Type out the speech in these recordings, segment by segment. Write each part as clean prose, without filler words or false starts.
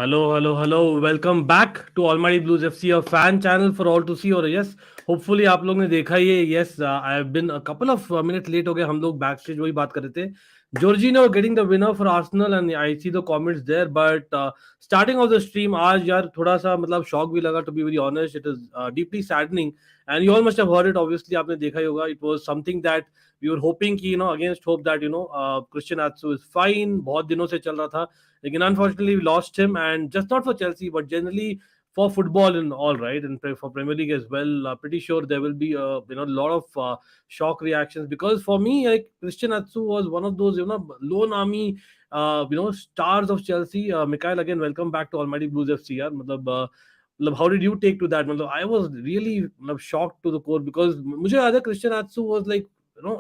Hello. Welcome back to Almighty Blues FC, a fan channel for all to see. और yes, hopefully आप लोग ने देखा ही है. Yes, I have been a couple of minutes late हो गए. हम लोग backstage वही बात कर रहे थे. Jorginho getting the winner for Arsenal and I see the comments there. But starting of the stream आज यार थोड़ा सा मतलब shock भी लगा, to be very honest. It is deeply saddening and you all must have heard it. Obviously आपने देखा ही होगा. It was something that we were hoping कि against hope that Christian Atsu is fine. बहुत दिनों से चल रहा था. Again, unfortunately, we lost him, and just not for Chelsea, but generally for football and all, right, and for Premier League as well. Pretty sure there will be a lot of shock reactions because for me, like Christian Atsu was one of those lone army stars of Chelsea. Mikhail, again, welcome back to Almighty Blues FC. Yaar. How did you take to that? I was really shocked to the core because मुझे याद है Christian Atsu was like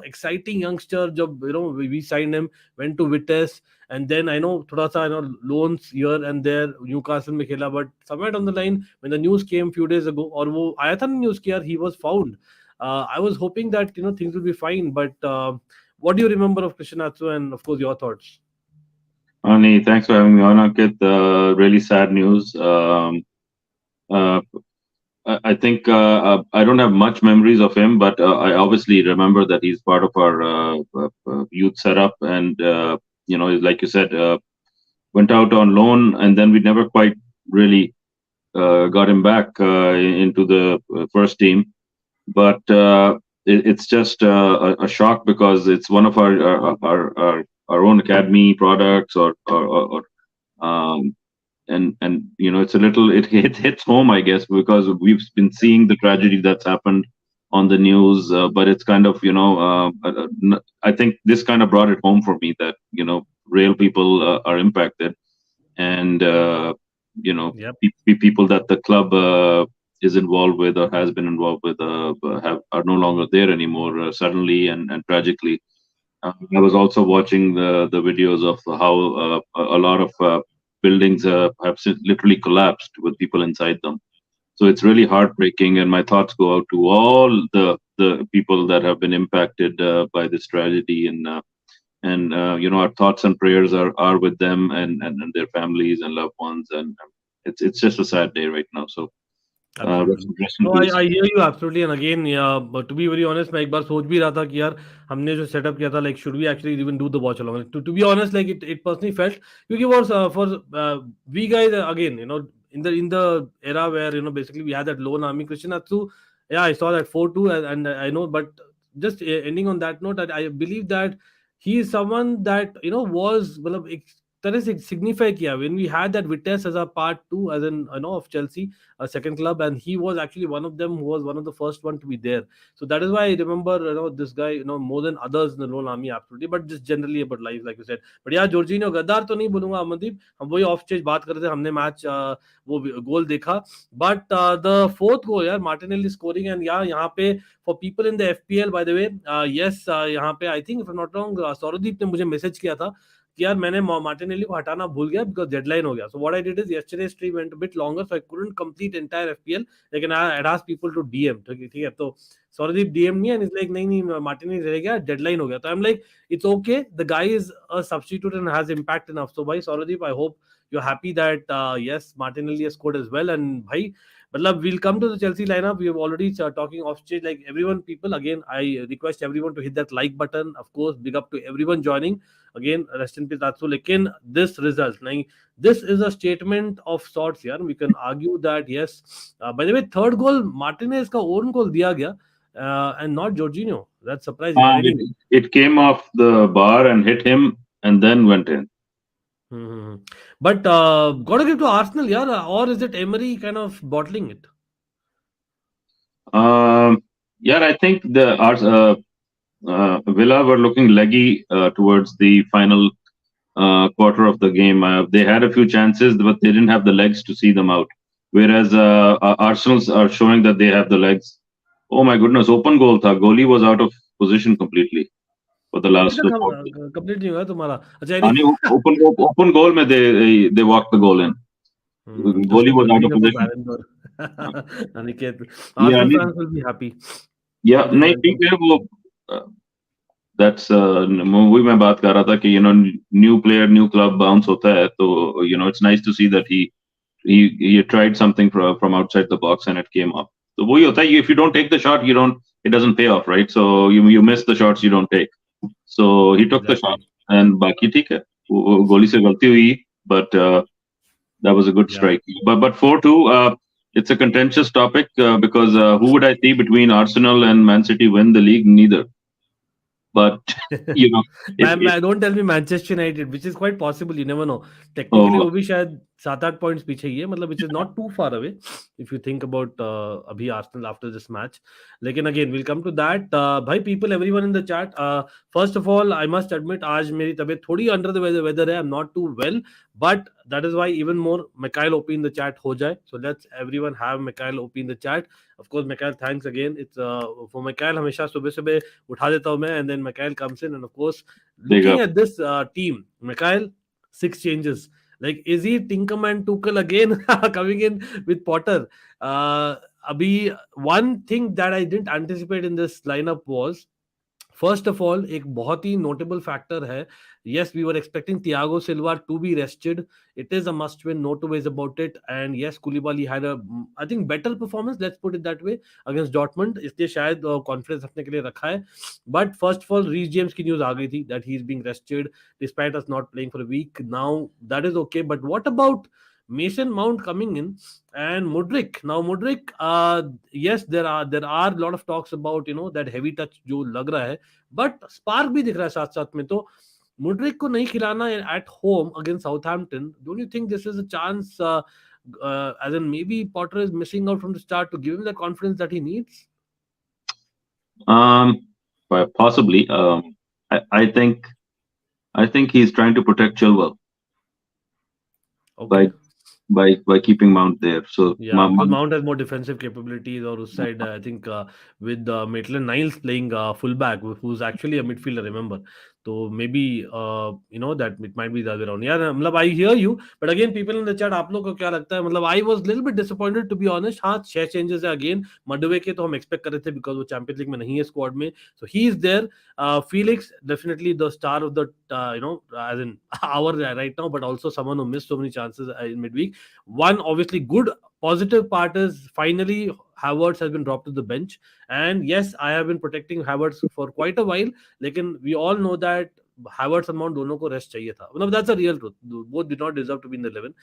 exciting youngster. जब we signed him, went to Vitesse. And then I know थोड़ा सा loans here and there Newcastle में खेला, but somewhere down the line when the news came few days ago और वो आया था news कि यार he was found. I was hoping that things would be fine, but what do you remember of Christian Atsu and of course your thoughts? Ani, thanks for having me on, Ankit. Really sad news. I think I don't have much memories of him, but I obviously remember that he's part of our youth setup, and like you said, went out on loan, and then we never quite really got him back into the first team. But it's just a shock because it's one of our own academy products, and it's a little it hits home, I guess, because we've been seeing the tragedy that's happened on the news, but it's kind of I think this kind of brought it home for me that real people are impacted, and Yep. people that the club is involved with or has been involved with are no longer there anymore suddenly and tragically. I was also watching the videos of how a lot of buildings have literally collapsed with people inside them. So it's really heartbreaking, and my thoughts go out to all the people that have been impacted by this tragedy, and our thoughts and prayers are with them and their families and loved ones, and it's just a sad day right now. So Absolutely. rest in No, peace. I hear you absolutely. And again, yeah, but to be very honest, मैं एक बार सोच भी रहा था कि यार हमने जो setup किया था, like should we actually even do the watch along? Like, to be honest, like it personally felt क्योंकि for we guys again, in the era where basically we had that lone army Christian Atsu. Yeah, I saw that 4-2 and I know, but just ending on that note, I believe that he is someone that was मतलब तरह से signify किया when we had that Vitesse as a part 2 as in of Chelsea, a second club, and he was actually one of them who was one of the first one to be there. So that is why I remember this guy more than others in the lone army, absolutely, but just generally about life, like you said. But yeah, Jorginho गद्दार तो नहीं बोलूंगा अमनदीप, हम वही of stage बात कर रहे थे, हमने मैच वो गोल देखा, but the fourth goal यार Martinelli scoring, and yeah यहाँ पे for people in the FPL by the way, yes यहाँ पे I think if I'm not wrong सौरदीप ने मुझे मैसेज किया था कि यार मैंने मार्टिनेली को हटाना भूल गया बिकॉज डेडलाइन हो गया. So what I did is yesterday stream went a bit longer so I couldn't complete entire FPL, लेकिन I had asked people to DM. ठीक है, तो सौरदीप डीएम नहीं एंड इज लाइक नहीं मार्टिनेली रह गया, डेडलाइन हो गया. तो I am like it's okay, the guy is a substitute and has impact enough. So भाई Sourdeep, I hope you're happy that yes Martinelli has scored as well. And bhai matlab we'll come to the Chelsea lineup. We have already talking off stage, like everyone, people, again I request everyone to hit that like button. Of course, big up to everyone joining. Again, rest in peace Atsu. Lekin this result, this is a statement of sorts here. We can argue that yes, by the way, third goal Martinez ka own goal diya gaya and not Jorginho. That's surprising. It came off the bar and hit him and then went in. But gotta give to Arsenal, yeah, or is it Emery kind of bottling it? Yeah, I think the Villa were looking leggy towards the final quarter of the game. They had a few chances, but they didn't have the legs to see them out. Whereas Arsenal are showing that they have the legs. Oh my goodness, open goal tha. Goalie was out of position completely for the last. Complete नहीं हुआ तुम्हारा. Open goal में they walked the goal in. Goalie was out of position. Aniket, Arsenal fans will be happy. Yeah, नहीं ठीक है वो that's वही मैं बात कर रहा था कि new player new club bounce होता है, तो it's nice to see that he tried something from outside the box and it came up. तो वही होता है, if you don't take the shot, it doesn't pay off, right? So you miss the shots you don't take. So he took the shot, Exactly. and बाकी ठीक है, वो गोली से गलती हुई, but that was a good Yeah. strike. But 4-2, it's a contentious topic because who would I see between Arsenal and Man City win the league? Neither. But if don't tell me Manchester United, which is quite possible. You never know. Technically, oh, वो भी शायद 7-8 points पीछे ही है. मतलब which is not too far away if you think about अभी Arsenal after this match. लेकिन again, we'll come to that. भाई people, everyone in the chat. First of all, I must admit आज मेरी तबीयत थोड़ी under the weather है. I'm not too well, but that is why even more Mikhail OP in the chat हो जाए. So let's everyone have Mikhail OP in the chat. Of course, Mikhail, thanks again. It's for Mikhail हमेशा सुबह सुबह उठा देता हूँ मैं, and then Mikhail comes in, and of course, big looking up. at this team, Mikhail, 6 changes. Like, is he Tinkerman Tuchel again coming in with Potter? Abhi, one thing that I didn't anticipate in this lineup was, first of all एक बहुत ही notable factor है. Yes, we were expecting Thiago Silva to be rested. It is a must win, no two ways about it. And yes, Koulibaly had a, I think, better performance, let's put it that way, against Dortmund. इसलिए शायद confidence रखने के लिए रखा है. But first of all Reece James की news आ गई थी that he is being rested despite us not playing for a week. Now that is okay, but what about Mason Mount coming in and Mudryk? Now Mudryk, yes, there are a lot of talks about that heavy touch जो लग रहा है, but spark भी दिख रहा है साथ साथ में. तो Mudryk को नहीं खिलाना at home against Southampton, don't you think this is a chance, as in maybe Potter is missing out from the start to give him the confidence that he needs? Possibly. I think he's trying to protect Chilwell. Okay. By keeping Mount there. So yeah, because Mount has more defensive capabilities. Or us side, I think with Maitland-Niles playing fullback, who's actually a midfielder, remember. So maybe that it might be the other way around. Yeah, मतलब I hear you, but again, people in the chat, आप लोग को क्या लगता है? मतलब I was a little bit disappointed, to be honest. हाँ, 6 changes है again. Madueke के तो हम expect कर रहे थे because वो Champions League में नहीं है squad में, so he is there. Felix, definitely the star of the as in our right now, but also someone who missed so many chances in midweek. One obviously good positive part is finally Havertz has been dropped to the bench, and yes, I have been protecting Havertz for quite a while. Lekin we all know that Havertz and Mount दोनों को rest चाहिए था. मतलब that's a real truth. Both did not deserve to be in the 11.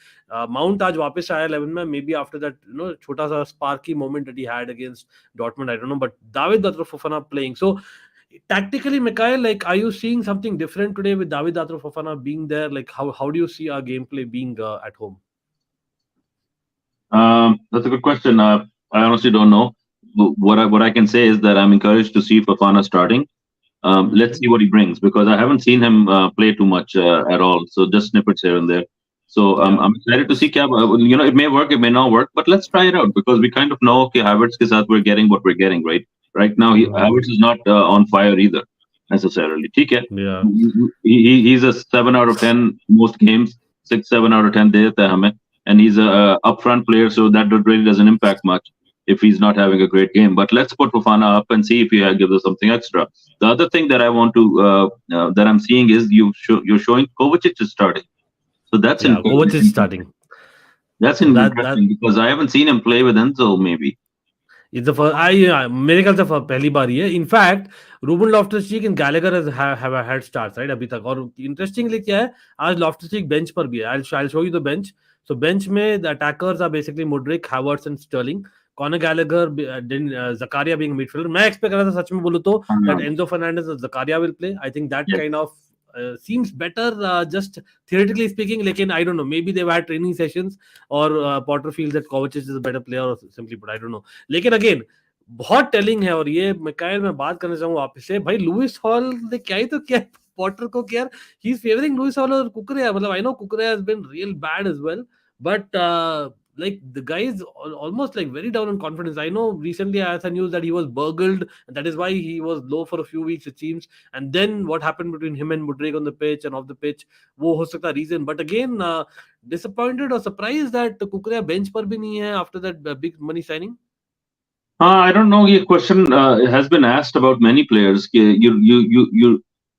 Mount आज वापस आया 11 में, maybe after that छोटा सा sparky moment that he had against Dortmund, I don't know, but David Fofana playing. So tactically, Mikhail, like, are you seeing something different today with David Fofana being there? Like, how do you see our gameplay being at home? That's a good question. I honestly don't know. What I can say is that I'm encouraged to see Fofana starting. Let's see what he brings, because I haven't seen him play too much at all. So just snippets here and there. So I'm excited to see. It may work, it may not work, but let's try it out, because we kind of know okay, Havertz ke saath we're getting what we're getting, right? Right now, Havertz is not on fire either necessarily. Yeah. He's a 7 out of 10 most games, 6, 7 out of 10 दे देता है हमें, and he's a upfront player, so that really doesn't impact much if he's not having a great game. But let's put Fofana up and see if he gives us something extra. The other thing that I want to that I'm seeing is you're showing Kovacic is starting, so that's Kovacic is starting. That's interesting because I haven't seen him play with Enzo. Maybe it's the first. मेरे ख्याल से पहली बार ही है. In fact, Ruben Loftus-Cheek and Gallagher have had starts right अभी तक. और interestingly क्या है, आज Loftus-Cheek bench पर भी है. I'll show you the bench. So bench में the attackers are basically Mudryk, Havertz and Sterling. Conor Gallagher, Zakaria being midfielder. मैं expect कर रहा था, सच में बोलूँ तो, that Enzo Fernandez and Zakaria will play. I think that kind of seems better, just theoretically speaking. Lekin I don't know, maybe they've had training sessions, or Potter feels that Kovacic is a better player, or simply put, I don't know. लेकिन again बहुत telling है. और ये मिकाइल मैं बात करना चाहूंगा आपसे से, भाई लुइस हॉल ने क्या ही तो क्या पॉटर को क्या, he is favouring Lewis Hall और कुकरेया. मतलब I know Cucurella has been real bad as well, but like the guy is almost like very down on confidence. I know recently I had news that he was burgled, and that is why he was low for a few weeks, it seems. And then what happened between him and Mudryk on the pitch and off the pitch, wo ho sakta reason. But again, disappointed or surprised that Kukurea bench par bhi nahi hai after that big money signing. I don't know. Your question has been asked about many players.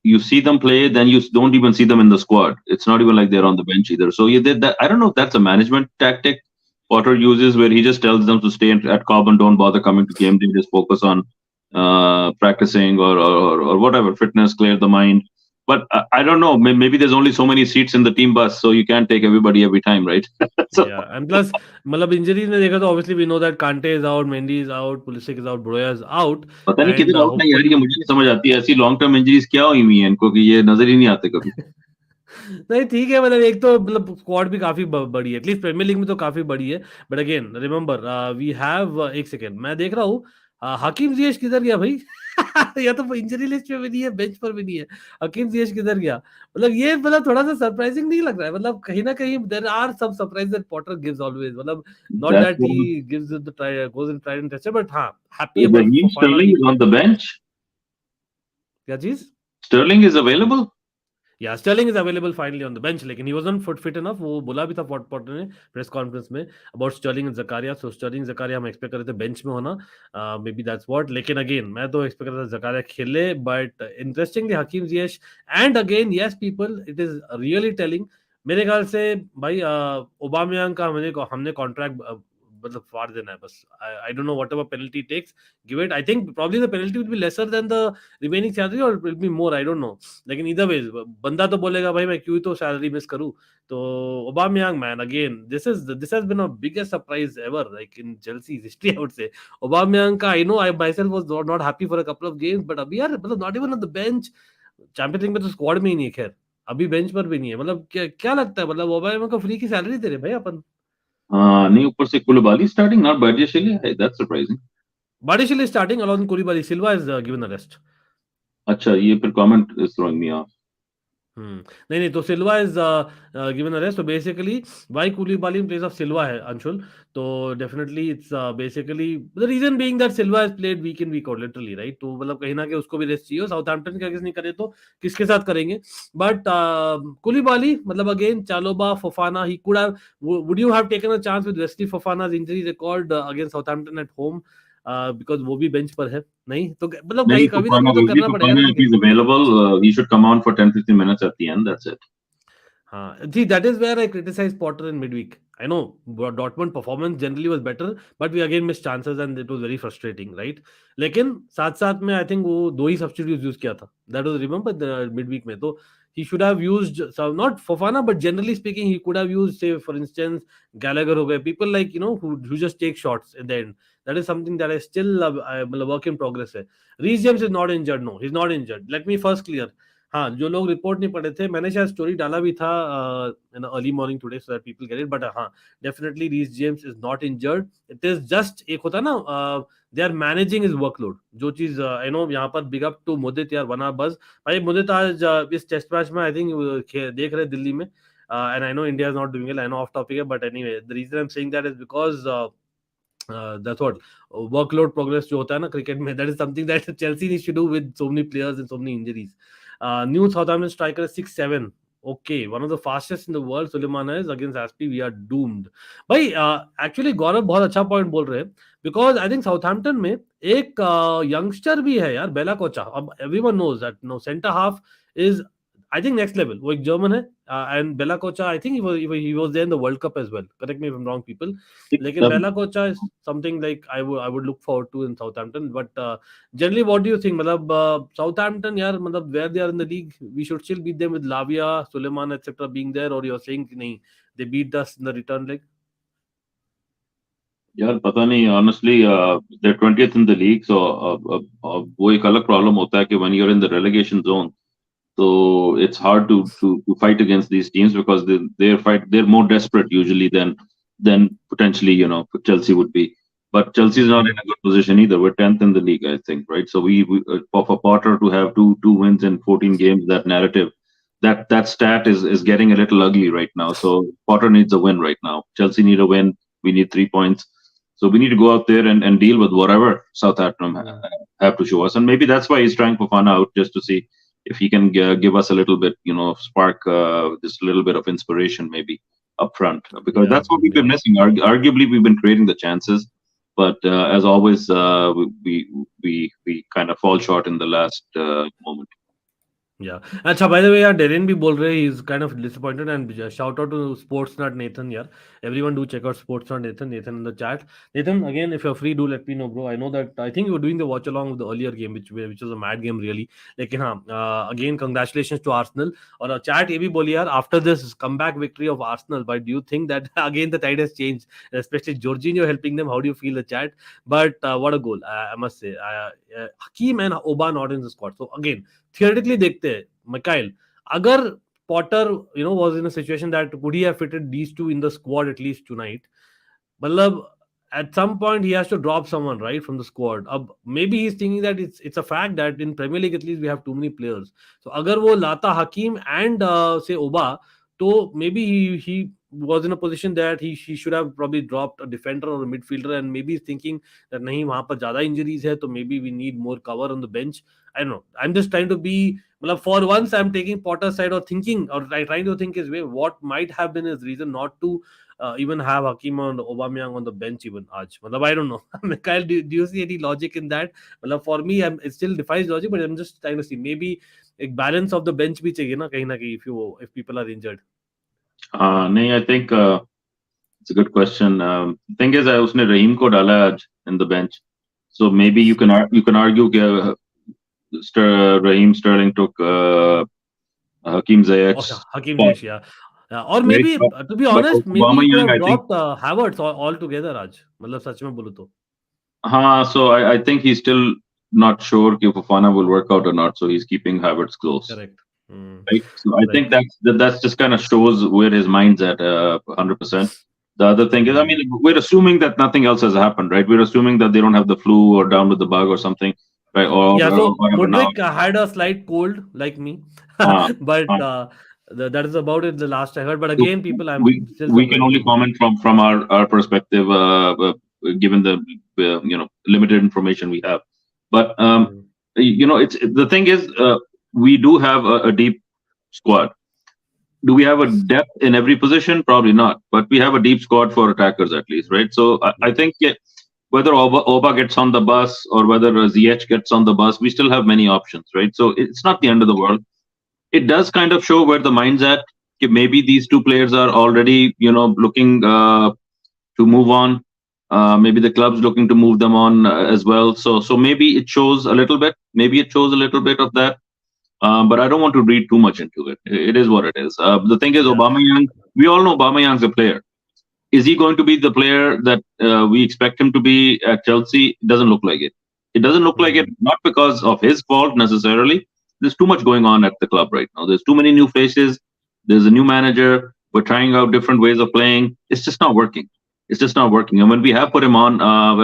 you see them play, then you don't even see them in the squad. It's not even like they're on the bench either. So you did that. I don't know if that's a management tactic Potter uses, where he just tells them to stay at Cobham, don't bother coming to game. They just focus on practicing or whatever, fitness, clear the mind. But I don't know. Maybe there's only so many seats in the team bus, so you can't take everybody every time, right? So Yeah, and plus, मतलब injuries में देखा तो obviously we know that Kante is out, Mendy is out, Pulisic is out, Broja is out, पता नहीं and किधर out है यार, ये hopefully मुझे नहीं समझ आती है। ऐसी लॉन्ग टर्म इंजरीज क्या हुई हुई हैं इनको कि ये नजर ही नहीं आते कभी। नहीं ठीक है मतलब एक तो मतलब स्क्वाड भी काफी बड़ी है एटलीस्ट प्रीमियर लीग में तो काफी बड़ी है but again remember we have एक सेकेंड मैं देख रहा हूँ हकीम जियेश किधर गया भाई या तो इंजरी लिस्ट में भी नहीं है बेंच पर भी नहीं है हकीम जियेश किधर गया मतलब ये मतलब थोड़ा सा सरप्राइजिंग नहीं लग रहा है मतलब कहीं ना कहीं there are some surprise that Potter gives always मतलब not That's that what he gives the try goes in try and tested but हाँ happy about Raheem Fofana Sterling की is on the bench. क्या चीज Sterling is available. Yeah, Sterling is available finally on the bench. लेकिन he wasn't fit enough. वो बोला भी था Potter ने प्रेस कॉन्फ्रेंस में about Sterling and Zakaria. So Sterling Zakaria हम एक्सपेक्ट कर रहे थे बेंच में होना. Maybe that's what. लेकिन again मैं तो एक्सपेक्ट कर रहा था Zakaria खेले. But interestingly Hakim Ziyech and again yes people it is really telling. मेरे ख्याल से भाई ओबामयांग का हमने कॉन्ट्रैक्ट मतलब फाड़ देना है बस. I don't know whatever penalty takes give it. I think probably the penalty will be lesser than the remaining salary or it will be more. I don't know. लेकिन इधर वे बंदा तो बोलेगा भाई मैं क्यों तो सैलरी मिस करूं तो Aubameyang man again this has been a biggest surprise ever like in Chelsea's history I would say Aubameyang का I know I myself was not happy for a couple of games but अभी यार मतलब not even on the bench Champions League में तो squad में ही नहीं है खैर अभी बेंच पर भी नहीं है मतलब क्या क्या लगता है मतलब ओबामयांग को फ्री की सैलरी दे रहे भाई अपन नहीं, ऊपर से कुलबाली starting, not Badiashile. Hey, that's surprising. Badiashile is starting along Koulibaly Silva is given a rest अच्छा, ये फिर comment is throwing me off. नहीं नहीं तो Silva is given a rest तो basically why Koulibaly in place of Silva है अंशुल तो definitely it's basically the reason being that Silva has played week in week out literally right तो मतलब कहीं ना कहीं उसको भी रेस्ट चाहिए साउथहैम्पटन के अगेंस्ट नहीं करे तो किसके साथ करेंगे बट कूलीबाली मतलब again Chalobah Fofana he could have would you have taken a chance with Wesley Fofana's injury record against Southampton at home because वो भी बेंच पर है नहीं तो मतलब नहीं, कहीं कभी ना Fofana कभी तो will be. करना पड़ेगा ना Fofana, if लेकिन he's available, he should come on for 10-15 minutes at the end. That's it. See, that is where I criticize Potter in midweek. I know Dortmund performance generally was better, but we again missed chances and it was very frustrating, right? लेकिन साथ साथ में I think वो दो ही substitutes use किया था. That was remember the midweek में तो he should have used some not Fofana but generally speaking he could have used say for instance Gallagher हो गए people like you know who just take shots at the end. That is something that I still work in progress है. Reece James is not injured. No, he's not injured. Let me first clear. हाँ जो लोग report नहीं पढ़े थे मैंने शायद story डाला भी था in early morning today so that people get it but हाँ definitely Reece James is not injured it is just एक होता ना they are managing his workload जो चीज आई नो यहाँ पर बिग अप टू मुदित यार वन आर बस भाई मुदित आज इस टेस्ट मैच में आई थिंक देख रहे दिल्ली में and I know India is not doing it I know off topic है but anyway the reason I am saying that is because that's what workload progress जो होता है ना क्रिकेट में that is something that Chelsea needs to do with so many players and so many injuries. New Southampton striker is 6'7". Okay, one of the fastest in the world. Suleiman is against AZPI. We are doomed. भाई actually गौरव बहुत अच्छा point बोल रहे हैं because I think Southampton में एक youngster भी है यार बेला कोचा अब everyone knows that no center half is I think next level वो एक जर्मन है and Bella Kocha I think he was there in the World Cup as well correct me if I'm wrong people लेकिन Bella Kocha is something like I would look forward to in Southampton but generally what do you think मतलब Southampton यार मतलब where they are in the league we should still beat them with Lavia Suleiman etc being there or you're saying नहीं they beat us in the return leg यार पता नहीं, honestly, they're 20th in the league, so वो एक अलग problem होता है कि when you're in the relegation zone, so it's hard to fight against these teams because they're more desperate usually than potentially Chelsea would be. But Chelsea is not in a good position either. We're 10th in the league, I think, right? So we for Potter to have two wins in 14 games, that narrative, that stat is getting a little ugly right now. So Potter needs a win right now. Chelsea need a win. We need 3 points. So we need to go out there and deal with whatever Southampton have to show us. And maybe that's why he's trying Fofana out, just to see if he can give us a little bit, spark just a little bit of inspiration maybe up front. Because that's what we've been missing. Arguably, we've been creating the chances. But as always, we kind of fall short in the last moment. Yeah. अच्छा, by the way, यार Darren भी बोल रहे he is kind of disappointed and shout out to Sports Nut Nathan यार. Everyone do check out Sports Nut Nathan. Nathan in the chat. Nathan, again, if you're free, do let me know, bro. I know that I think you were doing the watch along with the earlier game, which was a mad game really. लेकिन हाँ, again, congratulations to Arsenal. और chat ये भी बोली यार, after this comeback victory of Arsenal, but do you think that again the tide has changed, especially Jorginho helping them? How do you feel the chat? But what a goal, I must say. Hakeem and Oba not in the squad. So again, theoretically देखते हैं Mikhail, अगर Potter was in a situation that would he have fitted these two in the squad at least tonight, मतलब at some point he has to drop someone right from the squad. अब maybe he's thinking that it's a fact that in Premier League at least we have too many players. So अगर वो लाता Hakeem and say Oba, तो maybe he was in a position that he should have probably dropped a defender or a midfielder, and maybe he's thinking that नहीं वहां पर ज्यादा injuries है, तो maybe we need more cover on the bench. I don't know. I'm just trying to be, for once I'm taking Potter's side or thinking or trying to think his way. What might have been his reason not to even have Hakim and Aubameyang on the bench even Aj. I don't know. Mikhail, do you see any logic in that? For me, it still defies logic, but I'm just trying to see maybe a balance of the bench bhi chahiye na kahin if people are injured. No, I think it's a good question. Thing is, उसने Raheem को डाला आज in the bench, so maybe you can argue कि Raheem Sterling took Hakeem Ziyech's Hakeem spot. Ziyech, yeah. Or maybe, to be honest, maybe he could have dropped Havertz altogether, Raj. सच में बोलूं तो. So I think he's still not sure if Fofana will work out or not, so he's keeping Havertz close. Correct. Right? So I think that's just kind of shows where his mind's at 100%. The other thing is, I mean, we're assuming that nothing else has happened, right? We're assuming that they don't have the flu or down with the bug or something, right? So Mudrik had a slight cold like me, but that is about it. The last I heard, but again, people, we can only comment from our perspective, given the limited information we have. But it's the thing is, we do have a deep squad. Do we have a depth in every position? Probably not, but we have a deep squad for attackers at least, right? So I think whether Oba gets on the bus or whether Ziyech gets on the bus, we still have many options, right? So it's not the end of the world. It does kind of show where the mind's at. Maybe these two players are already, looking to move on. Maybe the club's looking to move them on as well. So maybe it shows a little bit. Maybe it shows a little bit of that. But I don't want to read too much into it. It is what it is. The thing is, Aubameyang, we all know Aubameyang's a player. Is he going to be the player that we expect him to be at Chelsea? It doesn't look like it. It doesn't look like it, not because of his fault necessarily. There's too much going on at the club right now. There's too many new faces. There's a new manager. We're trying out different ways of playing. It's just not working. It's just not working. And when we have put him on,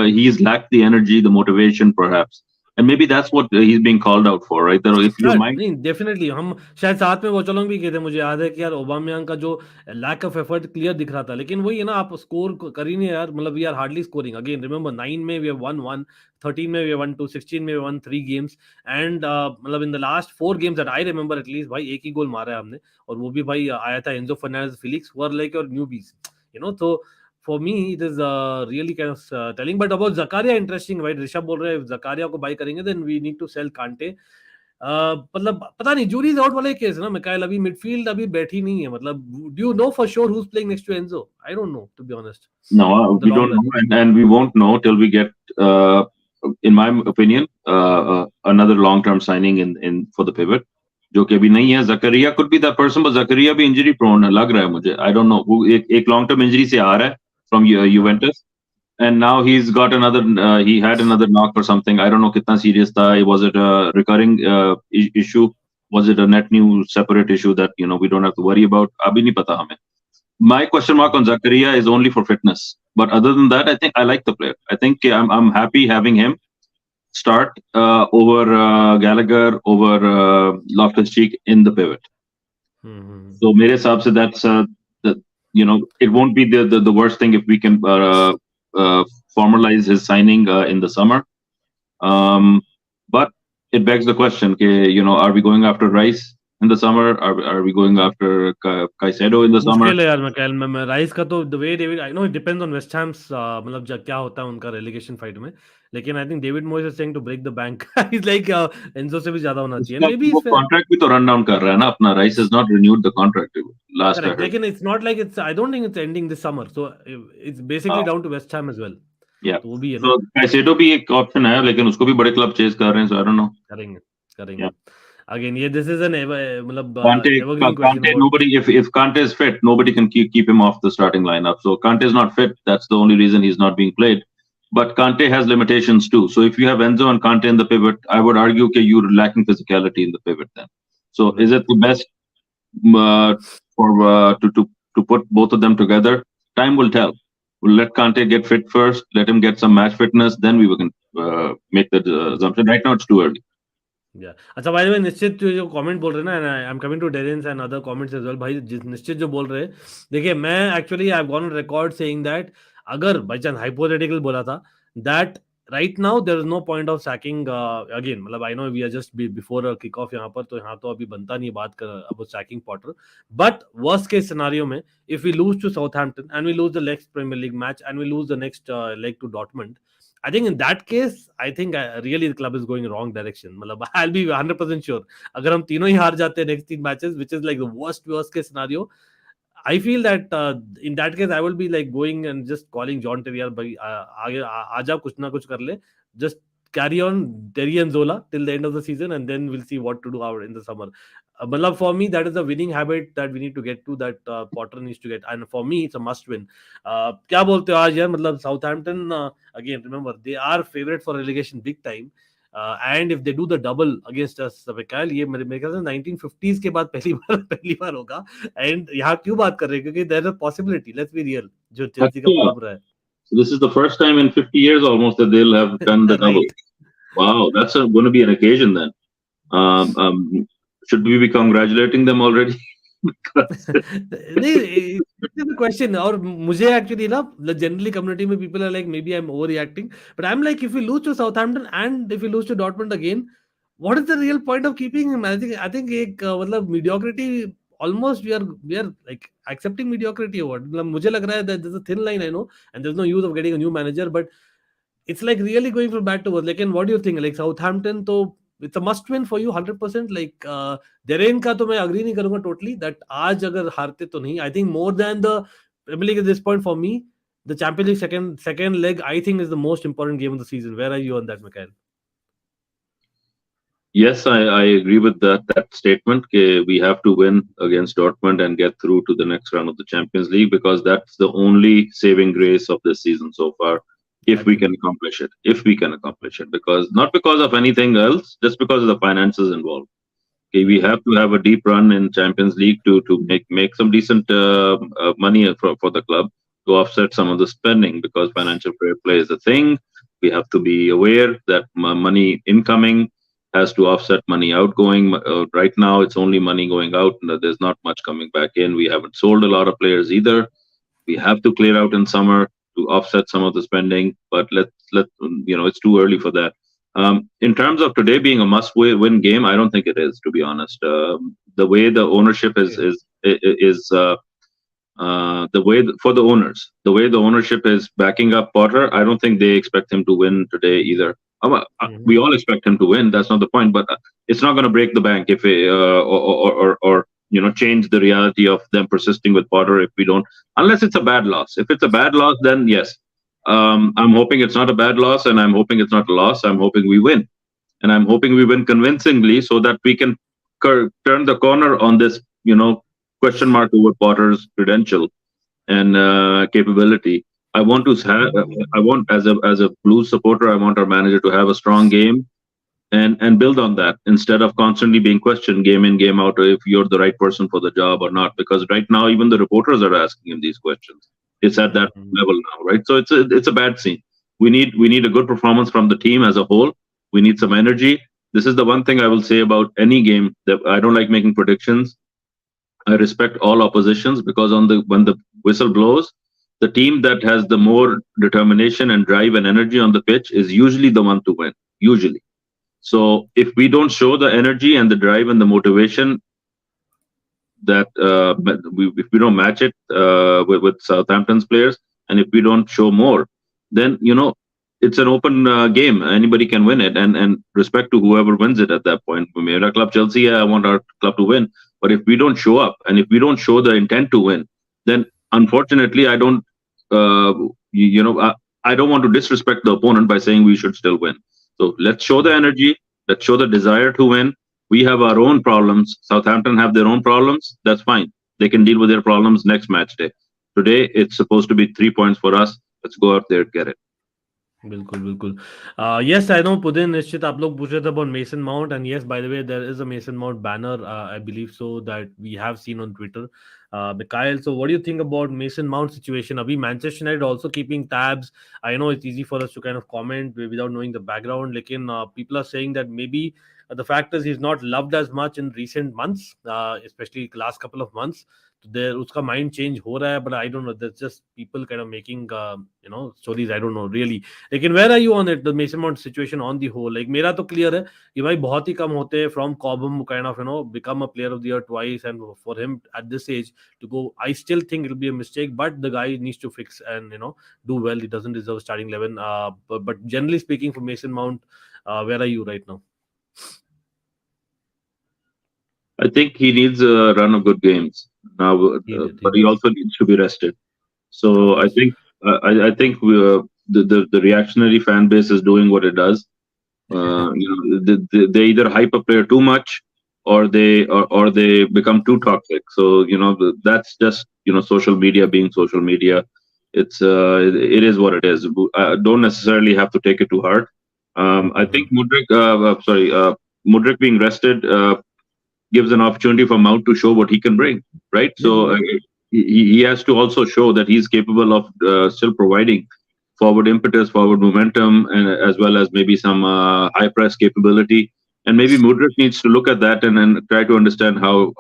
he's lacked the energy, the motivation, perhaps. And maybe that's what he's being called out for, right? That if you mind, नहीं, definitely हम शायद साथ में watch along भी किए थे. मुझे याद है कि यार ओबामयांग का जो लैक ऑफ एफर्ट क्लियर दिख रहा था, लेकिन वही है ना, आप स्कोर कर ही नहीं यार. We are hardly scoring. Again remember 9 में वी हैव वन 1, 13 में वी हैव वन 2, 16 में we won 3 games, and in the last 4 games that I remember at least, भाई एक ही गोल मारा है हमने, और वो भी भाई आया था Enzo Fernandez, Felix were like और न्यूबीज, तो for me it is really kind of telling. But about Zakaria, interesting, right? Rishabh बोल रहे हैं Zakaria को बाय करेंगे then we need to sell Kante. मतलब पता नहीं, jury's out वाला केस है ना मिकाइल. अभी मिडफील्ड अभी बैठी नहीं है. do you know for sure who's playing next to Enzo? I don't know, to be honest. No, we don't know, and we won't know till we get in my opinion another long-term signing in for the pivot, जो कि अभी नहीं है. Zakaria could be that person, but Zakaria भी injury prone लग रहा है मुझे. I don't know, वो एक long-term injury से आ रहा है from Juventus, and now he's got another. He had another knock or something. I don't know कितना serious था. Was it a recurring issue? Was it a net new separate issue that we don't have to worry about? अभी नहीं पता हमें. My question mark on Zakaria is only for fitness. But other than that, I think I like the player. I think I'm happy having him start over Gallagher, over Loftus-Cheek in the pivot. So मेरे हिसाब से that's it won't be the worst thing if we can formalize his signing in the summer. But it begs the question, are we going after Rice? in the summer? Are we going after Caicedo in the summer? मुश्किल है यार मैं Rice का तो the way David I know it depends on West Hams मतलब क्या होता है उनका रेलेगेशन फाइट में लेकिन I think David Moyes is saying to break the bank he is like Enzo से भी ज्यादा होना चाहिए उसका मे बी वो इज फेयर कॉन्ट्रैक्ट भी तो रन डाउन कर रहा है ना अपना. Rice is not renewed the contract last I correct लेकिन it's not like it's I don't think it's ending this summer so it's basically heard. Down to West Ham as well या तो वो भी है ना तो कैसेडो भी एक ऑप्शन है, लेकिन उसको भी बड़े क्लब चेज कर रहे हैं, सो आई डोंट नो. करेंगे या करेंगे अगेन ये दिस इज एन मतलब evergreen question Kante, about nobody, if Kante is fit, nobody can keep him off the starting lineup. So Kante is not fit. That's the only reason he's not being played. But Kante has limitations too. So if you have Enzo and Kante in the pivot, I would argue that you're lacking physicality in the pivot then. So is it the best for to put both of them together? Time will tell. We'll let Kante get fit first. Let him get some match fitness. Then we can make the assumption. Right now, it's too early. या अच्छा भाई भाई निश्चित जो comment बोल रहे हैं ना I am coming to Darren's and other comments as well भाई निश्चित जो बोल रहे हैं देखिए मैं actually I have gone on record saying that अगर बाय चांस हाइपोथेटिकल बोला था that right now there is no point of sacking again मतलब I know we are just before kick off यहाँ पर तो यहाँ तो अभी बनता नहीं बात कर about sacking Potter but worst case scenario में if we lose to Southampton and we lose the next premiere League match and we lose the next leg to Dortmund I think in that case, I think really the club is going wrong direction. मतलब I'll be 100% sure. अगर हम तीनों ही हार जाते हैं next 3 matches, which is like the worst case scenario, I feel that in that case I will be like going and just calling John Terry यार भाई आगे आजा कुछ ना कुछ कर ले. Just carry on Terry and Zola till the end of the season and then we'll see what to do out in the summer. मतलब for me that is a winning habit that we need to get to that Potter needs to get and for me it's a must win. क्या बोलते हो आज यार मतलब Southampton again remember they are favorite for relegation big time. And if they do the double against us Mikael ये मेरे ख्याल से 1950s के बाद पहली बार होगा एंड यहाँ क्यों बात कर रहे हैं क्योंकि there is a possibility let's be real जो चेल्सी का फॉर्म रहा है So this is the first time in 50 years almost that they'll have done the double. Right Wow, that's going to be an occasion then. Should we be congratulating them already? Because नहीं question और मुझे actually ना generally community में people are like maybe I am overreacting but I am like if you lose to Southampton and if you lose to Dortmund again what is the real point of keeping him I think एक मतलब mediocrity almost we are like accepting mediocrity और मतलब मुझे लग रहा है that there is a thin line I no and there is no use of getting a new manager but it's like really going from bad to worse. Like, and what do you think? Like Southampton, तो it's a must win for you 100%. Like Derain का तो मैं agree नहीं करूँगा totally. That आज अगर हारते तो नहीं. I think more than the Premier League at this point for me, the Champions League second leg I think is the most important game of the season. Where are you on that, Mikhail? yes, I agree with that statement. We have to win against Dortmund and get through to the next round of the Champions League because that's the only saving grace of this season so far. If we can accomplish it, because not because of anything else, just because of the finances involved. Okay, we have to have a deep run in Champions League to make some decent money for the club to offset some of the spending because financial fair play is a thing. We have to be aware that money incoming has to offset money outgoing. Right now, it's only money going out, and there's not much coming back in. We haven't sold a lot of players either. We have to clear out in summer to offset some of the spending, but let it's too early for that. In terms of today being a must-win game, I don't think it is, to be honest. The way the ownership is the way for the owners, the way the ownership is backing up Potter, I don't think they expect him to win today either. We all expect him to win. That's not the point, but it's not going to break the bank if or change the reality of them persisting with Potter if we don't, unless it's a bad loss. If it's a bad loss, then yes. I'm hoping it's not a bad loss, and I'm hoping it's not a loss. I'm hoping we win, and I'm hoping we win convincingly so that we can turn the corner on this, question mark over Potter's credential and capability. I want as a Blues supporter, I want our manager to have a strong game and build on that instead of constantly being questioned game in, game out if you're the right person for the job or not. Because right now, even the reporters are asking him these questions. It's at that level now, right? So it's a bad scene. We need a good performance from the team as a whole. We need some energy. This is the one thing I will say about any game that I don't like making predictions. I respect all oppositions because when the whistle blows, the team that has the more determination and drive and energy on the pitch is usually the one to win. Usually. So if we don't show the energy and the drive and the motivation, that if we don't match it with Southampton's players, and if we don't show more, then it's an open game. Anybody can win it, and respect to whoever wins it at that point. Our club Chelsea, I want our club to win, but if we don't show up and if we don't show the intent to win, then unfortunately I don't I don't want to disrespect the opponent by saying we should still win. So let's show the energy, let's show the desire to win. We have our own problems. Southampton have their own problems. That's fine. They can deal with their problems next match day. Today, it's supposed to be 3 points for us. Let's go out there and get it. बिल्कुल बिल्कुल yes, I know Pudin निश्चित आप लोग पूछ रहे थे about Mason Mount, and yes, by the way, there is a Mason Mount banner, I believe so, that we have seen on Twitter. Mikhail, so what do you think about Mason Mount situation? Abhi Manchester United also keeping tabs. I know it's easy for us to kind of comment without knowing the background. Lekin people are saying that maybe the fact is he's not loved as much in recent months, especially last couple of months. There uska mind change ho raha hai, but I don't know, there's just people kind of making stories. I don't know really. लेकिन where are you on it, the Mason Mount situation on the whole? Like मेरा तो clear है कि भाई बहुत ही कम होते हैं from Cobham kind of become a player of the year twice, and for him at this age to go, I still think it'll be a mistake, but the guy needs to fix and do well. He doesn't deserve starting 11. But generally speaking, for Mason Mount, where are you right now? I think he needs a run of good games now, but he also needs to be rested. So I think the reactionary fan base is doing what it does. They either hype a player too much, or they become too toxic. So that's just social media being social media. It is what it is. Don't necessarily have to take it to heart. I think Mudryk being rested gives an opportunity for Mount to show what he can bring, right? So he has to also show that he's capable of still providing forward impetus, forward momentum, and as well as maybe some high press capability. And maybe Mudryk needs to look at that and try to understand how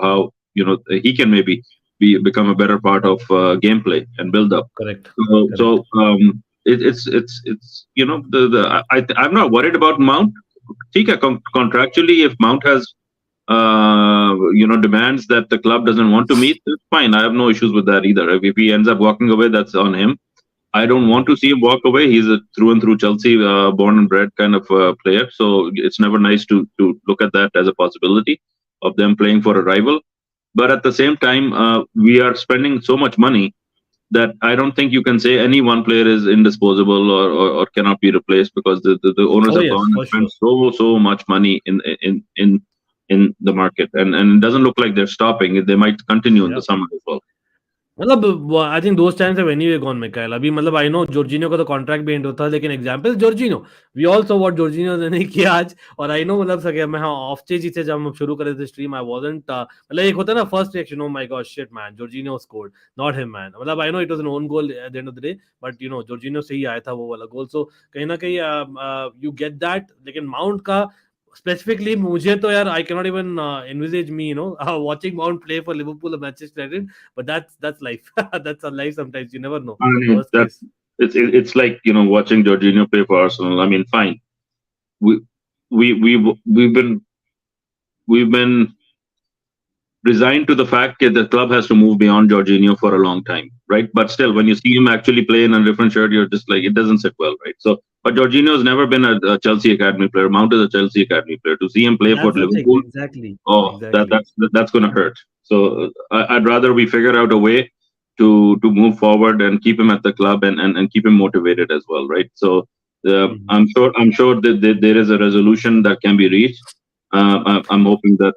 he can maybe become a better part of gameplay and build up. Correct. So it's I'm not worried about Mount. Contractually, if Mount has demands that the club doesn't want to meet, it's fine. I have no issues with that either. If he ends up walking away, that's on him. I don't want to see him walk away. He's a through and through Chelsea born and bred kind of player. So it's never nice to look at that as a possibility of them playing for a rival. But at the same time, we are spending so much money that I don't think you can say any one player is indisposable or cannot be replaced, because the owners have gone and spent so much money in the market, and it doesn't look like they're stopping. They might continue in the summer as well. I think those times have anyway gone, Mikhail. अभी I know Jorginho का तो contract भी end होता है, लेकिन example Jorginho, we all saw what Jorginho ने नहीं किया आज. और I know मैं off stage ही थे जब हम शुरू करे थे stream. I wasn't एक होता है ना first reaction, oh my god, shit man, Jorginho scored, not him man. I know it was an own goal at the end of the day, but Jorginho से ही आया था वो वाला goal. So कहीं ना कहीं you get that. लेकिन Mount का specifically, मुझे तो यार I cannot even envisage me watching Mount play for Liverpool or Manchester United, but that's life. That's a life. Sometimes you never know. It's like watching Jorginho play for Arsenal. I mean, fine. We've been resigned to the fact that the club has to move beyond Jorginho for a long time, right? But still, when you see him actually play in a different shirt, you're just like, it doesn't sit well, right? So, but Jorginho has never been a Chelsea academy player. Mount is a Chelsea academy player. To see him play for Liverpool, exactly. That's going to hurt. So I'd rather we figure out a way to move forward and keep him at the club and keep him motivated as well, right? So I'm sure that there is a resolution that can be reached. I'm hoping that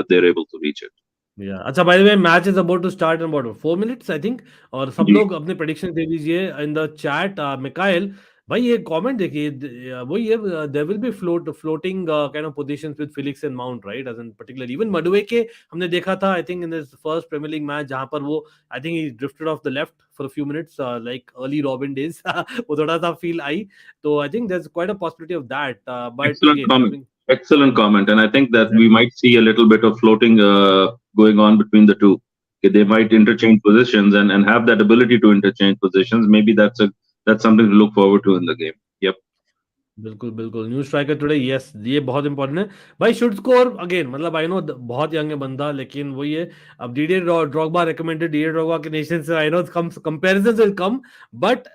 they're able to reach it. Yeah. अच्छा, by the way, match is about to start in about 4 minutes, I think. और सब लोग अपने prediction दे दीजिए in the chat. Mikhail, भाई ये comment देखिए, वही है, there will be floating kind of positions with Felix and Mount, right? As in particularly even Madueke हमने देखा था, I think in his first Premier League match जहाँ पर वो I think he drifted off the left for a few minutes, like early Robin days. वो थोड़ा सा feel आई, तो I think there's quite a possibility of that. But Excellent comment, and I think that we might see a little bit of floating going on between the two. They might interchange positions and have that ability to interchange positions. Maybe that's something to look forward to in the game. Yep. बिल्कुल बिल्कुल new striker today, yes ये बहुत important है भाई। Should score again, मतलब I no बहुत young है बंदा, लेकिन वही है। अब Didier Drogba recommended, Didier Drogba के नेशन से I know comparisons will come, but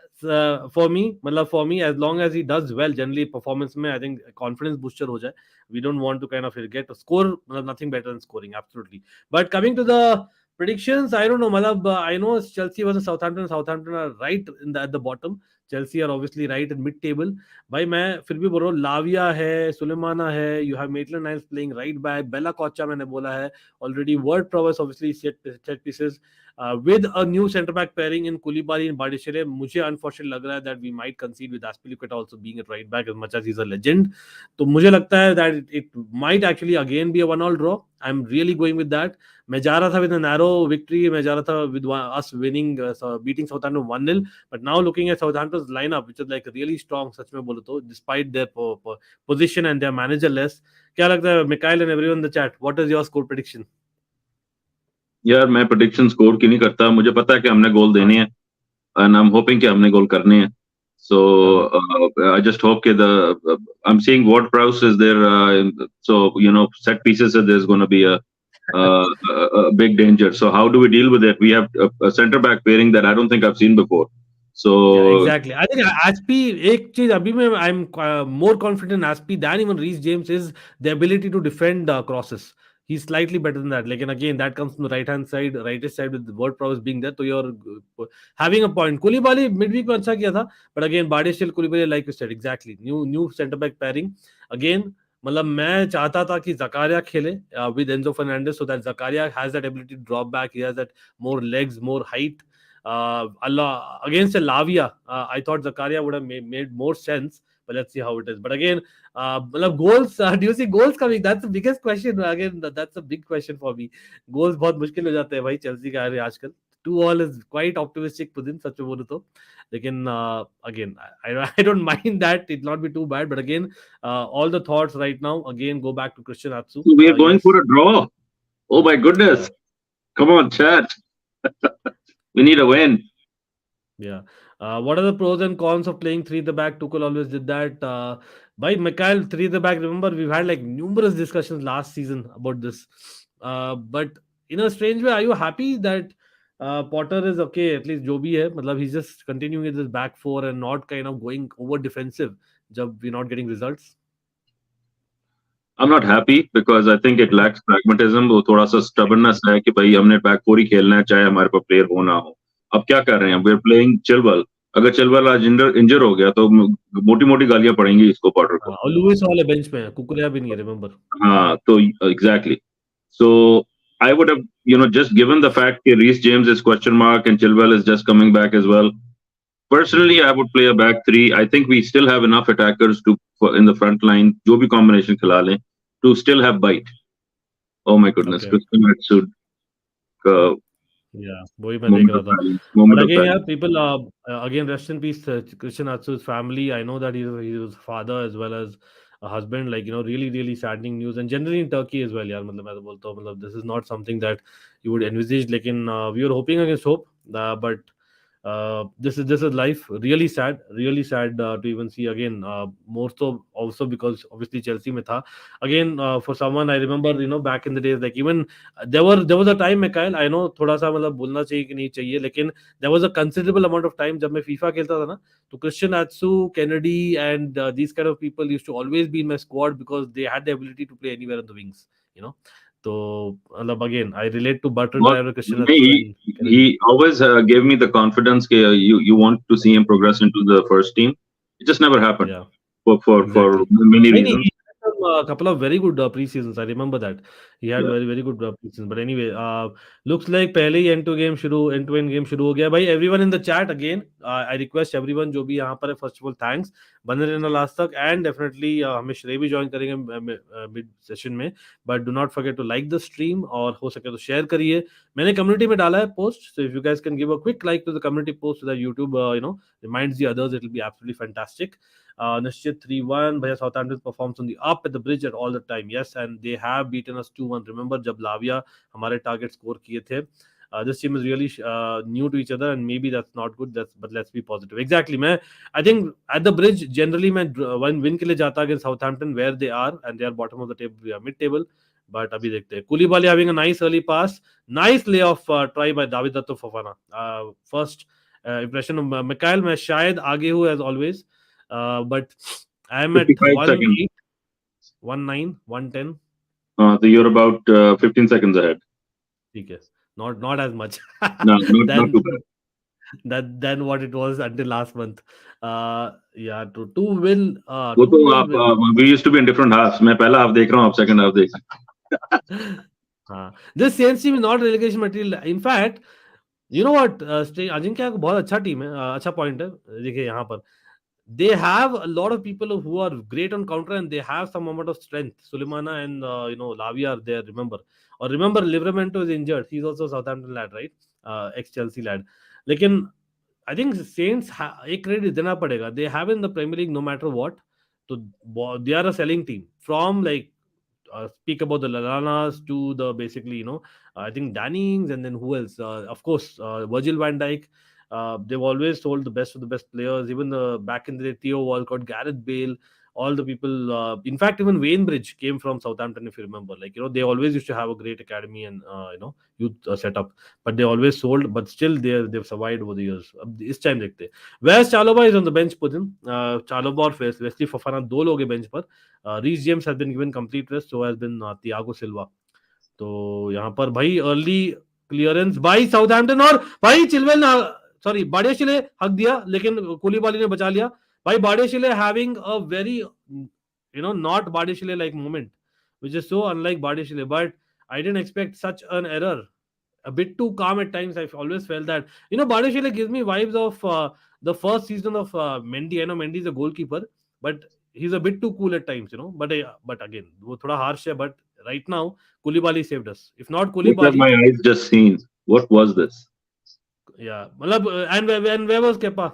for me, मतलब for me as long as he does well generally performance में, आई थिंक कॉन्फिडेंस बूस्टर हो जाए। We don't want to kind of get score, मतलब nothing better than scoring absolutely. But coming to the predictions, I don't know, मतलब I know Chelsea versus Southampton, Southampton are right in at the bottom, Chelsea are obviously right in mid table। भाई मैं फिर भी बोल रहा हूँ, लाविया है, Sulemana है, you have Maitland Niles playing right back, Bella Kotchap मैंने बोला है already, Ward Prowse obviously set pieces with a new centre back pairing in Koulibaly in Badiashile. मुझे अनफॉर्चुनेट लग रहा है that we might concede with Azpilicueta also being at right back as much as he is a legend. तो मुझे लगता है that it might actually again be a 1-1 draw. I am really going with that. मैं जा रहा था with narrow victory, मैं जा रहा था with us winning beating Southampton 1-0, but now looking at Southampton's lineup, which is like really strong, सच में बोलो तो, despite their position and their manager less, क्या लगता है Mikhail and everyone in the chat, what is your score prediction? यार मैं prediction score की नहीं करता, मुझे पता है कि हमने गोल हाँ, देने हैं एंड आई एम होपिंग कि हमने गोल करने हैं। So चलो I just hope that I'm seeing what Prowse is there. So set pieces, there's going to be a big danger. So how do we deal with it? We have a center back pairing that I don't think I've seen before. So yeah, exactly. I think AZPI, एक चीज अभी मैं I'm more confident in AZPI than even Reece James is the ability to defend crosses. He's slightly better than that. Like, and again, that comes from the right hand side, rightist side with the word prowess being there. So you're having a point. Koulibaly midweek में अच्छा किया था, but again, Bardestil Koulibaly, like you said, exactly. New center back pairing. Again, मतलब मैं चाहता था कि Zakaria खेले with Enzo Fernandez, so that Zakaria has that ability to drop back. He has that more legs, more height. Allah against a Lavia, I thought Zakaria would have made more sense, but let's see how it is. But again, मतलब goals, do you see goals coming? That's the biggest question. Again, that's a big question for me. Goals बहुत मुश्किल हो जाते हैं भाई Chelsea का आजकल। 2-2 is quite optimistic within, सच में बोलूं तो, लेकिन again I don't mind that, it not be too bad, but again all the thoughts right now again go back to Christian Atsu. we are going Yes, for a draw. Oh my yeah. goodness! Come on, chat. We need a win. Yeah. What are the pros and cons of playing three at the back? Tuchel always did that. By Mikhail, three at the back. Remember, we've had like numerous discussions last season about this. But in a strange way, are you happy that Potter is okay? At least Joby hai. Matlab, he's just continuing with his back four and not kind of going over defensive. Jab we're not getting results. I'm not happy because I think it Mhm. lacks pragmatism. वो थोड़ा सा stubbornness है कि भाई हमने back four ही खेलना है चाहे हमारे पास प्लेयर हो ना हो। अब क्या कर रहे हैं? We're playing चिलवल। अगर चिलवल आज इंजर हो गया तो मोटी मोटी गालियां पड़ेंगी इसको पॉटर को। और लुइस वाले बेंच में है, कुकुरिया भी नहीं है, रिमेंबर। हाँ तो exactly. So I would have just given the fact that Reece James is question mark and Chilwell is just coming back as well. Personally, I would play a back three. I think we still have enough attackers in the front line, जो भी combination खिला लें, to still have bite. Oh my goodness, Okay. Christian Atsu, Yeah, वही मैं देख moment रहा of था। silence, But moment of again, yeah, silence. people, again, rest in peace, Christian Atsu's family. I know that he was father as well as a husband. Like, really, really saddening news, and generally in Turkey as well. यार, मतलब मैं तो बोलता हूँ, मतलब this is not something that you would envisage. लेकिन we were hoping against hope, but this is life. Really sad to even see again. More so also because obviously Chelsea में था. Again, for someone I remember, back in the days, like even there was a time, Mikhail, I know थोड़ा सा मतलब बोलना चाहिए कि नहीं चाहिए, लेकिन there was a considerable amount of time जब मैं FIFA खेलता था ना, तो Christian Atsu, Kennedy and these kind of people used to always be in my squad because they had the ability to play anywhere on the wings, you know. तो मतलब again I relate to Barton Not, Driver, Christian Atsu he and Kennedy. he always gave me the confidence that you want to see him progress into the first team. It just never happened Yeah. for Exactly. many नहीं, नहीं, he reasons. had some couple of very good pre-seasons. I remember that. He had Yeah. very, very good pre-seasons. But anyway, looks like पहले ही end to end game शुरू हो गया भाई। Everyone in the chat again, I request everyone जो भी यहाँ पर है, first of all thanks, बने रहना लास्ट तक, and definitely हमें श्रेय भी ज्वाइन करेंगे मिड सेशन में, but do not forget to like the stream और हो सके तो शेयर करिए। मैंने कम्युनिटी में डाला है post, so if you guys can give a quick like to the community post so that YouTube reminds the others, it will be absolutely fantastic. Nishchit 3-1. Bhaiya, Southampton performs on the up at the bridge at all the time. Yes, and they have beaten us 2-1. Remember, जब लाविया हमारे target score किए थे, This team is really new to each other, and maybe that's not good. But let's be positive. Exactly, man. I think at the bridge generally, man, one win के लिए जाता against Southampton where they are, and they are bottom of the table, we are mid table. But अभी देखते हैं. Koulibaly having a nice early pass, nice layoff try by David Datto Fofana. First impression of Mikhail, मैं शायद आगे हूँ as always, but I am at 55 seconds. 1-8, 1-9, 1-10. So you're about 15 seconds ahead. ठीक है, not as much. No, not too bad. Than what it was until last month. Yeah, to win. वो तो आप we used to be in different halves. मैं पहला half देख रहा हूँ, आप second half देख रहे हैं. हाँ, this Saints team is not relegation material. In fact, you know what? Ajinkya को बहुत अच्छा टीम है, अच्छा पॉइंट है. देखिए यहाँ पर they have a lot of people who are great on counter, and they have some amount of strength. Sulemana and Lavia are there. Remember, Livramento is injured. He's also Southampton lad, right? Ex Chelsea lad. लेकिन I think Saints एक credit देना पड़ेगा. They have in the Premier League no matter what. So they are a selling team from like speak about the Lalanas to the basically I think Dannings, and then who else? Of course, Virgil van Dijk. They've always sold the best of the best players. Even back in the day, Theo Walcott, Gareth Bale, all the people. In fact, even Wayne Bridge came from Southampton, if you remember. Like they always used to have a great academy and youth setup, but they always sold. But still, they've survived over the years. This time, देखते. Whereas Chalobah is on the bench, Putin. Chalobah और Wesley Fofana दो लोग हैं bench पर. Reece James has been given complete rest, so has been Thiago Silva. तो यहाँ पर भाई early clearance by Southampton, और भाई चिलवेल सॉरी बाडियाशिले हक दिया, लेकिन कूलीबाली ने बचा लिया. भाई बाडियाशिले having a very not बाडियाशिले like moment, which is so unlike बाडियाशिले, but I didn't expect such an error. A bit too calm at times. I've always felt that बाडियाशिले gives me vibes of the first season of Mendy. I know Mendy is a goalkeeper, but he's a bit too cool at times, but again वो थोड़ा harsh है. But right now Koulibaly saved us. If not Koulibaly, what have my eyes just seen? What was this? Yeah, and where was Kepa?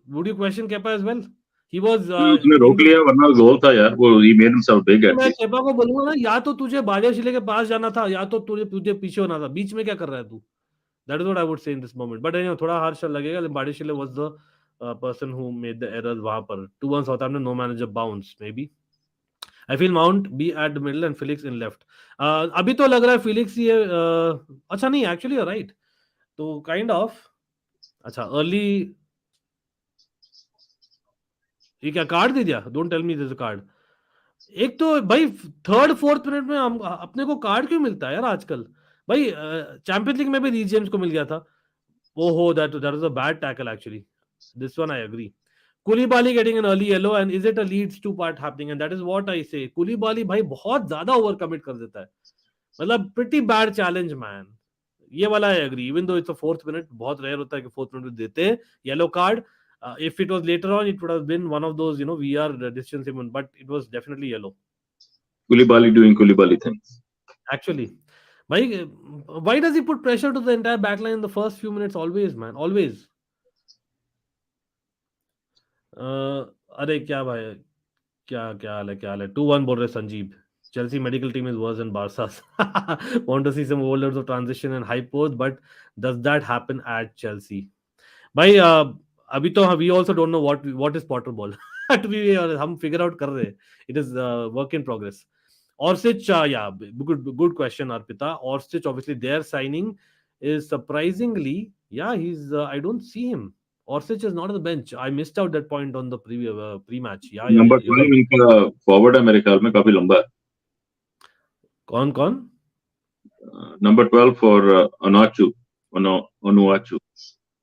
Would you question Kepa as well? He was. उसने रोक लिया, वरना गोल था यार. वो he made himself big at मैं least. Kepa को बोलूंगा ना, या तो तुझे बाडियाशिले के पास जाना था, या तो तुझे पीछे होना था. बीच में क्या कर रहा है तू? That is what I would say in this moment. But थोड़ा harsh लगेगा. बाडियाशिले was the person who made the errors वहां पर. 2-1 Southampton, no manager bounce maybe. I feel Mount be at the middle and Felix in left. अभी तो लग रहा है Felix ये अच्छा नहीं, actually you're right. तो kind of अच्छा अर्ली ये क्या कार्ड दे दिया? Don't tell me this card. एक तो भाई थर्ड फोर्थ मिनट में हम अपने को कार्ड क्यों मिलता है यार आजकल? भाई चैंपियंस लीग में भी रीस जेम्स को मिल गया था. ओहो, that was a bad tackle actually. This one I agree. Koulibaly getting an early yellow, and is it a leads to part happening? And that is what I say. Koulibaly भाई बहुत ज्यादा over commit कर देता है. मतलब pretty bad challenge man. ये वाला I agree. Even though it's a fourth minute, बहुत रेयर होता है कि fourth minute देते हैं yellow card. If it was later on, it would have been one of those VR decisions even, but it was definitely yellow. Koulibaly doing Koulibaly things. Actually, why does he put pressure to the entire backline in the first few minutes? Always, man, always. अरे क्या भाई, क्या हाल है? 2-1 बोल रहे Sanjeev. Chelsea medical team is worse than Barca's. Want to see some overloads of transition and high post, but does that happen at Chelsea? भाई अभी तो we also don't know what is Potter ball. To be honest, हम figure out कर रहे हैं. It is work in progress. Orsic, yeah, good question, Arpita. Orsic, obviously, their signing is surprisingly, yeah, he's. I don't see him. Orsic is not on the bench. I missed out that point on the pre-match. Yeah, Number you're 12 right. इनका forward है मेरे ख्याल में, काफी लंबा है. कौन? Number 12 for Onuachu.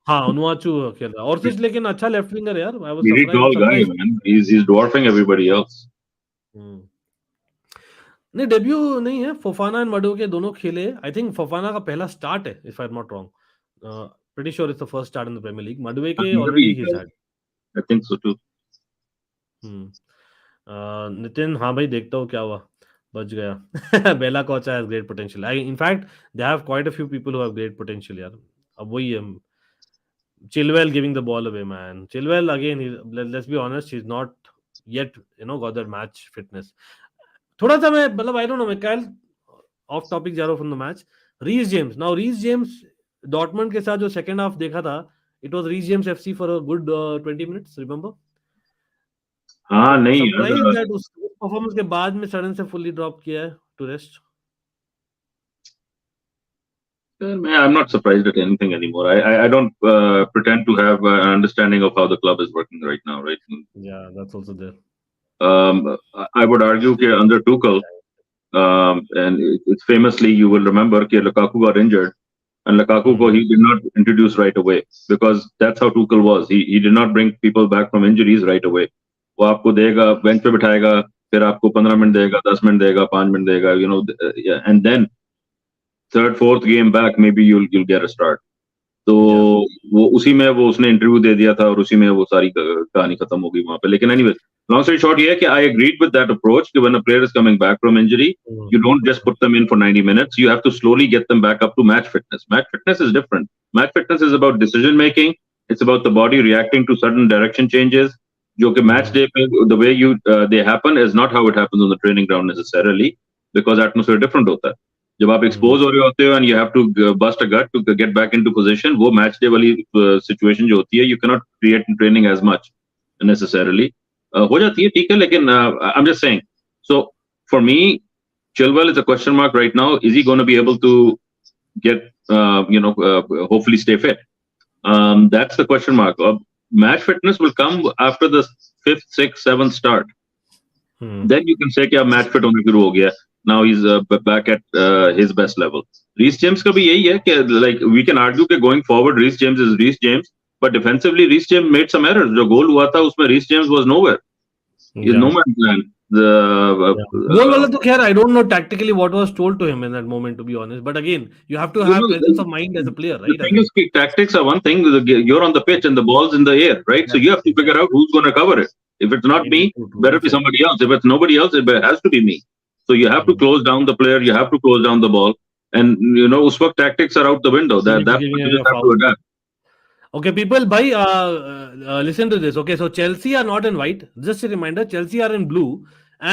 हाँ, Onuachu खेल रहा है. Orsic लेकिन अच्छा लेफ्ट विंगर यार. I was Really tall guy, surprised. man. He's dwarfing everybody else. नहीं, डेब्यू नहीं है. फोफाना एंड मडो के दोनों खेले. आई थिंक फोफाना का पहला स्टार्ट है, if I am not wrong. Pretty sure it's the first start in the Premier League. Madueke already he had. I think so too. Nitin, हाँ भाई देखता हूँ क्या हुआ. बच गया. Bella Kotchap has great potential. In fact they have quite a few people who have great potential यार. अब वही है. Chilwell giving the ball away, man. Chilwell again, let's be honest, he's not yet got that match fitness. थोड़ा सा मैं मतलब I don't know, मैं कल ऑफ टॉपिक जा रहा हूँ from the match. Reece James, now Reece James Dortmund के साथ जो सेकंड हाफ देखा था, it was Reece James FC for a good 20 minutes, remember? हाँ नहीं सरप्राइज यार, दैट उस परफॉर्मेंस के बाद में सडन से फुल्ली ड्रॉप किया है to rest. I'm not surprised at anything anymore. I don't pretend to have an understanding of how the club is working right now, right? Yeah, that's also there. I would argue that under Tuchel, and it's famously, you will remember that Lukaku got injured, and Lukaku Hmm. he did not introduce right away because that's how Tuchel was. He did not bring people back from injuries right away. वो आपको देगा bench पे बिठाएगा, फिर आपको 15 minute देगा, 10 minute देगा, 5 minute देगा, and then third fourth game back maybe you'll get a start. तो Yeah. वो उसी में वो उसने इंटरव्यू दे दिया था और उसी में वो सारी कहानी खत्म हो गई वहां पे. लेकिन एनीवे, लॉन्ग स्टोरी शॉर्ट ये है कि I agreed with that approach कि when a player is coming back from injury, Hmm. you don't just put them in for 90 minutes. You have to slowly get them back up to match fitness. Match fitness is different. Match fitness is about decision making. It's about the body reacting to sudden direction changes. जो कि match Hmm. day पे the way they happen is not how it happens on the training ground necessarily, because atmosphere different होता है. जब आप Hmm. Expose हो रहे होते हो and you have to bust a gut to get back into position, वो match day वाली सिचुएशन जो होती है, you can not create in training as much necessarily. हो जाती है, ठीक है, लेकिन I am just saying. So for me, Chilwell is a question mark right now. Is he going to be able to get, hopefully stay fit? That's the question mark. Match fitness will come after the fifth, sixth, seventh start. Hmm. Then you can say कि अब match fit होने शुरू हो गया. Now he's back at his best level. Reece James का भी यही है कि like we can argue कि going forward Reece James is Reece James, but defensively Reece James made some errors. जो गोल हुआ था उसमें Reece James was nowhere. He is no Yeah. man's land. The Yeah. Goal wala to khair, I don't know tactically what was told to him in that moment, to be honest. But again, you have to you have know presence of mind as a player, the right? I thing is mean, tactics are one thing. You're on the pitch and the ball's in the air, right? So you have to exactly, figure out who's going to cover it. If it's not me, true, true. better Well be said. somebody else. If it's nobody else, it has to be me. So you have to Hmm. close down the player. You have to close down the ball. And उस वक्त tactics are out the window. That's Giving what you away a just have to foul. adapt. Okay, people, bhai, listen to this. Okay, so Chelsea are not in white. Just a reminder, Chelsea are in blue.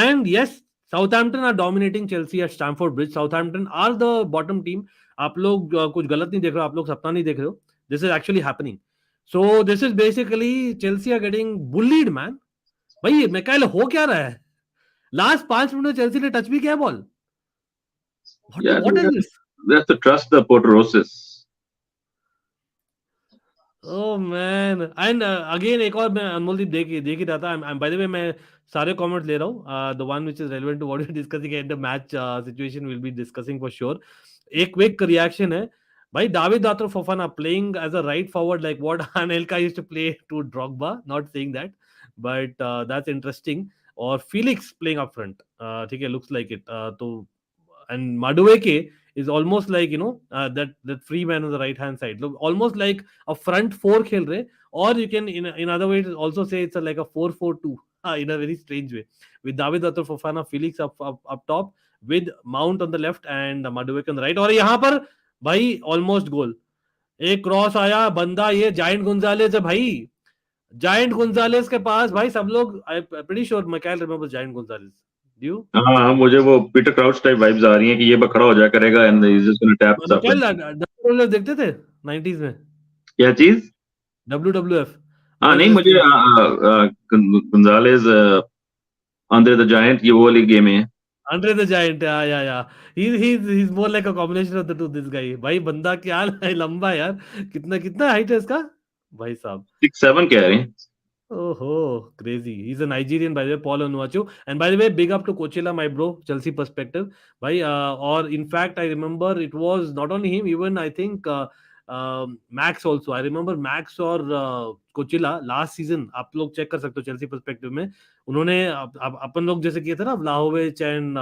And yes, Southampton are dominating Chelsea at Stamford Bridge. Southampton are the bottom team. आप लोग कुछ गलत नहीं देख रहे हो, आप लोग सपना नहीं देख रहे हो. This is actually happening. So this is basically Chelsea are getting bullied, man. भाई मैकाइल हो क्या रहा है? लास्ट 5 मिनट में चेल्सी ने टच भी किया ball. Yeah, What is this? they have to trust the Porterosis. Oh man. And again एक और मैं अनमोलदीप देख ही रहा था. I'm by the way मैं सारे कमेंट्स ले रहा हूँ. The one which is relevant to what we're discussing at the match situation we'll be discussing for sure. एक quick reaction है. भाई David Datro Fofana playing as a right forward like what Anelka used to play to Drogba. Not saying that, but that's interesting. और Felix playing up front. ठीक है, looks like it. तो and Madueke is almost like that free man on the right hand side. Look, almost like a front four खेल रहे, or you can in other ways also say it's like a 4-4-2 in a very strange way with David Atur Fofana, Felix up top with Mount on the left and Madueke on the right. और यहाँ पर भाई almost goal. एक cross आया, बंदा ये giant गुंजालेस है भाई. जायंट गुंजालेस के पास भाई सब लोग I'm pretty sure Michael remembers Giant Gonzalez. Do you? हाँ, मुझे वो पीटर क्राउच टाइप वाइब्स आ रही हैं कि ये खड़ा हो जाया करेगा and he is just gonna tap stuff in. Michael WWF देखते थे 90s में. क्या चीज? डब्ल्यूडब्ल्यूएफ हाँ वर्ल्ड नहीं, मुझे रेसलिंग. गुंजालेज आंद्रे द जायंट, ये वो वाली गेम है. Andre the Giant, yeah. He's more like a combination of the two. This guy, भाई बंदा क्या है, लंबा है यार. कितना कितना हाइट है इसका भाई साहब. 6'7" कह रहे हैं. Oh, crazy. He's a Nigerian, by the way, Paul Onuachu. And by the way, big up to Coachella, my bro, Chelsea perspective. Or in fact, I remember it was not only him, even I think Max also. I remember Max और Coachella last season. आप लोग check कर सकते हो Chelsea perspective में. उन्होंने अपन लोग जैसे किए थे ना Vlahovic and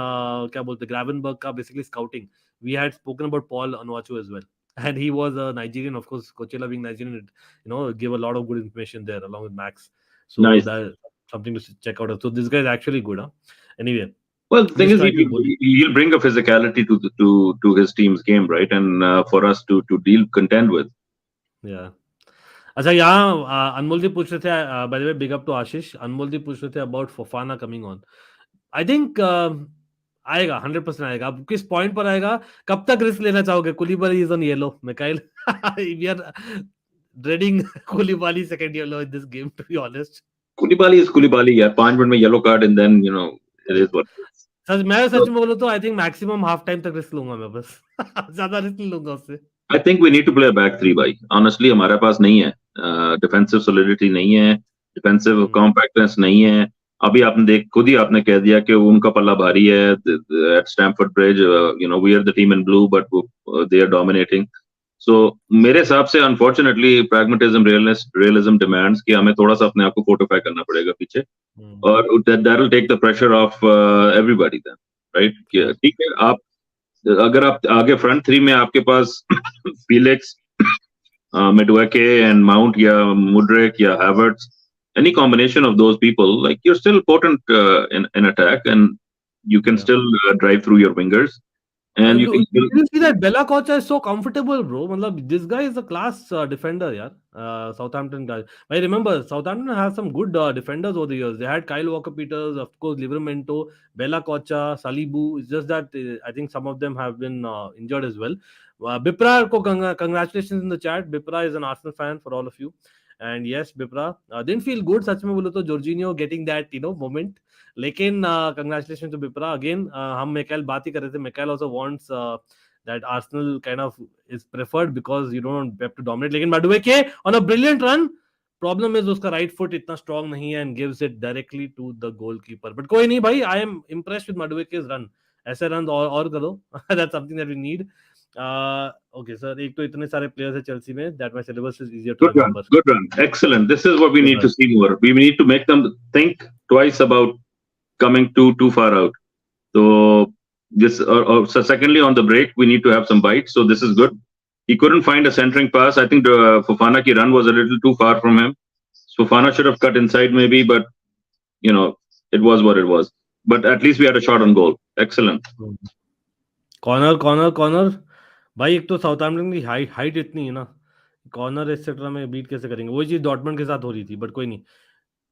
क्या बोलते Gravenberg का basically scouting. We had spoken about Paul Onuachu as well. And he was a Nigerian, of course. Coachella being Nigerian, give a lot of good information there along with Max. So Nice. that something to check out. So this guy is actually good, huh? Anyway, Well, the thing just is, trying to bully. he'll bring a physicality to his team's game, right? And for us to deal contend with. Yeah. अच्छा यहाँ अनमोलदीप पूछ रहे थे by the way big up to Ashish. Anmoldeep पूछ रहे थे about Fofana coming on. I think आएगा 100% आएगा। अब किस पॉइंट पर आएगा, कब तक रिस्क लेना चाहोगे? Koulibaly is on yellow, Michael we are dreading Koulibaly second yellow in this game, to be honest. Koulibaly is Koulibaly, यार 5 मिनट में yellow card and then you know it is what it is. मैं So सच में बोलूं तो I think maximum half time तक risk लूंगा मैं बस ज्यादा रिस्क नहीं लूंगा उससे। I think we need to play a back three भाई, honestly हमारे पास नहीं है, डिफेंसिव solidity नहीं है, डिफेंसिव कॉम्पैक्टनेस नहीं है। अभी आपने देख खुद ही आपने कह दिया कि उनका पल्ला भारी है at Stamford Bridge, you know we are the team in blue but they are dominating. So मेरे हिसाब से unfortunately pragmatism realism demands कि हमें थोड़ा सा अपने आप को fortify करना पड़ेगा पीछे, और that will take the pressure off everybody then, right? ठीक है, आप अगर आप आगे फ्रंट थ्री में आपके पास फीलिक्स, Madueke and Mount या Mudryk या Havertz, any combination of those people, like you're still potent in attack and you can still drive through your wingers and you can still. Did you see that Bella Kocha is so comfortable, bro? Matlab, this guy is a class defender, yaar. Southampton guy. I remember Southampton has some good defenders over the years. They had Kyle Walker-Peters, of course, Livramento, Bella Kocha, Salibu. It's just that I think some of them have been injured as well. Bipra ko congratulations in the chat. Bipra is an Arsenal fan for all of you. And yes, Bipra didn't feel good. Sach mein bolo to Jorginho getting that moment. लेकिन congratulation to Bipra again. हम Michael बात ही कर रहे थे, Michael also wants that Arsenal kind of is preferred because you don't have to dominate. लेकिन Madueke on a brilliant run, problem is उसका right foot इतना स्ट्रांग नहीं है and gives it directly to the goalkeeper. But कोई नहीं भाई, I am impressed with Madueke's run. ऐसे run और करो that's something that we need. Okay sir, एक तो इतने सारे प्लेयर्स है चेल्सी में that my syllabus is easier to remember. Good run, excellent. This is what we need to see more. We need to make them think twice about coming too far out. So this so secondly on the break we need to have some bites. So this is good. He couldn't find a centering pass. I think Fofana ki run was a little too far from him. Fofana should have cut inside maybe, but you know it was what it was. But at least we had a shot on goal. Excellent. Corner भाई, एक तो Southampton की height इतनी है ना, corner etcetera में beat कैसे करेंगे? वही चीज डॉर्टमंड के साथ हो रही थी, बट कोई नहीं।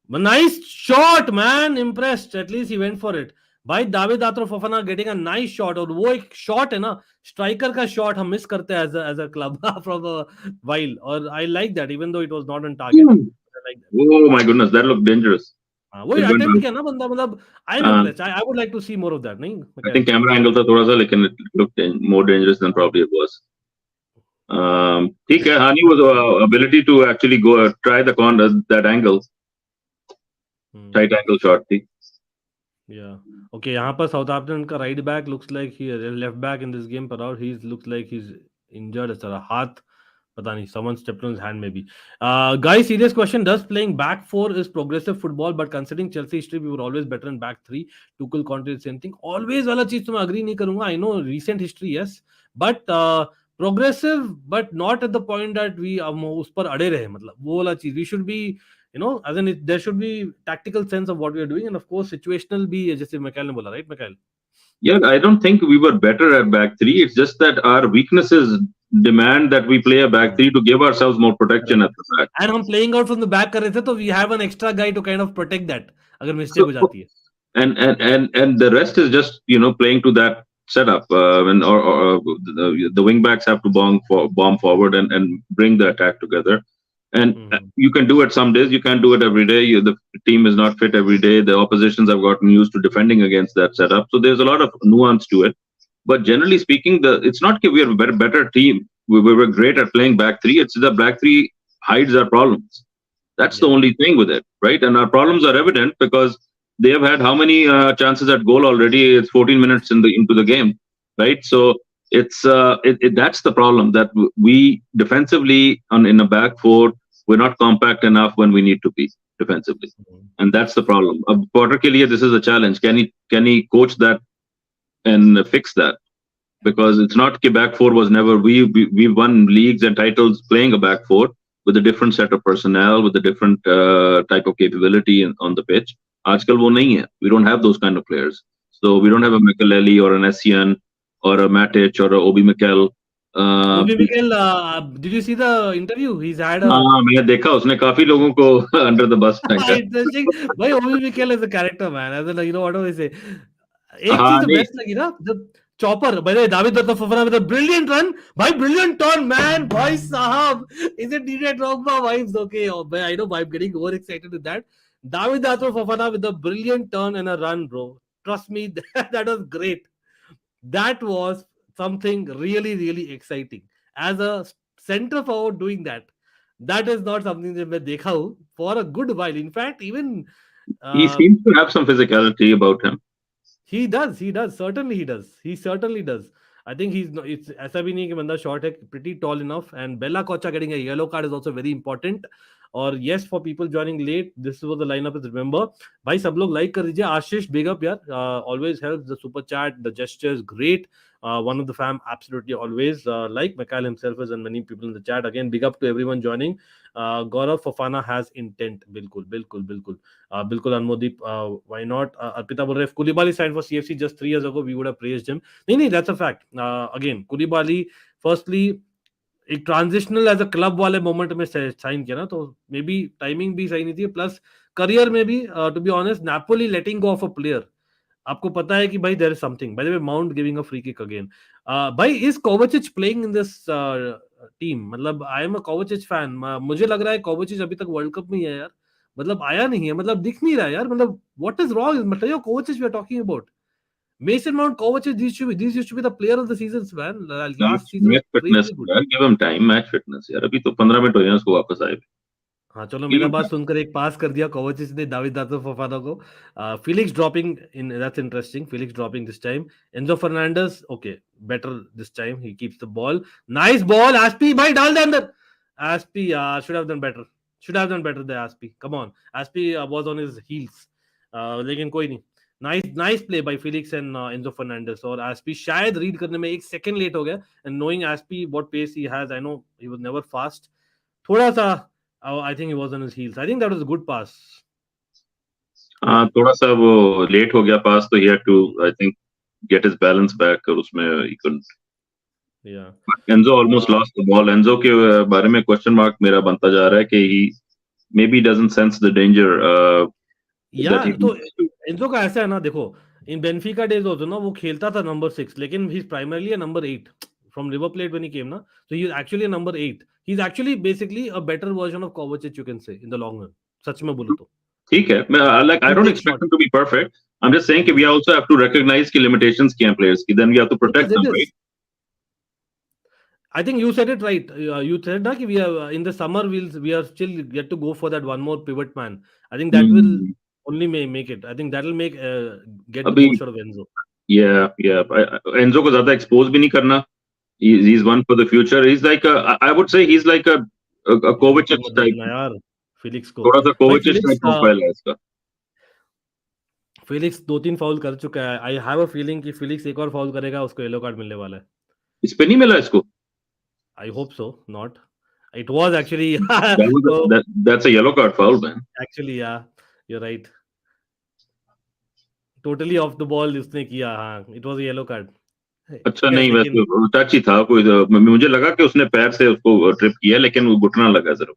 Nice shot, man. Impressed. At least he went for it. भाई David Datro Fofana getting a nice shot, और वो एक शॉट है ना, स्ट्राइकर का शॉट हम मिस करते हैं as a club from a while, और I like that even though it was not on target. Oh my goodness, that looked dangerous. वो अटेम्प्ट किया ना बंदा, मतलब I am impressed. I would like to see more of that. नहीं, I think camera angle था थोड़ा सा, लेकिन it looked more dangerous than probably it was. ठीक है, Hani was ability to actually go try the corner that angle. Tight angle shot थी। Okay, यहाँ पर साउथहैम्पटन का right back looks like he left back in this game पर out, he looks like he is injured. इस तरह हाथ पता नहीं, someone stepped on his hand maybe. Guys, serious question, does playing back four is progressive football? But considering Chelsea history, we were always better in back three. Tuchel continued the same thing. Always वाला चीज तो मैं agree नहीं करूंगा. I know recent history, yes, but progressive, but not at the point that we उस पर अड़े रहे, मतलब वो वाला चीज. We should be, you know, as in there should be tactical sense of what we are doing, and of course situational भी, जैसे मिकाइल ने बोला, right Mikail? Yeah, I don't think we were better at back three. It's just that our weaknesses demand that we play a back three to give ourselves more protection at the back. And हम playing out from the back कर रहे थे, तो we have an extra guy to kind of protect that अगर mistake हो जाती है. And the rest is just, you know, playing to that setup. When the wing backs have to bomb forward and bring the attack together. And you can do it some days, you can't do it every day. The team is not fit every day. The oppositions have gotten used to defending against that setup. So there's a lot of nuance to it. But generally speaking, it's not that we are a better team. We were great at playing back three. It's the back three hides our problems. That's the only thing with it, right? And our problems are evident because they have had how many chances at goal already? It's 14 minutes into the game, right? So it's that's the problem, that we defensively in a back four, we're not compact enough when we need to be defensively, and that's the problem. Potter ke liye this is a challenge. Can he coach that and fix that? Because it's not that back four was never, we won leagues and titles playing a back four with a different set of personnel, with a different type of capability on the pitch. Aajkal wo nahi hai. We don't have those kind of players. So we don't have a Makelele or an Essien or a Matic or a Obi Mikel. Obi Mikel, did you see the interview? He's had a... मैंने देखा, उसने काफी लोगों को under the bus फेंका. Interesting. Why Obi Mikel is a character, man? As in, you know, what do I say? एक चीज best लगी ना, जब चॉपर भाई David Datro Fofana with a brilliant run, भाई ब्रिलियंट टर्न मैन, भाई साहब, is it Didier Drogba vibes? Okay I know I am getting over excited with that. David Dhatto Fofana with a brilliant turn and a run, bro. Trust me, that was great. That was something really, really exciting. As a center forward doing that, that is not something that मैं देखा हूँ for a good while. In fact, even He seems to have some physicality about him. he does. He certainly does. I think it's ऐसा भी नहीं कि बंदा short है, pretty tall enough. And Bella Kocha getting a yellow card is also very important. और yes, for people joining late, this was the lineup. Remember, भाई सब लोग like कर दीजिए. आशीष big up यार, always helps. The super chat, the gestures, great. One of the fam, absolutely always like Mikhail himself is, and many people in the chat. Again, big up to everyone joining. Gaurav Fofana has intent. बिल्कुल बिल्कुल Anmodip, why not? Arpita बोल रहे, if Koulibaly signed for CFC just 3 years ago, we would have praised him. नहीं, that's a fact. Again, Koulibaly, firstly, एक transitional as a club वाले moment में sign किया ना, तो मे बी टाइमिंग भी सही नहीं थी, प्लस करियर में भी, to be honest, Napoli letting go off a player, आपको पता है कि भाई there is something. By the way, Mount giving a free kick again. भाई is Kovacic playing in this team? मतलब आई एम अ कोवाचिच फैन. मुझे लग रहा है कोवाचिच अभी तक वर्ल्ड कप में ही है यार, मतलब आया नहीं है, मतलब दिख नहीं रहा है यार, मतलब व्हाट इज रॉन्ग? मतलब Kovacic we are talking about. Mason Mount, Kovacic, these used to be the player of the seasons, man. Last season was fitness crazy good. यार, give him time, match fitness यार, अभी तो 15 minute हुए हैं उसको वापस आए. हाँ चलो, मेरा बात सुनकर एक पास कर दिया कोवाचिच ने दाविद दातो फोफाना को. Felix dropping in, that's interesting. Felix dropping this time. Enzo Fernandez, okay, better this time. He keeps the ball. Nice ball, Aspi, भाई डाल दे अंदर. Aspi should have done better. Should have done better there, Aspi. Come on, Aspi was on his heels. लेकिन कोई नहीं. Nice play by Felix and Enzo Fernandez. और Aspi शायद read करने में एक सेकंड लेट हो गया. And knowing Aspi, what pace he has, I know he was never fast. थोड़ा सा, I think he was on his heels. I think that was a good pass. हाँ, थोड़ा सा वो लेट हो गया पास, तो he had to, I think, get his balance back, और उसमें he couldn't. Yeah. Enzo almost lost the ball. Enzo के बारे में क्वेश्चन मार्क मेरा बनता जा रहा है कि he maybe doesn't sense the danger. Yeah, तो Enzo का ऐसा है ना, देखो, in Benfica days also ना, वो खेलता था number 6, लेकिन he's primarily a number 8 from River Plate when he came ना, so he's actually a number 8. He's actually basically a better version of Kovacic, you can say, in the long run. सच में बोलो तो ठीक है, मैं like I don't expect him to be perfect. I'm just saying कि we also have to recognize कि limitations क्या हैं players की, then we have to protect them, right? I think you said it right. You said that we are in the summer, we are still yet to go for that one more pivot man. I think that will only make it. I think that will make get the most out of Enzo. Yeah. Enzo को ज़्यादा expose भी नहीं करना. He's one for the future. He's like I would say he's like a Kovacic type. यार Felix को थोड़ा सा Kovacic type profile है इसका. Felix 2-3 फाउल कर चुका है. I have a feeling कि Felix एक और फाउल करेगा, उसको येलो कार्ड मिलने वाला है. इस पे नहीं मिला इसको? I hope so. Not. It was actually. That's a yellow card foul, man. Actually, yeah, you're right. Totally off the ball उसने किया. हाँ, it was a yellow card. अच्छा नहीं, वैसे टच ही था कोई. मुझे लगा कि उसने पैर से उसको ट्रिप किया, लेकिन वो घुटना लगा जरूर.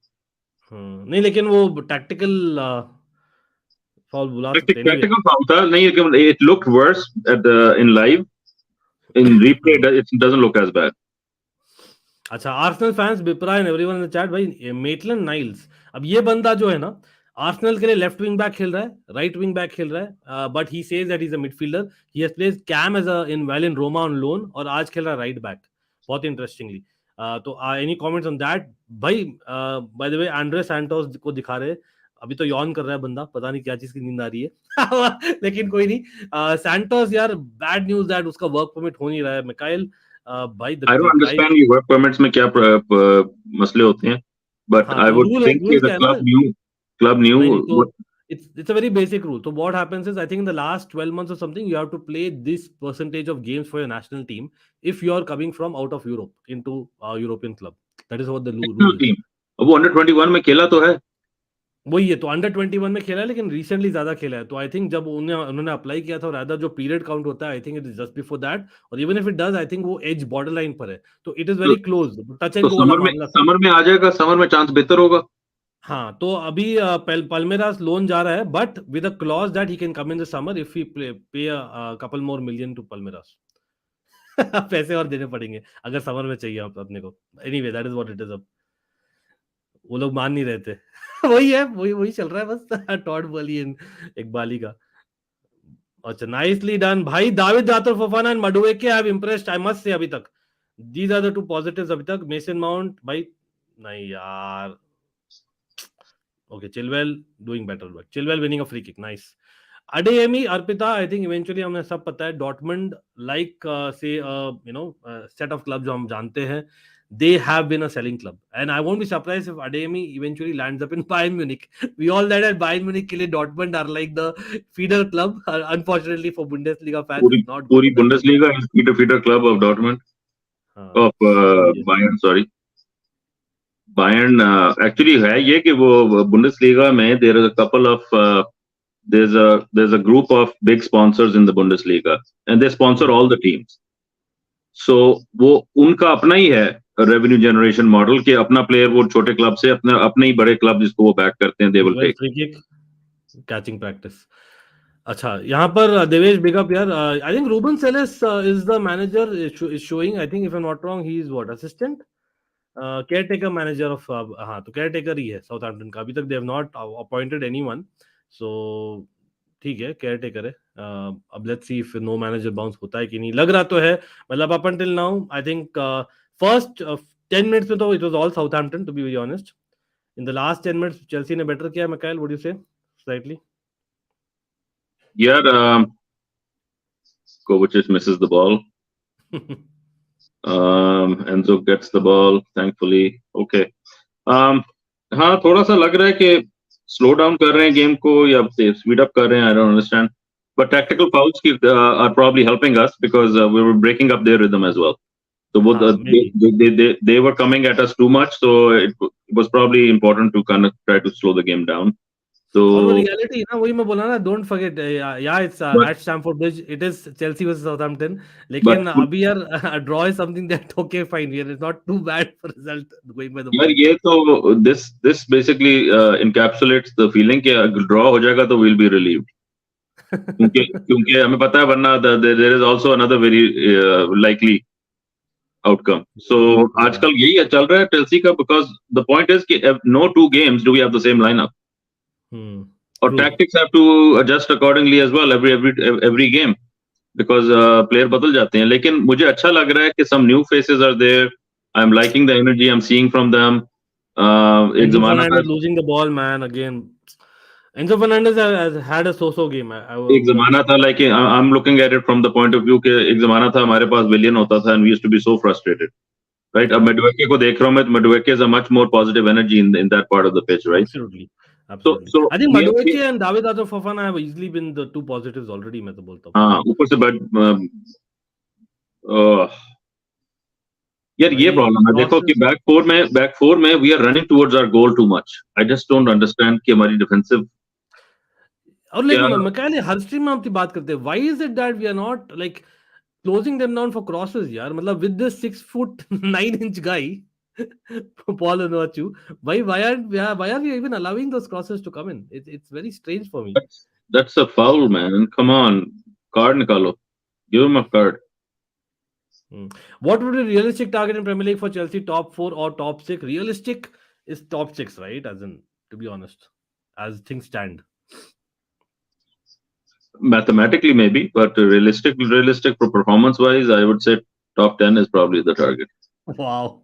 नहीं, लेकिन वो टैक्टिकल फाउल बुला सकते हैं. टैक्टिकल फाउल था नहीं, लेकिन it looked worse in live. In replay, it doesn't look as bad. अच्छा, Arsenal fans Bipra and everyone in the chat, भाई मेटलन नाइल्स, अब ये बंदा जो है ना, आर्सेनल के लिए लेफ्ट विंग बैक खेल रहा है, राइट विंग बैक खेल रहा है, but he says that he is a midfielder. He has played CAM as a in well in Roma on loan, और आज खेल रहा है राइट बैक, बहुत इंटरेस्टिंगली. तो एनी कमेंट्स ऑन दैट? भाई by the way, Andrey Santos को दिखा रहे, अभी तो यॉन कर रहा है बंदा, पता नहीं क्या चीज की नींद आ रही है. लेकिन कोई नहीं. सैंटोस यार, बैड न्यूज दैट उसका वर्क परमिट हो नहीं रहा है. मिकाइल, भाई I don't understand ये work permits में क्या मसले होते हैं, but I would think the club knew. It's a very basic rule. So what happens is, I think in the last 12 months or something, you have to play this percentage of games for your national team if you are coming from out of Europe into a European club. That is what the rule is. वो under 21 में खेला तो है, वही है, तो under 21 में खेला है, लेकिन रिसेंटली ज्यादा खेला है. तो आई थिंक जब उन्होंने अप्लाई किया था, और रादर जो पीरियड काउंट होता है, I think it is just before that, और even if it does, I think वो एज बॉर्डर लाइन पर है, तो it is very close. Touch and go वाला मामला. समर में आ जाएगा, समर में चांस बेहतर होगा. हाँ, तो अभी पल्मेरास लोन जा रहा है, but with a clause that he can come in the summer if he पे कपल मोर मिलियन टू पल्मेरास। पैसे और देने पड़ेंगे अगर समर में चाहिए अपने को। Anyway that is what it is. अब वो लोग मान नहीं रहे थे। वही है, वही वही चल रहा है बस। टॉड बॉली इकबाली का। अच्छा, नाइसली डन भाई। David Datro Fofana and Madueke have impressed I must say अभी तक। These are the two positives अभी तक। मेसन माउंट भाई नहीं यार। Okay, Chilwell doing better, but Chilwell winning a free kick, nice. Adeyemi, Arpita, I think eventually हमें सब पता है Dortmund like say set of clubs जो हम जानते हैं, they have been a selling club and I won't be surprised if Adeyemi eventually lands up in Bayern Munich. We all know that Bayern Munich के लिए Dortmund are like the feeder club. Unfortunately for Bundesliga fans, पूरी it's not good पूरी for them. Bundesliga is feeder club of Dortmund, हाँ, of वही है। Bayern, sorry. Bayern actually है ये कि वो Bundesliga में there is a couple of there's a group of big sponsors in the Bundesliga and they sponsor all the teams. So वो उनका अपना ही है रेवेन्यू जनरेशन मॉडल कि अपना प्लेयर वो छोटे क्लब से अपने ही बड़े क्लब जिसको वो बैक करते हैं, they will take. Free kick, catching practice. अच्छा, यहाँ पर देवेश बिग अप यार। I think Ruben Selles is the manager is showing. I think if I am not wrong he is what assistant caretaker manager off. हाँ, तो care taker ही है Southampton का। अभी तक they have not appointed anyone, so ठीक है, caretaker है। अब let's see if no manager bounce होता है कि नहीं। लग रहा तो है, मतलब up until now I think first 10 minutes में तो it was all Southampton to be very honest. In the last 10 minutes Chelsea ने बेटर किया। Michael, what do you say slightly? यार Kovacic misses the ball. Enzo gets the ball, thankfully. Okay. हाँ, थोड़ा सा लग रहा है कि स्लो डाउन कर रहे हैं गेम को या स्पीड अप कर रहे हैं, I don't understand, but tactical fouls are probably helping us because we were breaking up their rhythm as well. So both हाँ, maybe। they were coming at us too much, so it was probably important to kind of try to slow the game down. और वो So reality ना, वही मैं बोला ना, don't forget या it's but at Stamford Bridge, it is Chelsea versus Southampton. but लेकिन अभी यार draw is something that okay fine, यार it's not too bad for result going by the यार पॉइंट्स। ये तो this basically encapsulates the feeling कि draw हो जाएगा तो we'll be relieved. क्योंकि क्योंकि हमें पता है वरना there is also another very likely outcome. So आजकल यही चल रहा है टेल्सी का, because the point is कि no two games do we have the same lineup. और true. tactics have to adjust accordingly as well every game because player बदल जाते हैं. लेकिन मुझे अच्छा लग रहा है कि some new faces are there. I'm liking the energy I'm seeing from them. एक Enzo जमाना था Fernandez losing the ball, man, again. Enzo Fernandez has had a so-so game. I एक would जमाना था like I'm looking at it from the point of view कि एक जमाना था हमारे पास विलियन होता था and we used to be so frustrated. Right, अब yeah, Madueke को देख रहा हूँ मैं, तो Madueke is a much more positive energy in that part of the pitch, right? absolutely, So absolutely. so I think ये Madueke and David Arthur Fofana have easily been the two positives already, मैं तो बोलता हूँ। हाँ, ऊपर से uh, यार ये भाई प्रॉब्लम है, देखो कि crosses। बैक फोर में we are running towards our goal too much. I just don't understand कि हमारी डिफेंसिव और लाइक क्या. मैं कह हर स्ट्रीम में हम अपनी बात करते हैं, why is it that we are not like closing them down for crosses यार? मतलब with this 6'9" guy Paul Onuachu, why are we even allowing those crosses to come in? It's very strange for me. That's a foul, man. Come on, card निकालो, give him a card. What would be realistic target in Premier League for Chelsea? Top 4 or top 6? Realistic is top 6, right? As in, to be honest, as things stand. Mathematically maybe, but realistic for performance wise, I would say top 10 is probably the target. Wow.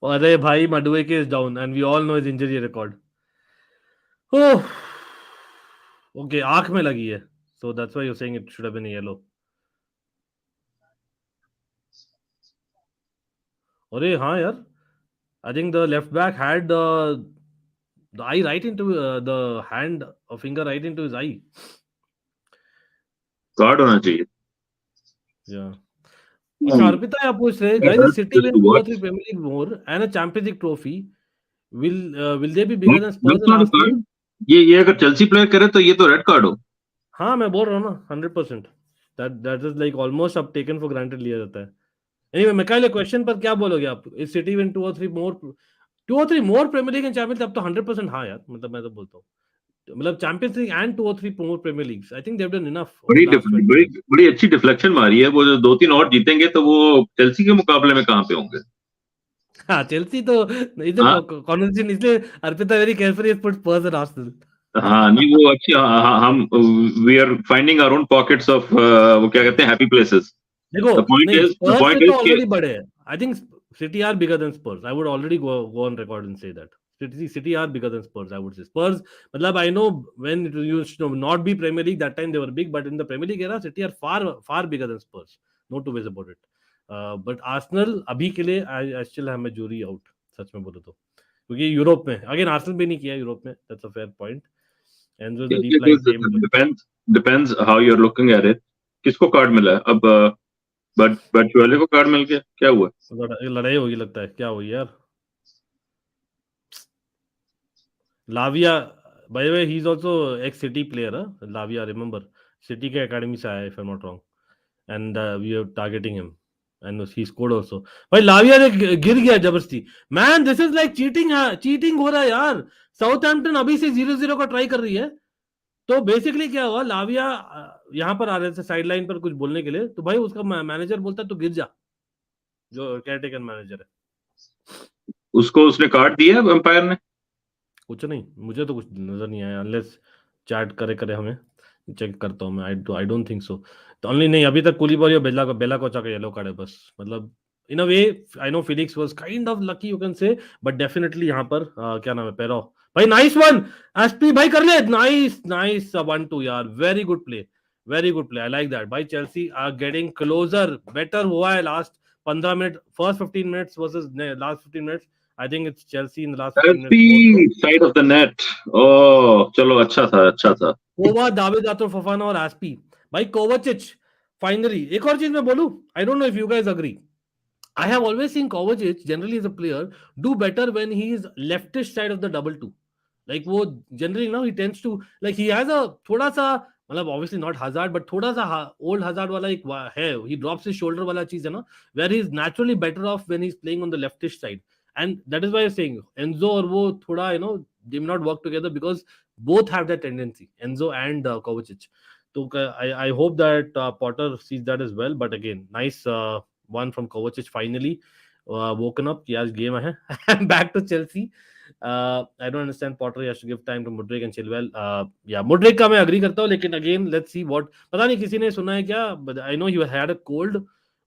अरे भाई, Madueke is down and we all know his injury record. Oh, okay, आंख में लगी है. So that's why you're saying it should have been a yellow. अरे हाँ यार, I think the left back had the eye right into the hand, a finger right into his eye. Card होना चाहिए. Yeah. अच्छा, अर्पिता यहाँ पूछ रहे It guys, if hurts City just win to 2 or watch. 3 Premier League more and a Champions League trophy, will they be No, bigger than Spurs that's and not a Arsenal? card. ये अगर Chelsea player करे तो ये तो red card हो. हाँ, मैं बोल रहा हूँ ना, 100%. That is like almost अब taken for granted लिया जाता है. Anyway, Mikhail, क्वेश्चन पर क्या बोलोगे आप? If City win 2 or 3 more 2 or 3 more Premier League and Champions League, अब तो 100% हाँ यार, मतलब मैं तो बोलता हूँ, मतलब Champions League and 2 or 3 more Premier Leagues, I think they've done enough over the last 20 बड़ी years. बड़ी अच्छी डिफ्लेक्शन मारी है। वो जो 2-3 और जीतेंगे तो वो चेल्सी के मुकाबले में कहाँ पे होंगे? हाँ, चेल्सी तो इधर हाँ कॉन्वर्सेशन, इसलिए Arpita very carefully put Spurs and Arsenal. हाँ, नहीं वो अच्छी, हम we are finding our own pockets of, वो क्या कहते हैं, हैप्पी प्लेसेस। देखो, द नहीं, द स्पर्स से पॉइंट तो इज कि ऑलरेडी बड़े हैं. I think City are bigger than Spurs. I would already go on record and say that City are bigger than Spurs. I would say Spurs, मतलब I know when it used to not be Premier League, that time they were big, but in the Premier League era City are far far bigger than Spurs. No two ways about it. But Arsenal अभी के लिए I still have my jury out, सच में बोलो तो, क्योंकि Europe में again Arsenal भी नहीं किया यूरोप में. That's a fair point. And the deep line team. Depends how you are looking at it. किसको कार्ड मिला है अब? बट वाले को कार्ड मिल गया, क्या हुआ? लड़ाई होगी लगता है, क्या हुई यार. Lavia, by the way, he is also ex City player. Lavia, remember, City के एकेडमी से आया है, if I am not wrong, and we are targeting him and he scored also. भाई लाविया ने गिर गया जबरदस्ती. Man, this is like cheating. Cheating हो रहा है यार. साउथहैम्पटन अभी से 0-0 का ट्राई कर रही है. तो बेसिकली क्या हुआ, लाविया यहाँ पर आ रहे थे साइड लाइन पर कुछ बोलने के लिए, तो भाई उसका मैनेजर बोलता है तो गिर जा, जो केयरटेकर मैनेजर है. उसको उसने कार्ड दिया एम्पायर ने? कुछ नहीं, मुझे तो कुछ नजर नहीं आया, अनलेस चैट करे हमें. चेक करता हूँ मैं. आई डोंट थिंक सो. तो ओनली नहीं, अभी तक कुलीबारी और बेला कोचा का येलो कार्ड है बस. मतलब in a way I know Felix was kind of lucky, you can say, but definitely यहाँ पर क्या नाम है, पेरो. भाई नाइस वन. एसपी भाई कर ले. नाइस नाइस 1-2 यार. Very good play, very good play. I like that. भाई Chelsea are getting closer. Better हुआ है last 15 minute, first 15 minutes versus last 15 minutes. I think it's Chelsea in the last 15 minutes more so. Side of the net. Oh चलो, अच्छा था, अच्छा था। कोवा, दावेदातो, फफाना और SP. भाई कोवाचिच फाइनली. एक और चीज मैं बोलूं, आई don't know if you guys agree. I have always seen Kovacic generally as a player do better when he is leftish side of the double two. Like वो generally now he tends to, like he has a थोड़ा सा, मतलब obviously not Hazard but थोड़ा सा old Hazard वाला एक है. He drops his shoulder वाला चीज है ना, where he is naturally better off when he's playing on the leftish side. And that is why I'm saying Enzo और वो थोड़ा they may not work together because both have that tendency, Enzo and Kovacic. So I hope that Potter sees that as well. But again, nice one from Kovacic finally woken up कि आज game है. Back to Chelsea. I don't understand Potter has to give time to Mudryk and Chilwell. Yeah, Mudryk का मैं agree करता हूँ, लेकिन again let's see what, पता नहीं किसी ने सुना है क्या, but I know you had a cold,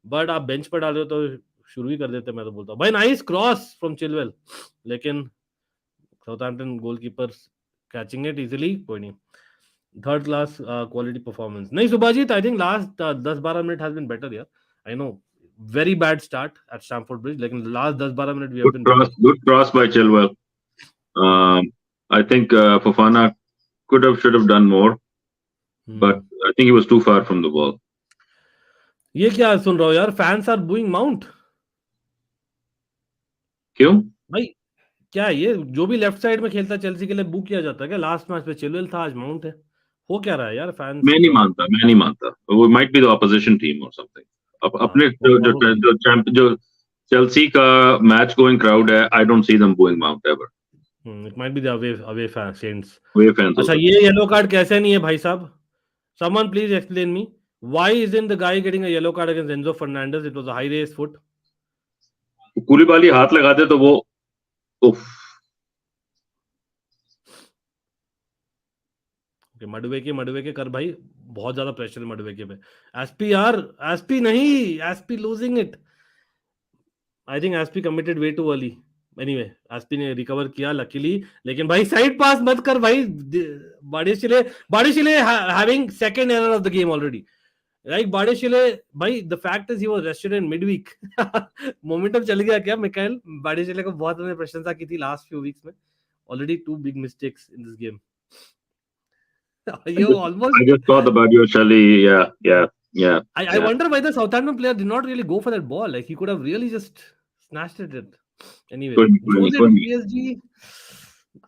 but आप बेंच पर डाल रहे हो तो शुरू ही कर देते. मैं तो बोलता हूँ भाई नाइस क्रॉस फ्रॉम चिलवेल, लेकिन Southampton goalkeeper catching it easily. कोई नहीं. थर्ड क्लास क्वालिटी परफॉर्मेंस नहीं Subhajit. I think last 10-12 minute has been better यार. I know very bad start at Stamford Bridge, लेकिन last 10-12 minute we have been better. Good cross by Chilwell. I think Fofana should have done more, but I think he was too far from the ball. ये क्या सुन रहा हो यार, fans are booing mount. क्यों भाई क्या है ये, जो भी लेफ्ट साइड में खेलता है चेल्सी के लिए बू किया जाता है क्या? लास्ट मैच पे चिलवेल था, आज माउंट है. हो क्या रहा है यार फैंस? मैं नहीं मानता वो might be the opposition team or something. अपने जो चेल्सी का मैच गोइंग क्राउड है, I don't see them booing Mount ever. It might be the away fans. Away fans. अच्छा, ये येलो कार्ड कैसे नहीं है भाई साहब? Someone please explain me. Why isn't the guy getting a yellow card against Enzo Fernandez? It was a high raised foot. कूलीबाली हाथ लगाते तो वो उफ. मडवे के कर भाई, बहुत ज्यादा प्रेशर है मडवे के पे. एसपी यार, एसपी नहीं, Azpi losing it. I think Azpi committed way too early. Anyway, Azpi ने रिकवर किया लकीली, लेकिन भाई साइड पास मत कर भाई. Badiashile having second error of the game already. Like Badiashile भाई, the fact is he was rested in midweek. Momentum चल गया क्या मिकाइल? बारिशिले को बहुत मैंने प्रशंसा की थी लास्ट फ्यू वीक्स में. Already 2 big mistakes in this game. I just thought about you, Shelly. Yeah. I wonder why the Southampton player did not really go for that ball. Like he could have really just snatched it. Anyway, Jose to PSG,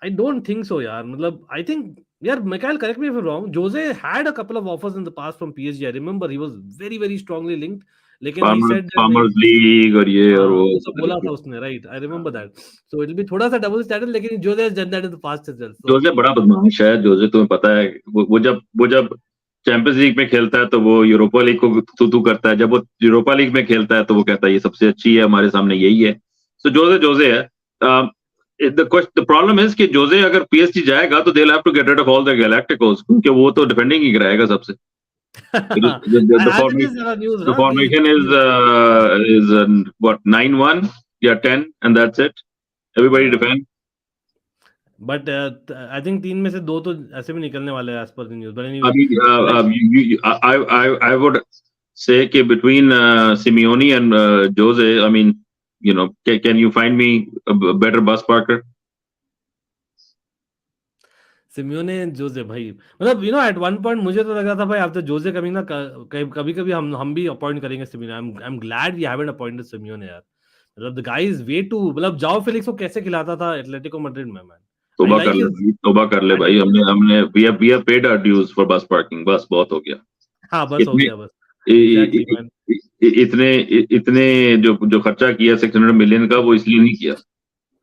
I don't think so, yaar. Matlab, I think, yaar, Mikhail, correct me if I'm wrong. Jose had a couple of offers in the past from PSG. I remember he was very, very strongly linked. लेकिन he said that farmers league और ये और वो वो तो सब बोला था उसने, right, I remember that, so it will be थोड़ा सा डबल स्टैंडर्ड, लेकिन Jose has done that in the past as well, so Jose बड़ा बदमाश है। जोसे तुम्हें पता है वो जब चैंपियंस लीग में खेलता है तो वो यूरोपा लीग को तू करता है, जब वो यूरोपा लीग में खेलता है तो वो कहता है ये सबसे अच्छी है, हमारे सामने यही है। सो जोसे जोसे है। द प्रॉब्लम इज कि जोसे अगर पीएसजी जाएगा तो they will have to get rid of all the galacticos, क्योंकि वो तो डिफेंडिंग ही कराएगा सबसे। The as it is news, the formation is what 9-1 या 10 and that's it. Everybody defend. But I think 3 में से 2 तो ऐसे भी निकलने वाले हैं, as per the news, but I anyway, mean, I would say कि between Simeone and Jose, I mean, you know, can you find me a better bus parker? Simeone Jose भाई, मतलब you know at one point मुझे तो लग रहा था भाई after जोसे coming ना, कभी कभी हम भी अपॉइंट करेंगे Simeone. I am glad we haven't appointed Simeone यार, मतलब the guy is way too, मतलब जाओ फेलिक्स को कैसे खिलाता था एटलेटिको मैड्रिड में, मैन आई तोबा कर लाइक ले हिज भाई, तोबा कर ले भाई। हमने we have paid our dues for bus parking. बस बहुत हो गया। हाँ बस हो इतने गया, बस एग्जैक्टली मैन। इतने इतने जो खर्चा किया 600 मिलियन का, वो इसलिए नहीं किया।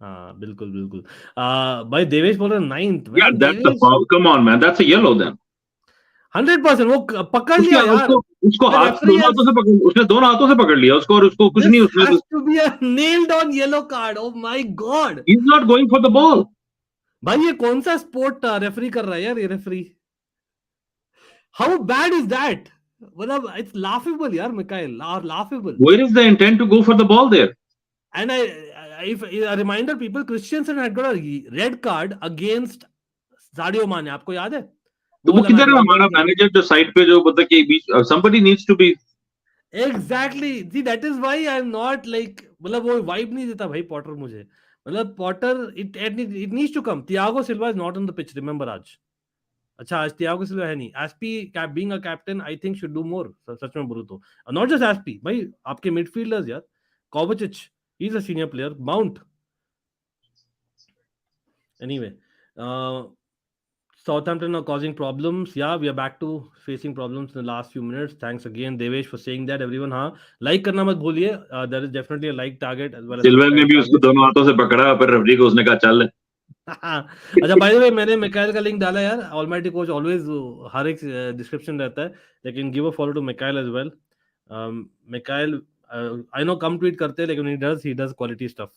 हाँ बिल्कुल बिल्कुल। भाई देवेश बोल रहे 9th Yeah, man, that's a Devesh foul. Come on, man. That's a yellow then. 100% वो पकड़ लिया यार, उसको the हाथ referee दोनों has, हाथों से पकड़, उसने दोनों हाथों से पकड़ लिया उसको, और उसको कुछ this नहीं, उसने has to be a nailed on yellow card, oh my god। he's not going for the ball. भाई ये कौन सा स्पोर्ट रेफरी कर रहा है यार, ये referee, how bad is that, मतलब इट्स लाफेबल यार Mikail, laughable. Where is the intent to go for the ball there? And I, if a reminder people, Christensen had got a red card against साडियो माने, आपको याद है तो वो वो वाला किधर मैच है बहुत हमारा बड़ी, मैनेजर जो साइड पे जो मतलब कि बीच, somebody needs to be. Exactly, see that is why I am not like, मतलब वो वाइब नहीं देता भाई पॉटर मुझे, मतलब Potter it needs to come. Thiago Silva is not on the pitch, remember आज, अच्छा आज थियागो सिल्वा है नहीं, Azpi being a captain I think should do more, सच में बोलूं तो, नॉट जस्ट एसपी भाई, आपके मिडफील्डर्स यार, कोवाचिच ही is a senior player, mount, anyway, Southampton are causing problems. Yeah, we are back to facing problems in the last few minutes. Thanks again, Devesh, for saying that. Everyone, हाँ, like करना मत भूलिए. There is definitely a like target as well as silver ने subscribe भी उसको target. दोनों हाथों से पकड़ा, पर रेफरी को उसने कहा चल। अच्छा, by the way, मैंने मिकाइल का लिंक डाला यार, Almighty Coach always हर एक डिस्क्रिप्शन रहता है, लेकिन give a follow to Mikhail as well. Mikhail, I know come tweet करते हैं, लेकिन he does quality stuff.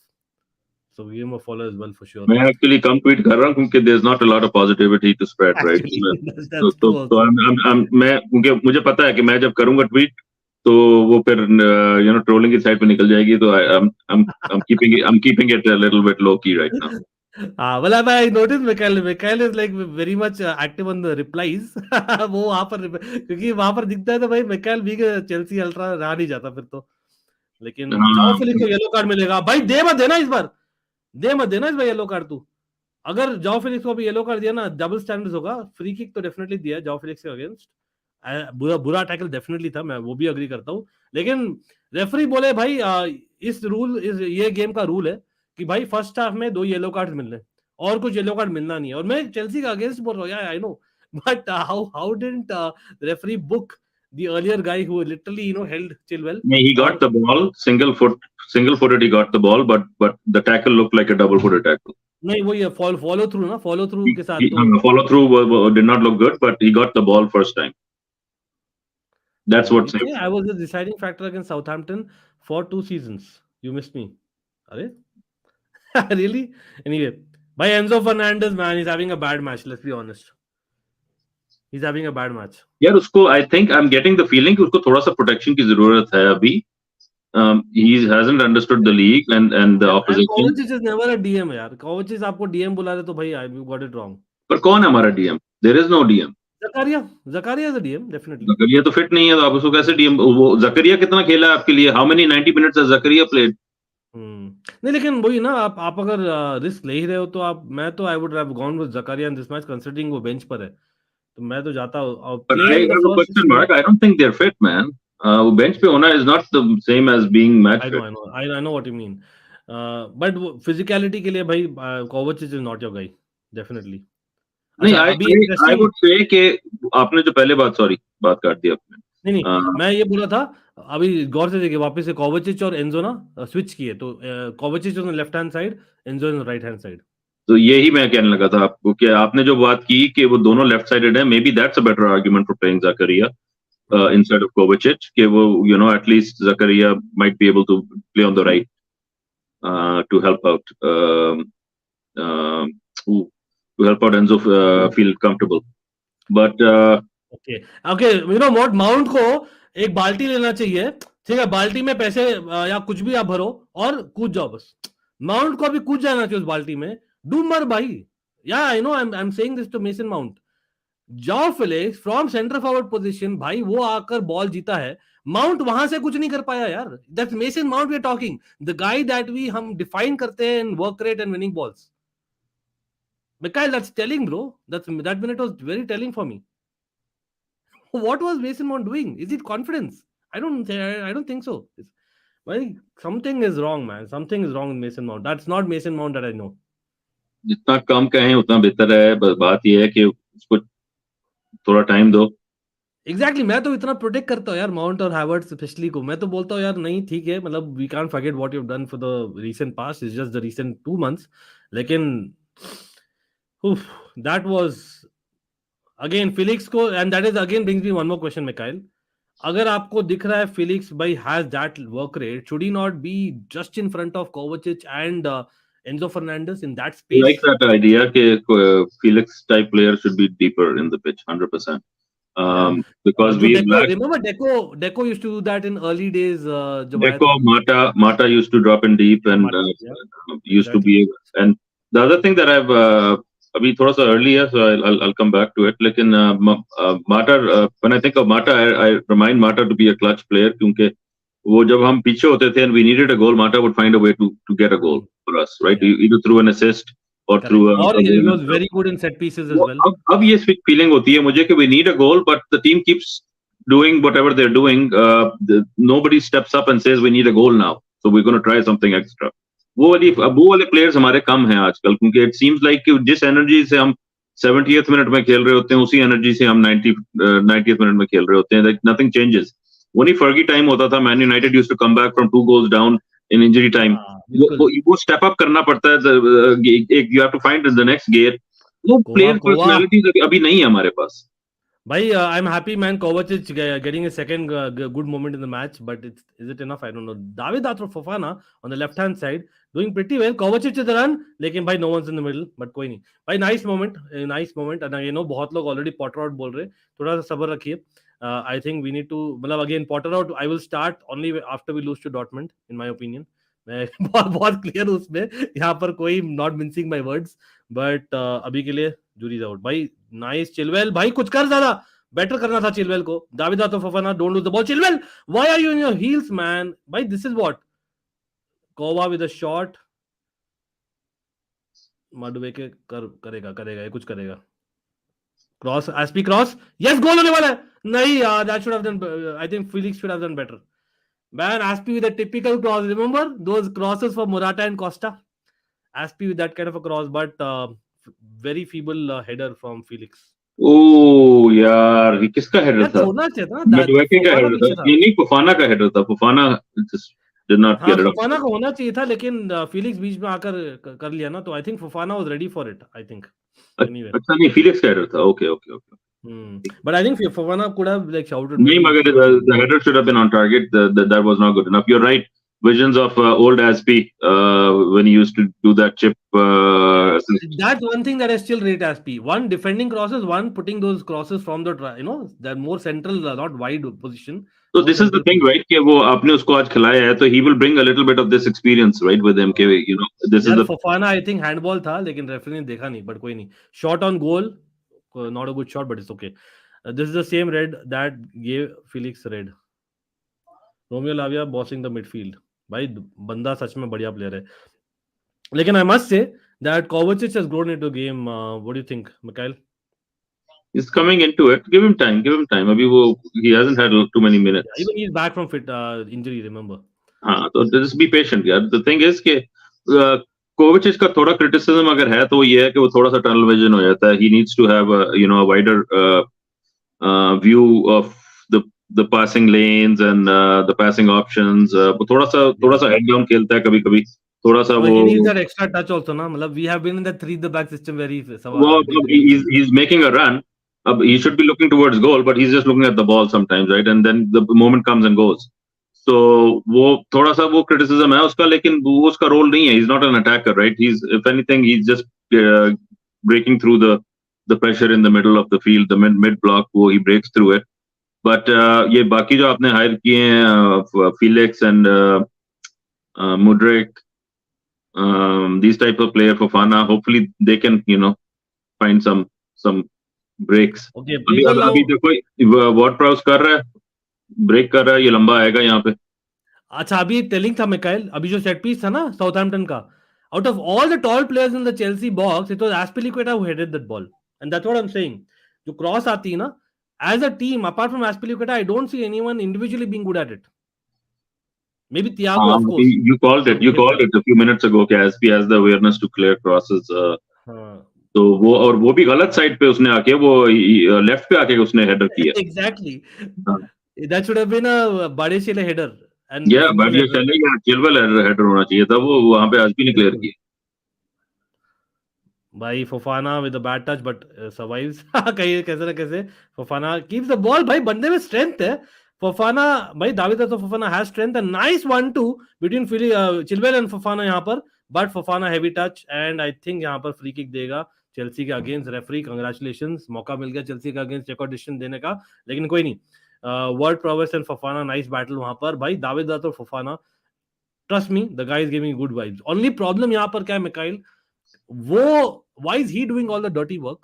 So give him a follow as well for sure. मैं एक्चुअली कम ट्वीट कर रहा हूँ क्योंकि there is not a lot of positivity to spread, right? Actually, तो that's true also. मैं, क्योंकि मुझे पता है कि मैं जब करूंगा ट्वीट तो वो फिर यू नो ट्रोलिंग की साइड पे निकल जाएगी, तो I'm keeping it a little bit low key right now. well, I noticed Mikhail is like very much active on the replies. वो वहां पर क्योंकि वहां पर दिखता है तो भाई मिकाइल भी चेल्सी अल्ट्रा रहा नहीं जाता फिर तो, लेकिन जाओ फिलिक्स को येलो कार्ड मिलेगा भाई, दे मत देना इस बार येलो कार्ड तू, अगर जाओ फिलिक्स को भी येलो कार्ड दिया ना, डबल स्टैंडर्ड्स होगा। फ्री किक तो डेफिनेटली दिया जाओ फिलिक्स के अगेंस्ट, बुरा टैकल डेफिनेटली था, मैं वो भी अग्री करता हूँ, लेकिन रेफरी बोले भाई ये गेम का रूल है कि भाई फर्स्ट हाफ में 2 येलो कार्ड मिलने, और कुछ येलो कार्ड मिलना नहीं है, और मैं चेल्सी का अगेंस्ट बोल रहा हूँ यार, I no, but how didn't referee book the earlier guy who literally held Chilwell? He got the ball single-footed, he got the ball, but the tackle looked like a double-footed tackle. नहीं वो ये follow through के साथ तो follow through did not look good, but he got the ball first time. That's what saved. I was the deciding factor against Southampton for 2 seasons. You missed me. Are really? Anyway, by Enzo Fernandez, man, he's having a bad match. Let's be honest. He's having a bad match. यार उसको I think I'm getting the feeling कि उसको थोड़ा सा protection की जरूरत है अभी. He hasn't understood the league and the opposition. Kovacic is never a DM यार. Kovacic आपको DM बुला रहे तो भाई you got it wrong. पर कौन है हमारा DM? There is no DM. Zakaria is a DM definitely. Zakaria तो fit नहीं है, तो आप उसको कैसे DM? वो Zakaria कितना खेला है आपके लिए? How many 90 minutes has Zakaria played? नहीं, लेकिन वही ना, आप अगर रिस्क ले ही रहे हो तो मैं तो I would have gone with Zacharia in this match, considering वो बेंच पर है, तो मैं तो जाता हूं। But I have a question mark. I don't think they're fit, man. वो बेंच पे होना is not the same as being match fit. I know what you mean. But physicality के लिए भाई कोवाचिच is not your guy definitely. नहीं, I would say कि आपने जो पहले बात काट दी आपने। नहीं, मैं ये बोला था अभी गौर से देखिए वापस से कोवाचिच और एंजो ना स्विच किए, तो कोवाचिच on left hand side, Enzo on right hand side. तो यही मैं कहने लगा था आपको कि आपने जो बात की कि वो दोनों लेफ्ट साइडेड है, may be that's a better argument for playing Zakaria instead of Kovacic, कि वो at least Zakaria might be able to play on the right to help out uh, to help out Enzo feel comfortable. But okay okay, you know what, mount को एक बाल्टी लेना चाहिए, ठीक है, बाल्टी में पैसे या कुछ भी आप भरो और कूद जाओ बस। माउंट को अभी कूद जाना चाहिए उस बाल्टी में, डूब मर भाई। या I know, I am saying this to Mason Mount, जाओ Felix from centre forward position, भाई वो आकर बॉल जीता है, माउंट वहां से कुछ नहीं कर पाया यार। That's Mason Mount we are talking, the guy that we हम डिफाइन करते हैं in work rate and winning balls. Mikhail, that's telling, bro. That minute was very telling for me. What was Mason Mount doing? Is it confidence? I don't think so. Well, something is wrong, man. Something is wrong with Mason Mount. That's not Mason Mount that I know. जितना कम कहें उतना बेहतर है, बस बात यह है कि उसको थोड़ा टाइम दो। एग्जैक्टली, मैं तो इतना प्रोटेक्ट करता हूँ यार माउंट और हैवर्ड स्पेशली को। मैं तो बोलता हूँ यार नहीं ठीक है, मतलब we can't forget what you have done for the recent past, is just the recent 2 months, लेकिन दैट वाज अगेन फिलिक्स को, and that is again brings me one more question Mikhail, अगर आपको दिख रहा है फिलिक्स भाई has that work rate, should he not be just in front of Kovacic and Enzo Fernandez in that I space? like that idea कि Felix type player should be deeper in the pitch 100%. Yeah. Because So we Deco, lack remember Deco used to do that in early days. जब आया Deco, था। Mata used to drop in deep and Mata, yeah, used to exactly. be. And the other thing that I've अभी थोड़ा सा early है, so I'll come back to it. लेकिन Mata, when I think of Mata, I remind Mata to be a clutch player, क्योंकि वो जब हम पीछे होते थे and we needed a goal, Mata would find a way to get a goal for us, right? Yeah. Either through an assist or Correct. through Or a he goal was himself. very good in set pieces as well. अब ये feeling होती है मुझे कि we need a goal, but the team keeps doing whatever they're doing. Nobody steps up and says we need a goal now, so we're going to try something extra. वो वाले players हमारे कम हैं आजकल, क्योंकि इट सीम्स लाइक कि जिस energy से हम 70th मिनट में खेल रहे होते हैं, उसी एनर्जी से हम 90th मिनट में खेल रहे होते हैं. Like nothing changes. वो नहीं फर्गी टाइम होता था, Man United used to come back from 2 goals down in injury time. वो स्टेप अप करना पड़ता है, you have to find in the next gear. वो प्लेयर पर्सनालिटीज अभी नहीं है हमारे पास भाई. I am happy man, Kovacic getting a second good moment in the match, but is it enough? I don't know. David Fofana on the left hand side doing pretty well. Kovacic is the run, लेकिन भाई no one's in the middle, but कोई नहीं भाई. nice moment, and you know बहुत लोग already Potter out बोल रहे, थोड़ा सा सब्र रखिए. I think we need to, मतलब again Potter out I will start only after we lose to Dortmund in my opinion. मैं बहुत क्लियर हूँ उसमें, यहाँ पर कोई not mincing my words, but अभी के लिए जूरीज आउट भाई. नाइस चिलवेल भाई, कुछ कर, ज्यादा बेटर करना था चिलवेल को. David Fofana, don't lose the ball. Chilwell, why are you in your heels man? भाई this is what. Kova with a shot, Madueke करेगा ये कुछ करेगा. Cross, Azpi cross, yes, goal होने वाला है. नहीं यार, that should have done, I think Felix should have done better. Man, Aspi with a typical cross. Remember those crosses for Morata and Costa? Aspi with that kind of a cross, but very feeble header from Felix. ओह यार, ये किसका header था? होना चाहिए था, मडुएके का header था. नहीं, फोफाना का हेडर था. Fofana did not get it up. Fofana को होना चाहिए था, लेकिन फेलिक्स बीच में आकर कर लिया ना, तो I think Fofana was ready for it, I think. Anyway. अच्छा, नहीं, फेलिक्स का हेडर था. Okay. But I think Fofana could have like shouted. नहीं, मगर the header should have been on target. That was not good enough. You're right. Visions of old AZPI when he used to do that chip. That's one thing that I still rate AZPI. One, defending crosses. One, putting those crosses from the, you know, they're more central, not wide position. So this is the thing, right? कि वो आपने उसको आज खिलाया है, तो he will bring a little bit of this experience, right, with him. कि you know, this is the Fofana, I think handball था, लेकिन रेफरी ने देखा नहीं, but कोई नहीं. Shot on goal, not a good shot, but it's okay. This is the same red that gave Felix red. Romeo Lavia bossing the midfield. भाई बंदा सच में बढ़िया प्लेयर है, लेकिन I must say that Kovacic has grown into game. What do you think, Mikhail? He's coming into it. Give him time. अभी वो he hasn't had too many minutes. Yeah, even he's back from injury, remember. हाँ, तो just be patient, यार. The thing is कि Kovacic का थोड़ा criticism अगर है तो ये है कि वो थोड़ा सा tunnel vision हो जाता है. He needs to have a wider view of the passing lanes and the passing options. वो थोड़ा सा head down खेलता है कभी-कभी. थोड़ा सा Oh, वो he needs that extra touch also, na. मतलब we have been in the three the back system where he he's making a run. He should be looking towards goal, but he's just looking at the ball sometimes, right? And then the moment comes and goes. So वो थोड़ा सा वो criticism है उसका, लेकिन वो उसका role नहीं है. He's not an attacker, right? He's, if anything, he's just breaking through the pressure in the middle of the field, the mid block. वो he breaks through it. But ये बाकी जो आपने hire किए हैं, Felix and Mudryk, these type of player, Fofana, hopefully they can, find some breaks. Okay, अभी people now. अभी देखो वॉट प्राउस कर रहा है, ब्रेक कर रहा है, ये लंबा आएगा यहाँ पे. अच्छा, अभी टेलिंग था मिकाइल, अभी जो सेट पीस था ना साउथहैम्पटन का, out of all the tall players in the Chelsea box, it was Azpilicueta who headed that ball, and that's what I'm saying. जो क्रॉस आती है ना, as a team, apart from Azpilicueta, I don't see anyone individually being good at it. Maybe Thiago, of course. You called it a few minutes ago कि AZPI has the awareness to clear crosses. तो वो भी गलत side पे उसने आके वो left पे आके उसने हेडर किया. Exactly. That should have been a Badeshile header. And yeah, Chilwell header होना चाहिए था, वो वहां पे AZPI ने क्लियर किया. भाई Fofana with a bad touch but survives. कहीं कैसे ना कैसे Fofana keeps the ball. भाई बंदे में strength है. Fofana, भाई दाविद तो Fofana has strength. A nice 1-2 between Chilwell and Fofana यहाँ पर. But Fofana heavy touch and I think यहाँ पर free kick देगा चेल्सी के अगेंस्ट. रेफरी कंग्रेचुलेशंस, मौका मिल गया चेल्सी के अगेंस्ट रिकॉर्ड डिसीजन देने का, लेकिन कोई नहीं. Word prowess and Fofana, nice battle वहां पर. भाई दाविद तो Fofana, trust me, the guys giving good vibes. Only problem यहाँ पर क्या है Mikail, why is he doing all the dirty work?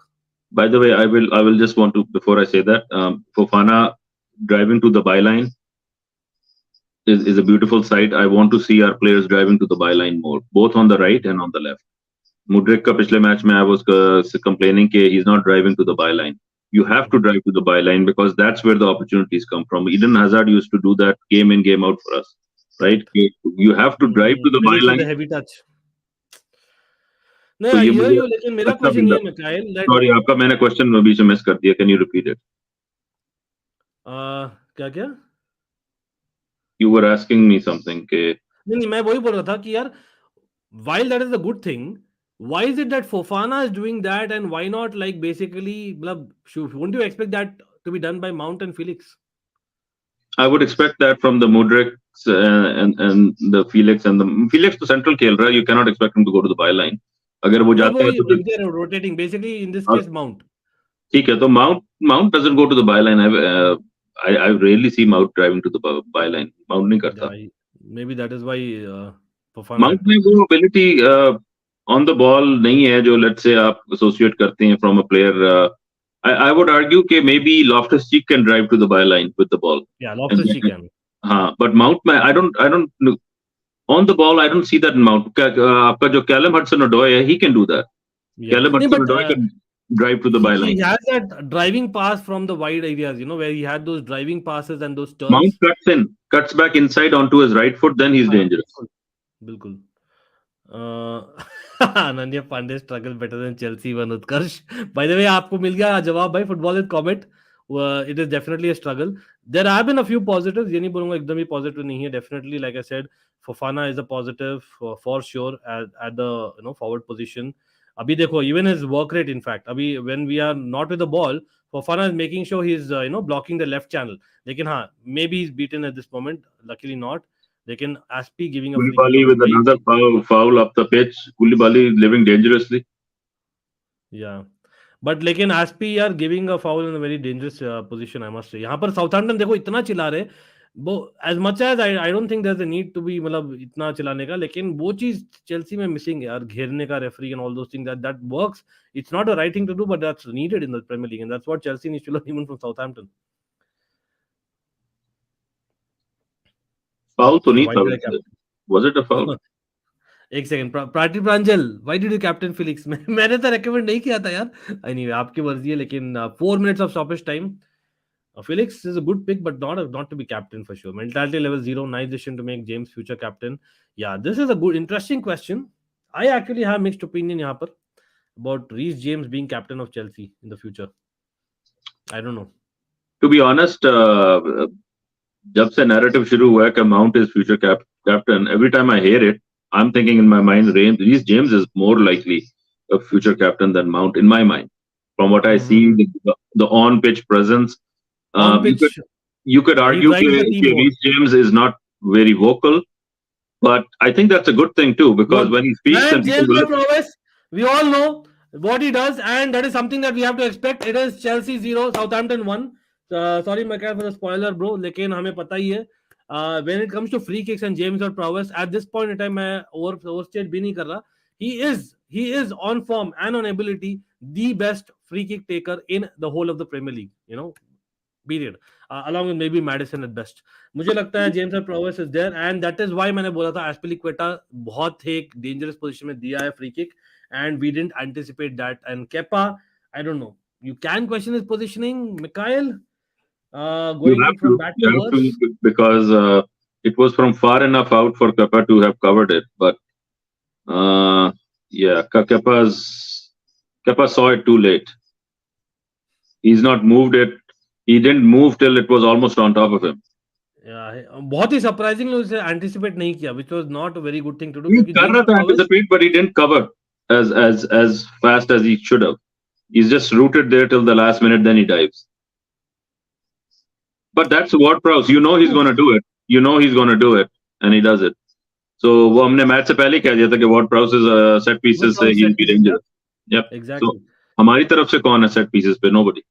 By the way, I will just want to, before I say that, Fofana driving to the byline is a beautiful sight. I want to see our players driving to the byline more, both on the right and on the left. Mudryk ka पिछले match में I was complaining that he's not driving to the byline. You have to drive to the byline because that's where the opportunities come from. Eden Hazard used to do that game in, game out for us, right? You have to drive to the byline. The heavy touch. No, I hear you, लेकिन मेरा question ये Mikail, sorry आपका मैंने question बीच में miss कर दिया. Can you repeat it? क्या you were asking me something के नहीं, मैं वही बोल रहा था कि यार while that is a good thing, why is it that Fofana is doing that and why not like basically wouldn't you expect that to be done by Mount and Felix? I would expect that from the Mudryk and the Felix, and the Felix to central खेल रहा है. You cannot expect him to go to the byline. अगर वो जाता है तो rotating basically in this case Mount. ठीक है, तो Mount doesn't go to the byline. I rarely see Mount driving to the byline. Mount नहीं करता. Maybe that is why Fofana. Mount में वो ability on the ball नहीं है जो let's say आप associate करते हैं from a player. I would argue कि maybe Loftus-Cheek can drive to the byline with the ball. Yeah, Loftus-Cheek can. हाँ, but Mount में I don't on the ball I don't see that in Mount. आपका जो Callum Hudson-Odoi है, he can do that. Yeah. Callum Hudson-Odoi can drive to the byline. He has that driving pass from the wide areas, where he had those driving passes and those turns. Mount cuts back inside onto his right foot, then he's dangerous. Bilkul. Ananya Pandey struggle better than Chelsea one Utkarsh. By the way, आपको मिल गया जवाब भाई. Football is comment. It is definitely a struggle. There have been a few positives. ये नहीं बोलूँगा एकदम ही positive नहीं है. Definitely, like I said, Fofana is a positive for sure at the forward position. अभी देखो, even his work rate, in fact, अभी when we are not with the ball, Fofana is making sure he's blocking the left channel. लेकिन हाँ, maybe he's beaten at this moment. Luckily not. लेकिन AZPI giving a Koulibaly with another foul up the pitch. Koulibaly living dangerously. Yeah. But लेकिन AZPI are giving a foul in a very dangerous position, I must say. यहाँ पर Southampton देखो इतना चिल्ला रहे, वो as much as I don't think there's a need to be मतलब इतना चिल्लाने का, लेकिन वो चीज चेल्सी में मिसिंग है यार, घेरने का referee and all those things that works. It's not a right thing to do, but that's needed in the Premier League, and that's what Chelsea needs to learn even from Southampton. Foul तो नहीं था. Was it a foul? एक second, प्राटी Pranjal, why did you captain Felix? मैंने तो recommend नहीं किया था यार. Anyway, आपकी मर्जी है, लेकिन 4 minutes of stoppage time. Felix is a good pick, but not to be captain for sure. Mentality level 0, nice decision to make James future captain. Yeah, this is a good, interesting question. I actually have mixed opinion यहाँ पर about Reece James being captain of Chelsea in the future. I don't know. To be honest, जब से narrative शुरू हुआ है कि Mount is future captain, every time I hear it, I'm thinking in my mind, Reece James is more likely a future captain than Mount in my mind. From what I see, the on-pitch presence, On pitch, you could he argue drives the team that more. Reece James is not very vocal, but I think that's a good thing too, because when he speaks and people will prowess, we all know what he does, and that is something that we have to expect. It is Chelsea 0, Southampton 1. Sorry, Michael, for the spoiler, bro. लेकिन हमें पता ही है. When it comes to free kicks and James or prowess, at this point in time, मैं overstate भी नहीं कर रहा. He is on form and on ability the best free kick taker in the whole of the Premier League. You know, period. Along with maybe Madison at best. मुझे लगता है James prowess is there and that is why मैंने बोला था एस्पिलिक्वेटा बहुत एक dangerous position में दिया है free kick and we didn't anticipate that and Kepa I don't know you can question his positioning, Mikhail, going from bad to worse. Because it was from far enough out for Kepa to have covered it, but yeah, Kepa saw it too late. He's not moved it. He didn't move till it was almost on top of him. बहुत ही surprisingly उसे anticipate नहीं किया, which was not a very good thing to do. He कर रहा था anticipate, but he didn't cover as fast as he should have. He's just rooted there till the last minute, then he dives. But that's Ward-Prowse. You know he's going to do it. You know he's going to do it, and he does it. So वो हमने match से पहले कह दिया था कि Ward-Prowse is set pieces से he'll be dangerous. Yep. Exactly. So हमारी तरफ से कौन है set pieces पे? Nobody.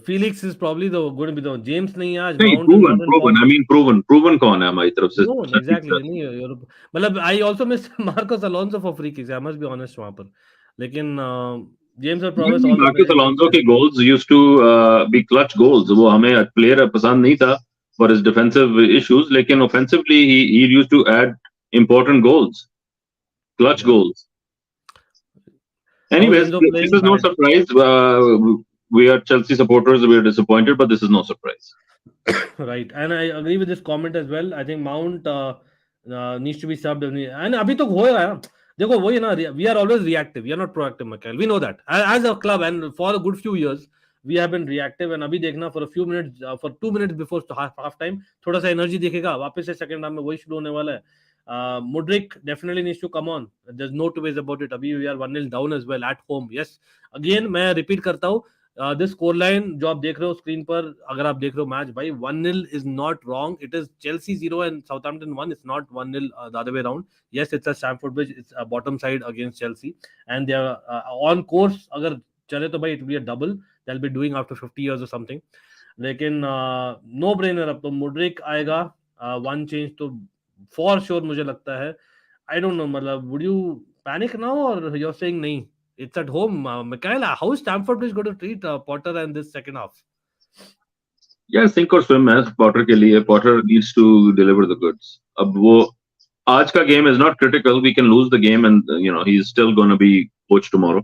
Felix is probably going to be the James नहीं है आज. Proven. I mean proven कौन है हमारी तरफ से? No, exactly. नहीं मतलब I also missed Marcos Alonso for free kicks. I must be honest वहाँ पर. लेकिन James और Prowess all Marcos Alonso के goals used to be clutch goals. वो हमें player पसंद नहीं था for his defensive issues, लेकिन offensively he used to add important goals, clutch goals. Anyways, this is no surprise. We are Chelsea supporters. We are disappointed, but this is no surprise. Right, and I agree with this comment as well. I think Mount needs to be subbed. And अभी तो हो रहा है. देखो वही ना, we are always reactive. We are not proactive, Michael. We know that. As a club and for a good few years, we have been reactive. And अभी देखना for a few minutes, for 2 minutes before half time, थोड़ा सा energy दिखेगा. वापस से second half में वही शुरू होने वाला है. Mudryk definitely needs to come on. There's no two ways about it. अभी we are 1-0 down as well at home. Yes. Again मैं repeat करता हूँ. This scoreline जो आप देख रहे हो स्क्रीन पर, अगर आप देख रहे हो मैच भाई 1-0 is not wrong. It is Chelsea 0 and Southampton 1. It's not 1-0 the other way around. Yes, it's a Stamford Bridge. It's a bottom side against Chelsea and they are on course. अगर चले तो भाई it will be a double. They'll be doing after 50 years or something. लेकिन no brainer अब तो Mudryk आएगा. One change तो for sure मुझे लगता है. I don't know, मतलब would you panic now or you're saying नहीं? It's at home. Mikhail, how is Stamford Bridge going to treat Potter and this second half? Yeah, sink or swim है Potter के लिए. Potter needs to deliver the goods. अब वो आज का game is not critical. We can lose the game and he's still going to be coached tomorrow.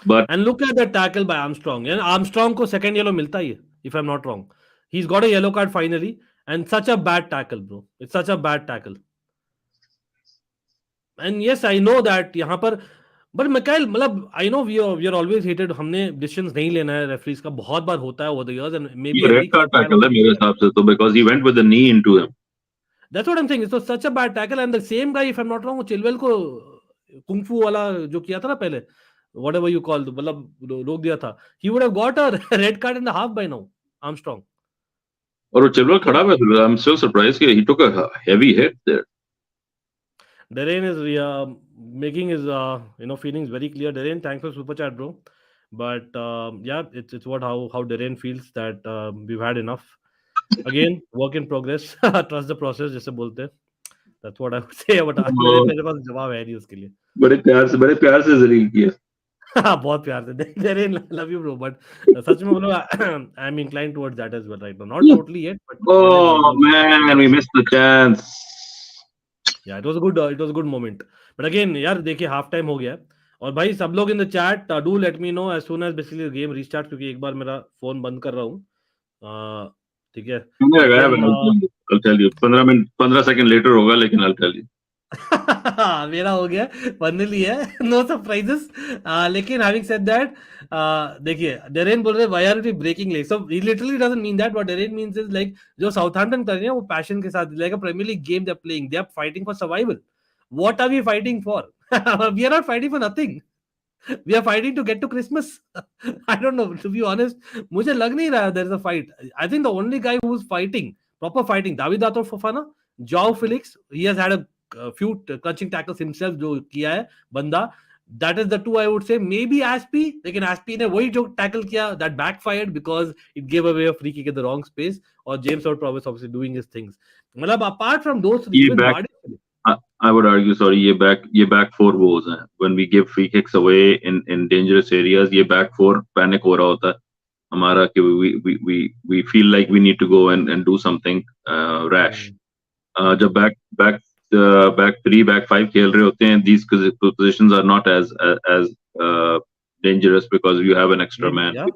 But and look at the tackle by Armstrong. And Armstrong को second yellow मिलता ही है, if I'm not wrong. He's got a yellow card finally and such a bad tackle, bro. It's such a bad tackle. And yes, I know that यहाँ पर but Mikhail मतलब I know we are always hated. हमने decisions नहीं लेना है referees का, बहुत बार होता है over the years and maybe red card tackle है मेरे हिसाब से तो because he went with the knee into him. That's what I am saying. It's such a bad tackle and the same guy if I am not wrong Chilwell को kung fu वाला जो किया था ना पहले, व्हाटएवर यू कॉल, मतलब रोक दिया था. He would have got a red card in the half by now, Armstrong. और वो चिलवेल खड़ा हुआ था. आई एम सो सरप्राइज्ड कि he took a heavy hit there. Darren is making his feelings very clear. Darren, thanks for super chat, bro. But yeah, it's what how Darren feels that we've had enough. Again, work in progress. Trust the process, जैसे बोलते हैं. That's what I would say. But मेरे पास जवाब है नहीं उसके लिए. बड़े प्यार से जलील किया. बहुत प्यार से. Darren, love you, bro. But सच में बोलो, I'm inclined towards that as well right now. Not totally yet, but oh man, we missed the chance. Yeah, it was a good moment. But again, यार देखिए half time हो गया है और भाई सब लोग in the chat do let me know as soon as basically the game restart, क्योंकि एक बार मेरा फोन बंद कर रहा हूँ. ठीक है, I'll tell you 15 second letter होगा लेकिन I'll tell you. मेरा हो गया 1-0 ही है, नो सरप्राइजेस। लेकिन हैविंग सेड दैट, देखिए डेरेन बोल रहे why are you breaking leg, so he literally doesn't mean that. What Darren means is like जो साउथहैम्पटन कर रहे हैं वो पैशन के साथ, like a premier league game they are playing, they are fighting for survival. What are we fighting for? We are not fighting for nothing, we are fighting to get to Christmas. I don't know, to be honest, मुझे लग नहीं रहा there is a fight. I think the only guy who's fighting, proper fighting, David Fofana, Joao Felix, he has had a few clutching tackles himself जो किया है बंदा. That is the two I would say. Maybe AZPI, लेकिन AZPI ने वही जो tackle किया that backfired because it gave away a free kick in the wrong space. और James Ward-Prowse obviously doing his things. मतलब apart from those three, even Vardy. I would argue, sorry, ये back four woes हैं. When we give free kicks away in dangerous areas, ये back four panic हो रहा होता है हमारा कि we feel like we need to go and do something rash. जब back three, back five खेल रहे होते हैं, these positions are not as dangerous because you have an extra man. Yeah,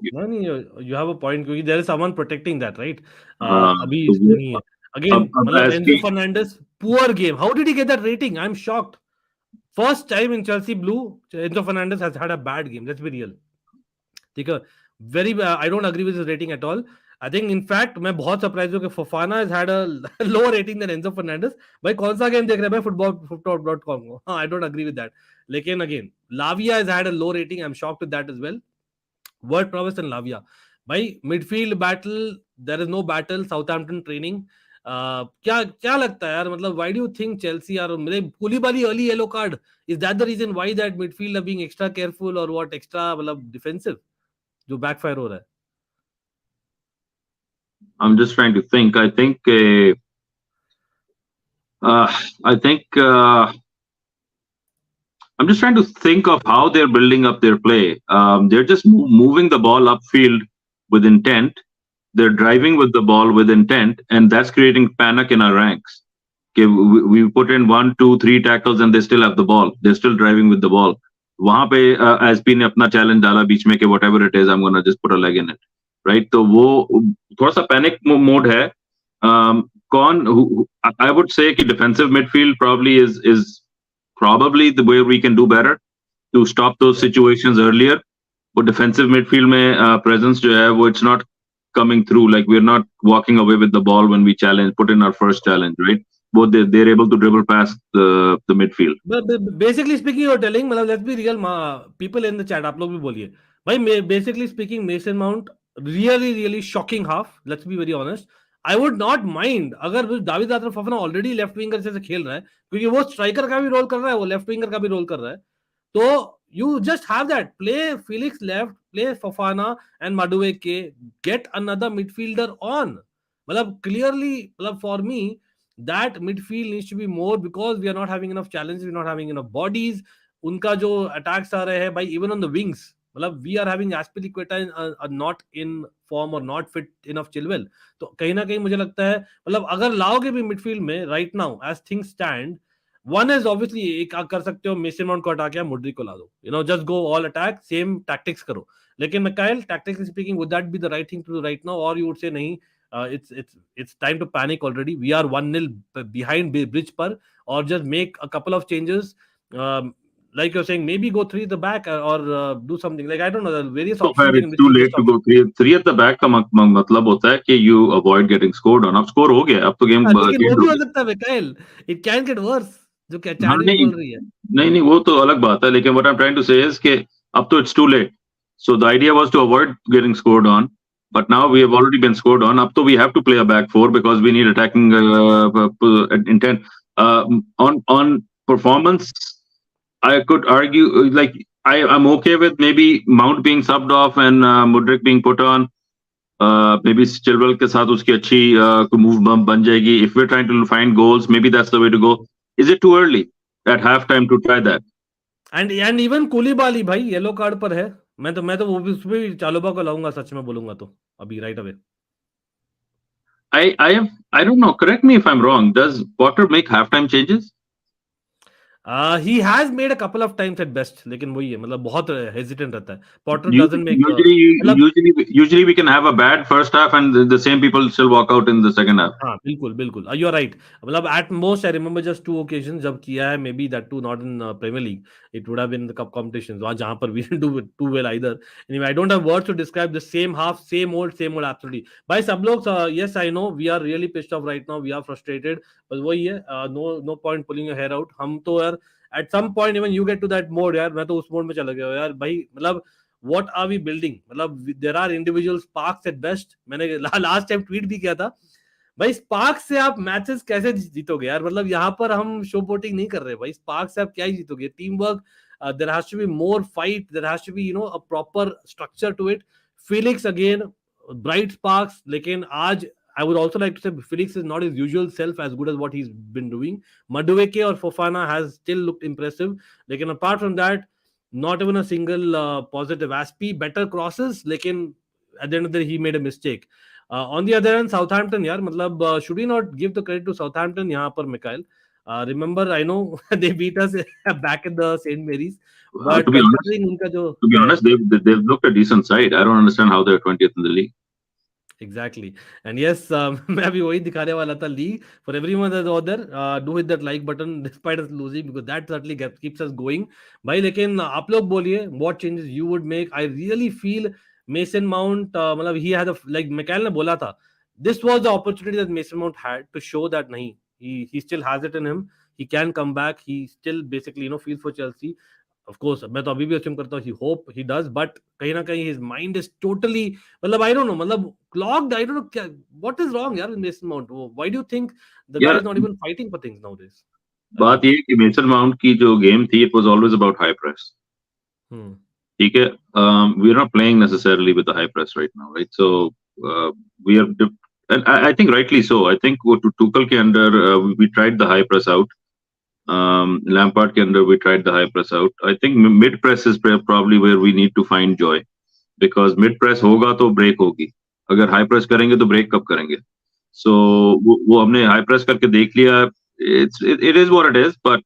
you have a point क्योंकि there is someone protecting that, right? अभी तो इसमें नहीं है. Again, अब मतलब as Enzo की Fernandez, poor game. How did he get that rating? I'm shocked. First time in Chelsea blue, Enzo Fernandez has had a bad game. Let's be real. ठीक है, very I don't agree with his rating at all. I think in fact मैं बहुत surprise हूँ कि Fofana has had a lower rating than Enzo Fernandez. भाई कौन सा game देख रहे हैं भाई football.com को? हाँ, I don't agree with that. लेकिन again, Lavia has had a low rating. I'm shocked with that as well. Word Prowse and Lavia. भाई midfield battle, there is no battle. Southampton training. क्या क्या लगता है यार, मतलब why do you think Chelsea are मतलब Koulibaly early yellow card, is that the reason why that midfield are being extra careful or what, extra मतलब defensive जो backfire हो रहा है? I'm just trying to think. I think I'm just trying to think of how they're building up their play. They're just moving the ball upfield with intent. They're driving with the ball with intent, and that's creating panic in our ranks. Okay, we put in 1, 2, 3 tackles, and they still have the ball. They're still driving with the ball. वहां पे AZPI ने अपना challenge डाला बीच में कि whatever it is, I'm gonna just put a leg in it, right? तो वो थोड़ा सा panic mode है. I would say कि defensive midfield probably is probably the way we can do better to stop those situations earlier. But defensive midfield में presence जो है वो it's not coming through. Like we're not walking away with the ball when we put in our first challenge, right? Both they're able to dribble past the midfield. But basically speaking, you're telling, मतलब let's be real, people in the chat, आप लोग भी बोलिए भाई. Basically speaking, Mason Mount really shocking half. Let's be very honest. I would not mind अगर David फफना already left winger से खेल रहा है, क्योंकि वो स्ट्राइकर का भी रोल कर रहा है, वो लेफ्ट विंगर का भी रोल कर रहा है. तो you just have that, play Felix left, play Fofana and Madueke, get another midfielder on. मतलब clearly, मतलब for me, that midfield needs to be more, because we are not having enough challenges, we're not having enough bodies. उनका जो attacks आ रहे हैं भाई, even on the wings, मतलब we are having Aspilicueta are not in form or not fit enough Chilwell. तो कहीं ना कहीं मुझे लगता है, मतलब अगर लाओगे भी midfield में right now as things stand, one is obviously एक कर सकते हो, मेसन माउंट को हटा के मुड्रिक को ला दो, you know, just go all attack, same tactics करो. लेकिन Mikhail, tactically speaking, would that be the right thing to do right now, or you would say नहीं, it's time to panic already, we are 1-0 behind Bridge पर, or just make a couple of changes, like you're saying, maybe go 3 at the back, or do something, like I don't know, the various options. It's too late to go 3 at the back का मतलब होता है कि you avoid getting scored on. अब score हो गया, अब तो game लेकिन वो भी हो सकता है Mikhail, it can get worse, जो क्या चैट भी बोल रही है. नहीं वो तो अलग बात है, लेकिन what I'm trying to say is कि अब तो it's too late. So the idea was to avoid getting scored on, but now we have already been scored on. Up to we have to play a back four because we need attacking intent. On performance, I could argue like I'm okay with maybe Mount being subbed off and Mudrik being put on. Maybe Chilwell के साथ उसकी अच्छी move बन जाएगी. If we're trying to find goals, maybe that's the way to go. Is it too early at halftime to try that? And even Koulibaly भाई yellow card पर है. मैं तो वो भी उसमें भी चालोबा को लाऊंगा, सच में बोलूंगा तो अभी right away. I don't know. Correct me if I'm wrong. Does Potter make halftime changes? He has made a couple of times at best, लेकिन वही है, मतलब बहुत hesitant रहता है. Potter U- doesn't make Usually, मतलब usually we can have a bad first half, and the same people still walk out in the second half. हाँ, बिल्कुल, बिल्कुल। You are right. मतलब at most I remember just 2 occasions जब किया है, maybe that two not in Premier League, it would have been in the cup competitions, वहाँ जहाँ पर we didn't do too well either. Anyway, I don't have words to describe the same half, same old absolutely. भाई सब लोग, yes I know we are really pissed off right now, we are frustrated, बस वही है, no no point pulling your hair out. हम तो यार at some point even you get to that mode यार, मैं तो उस मोड में चला गया हूँ यार भाई, मतलब व्हाट आर वी बिल्डिंग, मतलब there are individual sparks at best. मैंने लास्ट टाइम ट्वीट भी किया था भाई, स्पार्क से आप मैचेस कैसे जीतोगे यार, मतलब यहाँ पर हम शो पोटिंग नहीं कर रहे भाई, स्पार्क से आप क्या ही जीतोगे, team work, there has to be more fight, there has to be a proper structure to it. Felix again bright sparks, लेकिन आज I would also like to say Felix is not his usual self as good as what he is been doing. Madueke और Fofana has still looked impressive, लेकिन apart from that not even a single positive. Aspi better crosses, लेकिन at the end of the day he made a mistake. On the other hand, Southampton यार, मतलब should we not give the credit to Southampton यहाँ पर, Mikhail? Remember, I know they beat us back in the St. Mary's, To but be honest, considering उनका जो to be honest, they've looked a decent side. I don't understand how they're 20th in the league. Exactly. And yes, मैं अभी वही दिखाने वाला था, ली for everyone that's out there, do hit that like button despite us losing, because that certainly keeps us going भाई। लेकिन आप लोग बोलिए what changes you would make. I really feel Mason Mount, मतलब he had a, like Mikel ने बोला था, this was the opportunity that Mason Mount had to show that नहीं, he still has it in him, he can come back, he still basically feels for Chelsea. Of course मैं तो अभी भी assume करता हूँ he hope he does, but कहीं ना कहीं हिज माइंड इज टोटली, मतलब आई डोंट नो, मतलब क्लॉग्ड, आई डोंट नो क्या व्हाट इज रॉन्ग यार in Mason Mount. Why do you think the guy यार is not even fighting for things nowadays? बात ये है कि मेसन माउंट की जो गेम थी, it was always about high press. ठीक है, we are not playing necessarily with the high press right now, right? So we are, and I think rightly so. I think वो Tuchel के अंदर we tried the high press out. Lampard के अंदर we tried the high press out. I think mid press is probably where we need to find joy, because mid press होगा तो break होगी. अगर high press करेंगे तो break कब करेंगे? So वो हमने high press करके देख लिया. It is what it is, but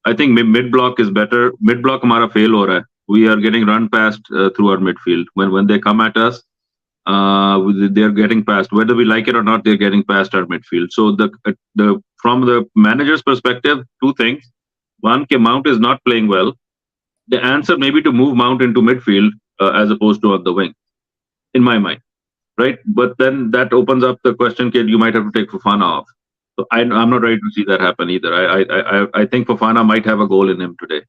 I think mid block is better. Mid block हमारा fail हो रहा है. We are getting run past through our midfield. When they come at us, they're getting past. Whether we like it or not, they're getting past our midfield. So the from the manager's perspective, two things. One, Mount is not playing well. The answer may be to move Mount into midfield as opposed to on the wing, in my mind, right? But then that opens up the question: you might have to take Fofana off. So I'm not ready to see that happen either. I think Fofana might have a goal in him today.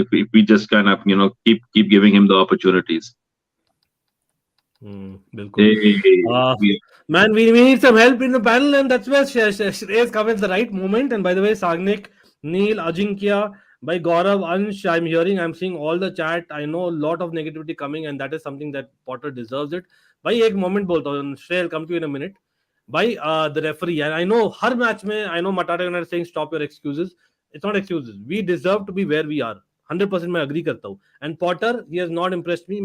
If we just kind of keep giving him the opportunities. बिल्कुल man, we need some help in the panel, and that's where Shreyas come at the right moment. And by the way, Sagnik, Neil, Ajinkya, by Gaurav, Ansh, I'm seeing all the chat. I know a lot of negativity coming, and that is something that Potter deserves it. भाई एक moment बोलता हूँ, Shrey, I'll come to you in a minute. भाई the referee, and I know her match में, I know Matata are saying stop your excuses. It's not excuses. We deserve to be where we are. 100% मैं agree करता हूँ. And Potter, he has not impressed me.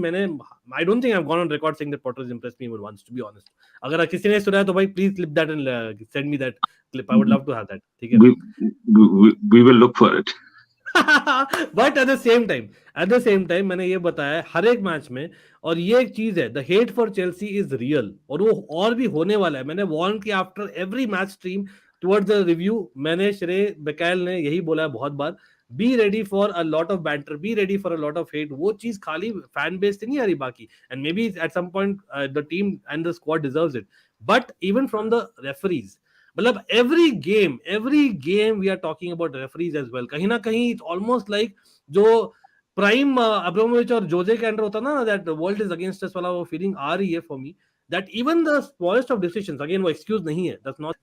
I don't think I've gone on record saying that Potter has impressed me even once, to be honest. अगर किसी ने सुना है तो भाई please clip that and send me that clip. I would love to have that. ठीक है? We will look for it. But at the same time मैंने ये बताया हर एक मैच में, और ये एक चीज है, the hate for Chelsea is real, और वो और भी होने वाला है। मैंने वार्न किया after every match stream towards the review, मैंने श्रेय बकैल ने यही बोला है बहुत बार, be ready for a lot of banter, be ready for a lot of hate. वो चीज खाली फैन बेस से नहीं आ रही बाकी, and maybe at some point the team and the squad deserves it, but even from the referees, मतलब every game we are talking about referees as well. कहीं ना कहीं इट्स ऑलमोस्ट लाइक जो प्राइम अब्रामोविच और Jose के under होता ना, that world is against us वाला वो फीलिंग आ रही है for me, that even the smallest of decisions, again वो एक्सक्यूज नहीं है, दैट्स नॉट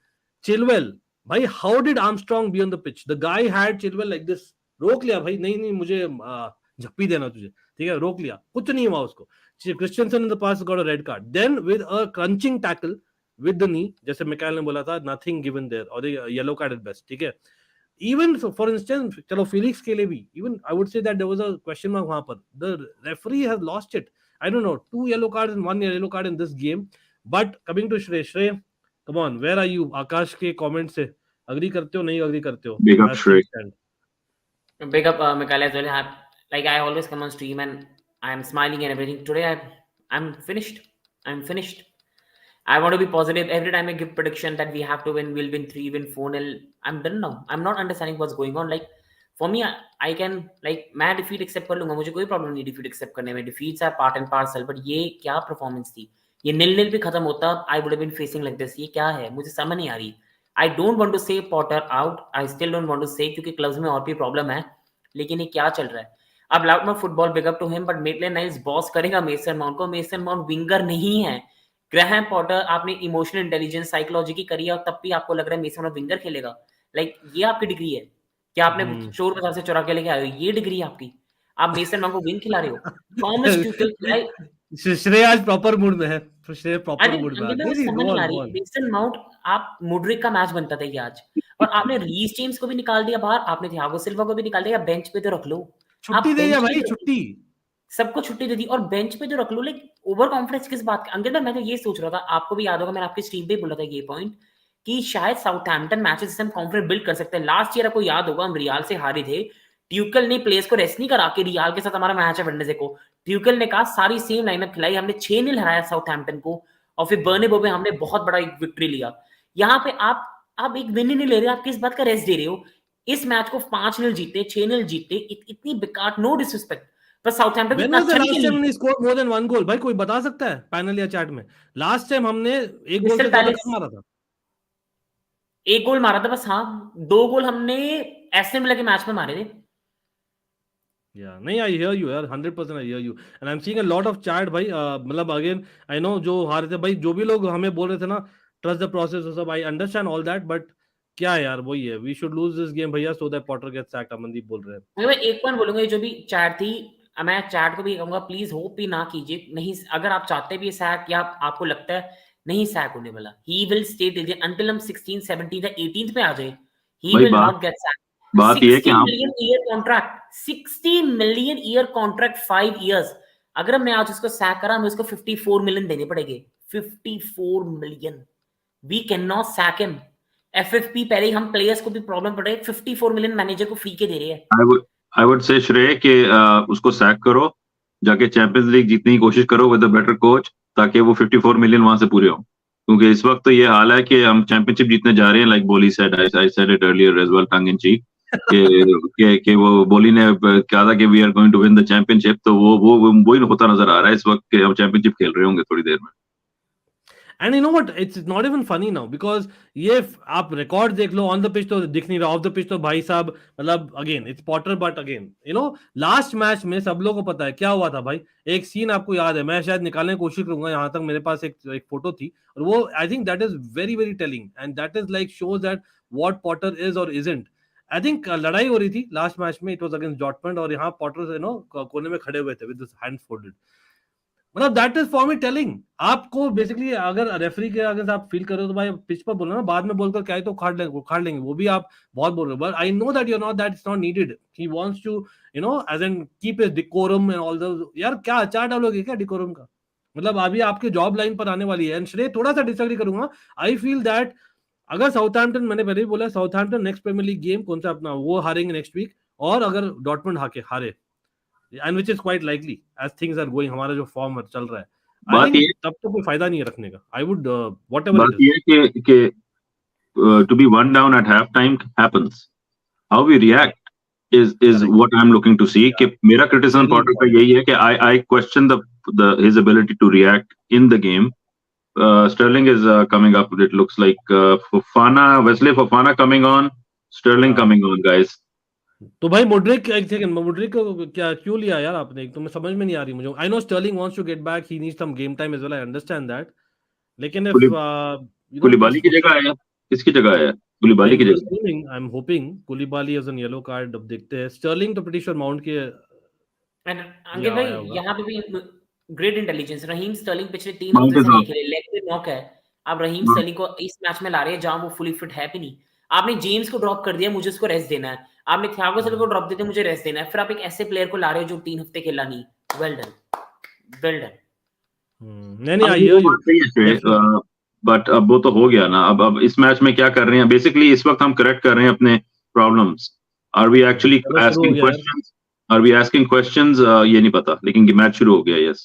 चिलवेल। भाई how did Armstrong be on the pitch? The guy had Chilwell like this, रोक लिया भाई, नहीं मुझे झप्पी देना तुझे, ठीक है, रोक लिया, कुछ नहीं हुआ उसको। Christensen in the past got a red card, then with a crunching tackle with the knee, जैसे मिकाइल ने बोला था, नथिंग गिवन देयर, और येलो कार्ड एट बेस्ट, ठीक है। इवन फॉर इंस्टेंस, चलो फिलिक्स के लिए भी, even I would say that there was a question mark वहां पर, the referee has lost it, I don't know, 2 yellow cards and 1 yellow card in this game. But coming to Shrey, come on, where are you? Akash के comment से agree करते हो, नहीं agree करते हो? Big up Shrey. Big up Mikhail as well. Like I always come on stream and I'm smiling and everything. Today I'm finished. I'm finished. I want to be positive. Every time I give prediction that we have to win, we'll win 3, win 4-0. I'm done now. I'm not understanding what's going on. Like for me, I can like मैं defeat accept कर लूँगा. मुझे कोई problem नहीं defeat accept करने में. Defeats are part and parcel. But ये क्या performance थी? ये 0-0 पे खत्म होता. I would have been facing like this. ये क्या है? मुझे समझ नहीं आ रही. I don't want to say Potter out. I still don't want to say क्योंकि क्लब्स में और भी प्रॉब्लम है. लेकिन ये क्या चल रहा है? अब लाउडमोर football big up to him, but Maitland Niles boss करेगा मेसन माउंट को. मेसन माउंट विंगर नहीं है. ग्रैहम पॉटर आपने इमोशनल इंटेलिजेंस साइकोलॉजी की करी है और तब भी आपको लग रहा है मेसन माउंट विंगर खेलेगा. लाइक ये आपकी डिग्री है क्या? आपने चोर बाजार से चुरा के लेके आए हो? ये डिग्री है आपकी? आप मेसन माउंट को विंग खिला रहे हो? थॉमस ट्यूचल खिलाए. श्रेय आज प्रॉपर मूड में है. श्रेय प्रॉपर मूड में है. अंकित समझ नहीं आ रही. मेसन माउंट आप मुड्रिक का मैच बनता था ये आज, और आपने रीस जेम्स को भी निकाल दिया बाहर. आपने थियागो सिल्वा को भी निकाल दिया. बेंच पे तो रख लो. छुट्टी दे दिया भाई, छुट्टी. सबको छुट्टी दे दी और बेंच पे जो रख लो. लाइक ओवर कॉन्फिडेंस किस बात का? अंकित मैं तो ये सोच रहा था, आपको भी याद होगा मैंने आपकी स्ट्रीम पे बोला था ये पॉइंट कि शायद साउथहैम्पटन मैचेस से हम कॉन्फिडेंस बिल्ड कर सकते हैं. लास्ट ईयर आपको याद होगा हम रियाल से हारे थे. ट्यूकल ने प्लेयर्स को रेस्ट नहीं करा के रियाल के साथ हमारा मैच है वेडनेसडे को. ट्यूकल ने कहा सारी सेम लाइनअप खिलाई. हमने 6-0 हराया साउथहैम्पटन को और फिर बर्नेबो पे हमने बहुत बड़ा एक विक्ट्री लिया. यहाँ पे आप एक विन ही नहीं ले रहे. आप किस बात का रेस्ट दे रहे हो? इस मैच को 5-0 जीते, 6-0 जीते. इतनी बेकार. No disrespect. पर Southampton When was the last time हमने scored more than 1 goal? भाई कोई बता सकता है पैनल या चैट में? लास्ट टाइम हमने एक गोल से ज्यादा कब मारा था? एक गोल मारा था बस. हाँ 2 गोल हमने एस्टन विला के मैच में मारे थे. Yeah, नहीं, I hear you यार, 100% I hear you, and I'm seeing a lot of chat भाई. मतलब again I know जो हारे थे भाई, जो भी लोग हमें बोल रहे थे ना trust the process और सब, I understand all that, but क्या यार वही है, we should lose this game भैया so that Potter gets sacked. Amandeep बोल रहे हैं. मैं एक पॉइंट बोलूंगा, जो भी चैट थी, मैं चैट को भी कहूंगा प्लीज होप भी ना कीजिए. नहीं, अगर आप चाहते भी सैक या आपको लगता है नहीं सैक होने वाला, he will stay till until हम 16, 17 या 18 पे आ जाए. He will not get sack. बात ये है कि 60 million year contract, 60 million year contract 5 years. अगर हमने आज उसको सैक करा, हमें उसको 54 मिलियन देने पड़ेंगे. 54 million. We can not sack him. FFP पहले ही हम प्लेयर्स को भी प्रॉब्लम पड़ रही है. 54 मिलियन मैनेजर को फ्री के दे रहे हैं. आई वुड से श्रेय कि उसको सैक करो, जाके चैंपियंस लीग जीतने की कोशिश करो विद अ बेटर कोच, ताकि वो 54 मिलियन वहां से पूरे हो. क्योंकि इस वक्त तो ये हाल है कि हम चैंपियनशिप जीतने जा रहे हैं. Like Boehly said, I said it earlier as well, tongue in cheek, कि वो बोली ने कहा था कि we are going to win the championship. तो वो ही होता नजर आ रहा है इस वक्त कि हम चैंपियनशिप खेल रहे होंगे थोड़ी देर में. And you know what? It's not even funny now because ये आप रिकॉर्ड देख लो, ऑन द पिच तो दिख नहीं रहा, ऑफ द पिच तो भाई साहब मतलब again it's Potter. But again you know last match में सब लोगों को पता है क्या हुआ था भाई. एक सीन आपको याद है, मैं शायद निकालने की कोशिश करूंगा, यहाँ तक मेरे पास एक फोटो थी और वो I think that is very very telling and that is like shows that what Potter is और इजंट. आई थिंक लड़ाई हो रही थी लास्ट मैच में, इट वाज अगेंस्ट डॉर्टमंड और यहाँ पॉटर यू नो कोने में खड़े हुए थे विद हिज हैंड्स फोल्डेड. मतलब that is for me telling. आपको बेसिकली अगर रेफरी के अगर आप फील कर रहे हो तो भाई पिच पर बोलो ना, बाद में बोलकर क्या है तो खाड़ लेंगे वो भी आप बहुत बोल रहे हो. But I know that you not, that is not needed. He wants to you know as an keep his decorum and all the. यार क्या अचार डालोगे क्या डिकोरम का? मतलब अभी आपके जॉब लाइन पर आने वाली है. एंड श्रेय थोड़ा सा डिसएग्री करूंगा. आई फील दैट अगर साउथहैम्पटन, मैंने पहले भी बोला, Southampton next premiere league game कौन सा अपना वो हारेंगे नेक्स्ट वीक, और अगर डॉर्टमंड हारे and which is quite likely as things are going, हमारा जो फॉर्म चल रहा है, बात ये तब तो कोई फायदा नहीं है रखने का. आई वुड व्हाटएवर बात ये कि to be one down at halftime happens. How we react is what I'm looking to see. कि मेरा criticism Potter का यही है कि I question his ability to react in the game. Sterling is coming up. It looks like Wesley Fofana coming on, Sterling coming on, guys. तो भाई Mudryk, एक second, Mudryk को क्या क्यों लिया यार आपने? एक तो मैं समझ में नहीं आ रही मुझे. I know Sterling wants to get back, he needs some game time as well, I understand that. लेकिन इफ कुलिबाली की जगह आया, किसकी जगह आया? कुलिबाली की जगह. I am hoping Koulibaly as an yellow card. अब देखते हैं. स्टर्लिंग तो प्रीटी श्योर माउंट के. एंड अंकित भाई यहाँ पे भी ग्रेट इंटेलिजेंस. रहीम स्टर्लिंग पिछले 3 हफ्ते से नहीं खेले, लेग पे नॉक है. आप रहीम स्टर्लिंग को इस मैच में ला रहे हैं जहां वो फुली फिट है भी नहीं. आपने जेम्स को ड्रॉप कर दिया, मुझे उसको रेस्ट देना है. आपने थियागो सिल्वा को ड्रॉप देते, मुझे रेस्ट देना है. फिर आप एक ऐसे प्लेयर को ला रहे हो जो 3 हफ्ते खेला नहीं. Well done, well done. नहीं आई हियर यू. बट अब वो तो हो गया ना. अब इस मैच में क्या कर रहे हैं, बेसिकली इस वक्त हम करेक्ट कर रहे हैं अपने प्रॉब्लम्स. Are we actually चलो शुरू हो asking गया यार. questions? Are we asking questions? ये नहीं पता, लेकिन मैच शुरू हो गया. Yes.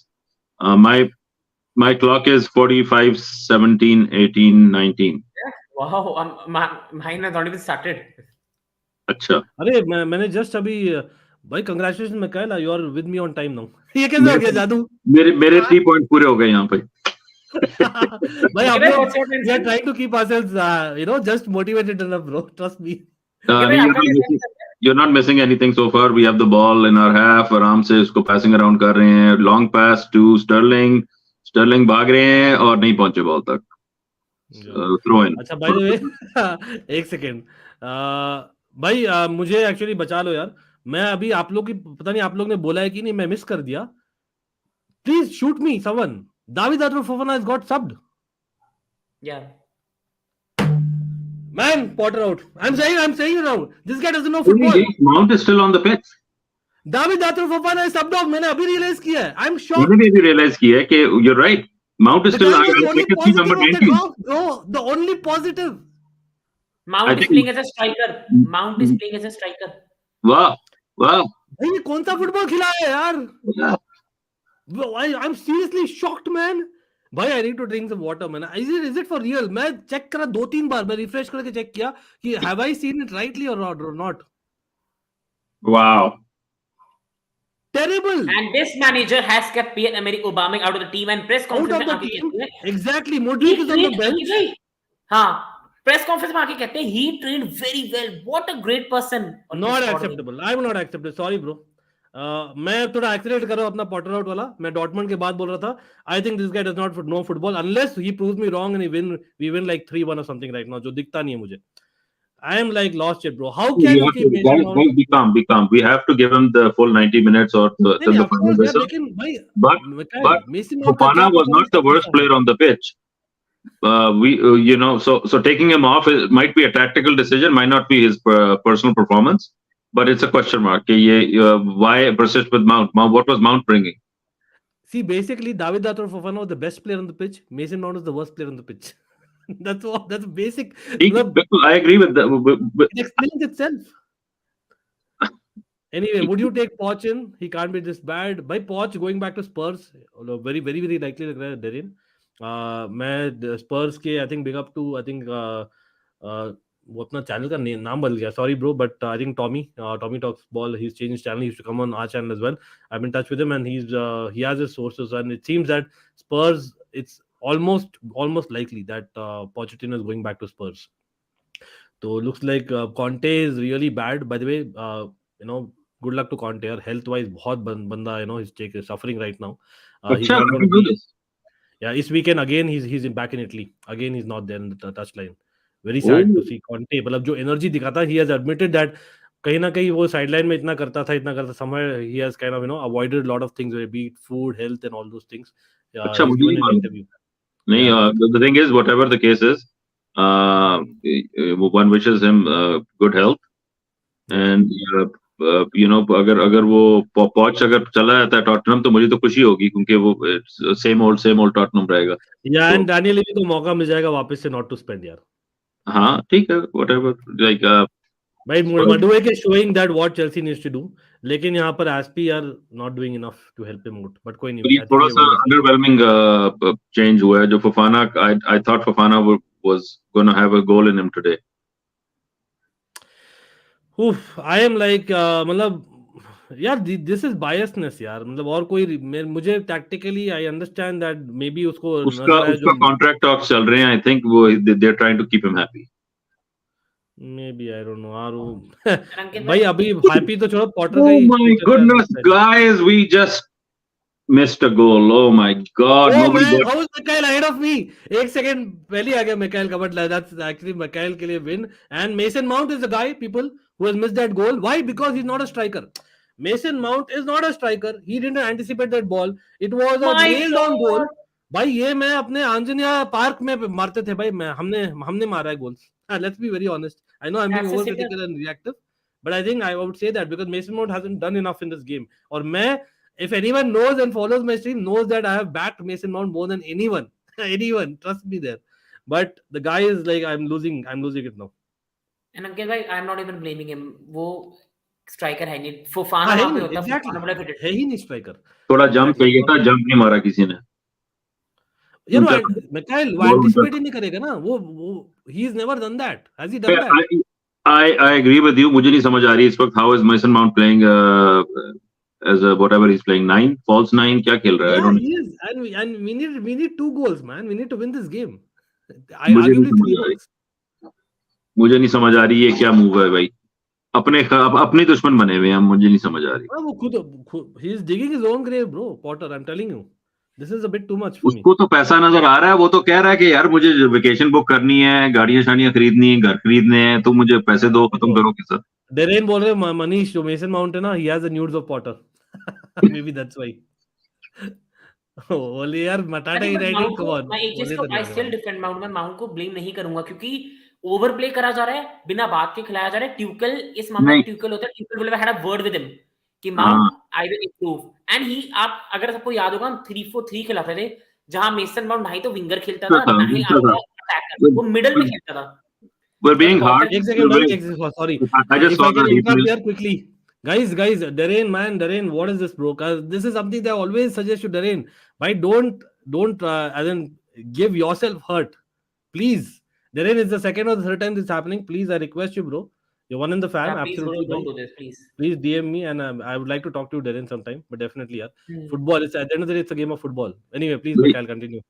My clock is 45, 17, 18, 19. Wow, mine has not even started. अच्छा. अरे मैंने जस्ट अभी भाई congratulation Mikaela, you are with me on time now. ये कैसे हो गया जादू? मेरे 3 पॉइंट पूरे हो गए यहाँ पे. भाई हम लोग we are trying to keep ourselves just motivated enough, bro, trust me. You're not missing anything so far. We have the ball in our half. आराम से इसको passing around कर रहे हैं. Long pass to Sterling. Sterling भाग रहे हैं और नहीं पहुंचे बॉल तक. Throw in. अच्छा by the way एक सेकेंड भाई मुझे एक्चुअली बचा लो यार. मैं अभी आप लोग की पता नहीं आप लोग ने बोला है कि नहीं, मैं मिस कर दिया. Please shoot me someone. David Fofana has got subbed. Yeah. Man, Potter out. I'm saying it now. This guy doesn't know football. Mount is still on the pitch. David Fofana is subbed off. मैंने अभी realize किया है. I'm shocked. मैंने भी realize किया है कि you're right. Mount is still number 19. Bro, the only positive. Mount is playing as a striker. Mount is playing as a striker. Wow. भाई ये कौन सा फुटबॉल खिला है यार? Yeah. I'm seriously shocked, man. भाई I need to drink some water, man. Is it for real? मैं check करा 2-3 बार, मैं रिफ्रेश करके चेक किया कि have I seen it rightly or not? Wow. Terrible. And this manager has kept Pierre-Emerick Aubameyang out of the team and press conference में आके कहते हैं. Exactly. Modric is on the bench. हाँ. Press conference में आके कहते हैं he trained very well. What a great person. Not acceptable. I will not accept it. Sorry, bro. मैं थोड़ा एक्सीलेट कर रहा हूँ अपना पॉटर आउट वाला. मैं डॉर्टमंड के बाद बोल रहा था. I think this guy does not know football unless he proves me wrong and we win like 3-1 or something right now. जो दिखता नहीं है मुझे. I am like lost it, bro. How can you keep be calm? We have to give him the full 90 minutes or the final whistle. But Fofana was not the worst player on the pitch. So taking him off might be a tactical decision, might not be his personal performance. But it's a question mark. Why persist with Mount? What was Mount bringing? See, basically, David Fofana was the best player on the pitch. Mason Mount is the worst player on the pitch. That's basic. I agree with that. It explains itself. Anyway, would you take Poch in? He can't be this bad. By Poch going back to Spurs, very, very, very likely लग रहा है Darren. मैं Spurs के I think big up to वो अपना channel का नाम बदल गया. Sorry bro, but I think Tommy talks ball. He's changed his channel. He used to come on our channel as well. I'm in touch with him and he has his sources, and it seems that Spurs, it's almost likely that Pochettino is going back to Spurs. So looks like Conte is really bad. By the way, good luck to Conte. Health wise, बहुत बंदा he's suffering right now. Yeah, this weekend again he's back in Italy. Again he's not there in the touchline. Very sad to see Conte. मतलब जो energy दिखाता, he has admitted that कहीं ना कहीं वो sideline में इतना करता. Somewhere he has kind of avoided a lot of things, be it food, health, and all those things. अच्छा, मुझे नहीं मालूम. नहीं, the thing is, whatever the case is, one wishes him good health, and अगर वो Poch अगर चला जाता है टॉटनहम तो मुझे तो खुशी होगी क्योंकि वो same old टॉटनहम रहेगा. Yeah, and Daniel Levy को मौका मिल जाएगा वापस से not to spend यार. हाँ ठीक है, whatever, like भाई Madueke is showing that what Chelsea needs to do, लेकिन यहाँ पर AZPI are not doing enough to help him out. But कोई नहीं. थोड़ा सा underwhelming change हुआ है जो Fofana. I thought Fofana was going to have a goal in him today. I am like मतलब यार this is biasness यार. मतलब और कोई मुझे tactically I understand that maybe उसका contract talks चल रहे हैं. I think they're trying to keep him happy. Maybe I don't know. भाई अभी happy तो छोड़ो. Potter Oh my goodness, guys, we just missed a goal. Oh my God! Oh man, how is Mikhail ahead of me? एक second पहले आ गया Mikhail का, but that's actually Mikhail के लिए win. And Mason Mount is the guy, people, who has missed that goal. Why? Because he's not a striker. Mason Mount is not a striker. He didn't anticipate that ball. It was a nailed on goal. भाई ये मैं अपने आंजनिया park में मारते थे भाई. हमने मारा है goals. Let's be very honest. I know I'm being over critical and reactive, but I think I would say that because Mason Mount hasn't done enough in this game. और मैं, if anyone knows and follows my stream, knows that I have backed Mason Mount more than anyone. Trust me there. But the guy is like, I'm losing it now. And अंकित भाई, I am not even blaming him, वो striker है नहीं, Fofana हाँ है वहां पे नहीं, होता, एग्जैक्टली फोफाना बड़ा फिटेड। है ही नहीं स्ट्राइकर। थोड़ा जंप एग्जैक्टली चाहिए था, जंप नहीं मारा किसी ने। यार ऊंचा मिकाइल वो बॉल ऊंचा एंटिसिपेट ही नहीं करेगा ना, वो he is never done that, has he done that? I agree with you. मुझे नहीं समझ आ रही इस वक्त how is Mason Mount playing as whatever he's playing, 9 false 9 क्या खेल रहा है? I Yeah, don't he is, and we need 2 goals, man. We need to win this game. मुझे नहीं Arguably समझ 3 आ रही, goals. मुझे नहीं समझ आ रही ये क्या मूव है भाई। अपने दुश्मन बने हुए हैं हम, मुझे नहीं समझ आ रही। हाँ, वो खुद he is digging his own grave, bro. Potter, I'm telling you, this is a bit too much for me. उसको तो पैसा नजर आ रहा है, वो तो कह रहा है कि यार मुझे वेकेशन बुक करनी है, गाड़ियां शाड़ियां खरीदनी है, घर खरीदने हैं, तो मुझे पैसे दो, खत्म करो के सर। Darren बोल रहे हैं मनीष जो मेसन माउंट है ना, he has the nudes of Potter. Maybe that's why. बोले यार मटाटा यूनाइटेड, कम ऑन, मैं एक चीज बोले को तो नहीं आई आने स्टिल वाला। डिफेंड माउंट, मैं माउंट को ब्लेम नहीं करूंगा क्योंकि ओवर प्ले करा जा रहा है, बिना बात के खिलाया जा रहा है। ट्यूकल इस मामले में नहीं, ट्यूकल होता है, ट्यूकल will have a word with him कि हाँ mount I will improve and he, आप अगर सबको याद होगा हम 3-4-3 खिलाते थे, जहां मेसन माउंट ना ही तो विंगर खेलता था ना ही अच्छा था। आपका अटैकर, वो मिडिल में खेलता था। We're but being hard. Potter एक सेकंड भाई, एक second, sorry I just if saw I the can interrupt replay. here quickly. Guys, Darren, man, Darren, what is this, bro? 'Cause this is something that I always suggest to Darren. Why don't as in give yourself hurt, please. Darren, it's the second or the third time this is happening. Please, I request you, bro. You're one in the fam, please absolutely, don't bhai. Do this please. Please DM me, and I would like to talk to you, Darren, sometime. But definitely, yeah. Football is, at the end of the day, it's a game of football. Anyway, please, नहीं Mikhail, continue.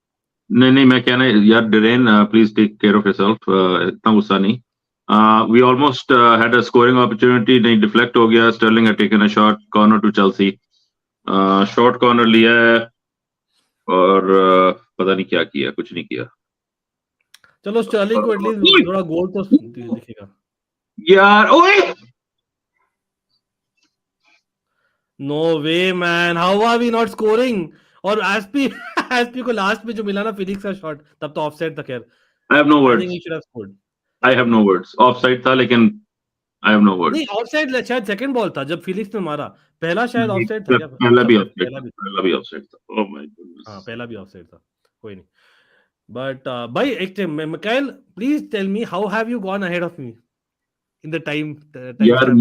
नहीं, मैं कहना यार Darren, please take care of yourself, इतना गुस्सा नहीं। We almost had a scoring opportunity, नहीं deflect हो गया, Sterling had taken a shot corner to Chelsea, short corner लिया है और पता नहीं क्या किया, कुछ नहीं किया चलो स्टर्लिंग को एटलीस्ट थोड़ा गोल तो दिखेगा यार। ओए no way man, how are we not scoring? और एसपी एसपी को लास्ट में जो मिला ना फिनिक्स का शॉट, तब तो ऑफसाइड था। खैर I have no I words, think he should have scored. I have no words. Offside था लेकिन आई हैव नो वर्ड्स। नहीं, ऑफसाइड शायद सेकंड बॉल था जब फिनिक्स ने मारा, पहला शायद ऑफसाइड था क्या? पहला भी ऑफसाइड था, पहला भी, पहला भी ऑफसाइड था। ओह माय गॉडनेस, हाँ पहला भी ऑफसाइड था, कोई नहीं। बट भाई एक Mikael, please tell me how have you gone ahead of me in the time यार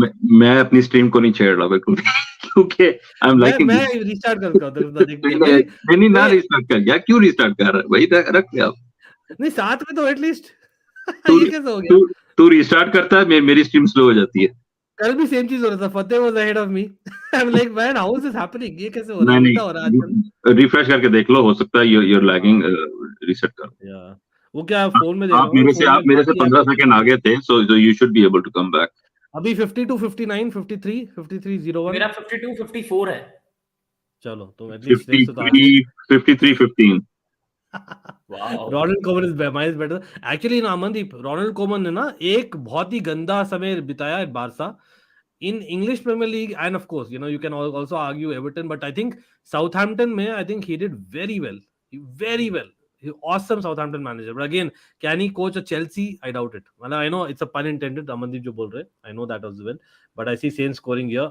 मैं अपनी स्ट्रीम को नहीं छेड़ रहा बिल्कुल क्योंकि आई एम लाइकिंग। मैं रिस्टार्ट करता हूं नहीं ना रिस्टार्ट कर यार, क्यों रिस्टार्ट कर रहा है भाई, रख ले आप। नहीं साथ में तो एटलीस्ट ये कैसे हो गया? तू रिस्टार्ट करता है, मेरी स्ट्रीम स्लो हो जाती है। कल भी सेम चीज हो रहा था, Fateh was ahead of me. I am like man, how is this happening? ये कैसे हो रहा है? उल्टा हो रहा है आजकल। रिफ्रेश करके देख लो, हो सकता है you're lagging, रीसेट कर। या वो क्या फोन में देख रहा आप हूं, मेरे से 15 सेकंड आगे थे, so you should be able to come back। अभी 52 59 53 53 मेरा 52 54 है। चलो तुम at least 53 15। Wow, Ronald Koeman is better actually. ना अमनदीप, रोनाल्ड कोमन ने ना एक बहुत ही गंदा समय बिताया at Barca in English Premier League, and of course, you can also argue Everton, but I think Southampton में I think he did very well, very well. Awesome Southampton manager, but again, can he coach a Chelsea? I doubt it. Well, I know it's a pun intended, Amandeep jo bol rahe, I know that as well, but I see Saints scoring here.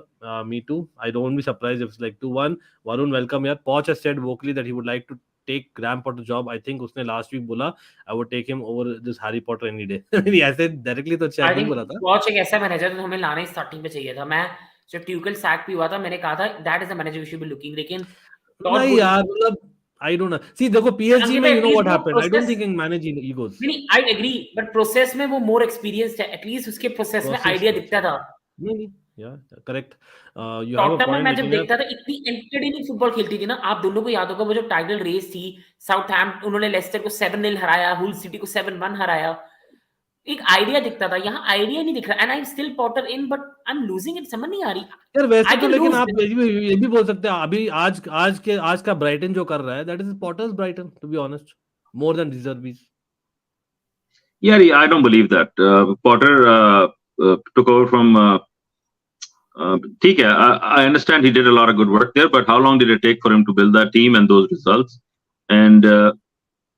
Me too. I don't be surprised if it's like 2-1. Varun, welcome here. Poch has said vocally that he would like to take Graham Potter job. I think उसने last week बोला I would take him over this Harry Potter any day. नहीं ऐसे directly तो शायद नहीं बोला था। Watch एक ऐसा मैनेजर जो हमें लाने स्टार्टिंग पे चाहिए था। मैं जब ट्यूकल सैक भी हुआ था, मैंने कहा था that is the manager we should be looking, लेकिन नहीं यार, मतलब I don't know. See, देखो PSG में you know what happened. I don't think he can manage egos. नहीं, I agree, but प्रोसेस में वो मोर एक्सपीरियंस्ड है, एटलीस्ट उसके प्रोसेस में आइडिया दिखता था। नहीं, yeah, correct. You have a Tottenham में point. मैं जब देखता था इतनी एंटरटेनिंग फुटबॉल खेलती थी ना, आप दोनों को याद होगा वो जो टाइटल रेस थी, साउथहैम्पटन उन्होंने लेस्टर को 7-0 हराया, हुल सिटी को 7-1 हराया, एक आइडिया दिखता था। यहाँ आइडिया नहीं दिख रहा, and I am still Potter in, but I am losing it, समझ नहीं आ रही यार वैसे तो, लेकिन आप ये भी बोल सकते हैं अभी आज का ब्राइटन जो कर रहा है, that is Potter's Brighton, to be honest, more than reserves. यार I don't believe that Potter took over from ठीक है, I understand he did a lot of good work there, but how long did it take for him to build that team and those results? And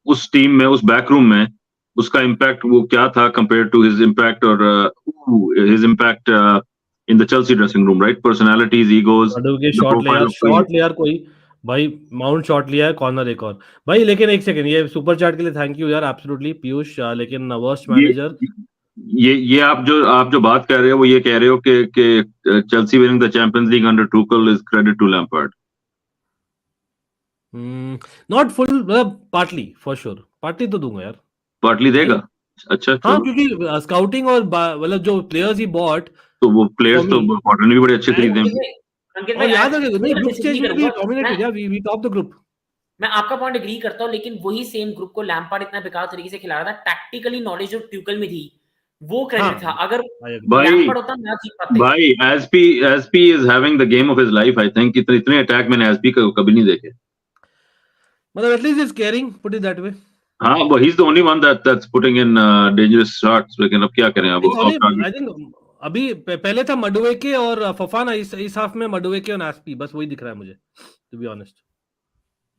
उस team में, उस backroom में उसका impact वो क्या था compared to his impact or his impact in the Chelsea dressing room, right? Personalities, egos, shot ले यार कोई भाई, माउंट शॉट लिया है, कॉर्नर एक और भाई। लेकिन एक सेकंड, ये सुपर चैट के लिए थैंक यू यार, एब्सोल्युटली पीयूष। लेकिन वर्स्ट मैनेजर ये आप जो बात कर रहे हो वो ये कह रहे हो कि Chelsea winning the champions league under Tuchel is credit to Lampard. Not full, मतलब पार्टली फॉर श्योर, पार्टली तो दूंगा यार। पार्टली देगा। नहीं, अच्छा हाँ, चलो। क्योंकि स्काउटिंग और मतलब जो प्लेयर्स ही बॉट तो वो फॉर प्लेयर्स तो मी, कॉटन भी बड़े अच्छे एंड खरीदे हैं। अंकित भाई और याद है नहीं, थोड़ा ग्रुप स्टेज डिसएग्री में भी करूंगा मैं डोमिनेटेड, या वी टॉप द ग्रुप। मैं आपका पॉइंट एग्री करता हूं, लेकिन वही सेम ग्रुप को लैम्पार्ड इतना बेकार तरीके से खिला रहा था। टैक्टिकली नॉलेज जो ट्यूकल में थी वो हाँ, क्रेडिट था। अगर आई एग्री। भाई लैम्पार्ड होता मैच जीत पाते। भाई SP is having the game of his life. I think इतने अटैक मैंने एसपी को कभी नहीं देखे। मतलब at least is caring, put it that way. हाँ, वो he is the only one that's putting in dangerous shots, लेकिन अब क्या करें, अब it's of only, target. I think अभी पहले था मडुएके और फफाना, इस हाफ में मडुएके और एसपी, बस वही दिख रहा है मुझे, to be honest.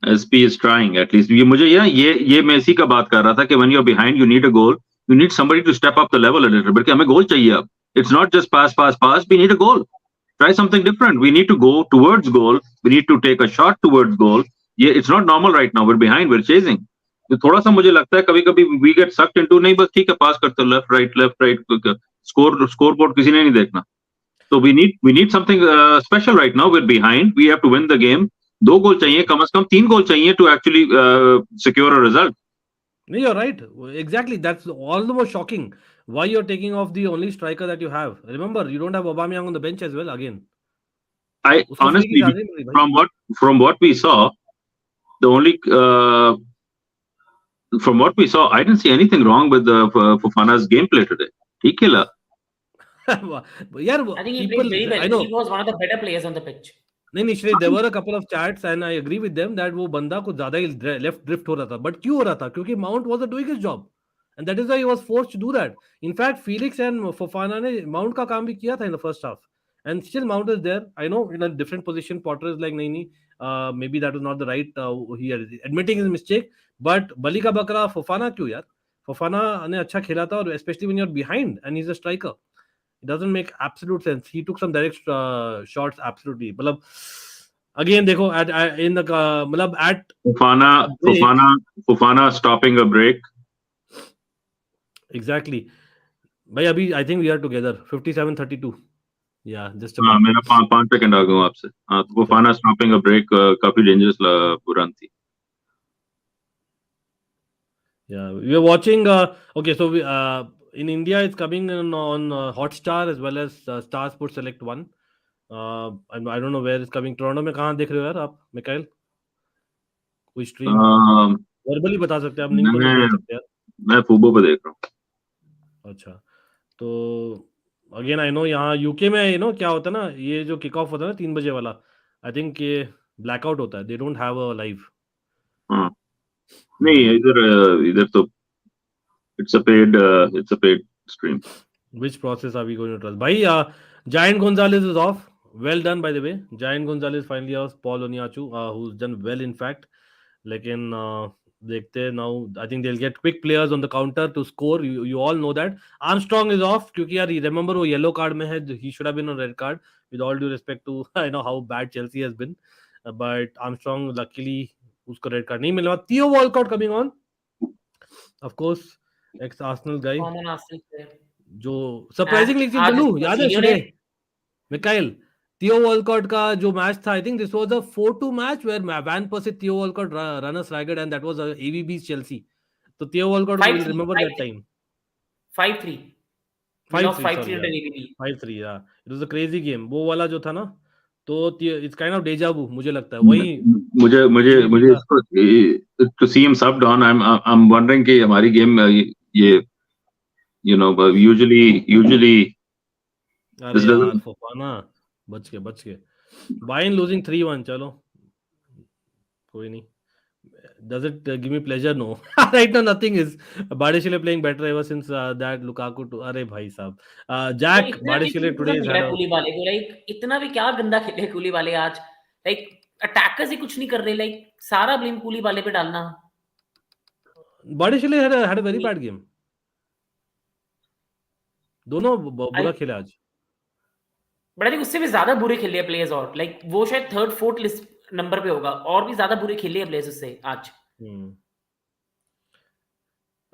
SP is trying at least. ये मुझे ये मैं इसी का बात कर रहा था कि when you are behind you need a goal, you need somebody to step up the level a little bit. हमें गोल चाहिए अब। It's not just pass pass pass, we need a goal. Try something different. We need to go towards goal. We need to take a shot towards goal. Yeah, it's not normal right now. We're behind. We're chasing. तो थोड़ा सा मुझे लगता है कभी कभी we get sucked into, नहीं बस ठीक है पास करते हो लेफ्ट राइट, स्कोर बोर्ड किसी ने नहीं देखना। तो we need something special right now. We're behind. We have to win the game. 2 गोल चाहिए, कम से कम 3 गोल चाहिए to actually secure a result. No, you're right. Exactly. That's all the more shocking. Why you're taking off the only striker that you have? Remember, you don't have Aubameyang on the bench as well. Again, I उसको free की honestly, ज्यादा ही मिल रही भाई। from what we saw, the only from what we saw, I didn't see anything wrong with Fofana's gameplay today. ठीक खेला। यार I think he played people, very well. I know, He was one of the better players on the pitch. नहीं Shrey, there were a couple of chats and I agree with them that वो बंदा कुछ ज्यादा ही left drift हो रहा था, but क्यों हो रहा था? क्योंकि Mount was doing his job and that is why he was forced to do that. In fact Felix and Fofana ने माउंट का काम भी किया था in the first half, and still Mount is there. I know in a different position, Potter is like नहीं, maybe that was not the right, he admitting his mistake, but बली का बकरा Fofana क्यों यार? Fofana ने अच्छा खेला था, और specially when you are behind and he is a striker, it doesn't make absolute sense. He took some direct shots, absolutely. मतलब again देखो in the मतलब at a break, Fofana stopping a break. exactly. भाई अभी I think we are together 57-32, yeah, just हाँ, about. मेरा 5 second आ गया आपसे। हाँ, तो Fofana stopping a break काफी डेंजरस रन थी। Yeah, we are watching. Okay, so in India it's coming on Hotstar as well as Star Sports Select 1. And I don't know where it's coming. Toronto में कहाँ देख रहे हो यार आप, मिकाइल? कोई स्ट्रीम अम, वर्बली बता सकते हैं आप, लिंक तो नहीं भेज मैं सकते यार। मैं फूबो पे देख रहा हूँ। अच्छा, तो अगेन आई नो यहाँ यूके में क्या होता है ना, ये जो किक ऑफ होता है ना 3 बजे वाला, आई थिंक ये ब्लैकआउट होता है, they don't have a live. हाँ, नहीं इधर तो it's a paid stream. Which process are we going to trust? भाई Giant Gonzalez is off. Well done by the way. Giant Gonzalez finally off. Paul Oniachu, who's done well in fact. लेकिन देखते हैं now. I think they'll get quick players on the counter to score. You all know that. Armstrong is off क्योंकि यार remember वो yellow card में है. He should have been on red card. With all due respect to I know how bad Chelsea has been, but Armstrong luckily उसको red card नहीं मिला. Theo Walcott coming on. Of course, ex Arsenal guy. Common Arsenal player. जो And surprisingly आज चलू याद है senior श्रेय, ने मिकाइल, थियो वॉलकॉट का जो मैच था, I think this was a 4-2 match where van Persie, Theo Walcott ran us ragged, and that was AVB Chelsea. तो Theo Walcott will 5-3 remember that time. 5-3 we lost 5-3, 5-3 sorry under यार, ABB. 5-3, yeah it was a crazy game वो वाला जो था ना, तो it's kind of deja vu, मुझे लगता है वही मुझे मुझे सिचुएशन मुझे था। इसको to see him sub down, I'm wondering कि हमारी गेम ये usually अरे this यार doesn't. फोफाना बच के बाइन लूजिंग 3-1, चलो कोई नहीं। Does it give me pleasure? No. Right now, nothing is. Bardeshile playing better ever since that Lukaku. अरे भाई साहब, भाई Jack इतना भी Bardeshile today criticism has mill had रहा है a कूली वाले को, लाइक इतना भी क्या गंदा खेले कूली वाले आज। लाइक अटैकर्स ही कुछ नहीं कर रहे, लाइक सारा ब्लेम कूली वाले पे डालना। Bardeshile had a very bad game. दोनों आई बुरा खेले आज। बट आई थिंक उससे भी ज्यादा बुरे खेले हैं प्लेयर्स, और लाइक वो शायद थर्ड फोर्थ लिस्ट नंबर पे होगा, और भी ज्यादा बुरे खेले हैं प्लेयर्स उससे आज।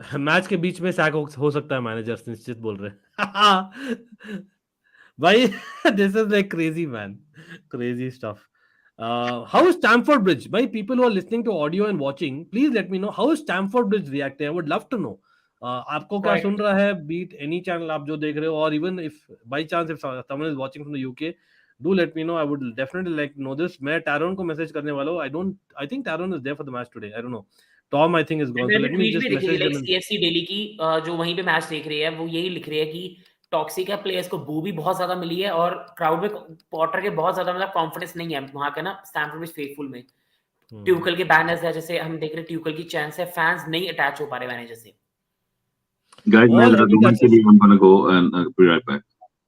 मैच के बीच में सैक हो सकता है मैनेजर, निश्चित बोल रहे हैं। भाई this is like crazy man, crazy stuff. How is Stamford Bridge? By people who are listening to audio and watching, please let me know how is Stamford Bridge reacting. I would love to know. आपको क्या सुन रहा है? Beat any channel आप जो देख रहे हो, or even if by chance if someone is watching from the UK, do let me know. I would definitely like to know this. मैं Taron को message करने वाला हूँ. I think Taron is there for the match today. I don't know. Tom I think is gone. So मैंने let me tweet भी just देखी थी message like them. CFC Delhi की जो वहीं पे मैच देख रही है, वो यही लिख रही है कि टॉक्सिक है, प्लेयर्स को बू भी बहुत ज्यादा मिली है और क्राउड में पॉटर के बहुत ज्यादा मतलब कॉन्फिडेंस नहीं है वहां का ना स्टैम्फोर्ड ब्रिज फेथफुल में। ट्यूकल के बैनर्स है, जैसे हम देख रहे ट्यूकल की चैन से फैंस नहीं अटैच हो पा रहे मैनेजर से। Guys, All मैं heavy 2 मिनट के touches. लिए I'm gonna go and be right back.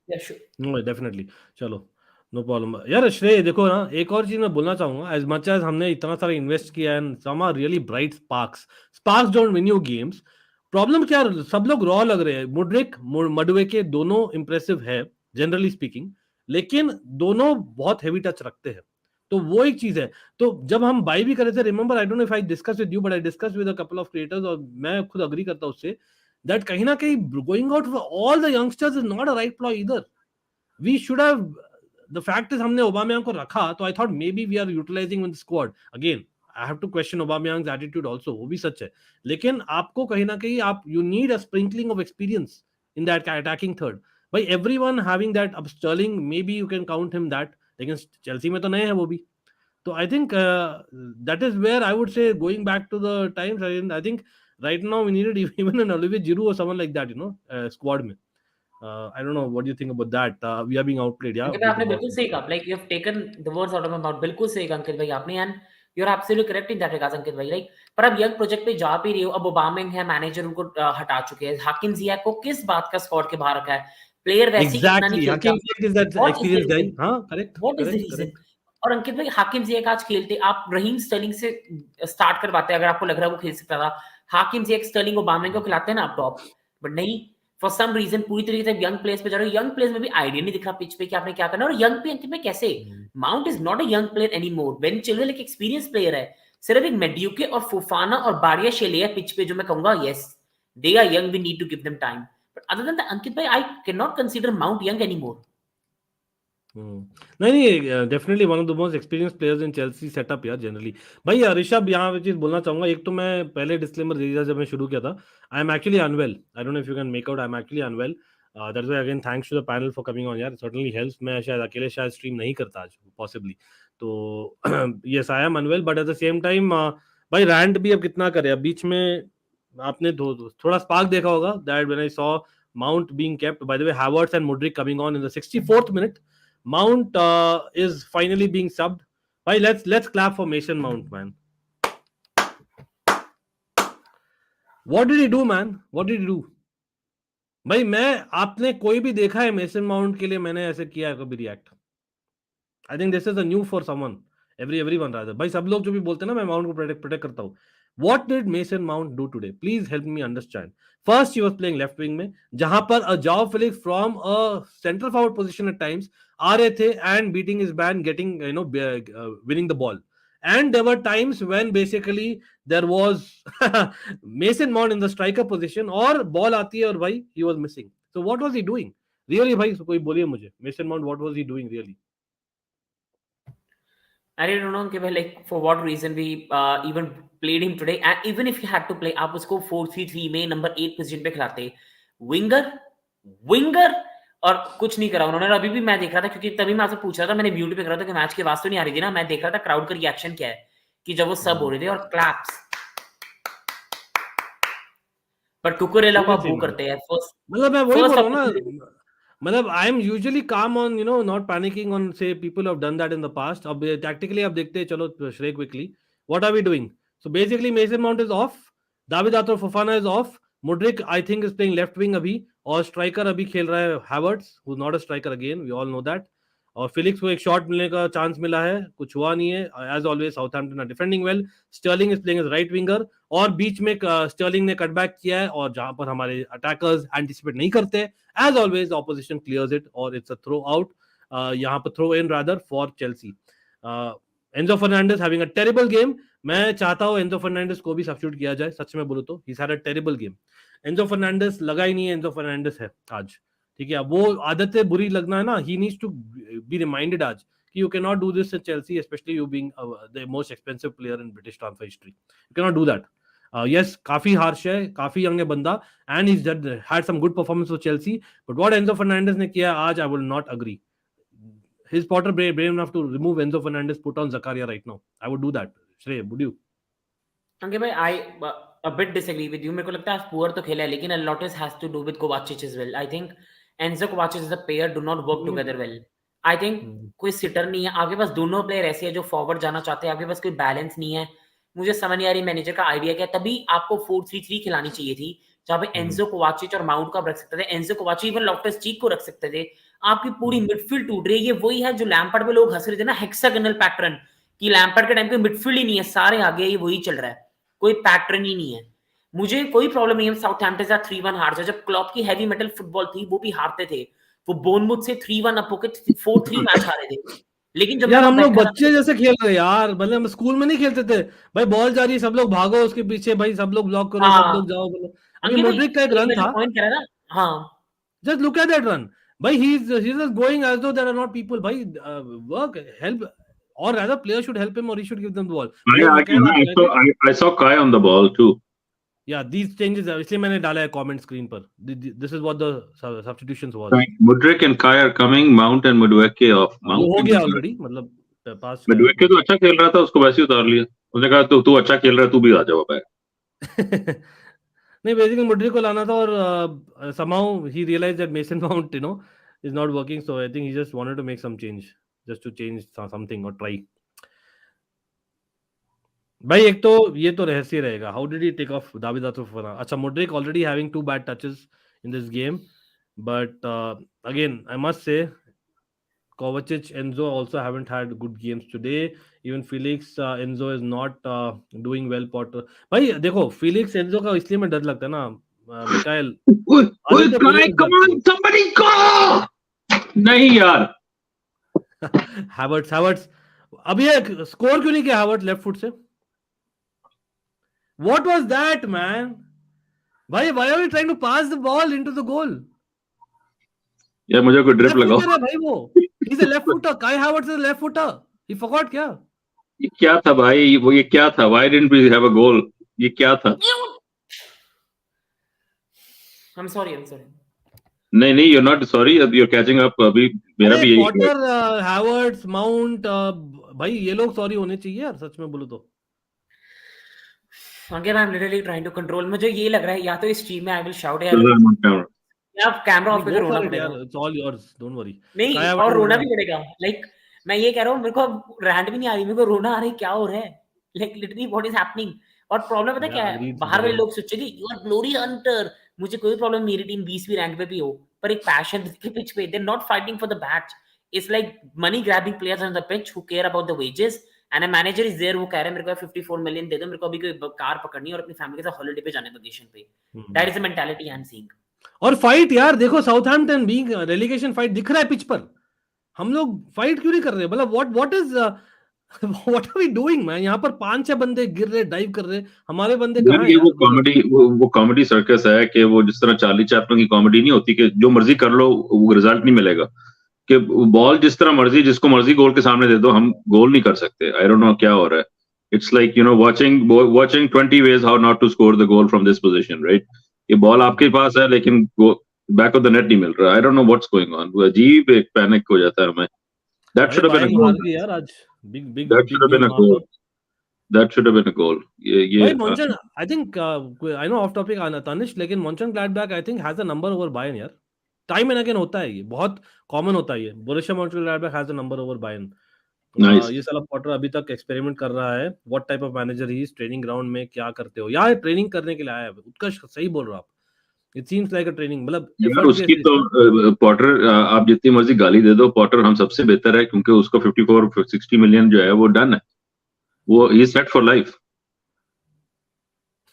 Yeah, sure. No definitely, चलो, नो प्रॉब्लम यार। श्रेय देखो ना, एक और चीज मैं बोलना चाहूंगा, एज मच एज हमने इतना सारा इन्वेस्ट किया and some are really bright sparks don't win you games. Problem क्या, सब लोग रॉ लग रहे हैं। मुड्रिक मडुएके दोनों इंप्रेसिव है जनरली स्पीकिंग, लेकिन दोनों बहुत हेवी टच रखते हैं, तो वो एक चीज है। तो जब हम बाई भी कर रहे थे, remember I don't know if I discuss with you but I discuss with a couple of creators, और मैं खुद अग्री करता हूं उससे, दैट कहीं ना कहीं going out for all the youngsters is not a right ploy either. We should have, the fact is हमने ओबामयांग को रखा, तो I thought maybe we are utilizing with the squad. Again, I have to question ओबामयांग's attitude also, वो भी सच है। लेकिन आपको कहीं ना कहीं आप you need a sprinkling of experience in that attacking third. By everyone having that, अब Sterling maybe you can count him that, लेकिन चेल्सी में तो नए हैं वो भी। तो I think that is where I would say going back to the times, I think right now we needed even an Olivier Giroud or someone like that, squad में। I don't know what do you think about that. We are being outplayed, yeah, अंकित भाई with the आपने बिल्कुल ball. सही कहा, like you have taken the words out of my mouth, बिल्कुल सही कहा अंकित भाई आपने, and you are absolutely correct in that regards Ankit भाई। लाइक पर अब यंग प्रोजेक्ट पे जा भी रही हो, अब ओबामेंग है मैनेजर, उनको हटा चुके हैं, हाकिम जियाक को किस बात का स्क्वाड के बाहर रखा है, प्लेयर वैसे ही इतना नहीं Exactly. खेलता। Hakim Ziyech is that what is the experienced guy. Reason? Huh? Correct. What is the Correct. Reason? Correct. और अंकित भाई हाकिम जियाक आज खेलते, आप रहीम स्टर्लिंग से स्टार्ट करवाते अगर आपको लग रहा है वो खेल सकता था। हाकिम जियाक स्टर्लिंग ओबामेंग को खिलाते हैं ना आप टॉप, बट नहीं, फॉर सम रीजन पूरी तरीके से यंग प्लेयर्स पे जा रहे हो। यंग प्लेयर्स में भी आइडिया नहीं दिख रहा पिच पे कि आपने क्या करना है, और यंग पे अंकित में कैसे, mount is not a young player any more, Ben Chilwell एक एक्सपीरियंस प्लेयर है। सिर्फ एक मेड्यूके और फोफाना और बारिया शेले है पिच पे जो मैं कहूंगा yes they are young, we need to give them time, but other than that Ankit भाई I can not consider Mount young any more. नहीं नहीं, definitely one of the most experience players in Chelsea setup यार generally. भाई ऋषभ यहाँ पे चीज बोलना चाहूंगा, एक तो मैं पहले डिस्क्लेमर दे दिया जब मैं शुरू किया था, I am actually unwell, I don't know if you can make out, I am actually unwell, that's why again thanks to the panel for coming on यार, सर्टेनली हेल्प्स। मैं शायद अकेले शायद स्ट्रीम नहीं करता आज पॉसिबली, तो yes I am unwell, but at the same time भाई रैंट भी अब कितना करे। अब बीच में आपने थोड़ा स्पार्क देखा होगा, that when I saw Mount being kept. By the way, Havertz and Mudryk coming on in the 64th minute. Mount is finally being subbed. Bhai, let's clap for Mason Mount, man. What did he do, man? What did he do? भाई मैं, आपने कोई भी देखा है mason mount के लिए मैंने ऐसे किया है कभी react? I think this is a new for someone, everyone rather. भाई सब लोग जो भी बोलते हैं ना मैं माउंट को प्रोटेक्ट करता हूँ, What did Mason Mount do today? Please help me understand. First, he was playing left wing में, जहां पर Joao Felix from a central forward position at times आ रहे थे and beating his man, getting winning the ball. And there were times when basically there was Mason Mount in the striker position और ball आती है और भाई he was missing. So what was he doing? Really भाई कोई बोलिए मुझे, Mason Mount what was he doing really? I don't know कि भाई like for what reason we even played him today, and even if you had to play आप उसको 4-3-3 में number 8 position पे खिलाते, विंगर और कुछ नहीं करा उन्होंने। अभी भी मैं देख रहा था, क्योंकि तभी मैं आपसे पूछ रहा था, मैंने म्यूट पे करा था कि मैच की आवाज तो नहीं आ रही थी ना, मैं देख रहा था क्राउड का रिएक्शन क्या है कि जब वो सब हो रहे थे, और क्लैप्स, पर कुकुरेला को बू करते हैं फर्स्ट, मतलब मैं वही बोल रहा हूँ ना, फर्स्ट मतलब I am usually calm on not panicking on say people have done that in the past. अब टैक्टिकली अब देखते हैं, चलो श्रेय quickly what are we doing. So basically Mason Mount is off, David Datro Fofana is off, Mudryk I think is playing left wing अभी, और striker अभी खेल रहा है Havertz who is not a striker again, we all know that. और Felix को एक shot मिलने का चांस मिला है, कुछ हुआ नहीं है, as always Southampton are defending well. Sterling is playing as right winger, और बीच में स्टर्लिंग ने कटबैक किया है, और जहां पर हमारे अटैकर्स एंटिसिपेट नहीं करते, as always opposition clears it or it's a throw out, यहाँ पर throw in rather for Chelsea. Enzo Fernandez having a terrible game. मैं चाहता हूं एंजो फर्नांडिस को भी सब्स्टिट्यूट किया जाए, सच में बोलूं तो he had a terrible game. Enzo Fernandez लगा ही नहीं है, एंजो फर्नांडिस है आज. ठीक है, वो आदतें बुरी लगना है ना, he needs to be reminded आज कि you cannot do this in Chelsea, especially you being the most expensive player in British transfer history. You cannot do that. Yes, काफी harsh है, काफी young है बंदा, and he's had some good performance for Chelsea. But what Enzo Fernandez ने किया आज, I will not agree. His Potter brave enough to remove Enzo Fernandez, put on Zakaria right now. I would do that. Shrey, would you? Okay, भाई, I a bit disagree with you. मेरे को लगता है poor तो खेला है, लेकिन a lot has to do with Kovacic as well. I think Enzo Kovacic as a pair do not work together well. I think कोई सिटर नहीं है आपके पास. दोनों प्लेयर ऐसे हैं जो फॉरवर्ड जाना चाहते हैं, आपके पास कोई बैलेंस नहीं है. मुझे समझ नहीं आ रही मैनेजर का आइडिया क्या है. तभी आपको 4-3-3 खिलानी चाहिए थी, जहाँ पे एंजो कोवाचिच और माउंट का रख सकते थे. एंजो कोवाचिच इवन लॉफ्टस चीक को रख सकते थे. आपकी पूरी मिडफील्ड टूट रही है. ये वही है जो लैम्पार्ड पे लोग हंस रहे थे ना, हेक्सागोनल पैटर्न, कि लैम्पार्ड के टाइम पे मिडफील्ड ही नहीं है, सारे आगे, ये वही चल रहा है, कोई पैटर्न ही नहीं है. मुझे कोई प्रॉब्लम नहीं है साउथहैम्पटन से 3-1 हार जाए. जब क्लॉप की हैवी मेटल फुटबॉल थी वो भी हारते थे. वो बोर्नमूथ से 3-1 अप होकर 4-3 मैच हारे थे. लेकिन जब यार हम लोग बच्चे जैसे खेल रहे यार, मतलब हम स्कूल में नहीं खेलते थे भाई. बॉल जा रही है, सब लोग भागो उसके पीछे भाई, सब लोग ब्लॉक करो, सब लोग जाओ. अभी मोड्रिक का एक रन था, पॉइंट करा ना. हाँ, just look at that run भाई. he's just going as though there are not people भाई. Work, help, or rather player should help him or he should give them the ball. I saw Kai on the ball too. Yeah, these changes इसलिए मैंने डाला है comment screen पर. This is what the substitutions was. Mudryk and Kai are coming. Mount and Madueke off. वो हो गया already, मतलब पास. Madueke तो अच्छा खेल रहा था, उसको वैसे ही उतार लिया. उसने कहा तू अच्छा खेल रहा है, तू भी आ जाओ बैक. नहीं, बेसिकली मुड्रिक को लाना था, और somehow he realized that Mason Mount is not working, so I think he just wanted to make some change, just to change something or try. भाई एक तो ये तो रहस्य रहेगा, how did he take off David Fofana? अच्छा, Mudryk already having 2 bad touches in this game, but again I must say Kovacic, Enzo also haven't had good games today. Even Felix, Enzo is not doing well. Potter भाई देखो, Felix Enzo का इसलिए मैं डर लगता है ना, Mikail. Come on, somebody go! नहीं यार. Havertz अभी एक स्कोर क्यों नहीं किया Havertz लेफ्ट फुट से? What was that, man? Why are you trying to pass the ball into the goal? यार मुझे कोई ड्रिप लगाओ भाई. वो he's a left footer. Kai Havertz is a left footer. He forgot क्या? ये क्या था भाई? वो ये क्या था? Why didn't we have a goal? ये क्या था? I'm sorry. नहीं, you're not sorry. You're catching up. अभी मेरा भी यही. Potter, Havertz, Mount, भाई ये लोग सॉरी होने चाहिए यार, सच में बोलो तो. Again, I'm literally trying to control. मुझे ये लग रहा है या तो इस स्ट्रीम में I will shout यार. आप कैमरा ऑफ करके रोना पड़ेगा. It's all yours, don't worry. नहीं, और रोना भी पड़ेगा. लाइक मैं ये कह रहा हूँ, मेरे को रैंट भी नहीं आ रही, मेरे को रोना आ रही. क्या हो रहा है? Like literally what is happening. और प्रॉब्लम पता क्या है, बाहर वाले लोग सोचेंगे यू आर ग्लोरी हंटर. मुझे कोई प्रॉब्लम, मेरी टीम 20वीं रैंक पे भी हो, पर एक पैशन के पिच पे, they are not fighting for the badge. It's like money grabbing players on the pitch who care about the wages, and a manager is there, वो कह रहा है मेरे को 54 मिलियन दे दो, मेरे को अभी कोई कार पकड़नी है और अपनी फैमिली के साथ हॉलिडे पे जाना है वेकेशन पे. That is the mentality I am seeing. और फाइट यार देखो, साउथहैम्पटन बीइंग रेलीगेशन फाइट दिख रहा है पिच पर. हम लोग फाइट क्यों नहीं कर रहे? मतलब what is what are we doing man? यहाँ पर 5-6 बंदे गिर रहे, डाइव कर रहे, हमारे बंदे कहाँ हैं? वो कॉमेडी सर्कस है कि वो जिस तरह चार्ली चैपलिन की कॉमेडी नहीं होती कि जो मर्जी कर लो वो रिजल्ट नहीं मिलेगा, कि बॉल जिस तरह मर्जी जिसको मर्जी गोल के सामने दे दो, हम गोल नहीं कर सकते. आई डोंट नो क्या हो रहा है. It's like watching 20 ways how not to score the goal from this position, right? ये बॉल आपके पास है लेकिन बैक ऑफ द नेट नहीं मिल रहा. I don't know what's going on. अजीब एक पैनिक हो जाता है हमें. That should have been a goal यार आज. Big that should have been a goal. That should have been a goal. ये भाई Monchen, I think I know off topic Tanish, लेकिन Monchen Gladbach I think has a number over Bayern यार. Time and again होता है, ये बहुत common होता है. ये Borussia Monchengladbach has a number over Bayern. ये साला पॉटर अभी तक एक्सपेरिमेंट कर रहा है. What type of manager he is? Training ground में क्या करते हो यार? ट्रेनिंग करने के लिए आया है. उत्कर्ष सही बोल रहा आप. It seems like a training, मतलब यार उसकी तो पॉटर, आप जितनी मर्जी गाली दे दो, पॉटर हम सबसे बेहतर है क्योंकि उसको 54-60 मिलियन जो है वो डन है. वो he is set for life.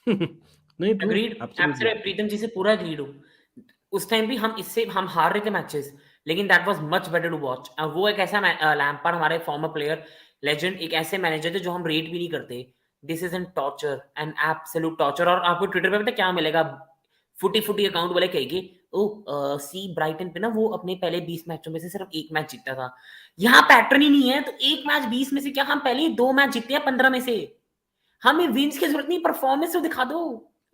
नहीं, एग्रीड. एब्सोल्युटली प्रीतम जी से पूरा एग्रीड हूं. उस टाइम भी हम हार रहे थे मैचेस, लेकिन that was much better to watch. वो एक ऐसा लैम्पार्ड, हमारे फॉर्मर प्लेयर, लेजेंड एक ऐसे मैनेजर थे जो हम रेट भी नहीं करते. This is an torture, an absolute torture. और आपको ट्विटर पे पता क्या मिलेगा? फुटी अकाउंट वाले कहेंगे, ओ सी ब्राइटन पे ना वो अपने पहले 20 मैचों में से सिर्फ एक मैच जीता था. यहाँ पैटर्न ही नहीं है, तो एक मैच 20 में से क्या, हम पहले 2 मैच जीते हैं 15 में से. हमें विंस की जरूरत नहीं, परफॉर्मेंस तो दिखा दो.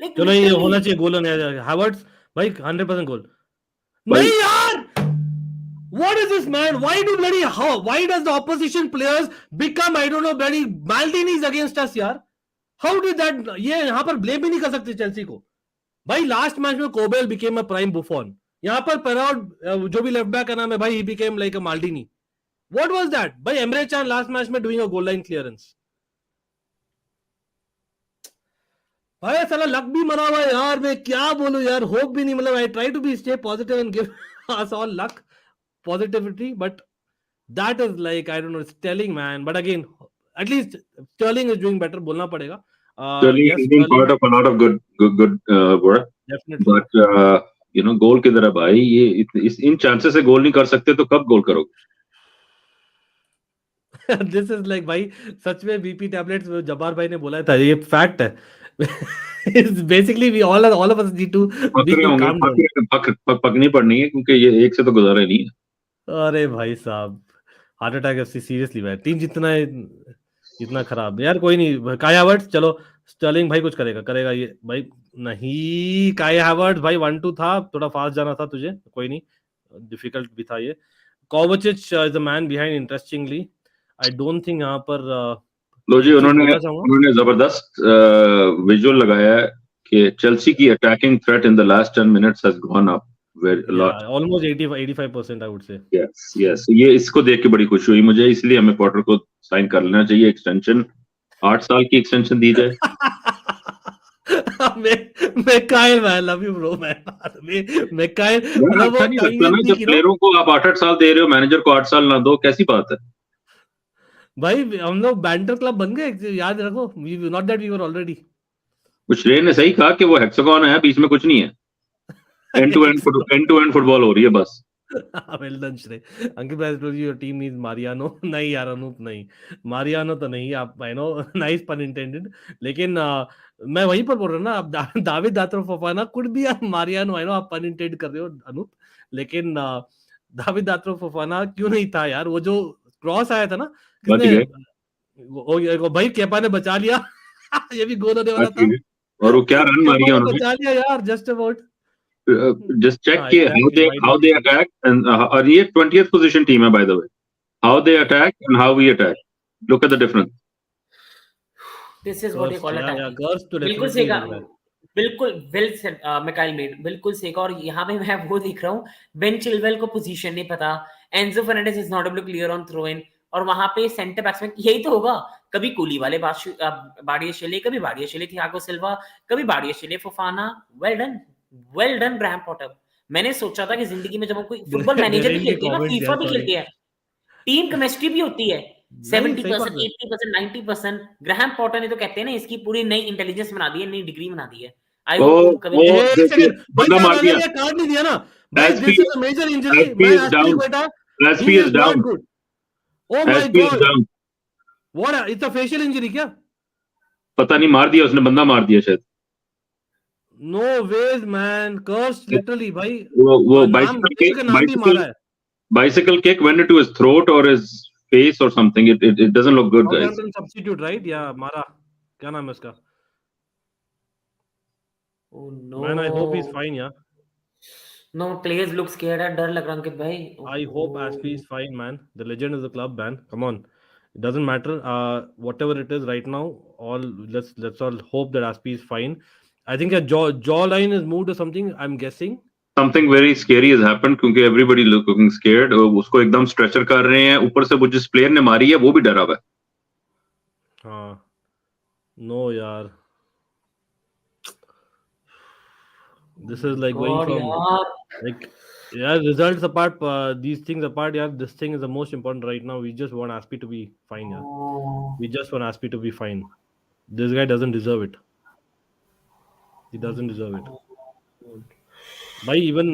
लाइक चलो ये होना लिटरली. चाहिए गोल होने हैवर्ट्स भाई 100% गोल. नहीं यार, what is this man? Why does the opposition players become, I don't know, bloody Maldinis against us यार? How did that? ये यहाँ पर ब्लेम भी नहीं कर सकते चेल्सी को भाई. लास्ट मैच में कोबेल बिकेम अ प्राइम बुफॉन. यहाँ पर पेराउड जो भी लेफ्ट बैक का नाम है भाई, he became like a Maldini. What was that? भाई एमरे चान लास्ट मैच में doing a goal line clearance. भाई साला लक भी मरा हुआ है यार. मैं क्या बोलूं यार, होप भी नहीं. मतलब I try to be stay positive and give us all luck, positivity, but that is like, I don't know, it's telling, man. But again, at least Sterling is doing better. बोलना पड़ेगा. Sterling Yes, has been Sterling, part of a lot of good work, definitely. but गोल किधर है भाई? ये इन chances से गोल नहीं कर सकते तो कब गोल करोगे? This is like भाई सच में बीपी टैबलेट्स जब्बार भाई ने बोला था, ये फैक्ट है. It's basically we all of us need to पक be रहे होंगे, calm down. पकनी पड़नी है क्योंकि ये एक से तो गुजारा ही नहीं है. अरे भाई साहब, हार्ट अटैक सीरियसली भाई. टीम जितना है इतना खराब यार. कोई नहीं, काया हावर्ट्स चलो. स्टर्लिंग भाई कुछ करेगा ये भाई. नहीं, काया हावर्ट्स भाई 1-2 था, थोड़ा फास्ट जाना था तुझे. कोई नहीं, डिफिकल्ट भी था ये. Kovacic is the man behind, interestingly. I don't think यहाँ पर लो जी, एक चीज बोलना चाहूंगा. उन्होंने जबरदस्त विजुअल लगाया है कि चेल्सी की attacking threat in the last 10 minutes has gone up very a lot. Almost 85% I would say. Yes, ये इसको देख के बड़ी खुशी हुई मुझे. इसलिए हमें पॉटर को साइन कर लेना चाहिए. एक्सटेंशन 8 साल की एक्सटेंशन दी जाए. मैं कायल, मैं लव यू ब्रो. मैं कायल. मतलब अच्छा नहीं लगता ना जब प्लेयरों को आप 8-8 साल दे रहे हो, मैनेजर को 8 साल ना दो, कैसी बात है भाई. हम लोग बैंटर क्लब बन गए, याद रखो. Not that we were already. कुछ रे ने सही कहा कि वो हेक्सागोन है, बीच में कुछ नहीं है. एंड टू एंड फुटबॉल हो रही है बस. Well done, Shrey. Ankit bhai, I told you your team is Mariano. नहीं यार अनूप नहीं, मारियानो तो नहीं. आप आई नो, नाइस पन इंटेंडेड. लेकिन मैं वहीं पर बोल रहा हूँ ना, आप दाविद दात्रो फोफाना कुड भी आप मारियानो. आई नो आप पन इंटेंड कर रहे हो अनूप, लेकिन दाविद दात्रो फोफाना क्यों नहीं था यार? वो जो क्रॉस आया था ना, किसने भाई केपा ने बचा लिया. ये भी गोल होने वाला था. और वो क्या रन मारी है उन्होंने, बचा लिया यार, just about. just check how they attack and और ये 20th position team है by the way. How they attack and how we attack. Look at the difference. This is what you call attack. बिल्कुल सही कहा. बिल्कुल well said Mikail made, बिल्कुल सही कहा. और यहाँ पे मैं वो देख रहा हूँ, बेन चिलवेल को पोजीशन नहीं पता. Enzo Fernandez is not able to clear on throw in. और वहां पे सेंटर बैट्समैन यही तो होगा. कभी कूली वाले बाड़ियाशेले, कभी बाड़ियाशेले थियागो सिल्वा, कभी Badiashile Fofana. Well done Graham Potter. मैंने सोचा था कि जिंदगी में जब हम कोई फुटबॉल मैनेजर भी खेलते हैं ना, फीफा भी खेलते हैं, टीम केमिस्ट्री भी होती है 70%, 80%, 90%. ग्रैहम पॉटर ने तो कहते हैं ना, इसकी पूरी नई इंटेलिजेंस बना दी है, नई डिग्री बना दी है. आई होप कभी बंदा मार दिया. कार्ड नहीं दिया ना भाई. This is a major injury. SP is down. Oh my god, what it's a facial injury क्या? पता नहीं, मार दिया उसने, बंदा मार दिया शायद. नो वेज मैन, कर्स लिटरली भाई. वो bicycle kick went into his throat or his face or something. It doesn't look good, guys. Substitute, right? Yeah, मारा. क्या नाम है इसका? Oh no. Man, I hope he's fine, yeah. No, players look scared. डर लग रहा अंकित भाई. I hope AZPI is fine, man. The legend is the club, man. Come on. It doesn't matter. Whatever it is right now, let's all hope that AZPI is fine. I think a jawline is moved or something, I'm guessing. Something very scary has happened क्योंकि everybody looking scared. उसको एकदम stretcher कर रहे हैं. ऊपर से वो जिस प्लेयर ने मारी है वो भी डरा हुआ है. हाँ, no यार. This is like going from like, yeah, results apart, these things apart, yeah, this thing is the most important right now. We just want AZPI to be fine, yeah. We just want AZPI to be fine. This guy doesn't deserve it. He doesn't deserve it. By even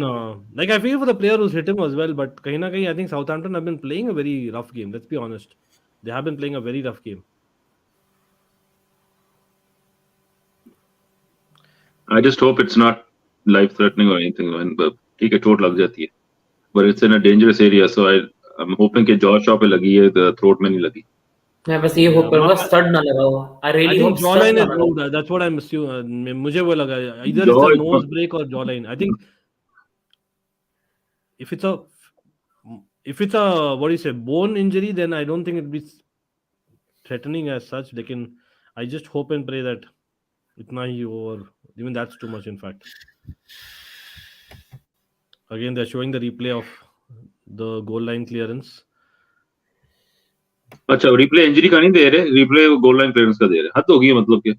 like I feel for the player who's hit him as well, but kahin na kahin I think Southampton have been playing a very rough game. Let's be honest. They have been playing a very rough game. I just hope it's not life threatening or anything. But ठीक है चोट लग जाती है. But it's in a dangerous area, so I'm hoping कि jaw shot पे लगी है, the throat में नहीं लगी. मैं बस ये होप करूंगा स्टड ना लगा हो. I I really think hope stud jawline ना is लगा. out. That's what I'm assuming. मुझे वो लगा either it's Jaw a is nose break or jawline. I think if it's a what do you say bone injury, then I don't think it'd be threatening as such. Lekin I just hope and pray that itna hi ho, or even that's too much in fact. Again, they're showing the replay of the goal line clearance. अच्छा replay injury का नहीं दे रहे, replay goal line clearance का दे रहे. हद हो गई है मतलब कि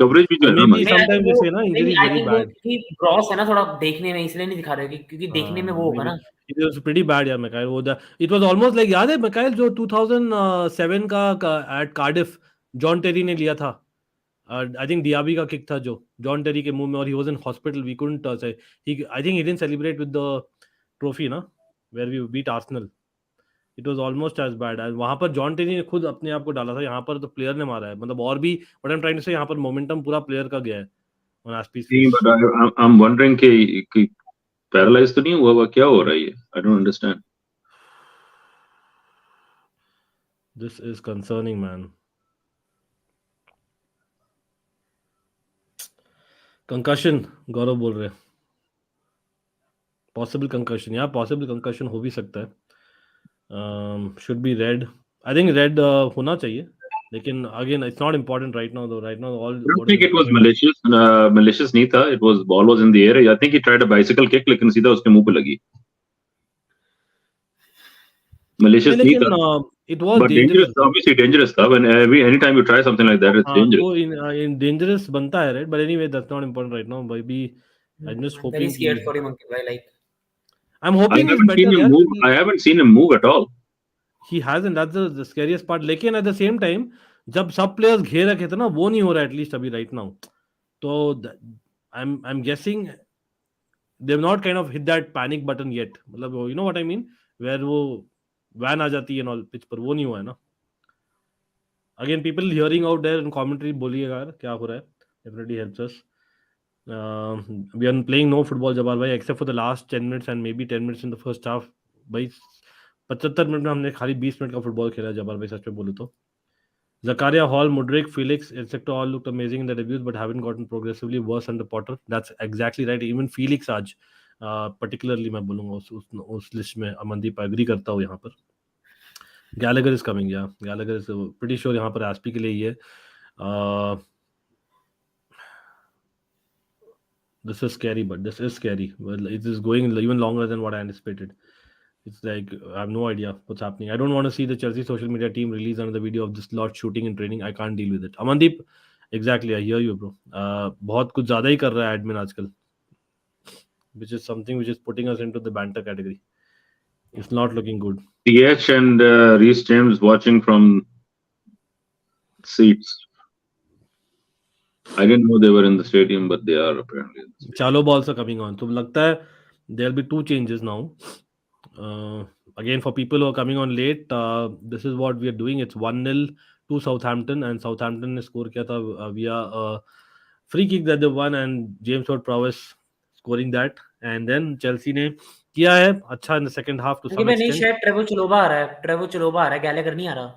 coverage भी जो है ना Maybe हमारी. नहीं, I sometimes think they वो say na injury नहीं, is I very think वो bad. क्योंकि ग्रॉस है ना थोड़ा देखने में, इसलिए नहीं दिखा रहे क्योंकि देखने में वो होगा Maybe ना. it was pretty bad, yeah, Mikhail. It was almost like याद है Mikhail जो 2007 का at Cardiff जॉन टेरी ने लिया था. I think Diaby का kick था जो जॉन टेरी के मुंह में, और he was in hospital. We couldn't say I think he didn't celebrate with the trophy ना, where we beat Arsenal. It was almost as bad. वहां पर जॉन टेरी ने खुद अपने आप को डाला था, यहाँ पर तो प्लेयर ने मारा है. मतलब और भी what I'm trying to say, यहाँ पर मोमेंटम पूरा प्लेयर का गया है on Aspie's नहीं, face. but I'm wondering कि paralyzed तो नहीं हुआ हुआ, क्या हो रहा है ये? I don't understand. This is concerning, man. Concussion Gaurav बोल रहे हैं. पॉसिबल कंकशन, या पॉसिबल कंकशन हो भी सकता है. Should be red. I think red होना चाहिए, लेकिन again it's not important right now. Right now all I don't think it was malicious. Malicious नहीं था. It was ball was in the air. I think he tried a bicycle kick, लेकिन सीधा उसके मुंह पे लगी. Malicious नहीं था. लेकिन it was But dangerous. dangerous, obviously dangerous था. When anytime you try something like that, it's हाँ, dangerous. तो in dangerous बनता है, right? But anyway, that's not important right now. Maybe I'm just I'm very hoping scared for him, Ankit bhai, like I'm I hoping he's haven't better. seen him यार, move. क्योंकि I haven't seen him move at all. he hasn't. That's the scariest part. लेकिन at the same time, जब सब players घेर रखे थे ना, वो नहीं हो रहा at least अभी right now. तो I'm guessing they've not kind of hit that panic button yet. मतलब you know what I mean, where वो van आ जाती है and all pitch पर, वो नहीं हुआ है ना. Again, people hearing out there in commentary, बोलिएगा यार क्या हो रहा है. Definitely helps us. We are playing no football जबार भाई, except for the last 10 minutes and maybe 10 minutes in the first half. भाई 75 मिनट में हमने खाली 20 मिनट का फुटबॉल खेला है जबार भाई, सच में बोलूं तो. Zakaria, Hall, Mudryk, Felix, etc. all looked amazing in the debuts, but haven't gotten progressively worse under Potter. That's exactly right. Even Felix आज particularly मैं बोलूँगा उस लिस्ट में अमनदीप एग्री करता हूँ यहाँ पर. Gallagher is coming, yeah. Gallagher is pretty sure यहाँ पर एसपी के लिए ही है. This is scary, but this is scary. Well, it is going even longer than what I anticipated. It's like I have no idea what's happening. I don't want to see the Chelsea social media team release another video of this lot shooting and training. I can't deal with it. Amandeep, exactly. I hear you, bro. बहुत कुछ ज़्यादा ही कर रहा है admin आजकल, which is something which is putting us into the banter category. It's not looking good. TH and Reece James watching from seats. I didn't know they were in the stadium, but they are apparently. Chaloba also coming on. So लगता है there'll be two changes now. Again, for people who are coming on late, this is what we are doing. It's 1-0 to Southampton, and Southampton ने score किया था via a free kick that they won, and James Ward-Prowse scoring that, and then Chelsea ने किया है अच्छा in the second half to some नहीं, extent. शायद Trevor चलोबा आ रहा है, गैलेगर नहीं आ रहा.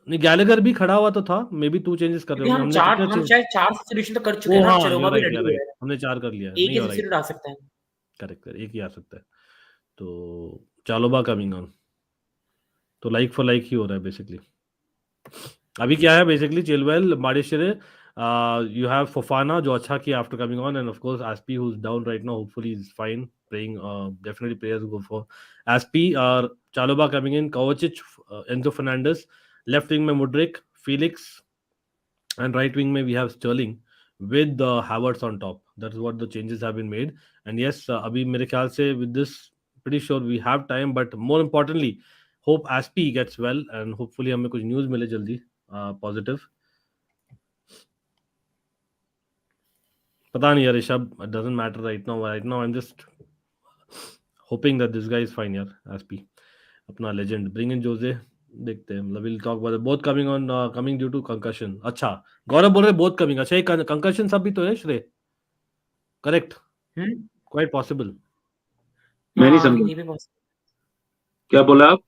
नहीं, गैलेगर भी खड़ा हुआ तो था. मे बी 2 चेंजेस कर रहे हो. हम हमने शायद 4 सब्स्टिट्यूशन तो कर चुके हैं ना. हाँ, चलोबा भी राइट, रेडी है. हमने 4 कर लिया. एक नहीं ही हो रहा सब्स्टिट्यूट आ सकता है. करेक्ट, एक ही आ सकता है. तो चालोबा कमिंग ऑन, तो लाइक फॉर लाइक ही हो रहा है बेसिकली. अभी क्या है बेसिकली, चिलवेल, माडेशिरे, you have Fofana जो अच्छा किया after coming on, and of course Aspi who's down right now. Hopefully he's fine playing. Definitely players go for Aspi. Chaloba coming in, Kovacic, Enzo Fernandez, left wing में Mudryk, Felix, and right wing में we have Sterling with the Havertz on top. That's what the changes have been made. And yes, अभी मेरे ख्याल से with this, pretty sure we have time, but more importantly, hope Aspi gets well and hopefully हमें कुछ news मिले जल्दी positive. पता नहीं यार Rishabh, it doesn't matter right now. Right now I'm just hoping that this guy is fine यार. Aspi अपना legend, bring in Jose. देखते हैं, मतलब will talk about both coming due to concussion. अच्छा, गौरव बोल रहे बोथ कमिंग। अच्छा, एक कंकशन सब भी तो है श्रेय, करेक्ट, क्वाइट पॉसिबल। मैं नहीं हाँ, समझा ये भी possible। क्या बोला आप।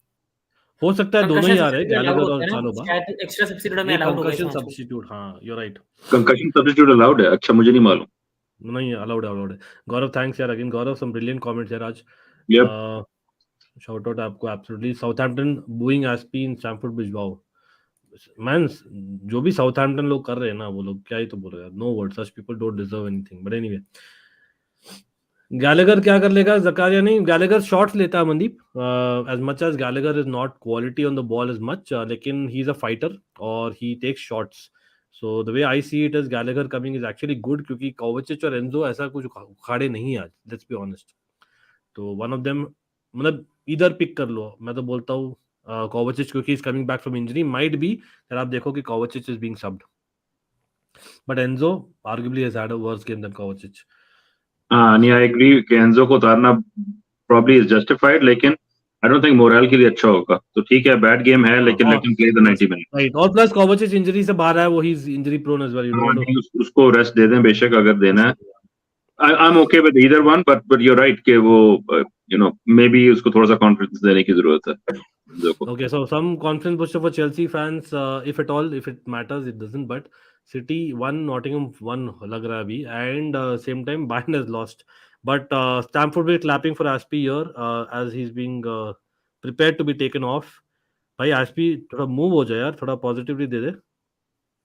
हो सकता है दोनों कंकशन ही आ रहे हैं, सब्स्टिट्यूट अलाउड गैलेगर और होता है ना, चालोबा। शायद एक्स्ट्रा सब्स्टिट्यूट में ये अलाउड हो गया इस कंकशन मैच को। सब्स्टिट्यूट, हाँ you right. Concussion substitute allowed है? अच्छा, मुझे नहीं मालूम। नहीं, अलाउड अलाउड है। गौरव थैंक्स यार अगेन, गौरव सम ब्रिलियंट कमेंट्स यार आज। Yep. शाउट आउट आपको एब्सोल्युटली। साउथहैम्पटन बूइंग एसपी इन स्टैमफोर्ड ब्रिज, वाओ मैन। जो भी साउथहैम्पटन लोग कर रहे हैं ना, वो लोग क्या ही तो बोल रहे हैं, no word, such people don't deserve anything, but anyway. Gallagher क्या कर लेगा, जकारिया नहीं, गैलेगर शॉट्स लेता है Mandeep, as much as Gallagher is not quality on the ball as much, लेकिन ही इज अ फाइटर और he takes shots. So the way I see it is Gallagher coming is actually good, क्योंकि Kovacic और Enzo ऐसा कुछ उखाड़े नहीं है आज, लेट्स बी ऑनेस्ट। तो वन ऑफ देम, मतलब इधर पिक कर लो, मैं तो बोलता हूँ कोवाचिच, क्योंकि is coming back from injury, might be that आप देखो कि कोवाचिच is being subbed, but Enzo arguably has had a worse game than कोवाचिच। हाँ, नहीं, आई एग्री कि एंजो को उतारना प्रॉब्ली इज जस्टिफाइड, लेकिन आई डोंट थिंक मोरल के लिए अच्छा होगा। तो ठीक है, बैड गेम है, लेकिन let him play the 90 minutes. Right, और प्लस कोवाचिच इंजरी से बाहर है, वो he is injury prone as well, you don't want उसको रेस्ट दे दें बेशक, अगर देना है। Two. I am okay with either one, but you right कि वो मे बी उसको थोड़ा सा कॉन्फिडेंस देने की जरूरत है एंजो को। Okay, so some confidence booster for Chelsea fans, if at all, if it matters, it doesn't. But City won, Nottingham won, lag raha abhi, and same time Bayern has lost. But Stamford Bridge clapping for Aspie here, as he's being prepared to be taken off. भाई Aspie थोड़ा move हो जाए यार, थोड़ा positivity they they.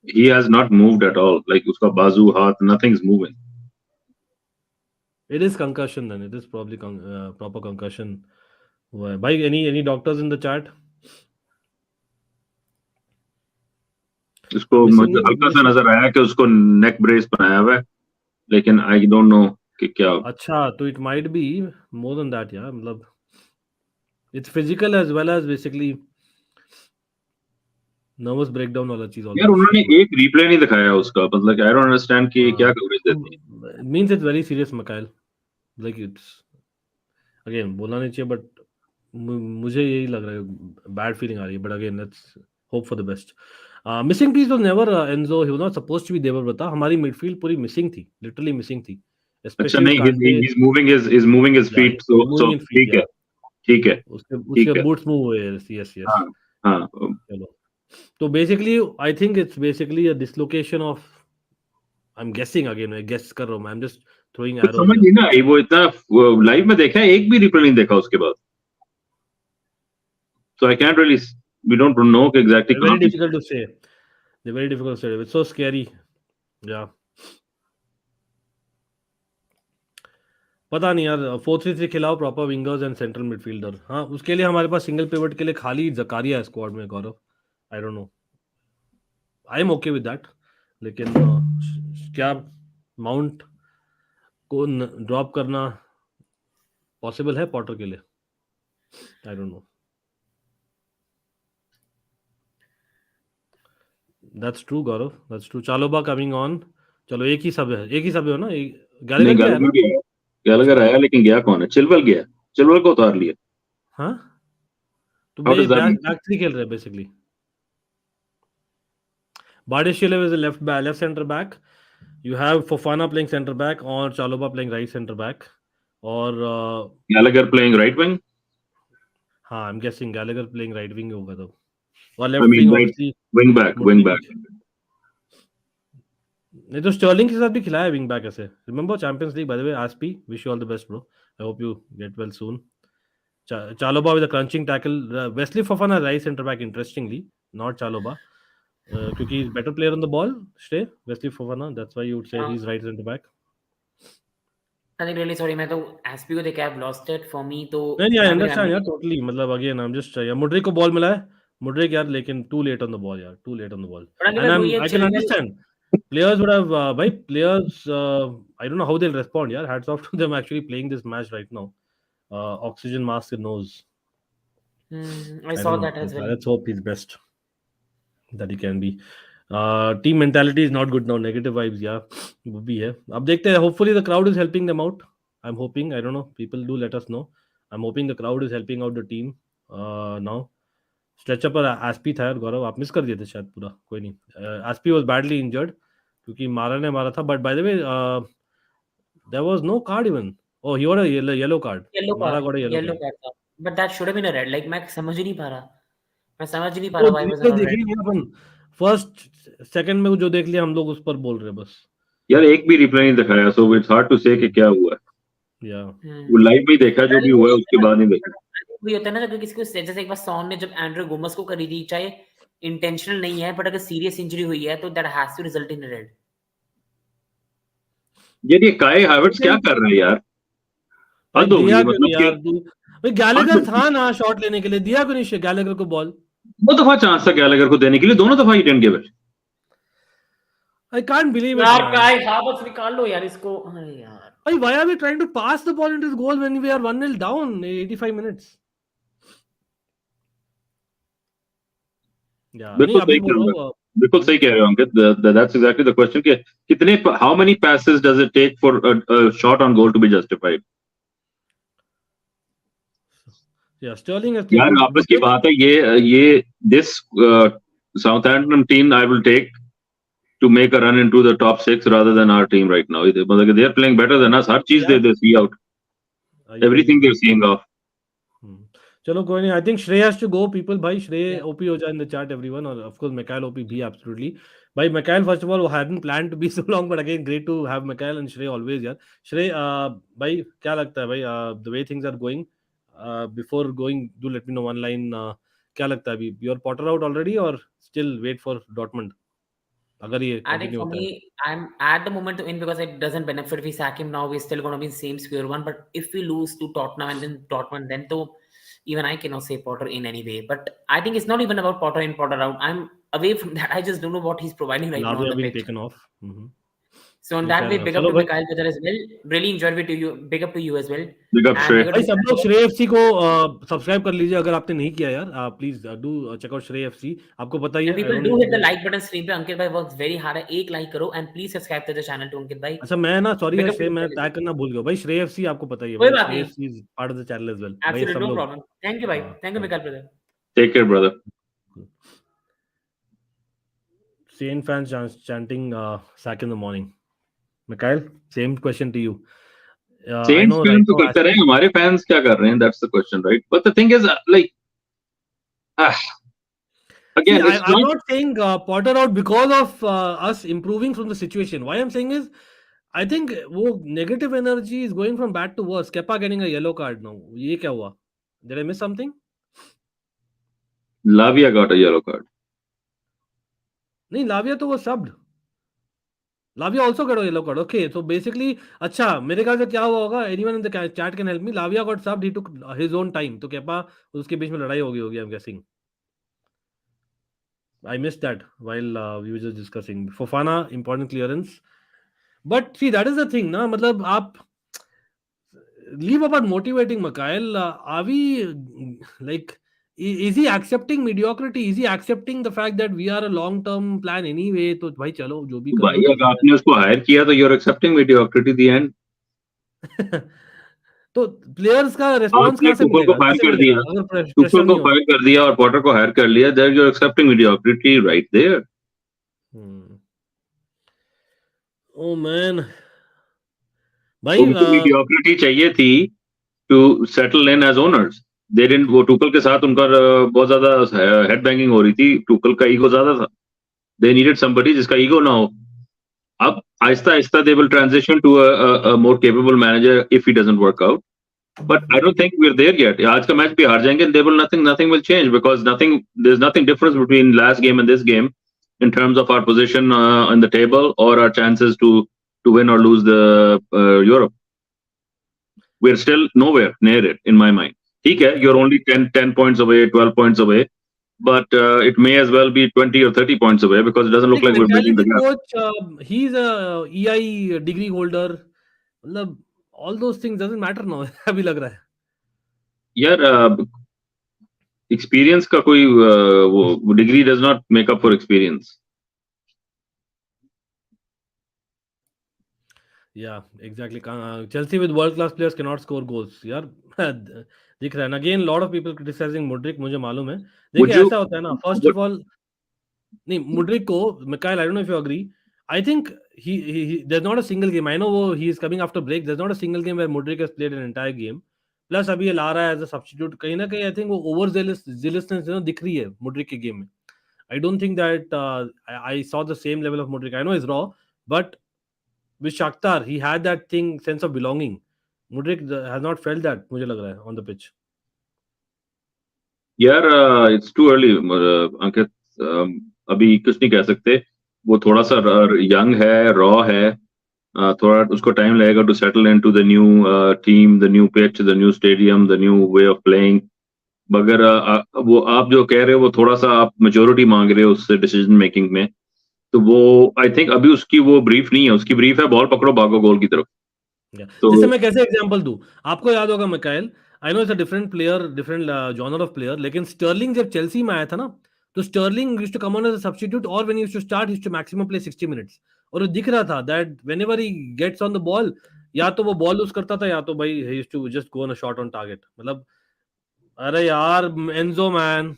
He has not moved at all, like उसका बाजू हाथ, nothing's moving. It is concussion then. It is probably proper concussion हुआ है। भाई any doctors in the chat? उसको मुझे हल्का सा Missing। नजर आया कि उसको नेक ब्रेस बनाया हुआ है, लेकिन आई डोंट नो कि क्या। अच्छा, तो it might be more than that यार, मतलब it's physical as well as basically nervous breakdown वाला चीज यार ऑलमोस्ट उन्होंने हुआ। एक रिप्ले नहीं दिखाया उसका, मतलब आई डोंट अंडरस्टैंड कि क्या कवरेज देती है। Means it's very serious Mikail, like it's, again बोलना नहीं चाहिए, बट मुझे यही लग रहा है, बैड फीलिंग आ रही है, but again let's hope for the best. Missing piece was never Enzo, he was not supposed to be there, बता हमारी मिडफील्ड पूरी मिसिंग थी, लिटरली मिसिंग थी, अच्छा, स्पेशली विद नहीं, कांटे। he's moving his या feet, so moving in feet, ठीक है, या ठीक है, उसके उसके ठीक है। बूट्स मूव हुए, यस यस। हाँ, हाँ। चलो, तो basically I think it's basically a dislocation of, I am गेसिंग, अगेन मैं गेस कर रहा हूँ, आई एम जस्ट थ्रोइंग कुछ एरोज समझ हियर। नहीं ना आई, वो इतना लाइव में देखा है, एक भी रिप्ले नहीं देखा उसके बाद, so I can't really, we don't know कि exactly कहाँ Very पे। difficult to say. They're very difficult to say. It's so scary. Yeah. पता नहीं यार, 4-3-3 खिलाओ, proper wingers and central midfielder. हाँ, उसके लिए हमारे पास सिंगल पिवट के लिए खाली जकारिया है स्क्वाड में, Gaurav. I don't know, I am okay with that, लेकिन क्या माउंट को ड्रॉप करना पॉसिबल है पॉटर के लिए? आई don't no, that's true Gaurav, that's true. चालोबा coming on. चलो, एक ही सब है, एक ही सब है ना, नहीं, गैलेगर गया है ना? गैलगर गया, अच्छा, गैलगर आया, लेकिन गया कौन है? चिलवल गया, चिलवल को उतार लिया। हाँ, तो how does that back make? Back three खेल रहे हैं basically. Bardeshilev is a left center back. You have Fofana playing center back or Chaloba playing right center back. और गैलगर प्लेइंग राइट विंग, हाँ, I am guessing Gallagher playing right wing होगा तो, और I left mean wing right obviously wing back, wing Mudryk. Back. नहीं तो Sterling के साथ भी खिलाया विंग बैक ऐसे, remember Champions League, by the way. Aspi, wish you all the best bro, I hope you get well soon. Chaloba with a crunching tackle. Wesley Fofana right center back, interestingly, not Chaloba, क्योंकि he's better player on the ball. Stay Wesley Fofana, that's why you would say he's right center back. I am really sorry, मैं तो SP को देख के I lost it for me, तो नहीं, I मैं भी अंडरस्टैंड यार, रिमेंबर। टोटली, मतलब अगेन आई एम जस्ट, या मुड्रिक को बॉल मिला है, मुड्रिक यार, लेकिन too late on the ball यार, too late on the ball, बड़ा एंड नहीं, वही है I can Chilwell. Understand players would have भाई players, I don't know how they'll respond यार, hats off to them actually playing this match right now, oxygen mask in nose, I I saw don't know, दैट एज वेल। let's hope he's best that he can be. Team mentality is not good now, negative vibes, yeah, वो भी है, अब देखते हैं, hopefully the crowd is helping them out, I'm hoping, I don't know, people do let us know, I'm hoping the crowd is helping out the team now. Stretcher पर SP था यार गौरव, आप मिस कर दिए थे शायद पूरा, कोई नहीं. एसपी वाज बैडली इंजर्ड क्योंकि मारा ने मारा था, but by the way there was no card even. Oh he got a yellow card. मारा got a yellow yellow card. Card था, but that should have been a red. Like मैं समझ ही नहीं पा रहा, वो व्हाई वाज रिप्ले नॉट देख रेड. ही नहीं अपन. फर्स्ट सेकंड में जो देख लिया हम लोग उस पर बोल रहे हैं बस. यार एक भी रिप्लाई नहीं दिखाया, सो इट्स हार्ड टू से कि क्या हुआ है. या वो लाइव में ही देखा जो भी हुआ है, उसके बाद नहीं देखा. वही होता है ना, अगर किसी को जैसे एक बार सॉन ने जब एंड्रू गोमस को करी थी, चाहे इंटेंशनल नहीं है बट अगर सीरियस इंजरी हुई है तो that has to result in red. ये काई हावर्ट्स क्या कर रहे हैं यार? भाई हद हो दिया गई क्यों नहीं मतलब यार तू. भाई गैलेगर था ना शॉट लेने के लिए, दिया क्यों नहीं गैलेगर को बॉल. दो दफा चांस था गैलेगर को देने के लिए, दोनों दफा he didn't give it. I can't believe it यार मैन. काय हावर्ट्स निकाल लो यार इसको. अरे यार भाई why are we trying to pass the ball into his goal when we are 1-0 down 85 minutes. या नहीं बिल्कुल अभी सही बोल कह रहा रहे हो, हूँ. बिल्कुल सही कह रहे हो Ankit. That's exactly the question कि कितने, how many passes does it take for a shot on goal to be justified. या स्टर्लिंग हैज यार प्लेड वापस की बात है, ये this Southampton team I will take to make a run into the top 6 rather than our team right now. मतलब they are playing better than us. हर चीज they see out. Everything they're seeing off. चलो कोई नहीं. I think Shrey has to go people. भाई Shrey OP हो जाए in the chat everyone, और of course Mikael OP भी एब्सोल्युटली. भाई मिकाइल फर्स्ट ऑफ ऑल वो hadn't plan to be so long, but again great to have Mikael and Shrey always यार. श्रेय भाई क्या लगता है भाई, the way things are going, before going do let me know one line. क्या लगता है अभी, योर पॉटर आउट ऑलरेडी और स्टिल वेट फॉर डॉर्टमंड अगर ये I think कंटिन्यू for होता है. me, I'm at the moment to win because it doesn't benefit. We sack him now, we're still going to be in same square one. But if we lose to Tottenham and then Dortmund, then to even I cannot say Potter in any way. But I think it's not even about Potter in, Potter out. I'm away from that. I just don't know what he's providing right now on Lavia the being pitch. taken off. So on ये that कह way, रहा है. big up चलो to भाई. Mikhail Peter as well. Really enjoyed it to you. Big up to you as well. Big up And Shrey. big up भाई to सब लोग श्रेय एफसी को सब्सक्राइब कर लीजिए अगर आपने नहीं किया यार. प्लीज डू चेक आउट श्रेय एफसी. आपको पता ही And है. people do hit the like button stream पे. Ankit bhai works very hard है. एक like करो and please subscribe to the channel to Ankit bhai. अच्छा मैं ना सॉरी Big यार up to श्रेय, मैं you. टैग करना भूल गया भाई. श्रेय एफसी आपको पता ही है कोई भाई. बात श्रेय नहीं. FC is part of the channel as well. भाई Absolutely सब no लोग. problem. Thank you bhai. Thank you Mikhail brother. Take care, brother. Sane fans chanting sack in the morning. Mikhail, same question to you. I Saints know fans right तो now. करते रहे, हमारे fans क्या कर रहे हैं? That's the question, right? But the thing is, like, again, See, it's I'm not. not saying Potter out because of us improving from the situation. Why I'm saying is, I think वो negative energy is going from bad to worse. Kepa getting a yellow card now. ये क्या हुआ? Did I miss something? Lavia got a yellow card. नहीं लाविया तो वो subbed. Lavia also got a yellow card. Okay, so basically अच्छा मेरे ख्याल से क्या हुआ होगा? Anyone in the chat can help me. Lavia got subbed. He took his own time. तो Kepa उसके बीच में लड़ाई हो गई होगी. I'm guessing. I missed that while we were just discussing. Fofana important clearance. But see that is the thing ना, मतलब आप leave about motivating Mikhail. Are we like, is he accepting mediocrity? Is he accepting the fact that we are a long term plan anyway? तो भाई चलो जो भी कर रहे हो भाई ठीक अगर आपने उसको हायर किया तो you're accepting mediocrity the end. है. तो प्लेयर्स का रिस्पांस आपने कहाँ से टुकल को मिलेगा, फायर कैसे कर मिलेगा दिया, अगर प्रेशर टुकल को नहीं हो. फायर कर दिया और पॉटर को हायर कर लिया, then you're accepting mediocrity right there. Oh man भाई उनको mediocrity चाहिए थी to settle in as owners. They didn't. वो टुकल के साथ उनका बहुत ज्यादा हेड बैंगिंग हो रही थी. टुकल का ईगो ज्यादा था. They needed somebody जिसका ईगो ना हो. अब Aahista Aahista they will transition to a more capable manager if he doesn't work out. But I don't think we're there yet. आज का मैच भी हार जाएंगे. They will nothing will change because there's nothing difference between last game and this game in terms of our position on the table or our chances to win or lose the Europe. We're still nowhere near it in my mind. ठीक है, you're only 10 points away, 12 points away, but it may as well be 20 or 30 points away because it doesn't look like we're bridging the gap. Coach, he's a EI degree holder. मतलब all those things doesn't matter now. अभी लग रहा है. यार experience का कोई वो degree does not make up for experience. Yeah, exactly. Chelsea with world class players cannot score goals. यार दिख रहा है ना. Again, lot of people criticizing Mudryk. मुझे मालूम है. Would देखिए you? ऐसा होता है ना. First Would, of all, नहीं Mudryk को, Mikhail, I don't know if you agree. I think there's not a single game. I know he is coming after break. There's not a single game where Mudryk has played an entire game. Plus अभी ये ला रहा है as a substitute. कहीं ना कहीं I think वो over zealousness दिख रही है Mudryk के game में. I don't think that I saw the same level of Mudryk. I know he's raw, but with Shakhtar, he had that sense of belonging. Mudryk has not felt that, मुझे लग रहा है, on the pitch. यार it's too early अंकित. अभी कुछ नहीं कह सकते. वो थोड़ा सा यंग है, रॉ है. थोड़ा उसको टाइम लगेगा to settle into the new team, the new pitch, the new stadium, the new way of playing. मगर वो आप जो कह रहे हो वो थोड़ा सा आप मेच्योरिटी मांग रहे हो उससे डिसीजन मेकिंग में. तो वो आई थिंक अभी उसकी वो ब्रीफ नहीं है. उसकी ब्रीफ है बॉल पकड़ो भागो गोल की तरफ. तो जैसे मैं कैसे एग्जांपल दूं, आपको याद होगा Mikail, I know it's a different player, different genre of player, लेकिन स्टर्लिंग जब चेल्सी में आया था ना, तो Sterling used to come on as a substitute, और when he used to start he used to maximum play 60 minutes. और वो दिख रहा था that whenever he gets on the ball, या तो वो बॉल लूज करता था, या तो भाई he used to just go on a shot on target. मतलब अरे यार एंजो मैन.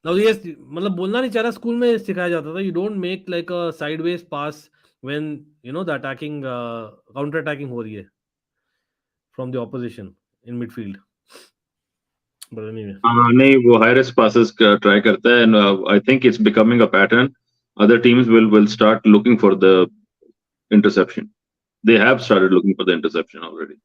नाउ यस, मतलब बोलना नहीं चाह रहा, स्कूल में सिखाया जाता था, you don't make like a sideways pass when you know the attacking counter attacking हो रही है from the opposition in midfield. But anyway, नहीं, वो हाई रिस्क पासेस ट्राई करता है. And I think it's becoming a pattern. Other teams will start looking for the interception. They have started looking for the interception already.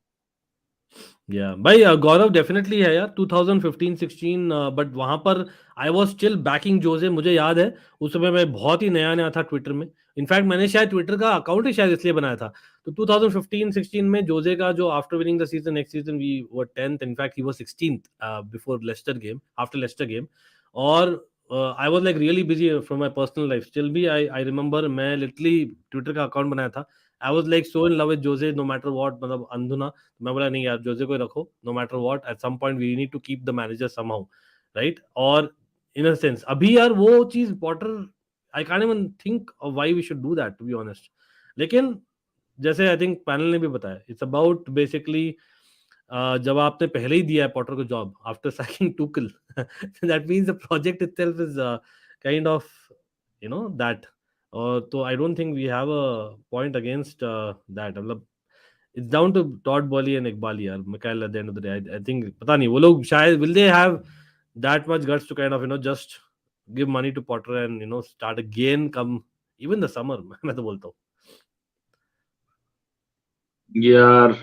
या भाई गौरव definitely है यार 2015-16, but वहां पर I was still banking Jose. मुझे याद है उस समय मैं बहुत ही नया नया था ट्विटर में. इनफैक्ट मैंने शायद ट्विटर का अकाउंट ही शायद इसलिए बनाया था. तो 2015-16 में जोजे का जो after winning the season, next season we were 10th, in fact he was 16th before Leicester game, after Leicester game. और I was like really busy from my personal life. Still भी आई रिमेंबर मैं literally Twitter का account बनाया था. I was like so in love with Jose no matter what, मतलब अंधुना. मैं बोला नहीं यार, जोजे को ही रखो, no matter what, at some point we need to keep the manager somehow, right. और इन अ सेंस अभी यार वो चीज Potter, I can't even think of why we should do that, to be honest. लेकिन जैसे I think panel ने भी बताया, इट्स अबाउट बेसिकली जब आपने पहले ही दिया है पॉटर को job after sacking Tuchel, that means the project itself is kind of you know that. और तो I don't think we have a point against that. मतलब it's down to Todd Boehly and Iqbal यार, Mikhail, at the end of the day. I think पता नहीं वो लोग शायद will they have that much guts to kind of just give money to Potter and start again come even the summer. मैं तो बोलता हूँ. यार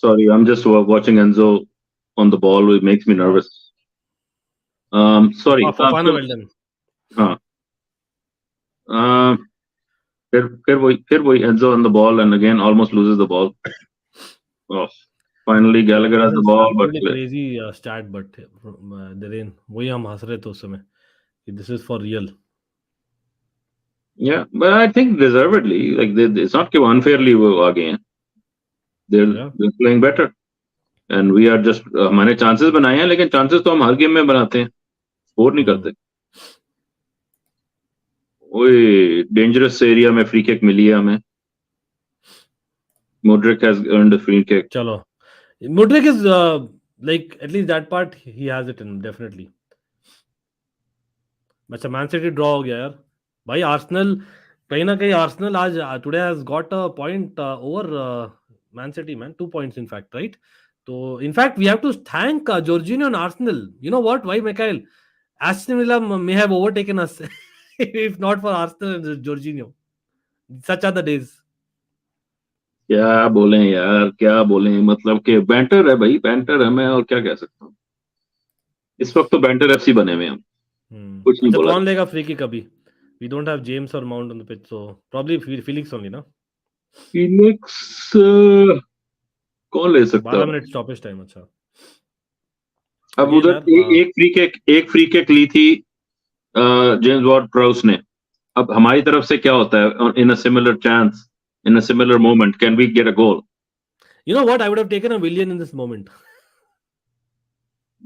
sorry, I'm just watching Enzo on the ball. It makes me nervous. Sorry. Fofana well done. हाँ. फिर वही Enzo on the ball and again almost loses the ball. Oh, finally Gallagher has the ball, but crazy stat, but Derain, वही हम हंस रहे थे उस समय. This is for real. Yeah, but I think deservedly, like it's not कि वो unfairly वो आ गए हैं. They're playing better, and we are just हमारे chances बनाए हैं, लेकिन chances तो हम हर गेम में बनाते हैं, स्कोर नहीं करते. ओए डेंजरस एरिया में फ्री किक मिली है हमें. Mudryk has earned a free kick. चलो, Mudryk is like at least that part he has it in definitely. अच्छा, मैन सिटी ड्रॉ हो गया यार भाई. आर्सेनल कहीं ना कहीं, आर्सेनल आज today has got a point over Man City, Man 2 points in fact, right? तो in fact we have to thank Jorginho and Arsenal. You know what? Why, Mikhail? Aston Villa may have overtaken us if not for Arsenal and Jorginho. Such are the days. क्या बोले यार, क्या बोले, मतलब कि banter है भाई, बैंटर है. मैं और क्या कह सकता हूँ. इस वक्त तो बैंटर एफसी बने हुए हम. कुछ नहीं बोला. कौन लेगा फ्री किक अभी? We don't have James or Mount on the pitch, so probably Felix only, ना? Felix कौन ले सकता है? 12 मिनट स्टॉपेज टाइम. अच्छा, अब उधर एक फ्री किक ली थी जेम्स वॉर्ड प्राउस ने. अब हमारी तरफ से क्या होता है? In a similar chance, in a similar moment, can we get a goal? You know what? I would have taken a Willian in this moment.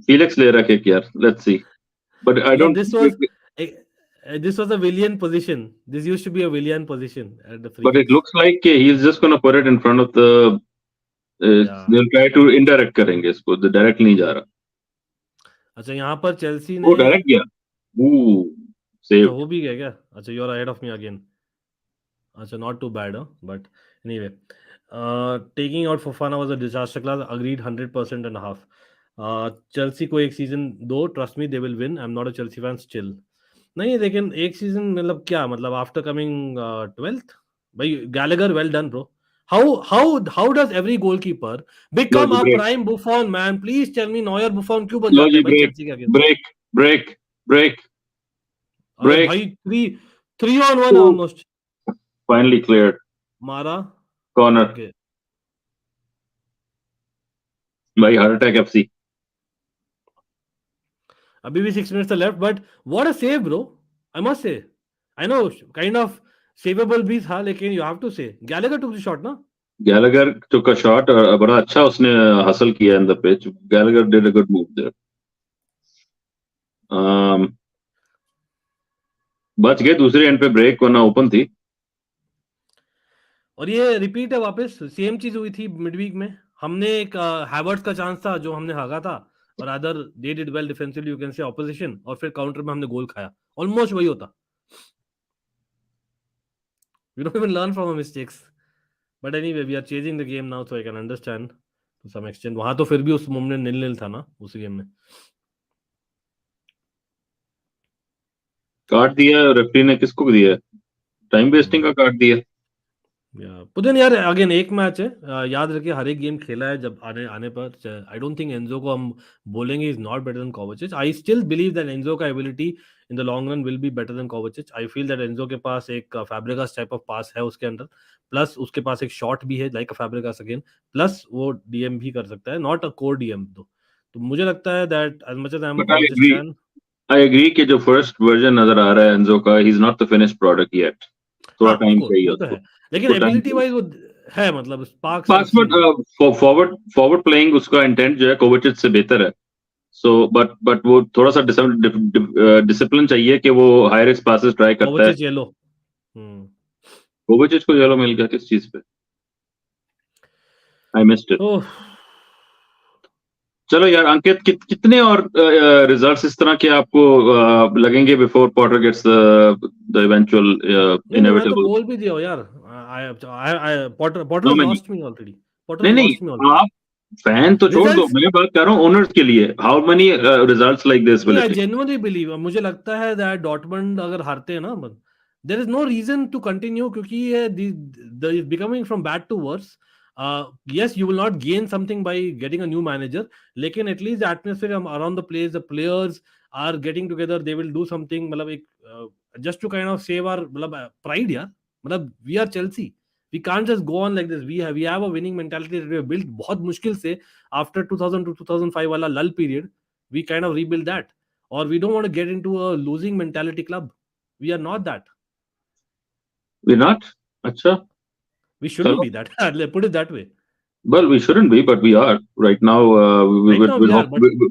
Felix ले रहा kick यार. Let's see. But I don't. This was This was a Willian position. This used to be a Willian position at the free But it kicks. looks like he's just going to put it in front of the. Yeah. They'll try to indirect करेंगे इसको. The direct नहीं जा रहा. अच्छा यहाँ पर Chelsea वो ने direct गया. Ooh, अच्छा saved. वो भी गया क्या? अच्छा you are ahead of me again. अच्छा not too bad, but anyway, taking out Fofana was a disaster class. Agreed 100% and a half. Chelsea को एक सीजन दो, trust me they will win. I'm not a Chelsea fan still. नहीं लेकिन एक season मतलब क्या मतलब आफ्टर कमिंग 12th भाई Gallagher well done bro. How does every goalkeeper become लो a जी break. prime Buffon man? Please tell me Neuer Buffon क्यों बन लो जाते जी हैं भाई break. चेल्सी के अगेंस्ट? Break. अरे Break. भाई 3-on-1 Ooh, almost finally cleared. मारा. Corner. Okay. भाई heart attack FC. अभी भी 6 minutes left but what a save bro. I must say. I know kind of savable भी था लेकिन you have to say Gallagher took the shot ना. Gallagher took a shot. बड़ा अच्छा उसने hustle किया in the pitch. Gallagher did a good move there. बच गए दूसरे एंड पे ब्रेक वरना ओपन थी. और ये रिपीट है वापस सेम चीज हुई थी मिडवीक में. हमने एक हैवर्ट्स का चांस था जो हमने हागा था और other they did well defensively you can से ऑपोजिशन और फिर काउंटर में हमने गोल खाया. ऑलमोस्ट वही होता. We don't even learn from our mistakes. But anyway we are chasing the game now so I can understand to some extent. वहां तो फिर भी उस मोमेंट में 0-0 था ना उस गेम में. काट दिया रेफरी ने. किसको दिया? टाइम वेस्टिंग का काट दिया. पुतिन यार अगेन एक मैच है. याद रखिए हर एक गेम खेला है जब आने पर. आई डोंट थिंक एंजो को हम बोलेंगे is not better than Kovacic. I still believe that Enzo का ability in the long run will be better than Kovacic. I feel that Enzo के पास एक फैब्रिगास टाइप ऑफ पास है उसके अंदर. प्लस उसके पास एक शॉट भी है लाइक अ फैब्रिगास अगेन. प्लस वो डीएम भी कर सकता है. नॉट अ कोर डीएम तो मुझे लगता है that as much as I am Kovacic fan. I agree कि जो फर्स्ट वर्जन नजर आ रहा है एंजो का ही is not the finished product yet. थोड़ा टाइम चाहिए वो तो उसको. है लेकिन एबिलिटी वाइज वो है मतलब स्पार्क्स पास फॉरवर्ड प्लेइंग उसका इंटेंट जो है कोविचिच से बेहतर है. सो बट वो थोड़ा सा डिसिप्लिन चाहिए कि वो हाई रिस्क पासेस ट्राई करता है. कोवाचिच येलो. कोविचिच को येलो मिल गया किस चीज पे? I missed it. चलो यार अंकित कितने और रिजल्ट्स इस तरह के आपको लगेंगे before Potter gets the eventual inevitable? Goal भी दिया हो यार. Potter lost me already. Potter नहीं लॉस्ट मी ऑलरेडी. आप फैन तो छोड़ दो. मैं बात कर रहा हूं ओनर्स के लिए. How many results like this will I genuinely believe. मुझे लगता है दैट डॉर्टमंड अगर हारते हैं ना there is no reason to continue क्योंकि ये becoming from bad to worse. yes you will not gain something by getting a new manager लेकिन at least the atmosphere around the place the players are getting together they will do something मतलब एक just to kind of save our मतलब pride यार. मतलब we are Chelsea. We can't just go on like this. We have a winning mentality that we have built बहुत मुश्किल से after 2000 to 2005 वाला lull period. We kind of rebuild that or we don't want to get into a losing mentality club. We are not that. We're not? अच्छा. We shouldn't be that. Put it that way. Well, we shouldn't be, but we are right now.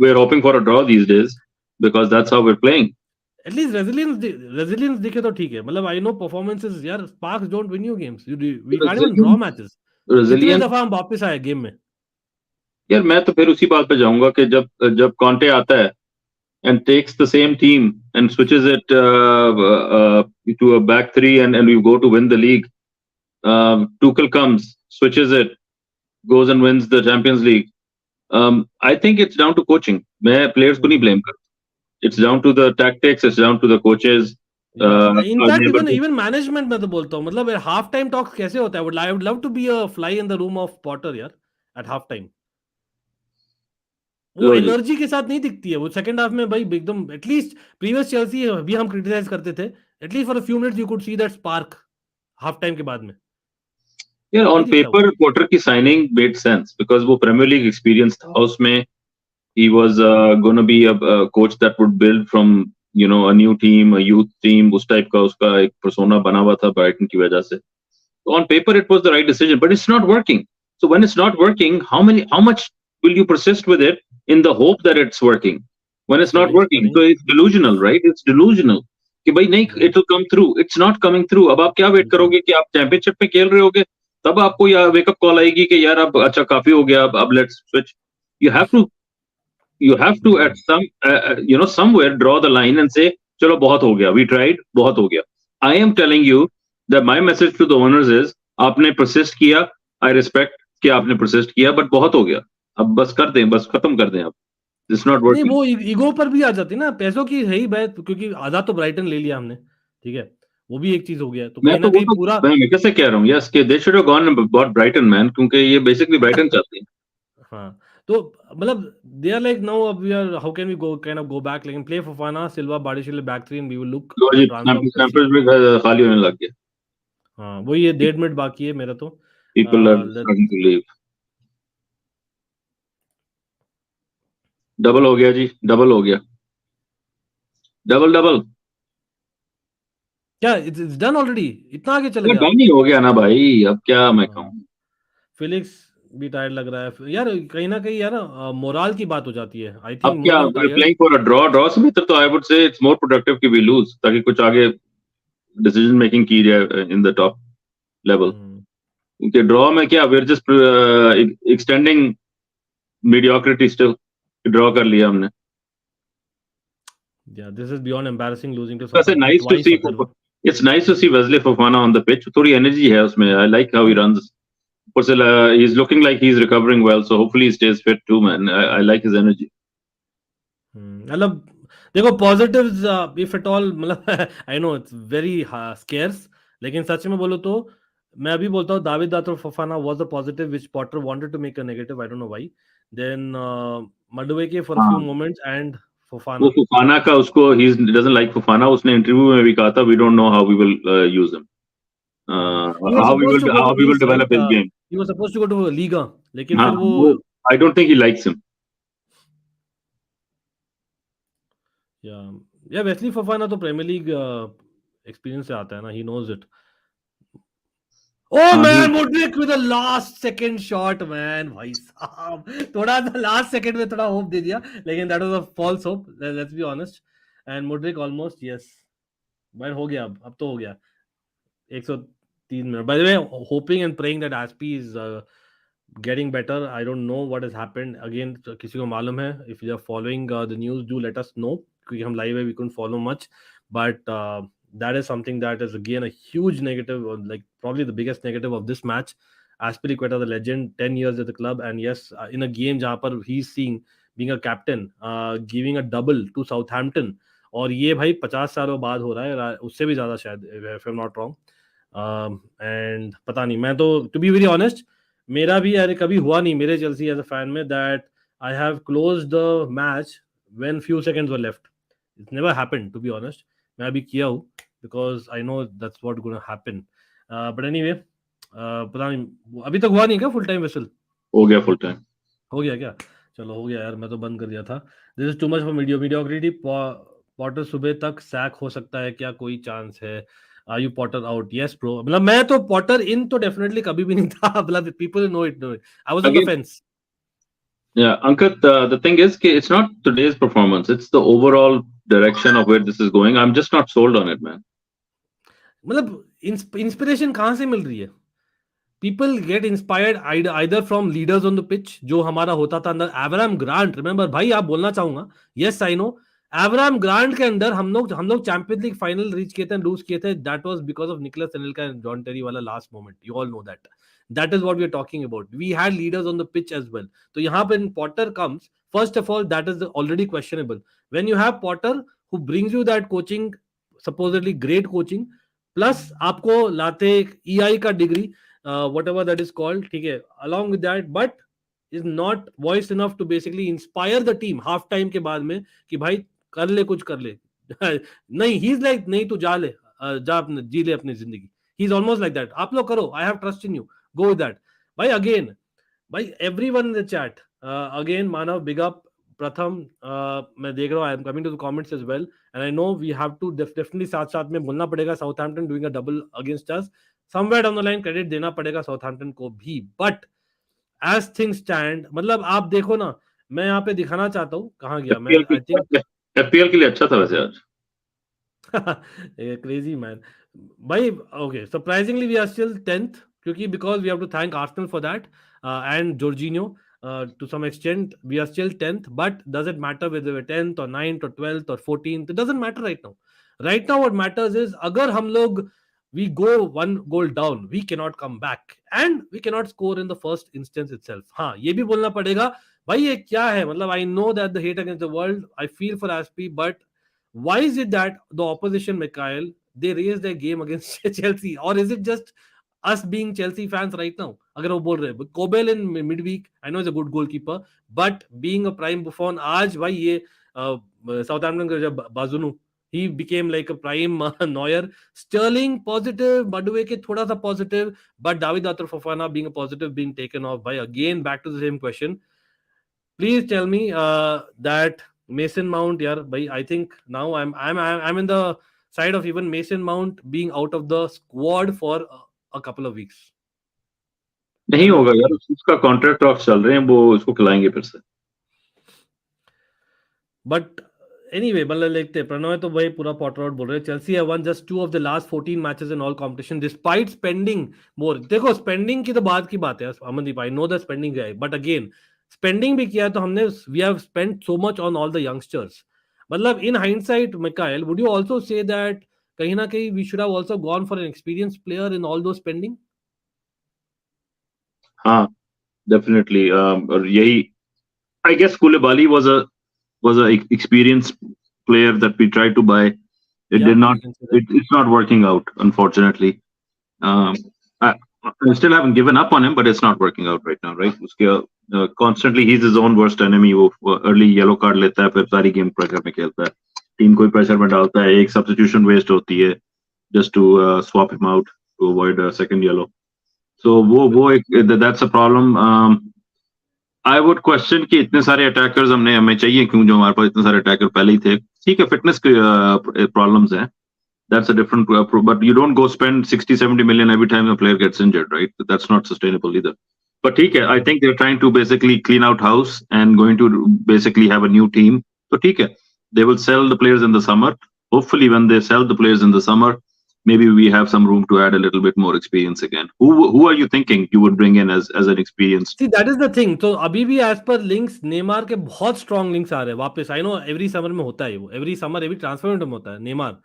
We're hoping for a draw these days because that's how we're playing. At least resilience दिखे तो ठीक है. मतलब I know performances यार sparks don't win you games. We can't even draw matches. कितने दफा हम वापस आए गेम में. यार मैं तो फिर उसी बात पे जाऊंगा कि जब कॉन्टे आता है and takes the same team and switches it to a back three and we go to win the league. Tuchel comes, switches it, goes and wins the Champions League. I think it's down to coaching. मैं players को नहीं blame करता. It's down to the tactics. It's down to the coaches. In fact, even management मैं तो बोलता हूँ मतलब half time talks कैसे होता है? I would love to be a fly in the room of Potter यार at half time. वो एनर्जी के साथ नहीं दिखती है वो सेकंड हाफ में भाई एकदम. एटलीस्ट प्रीवियस चेल्सी भी हम क्रिटिसाइज करते थे. At least for a few minutes you could see that spark half time के बाद में. Yeah, on paper, Potter की signing made sense because वो Premier League experience था उसमें. He was going to be a coach that would build from a new team, a youth team. उस type का उसका एक persona बना हुआ था Brighton की वजह से. So on paper, it was the right decision, but it's not working. So when it's not working, how much will you persist with it in the hope that it's working? When it's not working, so it's delusional, right? It's delusional. कि भाई नहीं, it will come through, it's not coming through. अब आप क्या wait करोगे कि आप championship में खेल रहे होगे, तब आपको यार वेकअप कॉल आएगी कि यार अब अच्छा काफी हो गया, अब let's switch. You have to at some somewhere draw the line and say चलो बहुत हो गया, we tried, बहुत हो गया। I am telling you that my message to the owners is आपने persist किया, I respect कि आपने persist किया, but बहुत हो गया, अब बस कर दें, बस खत्म कर दें अब, it's not नहीं, working। वो ईगो पर भी आ जाती है ना, पैसों की है ही बात, क्योंकि आधा तो ब्राइटन ले लिया हमने, ठीक है, वो भी एक चीज हो गया, तो मैं कहीं तो ना वो कहीं तो पूरा। मैं कैसे कह रहा हूँ, यस कि they should have gone and bought Brighton man, क्योंकि ये बेसिकली ब्राइटन चाहते हैं। हाँ, तो मतलब दे आर लाइक नाउ, अब we are, how can we go kind of go back, लेकिन play Fofana, Silva, Badiashile back three, and we will look लो जी, ट्रांसफर पॉलिसी। स्टैम्पर्ड ब्रिज खाली होने लग गया, हाँ, वही ये 1.5 मिनट बाकी है मेरा तो। people are starting to leave। Double हो गया जी, डबल हो गया, डबल डबल क्या इट्स डन ऑलरेडी, इतना आगे चले गया? डन ही हो गया ना भाई, अब क्या मैं कहूँ। फिलिक्स भी टायर्ड लग रहा है यार, कहीं ना कहीं यार मोराल की बात हो जाती है, आई अब थिंक क्या more than tired. Playing for a draw से बेहतर तो I would say it's more productive कि वी लूज, ताकि कुछ आगे डिसीजन मेकिंग की जाए इन द टॉप लेवल। क्योंकि ड्रॉ में क्या, we are just extending mediocrity still, draw कर लिया हमने। Yeah, this is beyond embarrassing, losing to वैसे Southampton nice to twice see, at their home. It's nice to see Wesley Fofana on the pitch, थोड़ी energy है उसमें, I like how he runs. ऊपर से ही is looking like he is recovering well, so hopefully he stays fit to man, I like his energy. मतलब देखो positives, if at all, मतलब I know it's very scarce, लेकिन सच में बोलो तो मैं अभी बोलता हूँ David Datro Fofana was the positive which Potter wanted to make a negative, I don't know why. Then Madueke for few moments and वो फफाना। फुफाना का, उसको ही डजंट लाइक फुफाना, उसने इंटरव्यू में भी कहा था we don't know how we will use him, he was supposed to go how to we will नीस, develop right? His game. He was supposed to go to Liga, लेकिन हाँ फिर वो वो, I don't think he likes him. या या Wesley फफाना तो premiere league experience से आता है ना, ही नोज इट। Oh हाँ man, Modric with a last second shot, man, भाई साहब, थोड़ा सा लास्ट सेकंड में थोड़ा होप दे दिया, लेकिन that was a false hope, let's be honest, and Modric almost, yes, भाई हो गया, अब तो हो गया 103 minute. By the way, hoping and praying that AZPI is getting better. I don't know what has happened again, किसी को मालूम है, if you are following the news, do let us know, क्योंकि हम live है, we couldn't follow much, but that is something that is again a huge negative, or like probably the biggest negative of this match. Aspilicueta, the legend, 10 years at the club, and yes, in a game जहाँ पर he's seeing being a captain, giving a double to Southampton, और ये भाई 50 सालों बाद हो रहा है, उससे भी ज्यादा शायद, if I'm not wrong. And पता नहीं, मैं तो टू बी वेरी ऑनेस्ट, मेरा भी यार कभी हुआ नहीं मेरे चेल्सी एज अ फैन में that I have close the match when few seconds were left, it's never happened to be honest. मैं अभी किया हूँ because I know that's what gonna happen, but anyway पता नहीं अभी तक हुआ नहीं क्या फुल टाइम विसल? हो गया फुल टाइम, हो गया क्या? चलो हो गया यार, मैं तो बंद कर दिया था। This is too much for mediocrity. Potter सुबह तक सैक हो सकता है क्या, कोई चांस है? Are you Potter out? Yes bro, मतलब मैं तो पॉटर इन तो डेफिनेटली कभी भी नहीं था, मतलब people know it, I was on the again fence. yeah Ankit, the thing is कि it's not today's performance, it's the overall direction of where this is going, I'm just not sold on it man। मतलब inspiration कहाँ से मिल रही है? People get inspired either from leaders on the pitch, जो हमारा होता था अंदर, एवराम ग्रांट, रिमेंबर भाई, आप बोलना चाहूंगा, yes I know, Avram grant के अंदर हम लोग चैंपियंस लीग फाइनल रीच किए थे, लूज किए थे, that was because of Nicolas Anelka and John Terry वाला last moment, you all know that is what we are talking about, we had leaders on the pitch as well. तो यहाँ पे Potter comes, first of all that is already questionable when you have Potter who brings you that coaching, supposedly great coaching, plus आपको लाते ईआई का degree, whatever that is called, ठीक है, along with that, but is not voice enough to basically inspire the team half time के बाद में कि भाई कर ले, कुछ कर ले। नहीं, he is like नहीं तू जा ले, जा अपने जी ले अपनी जिंदगी, he is almost like that, आप लोग करो, I have trust in you, go with that। भाई again, भाई everyone in the chat, again Manav, big up, प्रथम, मैं देख रहा हूँ, I am coming to the comments as well, and I know we have to definitely साथ साथ में बोलना पड़ेगा, Southampton doing a double against us, somewhere down the line credit देना पड़ेगा Southampton को भी, बट एज थिंग्स स्टैंड, मतलब आप देखो ना, मैं यहाँ पे दिखाना चाहता हूँ, कहाँ गया मैं, आई थिंक एफपीएल के लिए अच्छा था वैसे आज। Crazy man. Bhai, okay, surprisingly we are still 10th because we have to thank Arsenal for that, and Jorginho. To some extent we are still 10th, but does it matter whether we're 10th or 9th or 12th or 14th? It doesn't matter right now. Right now what matters is agar hum log we go one goal down, we cannot come back and we cannot score in the first instance itself. हाँ, ये भी बोलना पड़ेगा भाई, ये क्या है? मतलब I know that the hate against the world, I feel for AZPI, but why is it that the opposition, Mikhail, they raise their game against Chelsea, or is it just us being Chelsea fans right now? अगर वो बोल रहे हैं Kobel in midweek, I know he's a good goalkeeper, but being a prime Buffon, आज भाई ये Southampton का जब बाजुनु, he became like a prime Neuer. Sterling positive, Madueke thoda sa positive, but David Atar Fofana being a positive, being taken off by, again back to the same question. Please tell me that Mason Mount, yeah, bhai, I think now I'm in the side of even Mason Mount being out of the squad for a couple of weeks. नहीं होगा यार, उसका contract talks चल रहे हैं, वो उसको खिलाएंगे फिर से. But anyway, मतलब देखते हैं. प्रणय तो भाई पूरा पॉटर आउट बोल रहे हैं. Chelsea have won just 2 of the last 14 matches in all competition despite spending more. देखो स्पेंडिंग की तो बात की बात है Amandeep, I know the spending guy, but again spending भी किया तो हमने, we have spent so much on all the youngsters. मतलब in hindsight, Mikhail, would you also say that कहीं ना कहीं we should have also gone for an experienced player in all those spending? हाँ, definitely. और यही, I guess Koulibaly was a experienced player that we tried to buy. It did not. It's not working out, unfortunately. I still haven't given up on him, but it's not working out right now, right? Constantly, he's his own worst enemy. वो early yellow card लेता है, फिर सारी game pressure में खेलता है. Team कोई pressure में डालता है, एक substitution waste होती है, just to swap him out to avoid a second yellow. So that's a problem. I would question कि इतने सारे अटैकर्स हमें चाहिए क्यों, जो हमारे पास इतने सारे अटैकर पहले ही थे. ठीक है, फिटनेस के प्रॉब्लम्स हैं, that's a different, but you don't go spend 60-70 million every time a player gets injured, right? That's not sustainable either. But ठीक है, I think they're trying to basically clean out house and going to basically have a new team. So ठीक है, they will sell the players in the summer. Hopefully when they sell the players in the summer, maybe we have some room to add a little bit more experience again. Who are you thinking you would bring in as an experienced? See, that is the thing. So अभी भी as per links, Neymar के बहुत strong links आ रहे हैं वापस. I know every summer में होता है वो, every summer every transfer window में होता है नेमार.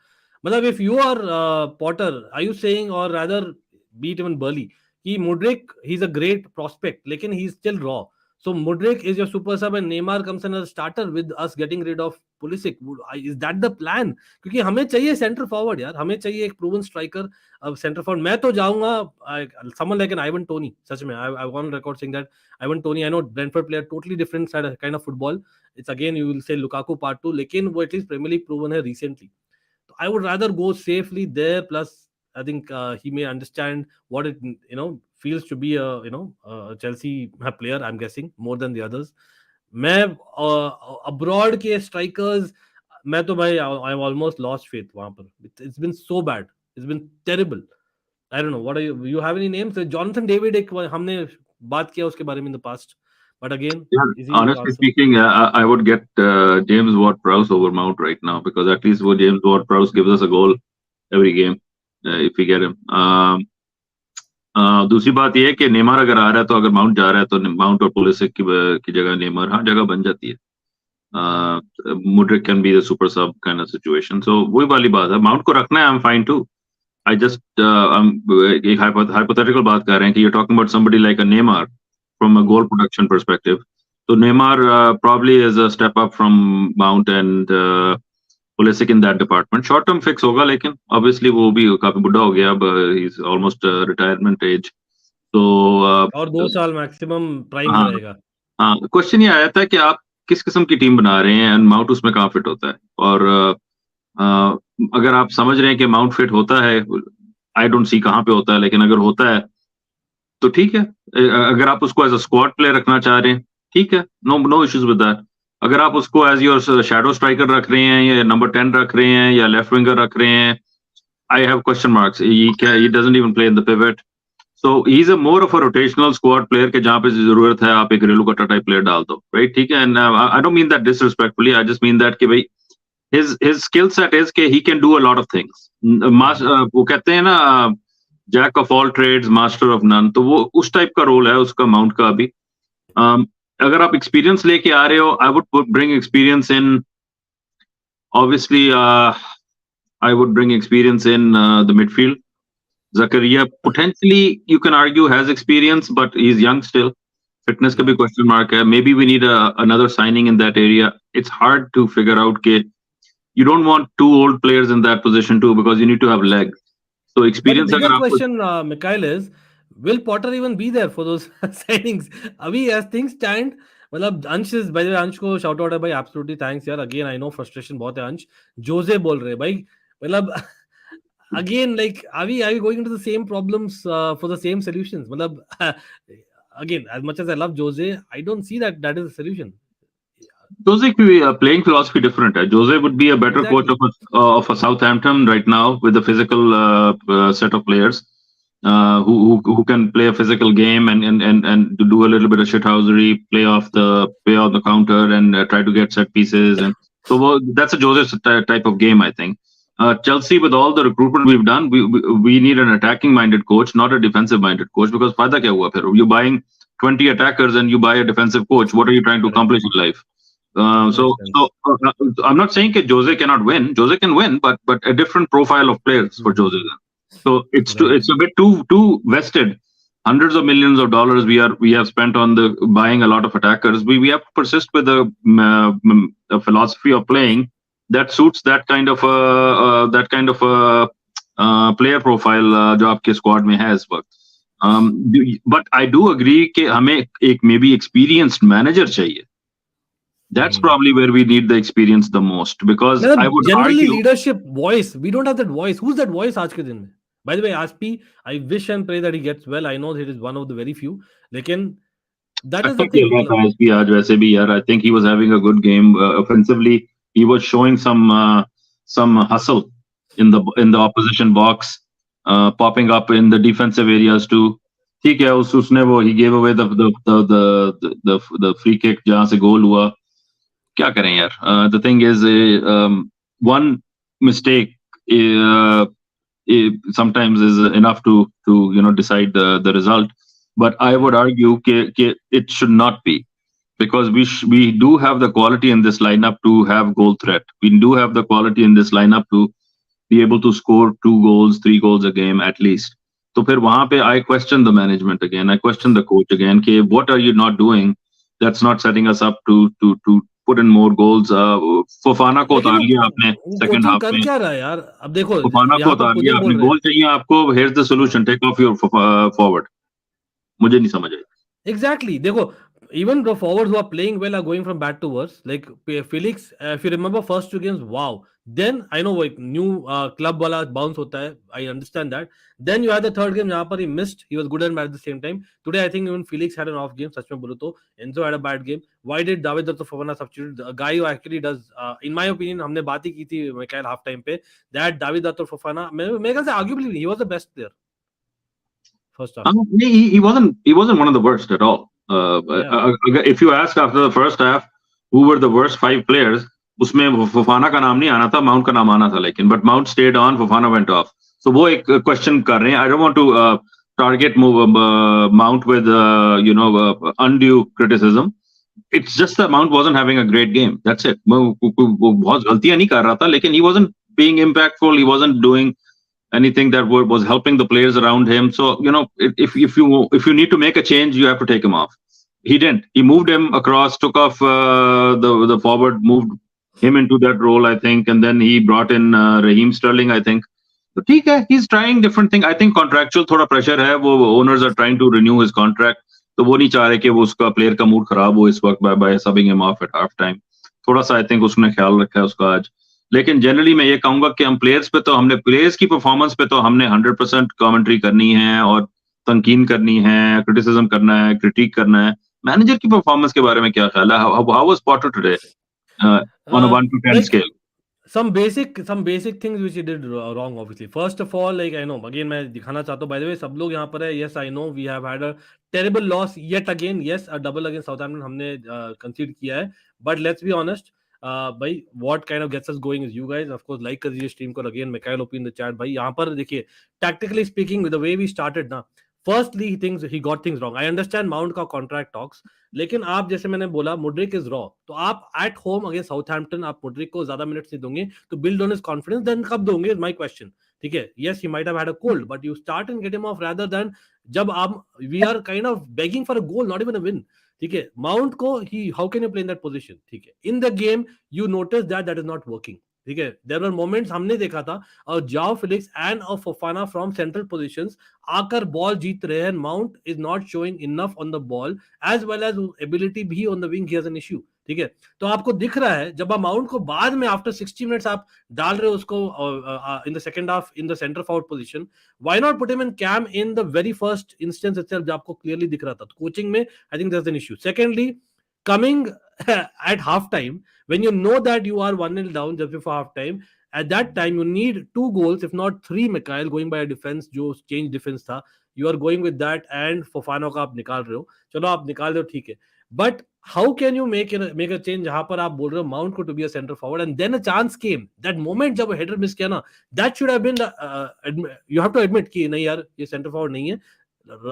मतलब if you are Potter, are you saying, or rather beat even Burley, कि Mudryk, he's a great prospect, लेकिन he's still raw. So Mudryk is your super sub and Neymar comes in as a starter with us getting rid of Pulisic. Is that the plan? क्योंकि हमें चाहिए center forward यार, हमें चाहिए एक proven striker center forward. मैं तो जाऊंगा someone like an Ivan Toney. सच में I want to record saying that Ivan Toney, I know Brentford player, totally different kind of football. It's again you will say Lukaku part 2, लेकिन वो at least Premier League proven है recently. I would rather go safely there. Plus, I think he may understand what it feels to be a Chelsea player. I'm guessing more than the others. मैं abroad के strikers, मैं तो भाई I've almost lost faith वहाँ पर. It's been so bad. It's been terrible. I don't know. What are you have any names? Jonathan David एक हमने बात किया उसके बारे में in the past. But again, honestly speaking, I would get James Ward-Prowse over Mount right now, because at least James Ward-Prowse gives us a goal every game if we get him. दूसरी बात ये है कि Neymar अगर आ रहा है तो अगर माउंट जा रहा है तो माउंट और पुलिसिक की जगह नेमार, हाँ, जगह बन जाती है. Mudryk can be the super sub kind of situation. So वही वाली बात है. माउंट को रखना है, I'm fine too. I just एक hypothetical बात कर रहे हैं कि you're talking about somebody like a Neymar from a goal production perspective. So Neymar probably is a step up from Mount and Pulisic in that department. Short term fix होगा, लेकिन obviously वो भी काफी बुढ़ा हो गया अब, he's almost retirement age. So और 2 साल maximum prime में रहेगा. हाँ, क्वेश्चन ये आया था कि आप किस किस्म की टीम बना रहे हैं, एंड माउंट उसमें कहाँ फिट होता है. और अगर आप समझ रहे हैं कि माउंट फिट होता है, आई डोंट सी कहाँ पे होता है, लेकिन अगर होता है तो ठीक है. अगर आप उसको एज अ स्क्वाड प्लेयर रखना चाह रहे हैं, ठीक है, नो इश्यूज विद दैट. अगर आप उसको एज योर शैडो स्ट्राइकर रख रहे हैं, या नंबर 10 रख रहे हैं, या लेफ्ट विंगर रख रहे हैं, I have question marks. He doesn't even play in the pivot. So he is a more of a rotational squad player के जहां पे जरूरत है आप एक रेलू कट्टा टाइप प्लेयर डाल दो, राइट? ठीक है. And I don't mean that disrespectfully, I just mean that कि भाई his skill set is कि he can do a lot of things. वो कहते हैं ना jack of all trades master of none, तो वो उस टाइप का रोल है उसका माउंट का अभी. अगर आप एक्सपीरियंस लेके आ रहे हो, I would bring experience in, obviously I would bring experience in the midfield. Zakaria potentially you can argue has experience, but he's young still. Fitness का भी question mark है. Maybe we need another signing in that area. It's hard to figure out कि you don't want two old players in that position too, because you need to have legs. So experience. But the bigger question, Mikhail, is will Potter even be there for those signings? Abhi, as things stand, मतलब अंश is, by the way, अंश को shout out है भाई, absolutely thanks यार. Again, I know frustration बहुत है अंश. जोसे बोल रहे भाई, मतलब again, like are we going into the same problems for the same solutions? मतलब again, as much as I love Jose, I don't see that is the solution. Jose playing philosophy different. Jose would be a better coach of a Southampton right now with a physical set of players who can play a physical game and do a little bit of shithousery, play on the counter and try to get set pieces. And so that's a Jose type of game, I think. Chelsea, with all the recruitment we've done, we need an attacking-minded coach, not a defensive-minded coach. Because फायदा क्या हुआ फिर? You're buying 20 attackers and you buy a defensive coach. What are you trying to accomplish in life? So I'm not saying that Jose cannot win. Jose can win, but a different profile of players for Jose. So it's a bit too vested. Hundreds of millions of dollars we have spent on buying a lot of attackers. We have to persist with a philosophy of playing that suits that kind of player profile जो आपके squad में है इस वक्त. But I do agree कि हमें एक maybe experienced manager चाहिए. That's probably where we need the experience the most, because I would generally argue leadership voice, we don't have that voice. Who's that voice आज के दिन में? By the way, AZPI, I wish and pray that he gets well. I know that he is one of the very few. लेकिन that is the thing. AZPI आज वैसे भी यार, I think he was having a good game offensively. He was showing some hustle in the opposition box, popping up in the defensive areas too. ठीक है, उसने वो he gave away the free kick जहाँ से गोल हुआ. क्या करें यार? The thing is, one mistake sometimes is enough to decide the result. But I would argue that it should not be, because we do have the quality in this lineup to have goal threat. We do have the quality in this lineup to be able to score 2 goals, 3 goals a game at least. So फिर वहाँ पे I question the management again. I question the coach again. कि what are you not doing that's not setting us up to put in more goals? Fofana को उतार लिया आपने second half में. क्या रहा है यार? अब देखो, Fofana को उतार लिया आपने. गोल चाहिए आपको. Here's the solution. Take off your forward. मुझे नहीं समझ आई. Exactly. देखो, even the forwards who are playing well are going from bad to worse. Like Felix, if you remember first 2 games, wow. Then I know like new club wala bounce hota hai. I understand that. Then you had the third game जहाँ पर he missed. He was good and bad at the same time. Today I think even Felix had an off game. सच में बोलो तो Enzo had a bad game. Why did David Fofana substitute? A guy who actually does, in my opinion, हमने बात ही की थी Mikhail half time पे, that David Fofana, मेरे ख्याल से arguably he was the best player. First half. He wasn't one of the worst at all. If you ask after the first half who were the worst 5 players, उसमें Fofana का नाम नहीं आना था, Mount का नाम आना था लेकिन, but Mount stayed on, Fofana went off. So वो एक question कर रहे हैं. I don't want to target Mount with undue criticism. It's just that Mount wasn't having a great game. That's it. वो बहुत गलतियां नहीं कर रहा था, लेकिन he wasn't being impactful. He wasn't doing anything that was helping the players around him. So if you need to make a change, you have to take him off. He didn't. He moved him across, took off the forward, moved him into that role, I think, and then he brought in Raheem Sterling, I think. So ठीक है, he's trying different things. I think contractual थोड़ा pressure है. वो owners are trying to renew his contract. तो वो नहीं चाह रहे कि वो उसका player का mood खराब हो इस वक्त by subbing him off at half time. थोड़ा सा I think उसने ख्याल रखा है उसका आज. लेकिन जनरली मैं ये कहूंगा कि हम प्लेयर्स की परफॉर्मेंस पे तो हमने 100% कमेंट्री करनी है और तनकीन करनी है, क्रिटिसिज्म करना है, क्रिटिक करना है. मैनेजर की परफॉर्मेंस के बारे में क्या ख्याल है? How was Potter today on a 1 to 10 scale? Some basic things which he did wrong, obviously. First of all, like I know, again मैं दिखाना चाहता हूँ, by the way, सब लोग यहाँ पर है. Yes, I know we have had a terrible loss yet again. Yes, a double against Southampton हमने concede किया है. But let's be honest, भाई what kind of gets us going is you guys, of course, like कर दीजिए stream को, again Mikhail OP in the chat. भाई यहाँ पर देखिए, tactically speaking, with the way we started ना, firstly he got things wrong. I understand Mount का contract talks, लेकिन आप जैसे मैंने बोला Mudryk is raw, तो आप at home अगेंस्ट Southampton आप Mudryk को ज्यादा मिनट्स नहीं दोगे तो build on his confidence, then कब दोगे is my question. ठीक है, yes he might have had a cold, but you start and get him off rather than जब आप we are kind of begging for a goal, not even a win. ठीक है, Mount को ही how can you play in that position, ठीक है, in the game you notice that is not working, ठीक है, देयर वर मोमेंट्स हमने देखा था और Joao Felix and Fofana from central positions आकर बॉल जीत रहे हैं, Mount is not showing enough on the ball as well as ability भी on the wing, he has an issue, ठीक है, तो आपको दिख रहा है जब आप माउंट को बाद में आफ्टर 60 मिनट्स आप डाल रहे हो उसको in the second half in the centre forward position, why not put him in came in the very first instance itself, जब आपको क्लियरली दिख रहा था, तो कोचिंग में I think there is an issue. Secondly, coming at half time when you know that you are 1-0 down just before half time, at that time you need 2 goals if not 3, Mikhail, going by a defense जो change defense था, you are going with that and Fofana का आप निकाल रहे हो, चलो आप निकाल रहे हो ठीक है, but how can you make a change जहां पर आप बोल रहे हो माउंट को to be a center forward and then a chance came, that moment जब हेडर मिस किया ना, that should have been you have to admit कि नहीं यार ये center forward नहीं है,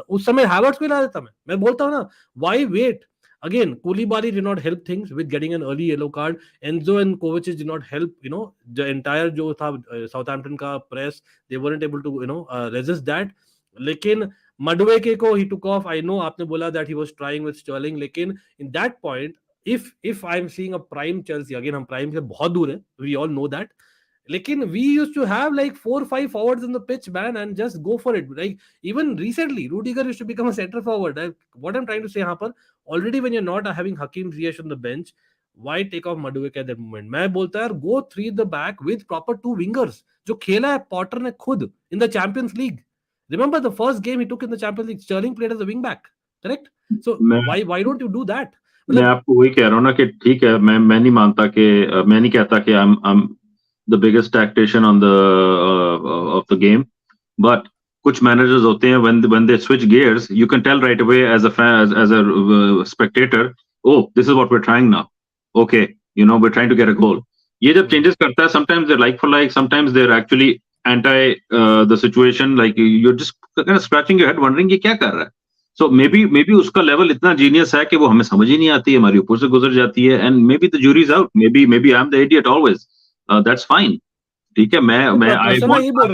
उस समय हैवर्ट्स को ला देता, मैं बोलता हूँ ना, why wait. Again, Koulibaly did not help things with getting an early yellow card. Enzo and Kovacic did not help, you know, the entire जो था Southampton का press, they weren't able to, you know, resist that. लेकिन Madueke को he took off. I know आपने बोला that he was trying with Sterling, लेकिन in that point, if I'm seeing a prime Chelsea, again हम prime से बहुत दूर है, we all know that. लेकिन we used to have like 4-5 forwards in the pitch, man, and just go for it. Like even recently, Rudiger used to become a center forward. What I'm trying to say यहाँ पर, already when you're not having Hakim Ziyech on the bench, why take off Madueke at that moment? मैं बोलता यार go 3 the back with proper 2 wingers जो खेला है Potter ने खुद in the Champions League. Remember the first game he took in the Champions League, Sterling played as a wing back, correct? So why don't you do that? मैं आपको वही कह रहा हूँ ना कि ठीक है, मैं नहीं मानता कि मैं नहीं कहता कि I'm the biggest tactician on the of the game, but कुछ managers होते हैं when they switch gears, you can tell right away as a fan, as a spectator, oh this is what we're trying now, okay, you know, we're trying to get a goal. ये जब changes करता है, sometimes they're like for like, sometimes they're actually anti the situation, like you're just kind of scratching your head wondering ये क्या कर रहा है. So maybe उसका level इतना genius है कि वो हमें समझ ही नहीं आती है, हमारी ऊपर से गुजर जाती है, and maybe the jury's out, maybe I'm the idiot always. That's fine. ठीक है, I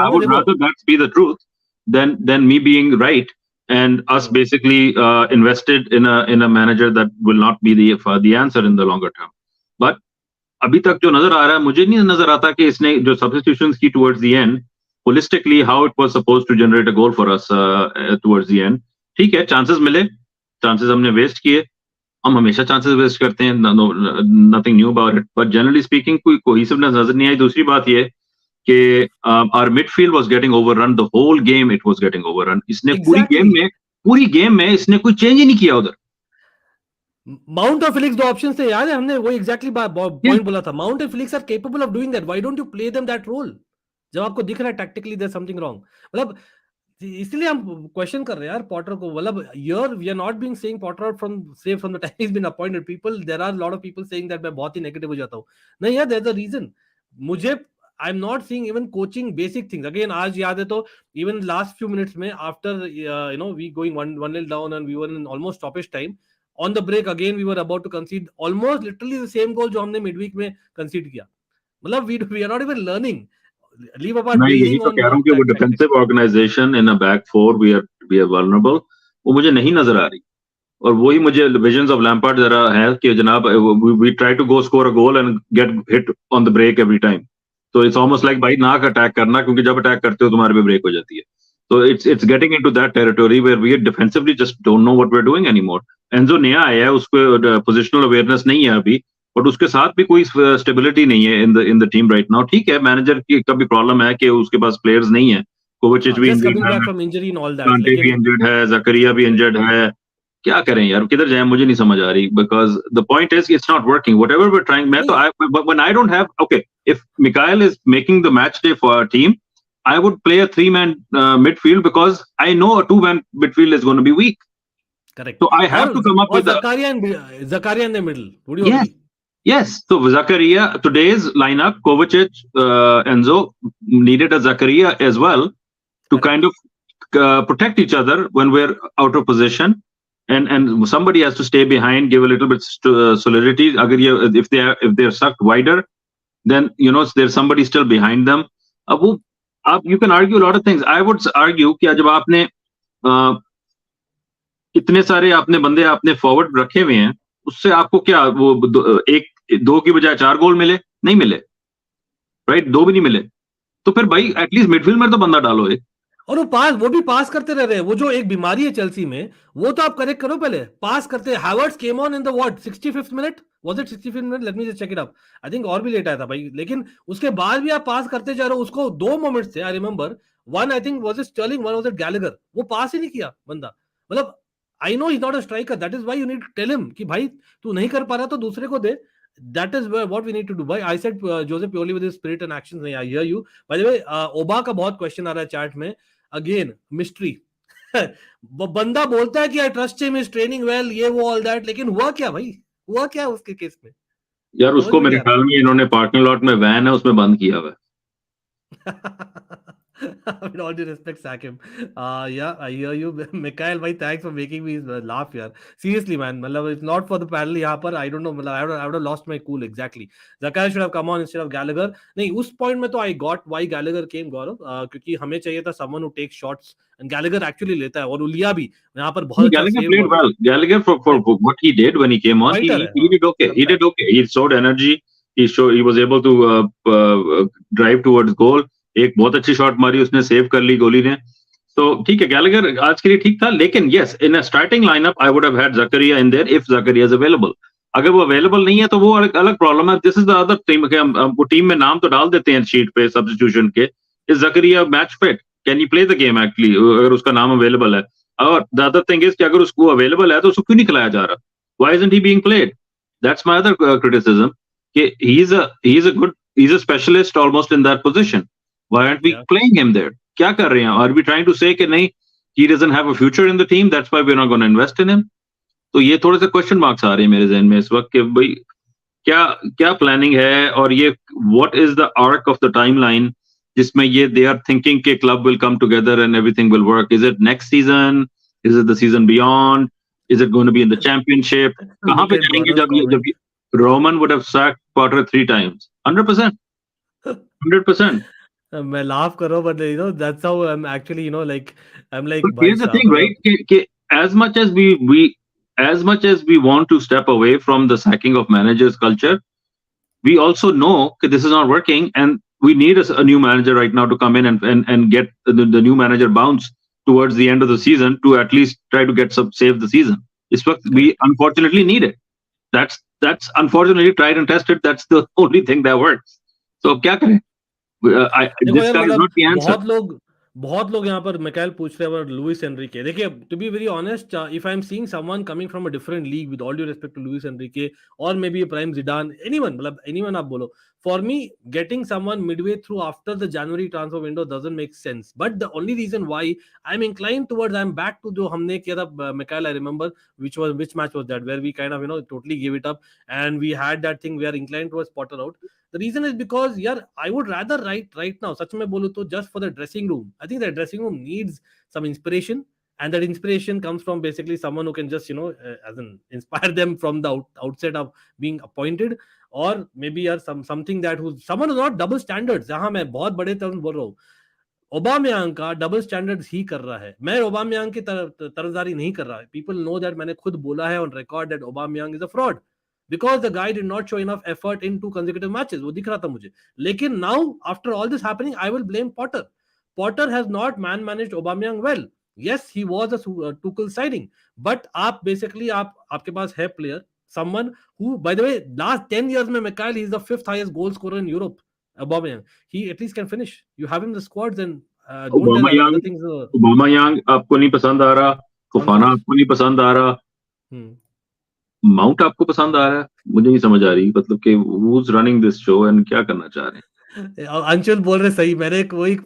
would rather that be the truth than me being right and us basically invested in a manager that will not be the answer in the longer term. But अभी तक जो नजर आ रहा है, मुझे नहीं नजर आता कि इसने जो substitutions की towards the end, holistically how it was supposed to generate a goal for us towards the end. ठीक है, chances मिले, chances हमने waste किए, हम हमेशा चांसेस वेस्ट करते हैं, nothing new about it, but generally speaking कोई कोहेसिवनेस नजर नहीं आई. दूसरी बात ये कि our midfield was getting overrun the whole game, it was getting overrun. इसने पूरी गेम में इसने कोई चेंज ही नहीं किया उधर. माउंट और फिलिक्स दो ऑप्शंस थे, याद है हमने वो एग्जैक्टली पॉइंट बोला था, Mount and Felix are capable of doing that, why don't you play them that role जब आपको दिख रहा है टैक्टिकली देयर समथिंग रॉन्ग. मतलब इसलिए हम क्वेश्चन कर रहे हैं यार पॉटर को, मतलब yeah we are not being saying Potter out from the time he has been appointed. People, there are lot of people saying that मैं बहुत ही नेगेटिव हो जाता हूं. नहीं यार, देयर इज अ रीजन. मुझे I am not seeing even coaching basic things. Again आज याद है तो इवन लास्ट फ्यू मिनट्स में after you know we going 1-0 down and we were in almost stoppage time, on the break again we were about to concede almost literally the same goal जो हमने midweek में concede किया. मतलब we are not even learning. Leave apart यही तो कह रहा हूँ कि वो defensive organisation in a back four we are vulnerable, वो मुझे नहीं नजर आ रही. और वही मुझे विजन्स ऑफ लैम्पार्ड जरा है कि जनाब we try to go score a goal and get hit on the break every time. तो इट्स ऑलमोस्ट लाइक भाई ना अटैक करना, क्योंकि जब अटैक करते हो तुम्हारे पे ब्रेक हो जाती है. तो it's getting into that territory where we defensively just don't know what we are doing anymore. Enzo नया आया है, उसको पोजिशनल अवेयरनेस नहीं है अभी, बट उसके साथ भी कोई स्टेबिलिटी नहीं है in the team right now. ठीक है, मैनेजर की कभी प्रॉब्लम है कि उसके पास प्लेयर्स नहीं है. कोवाचिच भी इंजर्ड है, जकरिया भी इंजर्ड है. क्या करें यार, किधर जाएं मुझे नहीं समझ आ रही, because the point is it's not working whatever we are trying. मैं तो when I don't have, okay, if Mykhailo is making the match day for our team, I would play a 3-man midfield because I know a 2-man midfield is going to be weak. Correct. So I have to come up with Zakaria in the middle. Would you agree? Yes, so Zakaria, today's lineup, Kovacic, Enzo needed a Zakaria as well to kind of protect each other when we're out of position, and somebody has to stay behind, give a little bit solidity. If they're sucked wider, then there's somebody still behind them. You can argue a lot of things. I would argue कि जब आपने इतने सारे आपने बंदे आपने forward रखे हुए हैं, उससे आपको क्या वो दो की बजाय 4 गोल मिले? नहीं मिले, राइट? 2 भी नहीं मिले, तो फिर भाई एटलीस्ट मिडफील्ड में तो बंदा डालो एक। और वो भी पास करते रह रहे हैं। वो जो एक बीमारी है चेल्सी में, वो तो आप करेक्ट करो। पहले पास करते हैं। Havertz came on in the 65th minute, was it 65th minute? Let me just check it up. I think और भी लेट आया था भाई, लेकिन उसके बाद भी आप पास करते जा रहे हो। उसको 2 मोमेंट्स थे, I remember. One I think was it Sterling, one was it Gallagher. वो पास ही नहीं किया बंदा। मतलब I know he is not a striker, that is why you need to tell him कि भाई तू नहीं कर पा रहा तो दूसरे को दे। That is what we need to do. Bhai, I said Joseph purely with his spirit and actions. I hear you. By the way, ओबा का बहुत क्वेश्चन आ रहा है चैट में। Again mystery. बंदा बोलता है कि I trust him, is training well, ये वो ऑल दैट, लेकिन हुआ क्या भाई? हुआ क्या उसके केस में? यार उसको मेरे ख्याल में इन्होंने पार्किंग लॉट में वैन है उसमें बंद किया हुआ है। With all due respect, sack him. Yeah, I hear you, Mikhail. Bhai, thanks for making me laugh, yaar. Seriously, man. Matlab, if not for the panel यहाँ पर, I don't know. I would have lost my cool exactly. Zakaria should have come on instead of Gallagher. नहीं, उस point में तो I got why Gallagher came, Gaurav. क्योंकि हमें चाहिए था someone who takes shots, and Gallagher actually लेता है, और उलिया भी यहाँ पर बहुत अच्छा Gallagher save played well. Gallagher for what he did when he came on, he did okay. He did okay. He showed energy. He was able to drive towards goal. एक बहुत अच्छी शॉट मारी उसने, सेव कर ली गोली ने, तो ठीक है। गैलेगर आज के लिए ठीक था, लेकिन yes, in a starting lineup I would have had Zakaria in their if Zakaria is available. अगर वो अवेलेबल नहीं है तो वो अलग प्रॉब्लम है। This is the other team, वो टीम में नाम तो डाल देते हैं शीट पे सब्स्टिट्यूशन के। Is Zakaria match fit? Can you play the game actually अगर उसका नाम अवेलेबल है? और द अदर थिंग इज कि अगर उसको अवेलेबल है तो उसको क्यों नहीं खिलाया जा रहा? Why isn't he being played? That's my other criticism कि he is a specialist almost in that position. Why aren't we playing him there? क्या कर रहे हैं? Are we trying to say कि नहीं, he doesn't have a future in the team, that's why we're not going to invest in him? तो ये थोड़े से क्वेश्चन मार्क्स आ रहे हैं मेरे जहन में इस वक्त कि भाई क्या प्लानिंग है, और ये what is the arc of the timeline जिसमें ये they are thinking कि club will come together and everything will work? Is it next season? Is it the season beyond? Is it going to be in the championship? कहाँ पे जाएंगे जब Roman would have sacked Potter 3 times? 100%. 100%. मैं laugh कर रहा हूँ, but you know that's how I'm actually, you know, like I'm like. But here's the thing, right? As much as we want to step away from the sacking of managers culture, we also know that this is not working, and we need a new manager right now to come in and get the new manager bounce towards the end of the season to at least try to save the season. This what we unfortunately need it. That's unfortunately tried and tested. That's the only thing that works. So क्या करें? This guy is not the answer. बहुत लोग यहाँ पर मिकाइल पूछ रहे हैं Luis Enrique. देखिए, to be very honest, if I am seeing someone coming from a different league, with all due respect to Luis Enrique और maybe prime Zidane, anyone, मतलब एनीवन आप बोलो, for me getting someone midway through after the January transfer window doesn't make sense. But the only reason why I am inclined towards, I am back to जो हमने किया था Mikail, I remember which match was that where we kind of, you know, totally gave it up and we had that thing we are inclined towards Potter out. The reason is because, yeah, I would rather right now, सच में बोलूं तो, just for the dressing room, I think the dressing room needs some inspiration, and that inspiration comes from basically someone who can just, you know, as in inspire them from the outset of being appointed, or maybe something that someone who's not double standards. यहाँ मैं बहुत बड़े term बोल रहा हूँ, ओबामयांग का double standards ही कर रहा है। मैं ओबामयांग की तरफदारी नहीं कर रहा है। पीपल नो दैट, मैंने खुद बोला है on record that ओबामयांग is a fraud because the guy did not show enough effort in 2 consecutive matches. वो दिख रहा था मुझे। लेकिन now after all this happening, I will blame Potter. Potter has not managed Aubameyang well. Yes, he was a Tuchel signing, but आप basically आपके पास है player, someone who, by the way, last 10 years में Mikhail, he is the 5th highest goal scorer in Europe. Aubameyang, he at least can finish. You have him in the squads, and don't tell other things. Aubameyang आपको नहीं पसंद आ रहा, फफाना आपको नहीं पसंद आ रहा, mount आपको पसंद आ रहा है, मुझे नहीं समझ आ रही, मतलब कि who's running this show and क्या करना चाह रहे हैं। अंशुल बोल रहे सही, मैंने वही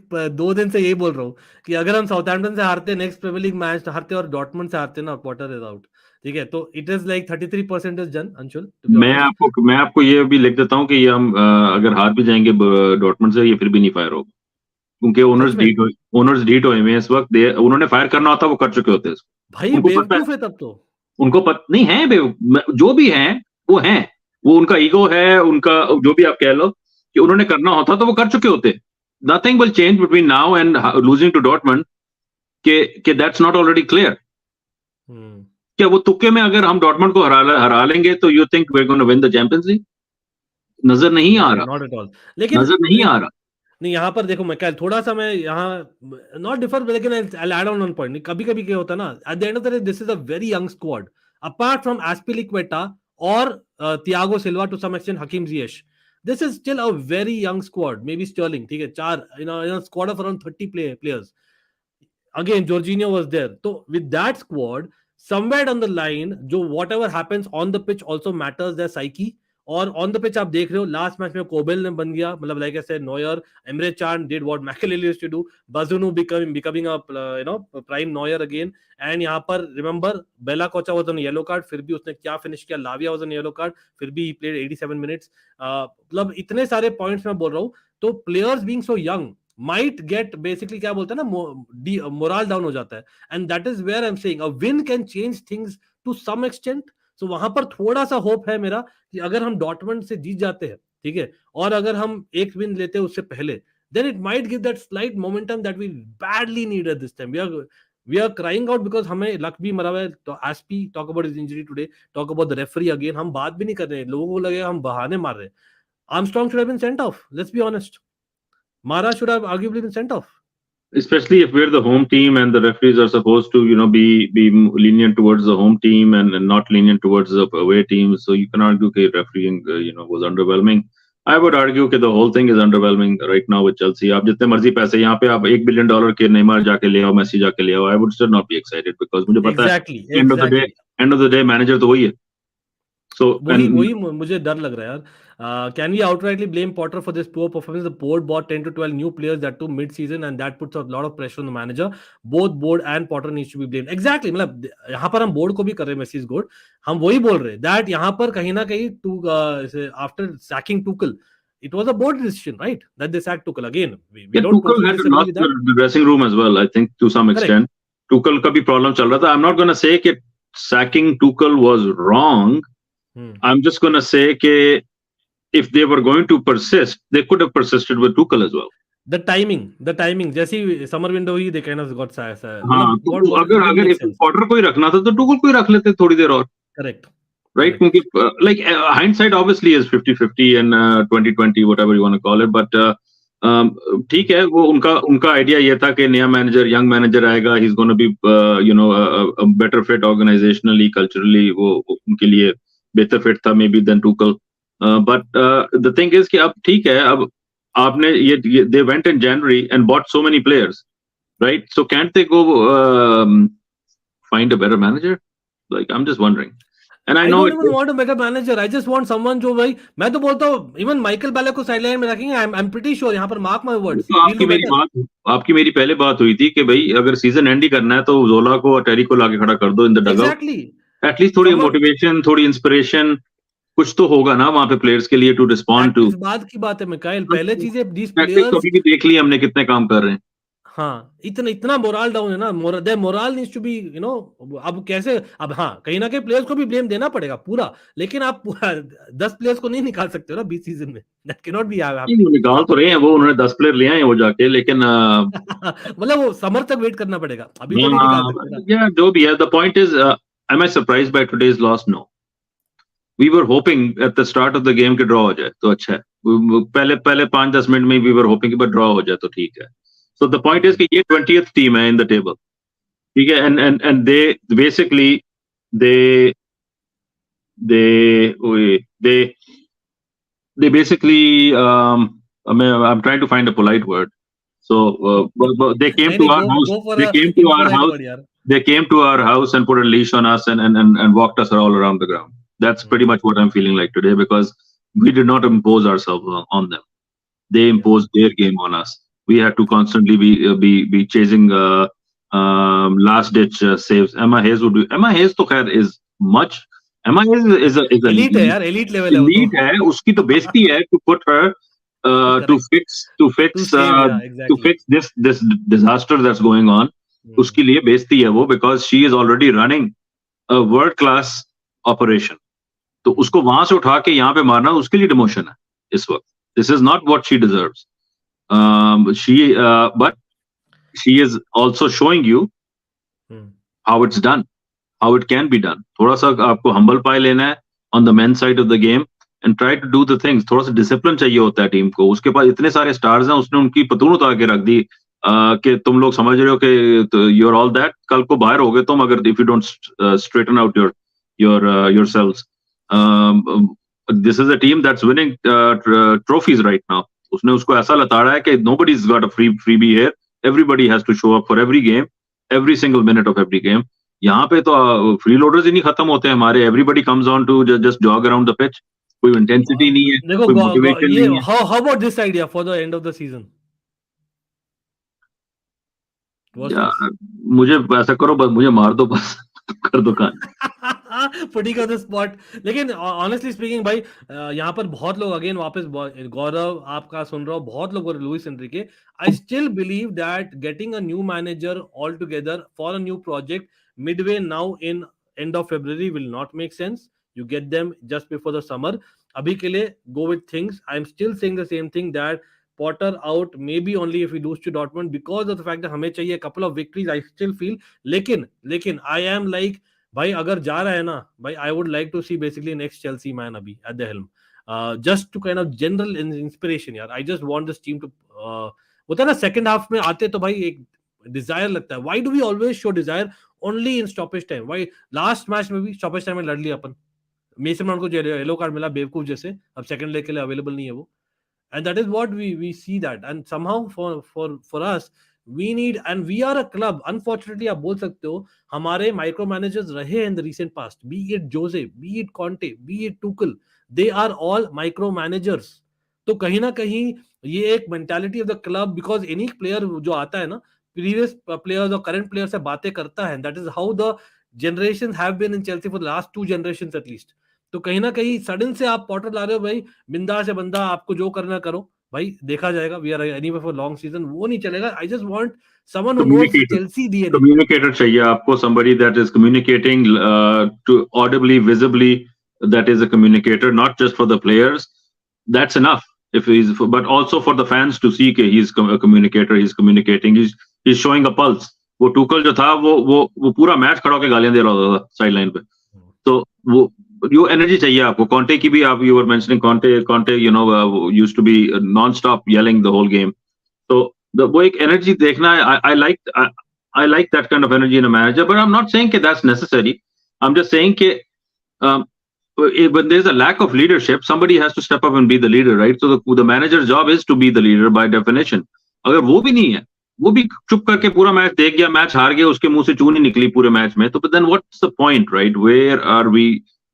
2 दिन से यही बोल रहा हूँ कि अगर हम साउथहैम्पटन से हारते, नेक्स्ट प्रीमियर लीग मैच हारते और डॉर्टमुंड से हारते ना, पॉटर इज आउट। ठीक है, तो it is like 33% is done, Anshul, to be मैं honest. आपको ये भी लिख देता हूँ कि ये हम अगर हार भी जाएंगे डॉर्टमंड से, ये फिर भी नहीं फायर होगा, क्योंकि सच में ओनर्स ढीठ हुए हैं इस वक्त। उन्होंने फायर करना होता वो कर चुके होते इसको। भाई उनको पता है, बेवकूफ है तब तो। उनको नहीं है जो भी है वो है, वो उनका ईगो है, उनका जो भी आप कह लो, कि उन्होंने करना होता तो वो कर चुके होते। Nothing will change between now and losing to Dortmund, के दैट्स नॉट ऑलरेडी क्लियर। क्या वो तुक्के में अगर हम डॉर्टमंड को हरा लेंगे तो you think we are gonna win the champions League? नजर नहीं आ रहा, नॉट एट ऑल। लेकिन नजर नहीं आ रहा। नहीं, यहाँ पर देखो, मैं कल थोड़ा सा मैं यहाँ नॉट डिफर, लेकिन I add on one point. कभी कभी क्या होता है ना, at the end of the day this is a very young squad, apart from Azpilicueta और Thiago Silva, to some extent Hakim Ziyech, this is still a very young squad. Maybe Sterling, ठीक है, चार in squad of around 30 players. Again, Jorginho was there. So with that squad, somewhere down the line, जो whatever happens on the pitch also matters their psyche. और on the pitch आप देख रहे हो, last match में कोबेल ने बन गया, मतलब like I said, Neuer, Emre Can did what Makelele used to do, बाजुनु becoming a prime Neuer again. And यहाँ पर remember, Bella Kotchap was on yellow card, फिर भी उसने क्या फिनिश किया, Lavia was on yellow card, फिर भी ही प्लेड 87 मिनट्स। मतलब इतने सारे पॉइंट्स मैं बोल रहा हूँ, तो players being so young might get basically, क्या बोलते हैं ना, मोरल डाउन हो जाता है। And that is where I am saying a win can change things to some extent. So वहां पर थोड़ा सा होप है मेरा कि अगर हम डॉर्टमंड से जीत जाते हैं, ठीक है, और अगर हम एक विन लेते हैं उससे पहले, then it might give that slight momentum that we badly need at this time. We are crying out because हमें लक भी मरा हुआ है। तो AZPI talk about his injury today, talk about the referee again, हम बात भी नहीं कर रहे हैं, लोगों को लगेगा हम बहाने मार रहे हैं। Armstrong should have been sent off, let's be honest. Mara should have arguably been sent off. Especially if we're the home team and the referees are supposed to, be lenient towards the home team and not lenient towards the away team. So you can argue that refereeing, was underwhelming. I would argue that the whole thing is underwhelming right now with Chelsea. आप जितने मर्जी पैसे यहाँ पे आप $1 billion के Neymar जाके ले आओ, मेसी जाके ले आओ, I would still not be excited because मुझे पता है end of the day manager तो वही है। So वही मुझे डर लग रहा है यार। Can we outrightly blame Potter for this poor performance? The board bought 10 to 12 new players that too mid-season, and that puts a lot of pressure on the manager. Both board and Potter needs to be blamed. Exactly, मतलब यहाँ पर हम board को भी कर रहे हैं, Messi is good, हम वही बोल रहे हैं that यहाँ पर कहीं ना कहीं after sacking Tuchel, it was a board decision, right? That they sacked Tuchel again. We don't Tuchel had to knock the dressing room as well, I think, to some extent. Tuchel का भी problem चल रहा था. I'm not going to say that sacking Tuchel was wrong. I'm just going to say that if they were going to persist, they could have persisted with Tuchel as well. The timing, जैसी summer window he they kind of got sacked. हाँ, तो अगर if Potter को ही रखना था तो Tuchel को ही रख लेते थोड़ी देर और. Correct. Right? क्योंकि like hindsight obviously is 50-50 and 20-20 whatever you want to call it, but ठीक है, वो उनका आइडिया ये था कि नया मैनेजर, यंग मैनेजर आएगा, he's going to be a better fit organizationally, culturally, वो उनके लिए बेहतर फिट था maybe than Tuchel. But the thing is कि अब ठीक है, अब आपने ये they went in January and bought so many players, right? So can't they go find a better manager? Like, I'm just wondering. And I know don't even want a better manager. I just want someone जो भाई, मैं तो बोलता हूँ even Michael ballet को sideline में रखेंगे. I'm pretty sure, यहाँ पर mark my words. तो आपकी मेरी पहले बात हुई थी कि भाई अगर सीजन एंड ही करना है तो जोला को और टेरी को लाके खड़ा कर दो in the dugout. Exactly. At least थोड़ी मोटिवेशन, थोड़ी इंस्पिरेशन कुछ तो होगा ना वहां पे प्लेयर्स के लिए टू रिस्पॉन्ड टू. इस बात की बात है मिकाइल, पहले चीजें these players कभी भी देख लिया हमने कितने काम कर रहे हैं. हाँ, इतना मोरल डाउन है ना, मोरल नीड्स टू बी, अब कैसे, अब हाँ, कहीं ना कहीं प्लेयर्स को भी ब्लेम देना पड़ेगा पूरा, लेकिन आप 10 प्लेयर्स को नहीं निकाल सकते हो ना 20 सीजन में. That can not be happening. निकाल तो रहे हैं वो, उन्होंने 10 प्लेयर ले आए वो जाके, लेकिन मतलब वो समर तक वेट करना पड़ेगा, अभी तो नहीं निकाल सकते ना. जो भी है, the point is, am I surprised by today's loss? No. We were hoping at the start of the game कि draw हो जाए तो अच्छा है. पहले 5-10 मिनट में we were hoping कि draw हो जाए तो ठीक है. So the point is कि ये 20th team है in the table, ठीक है, and they basically they basically I'm trying to find a polite word. So they came to our house. They came to our house and put a leash on us and walked us all around the ground. That's pretty much what I'm feeling like today, because we did not impose ourselves on them. They imposed their game on us. We had to constantly be chasing last ditch saves. Emma Hayes to khair is much. MI is a elite है यार, elite level है वो elite है, उसकी तो बेइज्जती है to put her to fix this disaster that's going on. उसके लिए बेइज्जती है वो, because she is already running a world class operation. तो उसको वहां से उठा के यहाँ पे मारना उसके लिए डिमोशन है इस वक्त. This is not what she deserves. But she is also showing you how it's done, how it can be done. थोड़ा सा आपको humble pie लेना है on the men's side of the game and try to do the things. थोड़ा सा discipline चाहिए होता है टीम को. उसके पास इतने सारे stars हैं, उसने उनकी पतून उतार के रख दी कि तुम लोग समझ रहे हो कि you're all that. कल को बाहर हो गए तुम अगर if you don't straighten out yourselves. This is a team that's winning trophies right now. उसने उसको ऐसा लताड़ा है कि nobody's got a freebie here. Everybody has to show up for every game, every single minute of every game. यहाँ पे तो freeloaders ही नहीं खत्म होते हैं हमारे. Everybody comes on to just jog around the pitch. कोई intensity नहीं है, कोई motivation नहीं है. How about this idea for the end of the season? मुझे ऐसा करो, बस मुझे मार दो, बस कर दो कान. Putting on the spot. लेकिन honestly speaking भाई, यहाँ पर बहुत लोग अगेन वापस गौरव आपका सुन रहा हूँ, बहुत लोग Luis Enrique. I still believe that getting a new manager altogether for a new project midway now in end of February will not make sense. You get them just before the summer. अभी के लिए go with things. I'm still saying the same thing that Potter out maybe only if we lose to Dortmund because of the fact that हमें चाहिए a couple of victories. I still feel लेकिन I am like भाई अगर जा रहा है ना भाई, I would like to see basically next Chelsea man अभी at the helm, just to kind of general inspiration यार. I just want this team to होता है ना सेकंड हाफ में आते तो भाई एक डिजायर लगता है. Why do we always show desire only in stoppage time? Why last match में भी stoppage time में लड़ लिया अपन, मेसन माउंट को येलो कार्ड मिला बेवकूफ जैसे, अब सेकंड लेग के लिए अवेलेबल नहीं है वो. And that is what we see that, and somehow for us we need, and we are a club, unfortunately आप बोल सकते हो हमारे माइक्रो मैनेजर्स रहे in the recent past, be it Jose, be it Conte, be it Tuchel, they are all micro managers. तो कहीं ना कहीं ये एक mentality of the club, because any player जो आता है ना, प्रीवियस प्लेयर्स और करंट प्लेयर से बातें करता है, that is how the generation have been in Chelsea for the last 2 generations at least. तो कहीं ना कहीं सडन से आप पॉटर ला रहे हो भाई, बिंदास है बंदा, आपको जो करना करो भाई, देखा जाएगा, we are anyway for long season, वो नहीं चलेगा. I just want someone who knows Chelsea DNA. Communicator चाहिए आपको, somebody that is communicating to audibly, visibly, that is a communicator, not just for the players. That's enough. If he's, but also for the fans to see कि he's a communicator, he's communicating, he's showing a pulse. वो Tuchel जो था वो पूरा match खड़ा होकर गालियां दे रहा होता था साइड लाइन पे. तो वो एनर्जी चाहिए आपको. कॉन्टे की भी आप, you were mentioning Conte you know used to be non-stop yelling the whole game. तो वो एक एनर्जी देखना है. I like that kind of energy in a manager, but I'm not saying that that's necessary. I'm just saying that when there's a lack of leadership, somebody has to step up and be the leader, right? So the manager's job is to be the leader by definition. अगर वो भी नहीं है, वो भी चुप करके पूरा मैच देख गया, मैच हार गया, उसके मुंह से चून ही निकली पूरे मैच में, तो then what's the point, right? Where are we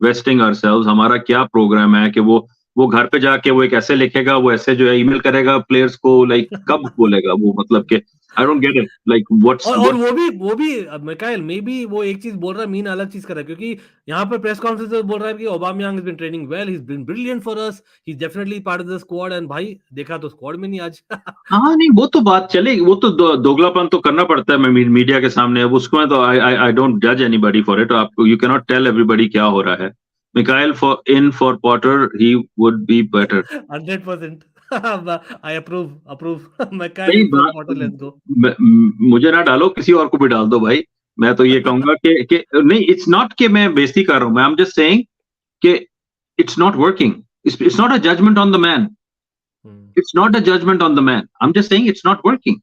vesting ourselves? हमारा क्या प्रोग्राम है कि वो घर पे जाके वो एक ऐसे लिखेगा, वो ऐसे जो है ईमेल करेगा प्लेयर्स को, लाइक कब बोलेगा वो, मतलब कि I don't get it. Like what's और वो भी मिकाइल मे बी वो एक चीज बोल रहा है, मीन अलग चीज कर रहा है, क्योंकि यहाँ पर प्रेस कॉन्फ्रेंस में बोल रहा है कि ओबामयांग has been training well, he's been brilliant for us, he's definitely part of the squad, and भाई देखा तो स्क्वाड में नहीं आज. हाँ नहीं, वो तो बात चलेगी, वो तो दोगलापन तो करना पड़ता है मीडिया के सामने. अब उसको मैं तो I don't judge anybody for it. आपको you cannot tell everybody क्या हो रहा है. Mikhail for Potter, he would be better. 100%. I approve. Mikhail for Potter, let's go. मुझे ना डालो, किसी और को भी डाल दो भाई. मैं तो ये कहूंगा कि नहीं, it's not कि मैं बेइज्जती कर रहा हूँ. I'm just saying कि it's not working. It's not a judgment on the man. It's not a judgment on the man. I'm just saying it's not working.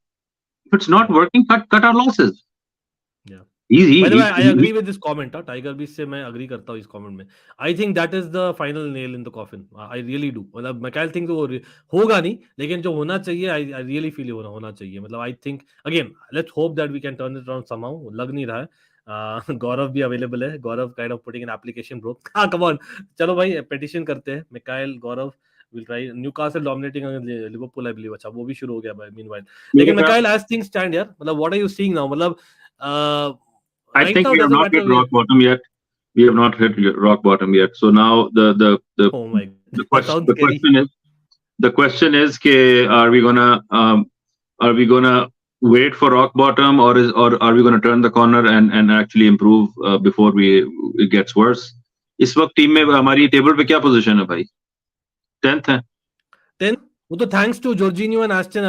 If it's not working, cut our losses. Yeah. Easy. By the way, I agree with this comment. Tiger Beast से मैं agree करता हूँ इस comment में. I think that is the final nail in the coffin. I really do. मतलब Michael think तो होगा नहीं, लेकिन जो होना चाहिए, I really feel होना चाहिए. मतलब I think again, let's hope that we can turn it around somehow. लग नहीं रहा है. गौरव भी available है. गौरव kind of putting an application, bro. हाँ, come on. चलो भाई petition करते हैं. Michael, Gaurav will try. Newcastle dominating Liverpool, I believe. अच्छा, वो भी शुरू हो गया भाई meanwhile. लेकिन Michael, as things stand यार, मतलब what are you seeing now? मतलब I think we have not hit rock bottom yet. We have not hit rock bottom yet. So now Oh my god, the that sounds the scary. question is, are we gonna wait for rock bottom, or are we gonna turn the corner and actually improve before it gets worse? इस वक्त team में हमारी table पे क्या position है भाई? 10th है. 10th. वो तो thanks to Jorginho and Aston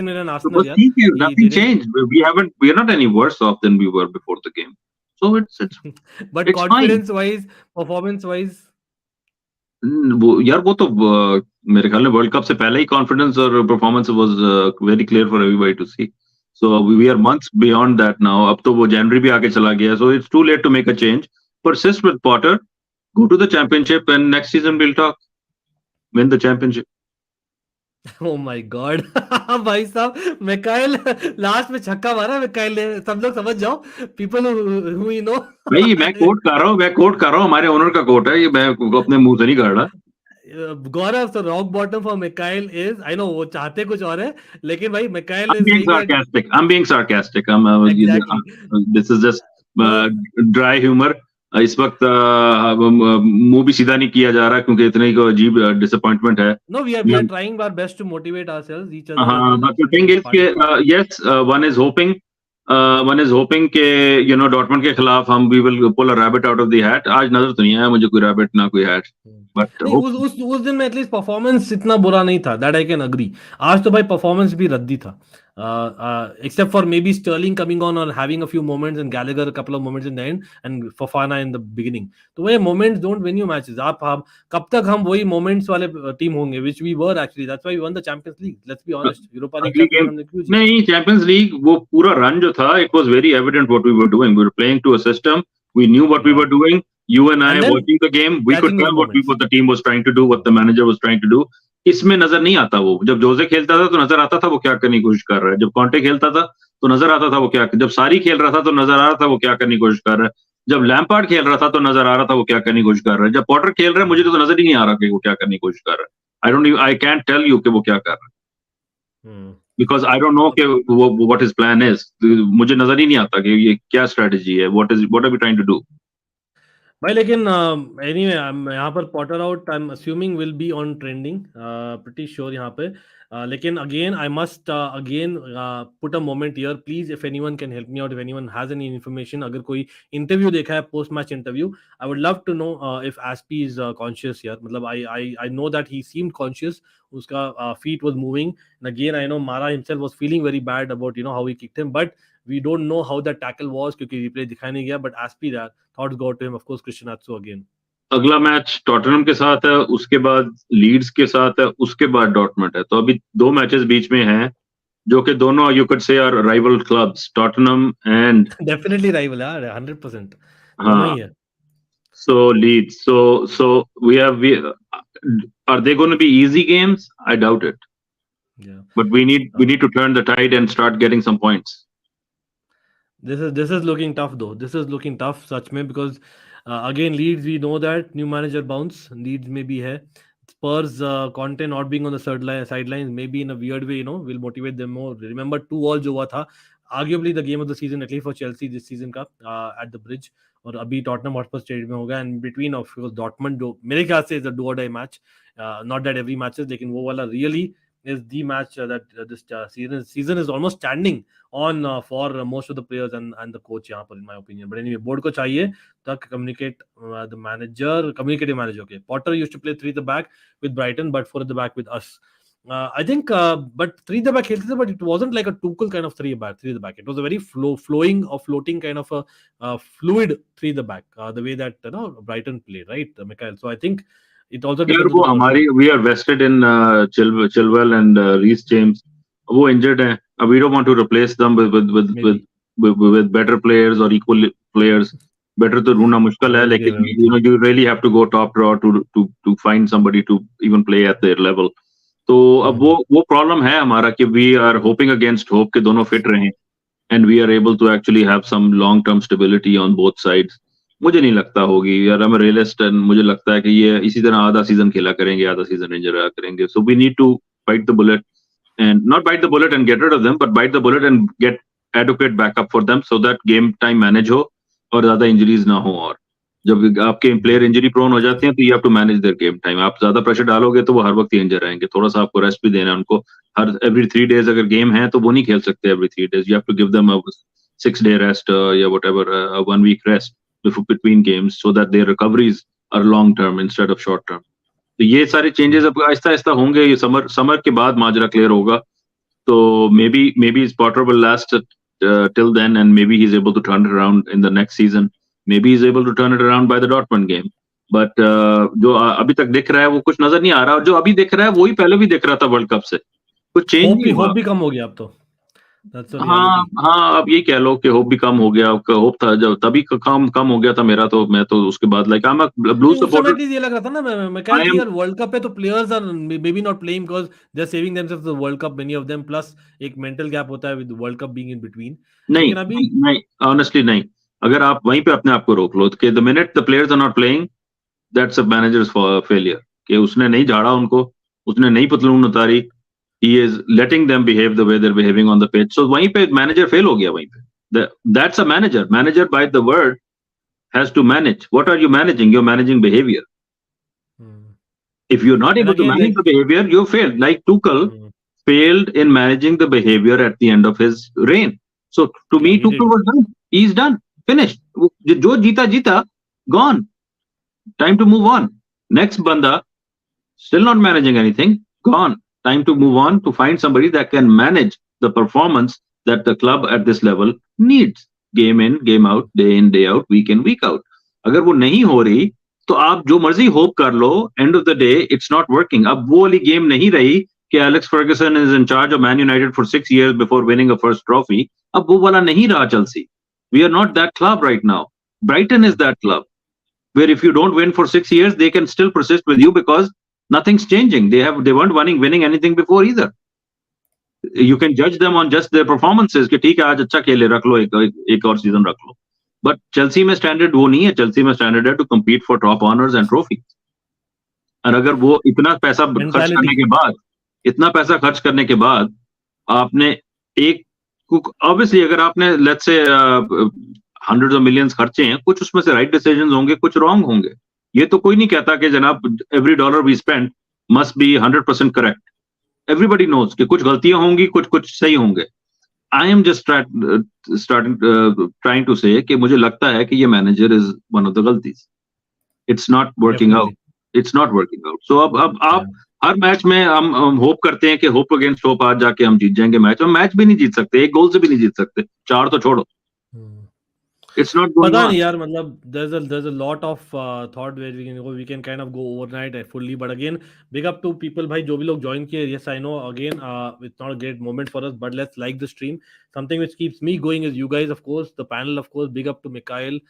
Villa and So Arsenal, यार. nothing changed. We are not any worse off than we were before the game. So it's But it's confidence wise, performance wise, यार वो तो मेरे ख्याल में world cup से पहले ही कॉन्फिडेंस और performance was very clear for everybody to see. So we are months beyond that now. अब तो वो जनवरी भी आगे चला गया. So it's too late to make a change. Persist with Potter. Go to the championship and next season we'll talk. Win the championship. oh my god. भाई साहब, मिकाइल लास्ट में छक्का मारा मिकाइल ने. सब लोग समझ जाओ, people who you know. भाई मैं कोट कर रहा हूँ. हमारे ओनर का कोट है ये. मैं अपने मुंह से नहीं कर रहा. गौरव, so rock bottom for Mikhail is, I know वो चाहते कुछ और है, लेकिन भाई Mikhail I'm is being saying sarcastic. I'm being sarcastic. exactly. This is just dry humor. इस वक्त मुंह भी सीधा नहीं किया जा रहा क्योंकि इतने ही अजीब डिसअपॉइंटमेंट है. No, we are trying our best to motivate ourselves, each other. But the thing is कि yes, one is hoping कि you know डॉर्टमंड के खिलाफ हम we will pull a rabbit out of the hat. आज नजर तो नहीं आया मुझे कोई rabbit ना कोई hat. But नहीं, उस दिन में एटलीस्ट परफॉर्मेंस इतना बुरा नहीं था. That I can agree. आज तो भाई परफॉर्मेंस भी रद्दी था, except for maybe Sterling coming on or having a few moments and Gallagher a couple of moments in the end and Fofana in the beginning. तो वो moments don't win you matches. आप कब तक हम वही moments वाले team होंगे, which we were actually. That's why we won the Champions League. Let's be honest. Europa League champions हमने क्यों जीता? नहीं, Champions League वो पूरा रन जो था, it was very evident what we were doing. We were playing to a system. We knew what we were doing. You and I watching the game, we could tell what the team was trying to do, what the manager was trying to do. इसमें नजर नहीं आता वो. जब जोसे खेलता था तो नजर आता था वो क्या करने की कोशिश कर रहा है. जब कॉन्टे खेलता था तो नजर आता था वो क्या. जब सारी खेल रहा था तो नजर आ रहा था वो क्या करने की कोशिश कर रहा है. जब लैम्पार्ड खेल रहा था तो नजर आ रहा था वो क्या करने की कोशिश कर रहा है. जब पॉटर खेल रहा है मुझे तो नजर ही नहीं आ रहा कि वो क्या करने की कोशिश कर रहा है. I can't tell you कि वो क्या कर रहा है. Because I don't know कि what his plan is. मुझे नजर ही नहीं आता कि ये क्या strategy है. What are we trying to do? भाई लेकिन anyway, यहाँ पर Potter out I am assuming will be on trending, pretty sure यहाँ पे. लेकिन again I must again put a moment here please. If anyone can help me out, if anyone has any information, अगर कोई interview देखा है post match interview, I would love to know if Azpi is conscious here. मतलब I know that he seemed conscious. उसका feet was moving, and again I know Mara himself was feeling very bad about how he kicked him, but we don't know how the tackle was क्योंकि replay दिखाई नहीं गया. But AZPI that thoughts go to him, of course Christian Atsu again. अगला match Tottenham के साथ है, उसके बाद लीड्स के साथ है, उसके बाद डॉर्टमंड है. तो अभी 2 मैचेस बीच में हैं जो कि दोनों you could say are rival clubs, Tottenham and definitely rival यार, 100%. हाँ. So Leeds, so we are they going to be easy games? I doubt it. Yeah. But we need to turn the tide and start getting some points. This is looking tough though. This is looking tough such में because again Leeds, we know that new manager bounce. Leeds maybe है. Spurs Conte not being on the sidelines maybe in a weird way will motivate them more. Remember 2-2 जो हुआ था, arguably the game of the season at least for Chelsea this season का at the Bridge, और अभी Tottenham Hotspur stadium में होगा. And between of Dortmund जो मेरे ख्याल से इज अ डू और die match, not that every matches, लेकिन वो वाला really is the match that this season is almost standing on for most of the players and the coach यहाँ पर in my opinion. But anyway, board को चाहिए तक communicative manager. Okay, Potter used to play 3 at the back with Brighton but 4 at the back with us. I think but 3 at the back खेलते थे, but it wasn't like a Tuchel kind of 3 at the back. It was a very flowing or floating kind of a fluid 3 at the back, the way that Brighton played, right, Mikhail? So I think it also depends on we are vested in Chilwell and Reece James. वो injured हैं. We don't want to replace them with better players or equal players. Better तो ढूंढना मुश्किल है, लेकिन you really have to go top draw to find somebody to even play at their level. तो अब वो प्रॉब्लम है हमारा कि we are hoping against hope कि दोनों fit रहें and we are able to actually have some long term stability on both sides. मुझे नहीं लगता होगी यार. I'm a realist and मुझे लगता है कि ये इसी तरह आधा सीजन खेला करेंगे, आधा सीजन इंजर रहा करेंगे. So we need to bite the bullet and not bite the bullet and get rid of them, but bite the bullet and get adequate backup for them so that game time manage हो और ज्यादा injuries ना हो. और जब आपके player injury prone हो जाते हैं तो you have to manage their game time. आप ज्यादा प्रेशर डालोगे तो वो हर वक्त इंजर रहेंगे. थोड़ा सा आपको रेस्ट भी देना है उनको. हर एवरी 3 days अगर गेम है तो वो नहीं खेल सकते every 3 days. You have to give them a 6-day rest या whatever, 1 week rest before between games so that their recoveries are long term instead of short term. तो ये सारे चेंजेस अब आहिस्ता आहिस्ता होंगे. ये समर के बाद माजरा क्लियर होगा. तो maybe Potter will last till then, and maybe he's able to turn it around in the next season. Maybe he's able to turn it around by the Dortmund game. But जो अभी तक दिख रहा है वो कुछ नजर नहीं आ रहा. और जो अभी दिख रहा है वही पहले भी दिख रहा था वर्ल्ड कप से. कुछ चेंज नहीं हुआ. होप भी कम हो गया अब तो. हाँ, अब ये कह लो कि होप भी कम हो गया. होप था जब तभी कम हो गया था मेरा. तो मैं तो उसके बाद like I am a blue supporter. ये लग रहा था ना मैं कह रहा था यार वर्ल्ड कप पे तो players are maybe not playing because they are saving themselves the world cup, many of them, plus एक मेंटल गैप होता है with world cup being in between. लेकिन अभी नहीं, ऑनेस्टली नहीं. अगर आप वहीं पे अपने आप को रोक लो कि the minute the players are not playing, that's a manager's failure. कि उसने नहीं झाड़ा उनको, उसने नहीं पतलून उतारी. He is letting them behave the way they're behaving on the pitch. So वहीं पे manager fail हो गया वहीं पे. That's a manager. Manager by the word has to manage. What are you managing? You're managing behavior. If you're not able to manage the behavior, you failed. Like Tuchel failed in managing the behavior at the end of his reign. So to me, Tuchel was done. He's done. Finished. जो जीता, gone. Time to move on. Next banda, still not managing anything, gone. Time to move on to find somebody that can manage the performance that the club at this level needs. Game in, game out, day in, day out, week in, week out. अगर वो नहीं हो रही तो आप जो मर्जी hope कर लो, end of the day it's not working. अब वो वाली गेम नहीं रही कि Alex Ferguson is in charge of Man United for 6 years before winning a first trophy. अब वो वाला नहीं रहा Chelsea. We are not that club right now. Brighton is that club where if you don't win for 6 years, they can still persist with you because nothing's changing. They weren't winning anything before either. You can judge them on just their performances. कि ठीक है आज अच्छा खेले, रख लो एक और season रख लो. But Chelsea में स्टैंडर्ड वो नहीं है. Chelsea में स्टैंडर्ड है to compete for top honors and trophies. और अगर वो इतना पैसा खर्च करने के बाद आपने एक obviously अगर आपने let's say hundreds of millions खर्चे हैं, कुछ उसमें से right decisions होंगे, कुछ wrong होंगे. ये तो कोई नहीं कहता कि जनाब every dollar we spend must be 100% correct. Everybody knows कि कुछ गलतियां होंगी, कुछ सही होंगे. I am just trying to say कि मुझे लगता है कि ये manager is one of the गलतीज. It's not working out. It's not working out. So अब आप हर मैच में हम होप करते हैं कि होप अगेंस्ट होप आज जाके हम जीत जाएंगे मैच. हम मैच भी नहीं जीत सकते, एक गोल से भी नहीं जीत सकते, 4 तो छोड़ो. It's not going पता on. नहीं यार, मतलब there's a lot of thought where we can kind of go overnight fully, but again big up to people भाई जो भी लोग join किए. Yes, I know again it's not a great moment for us, but let's like the stream. Something which keeps me going is you guys, of course, the panel, of course. Big up to Mikhail,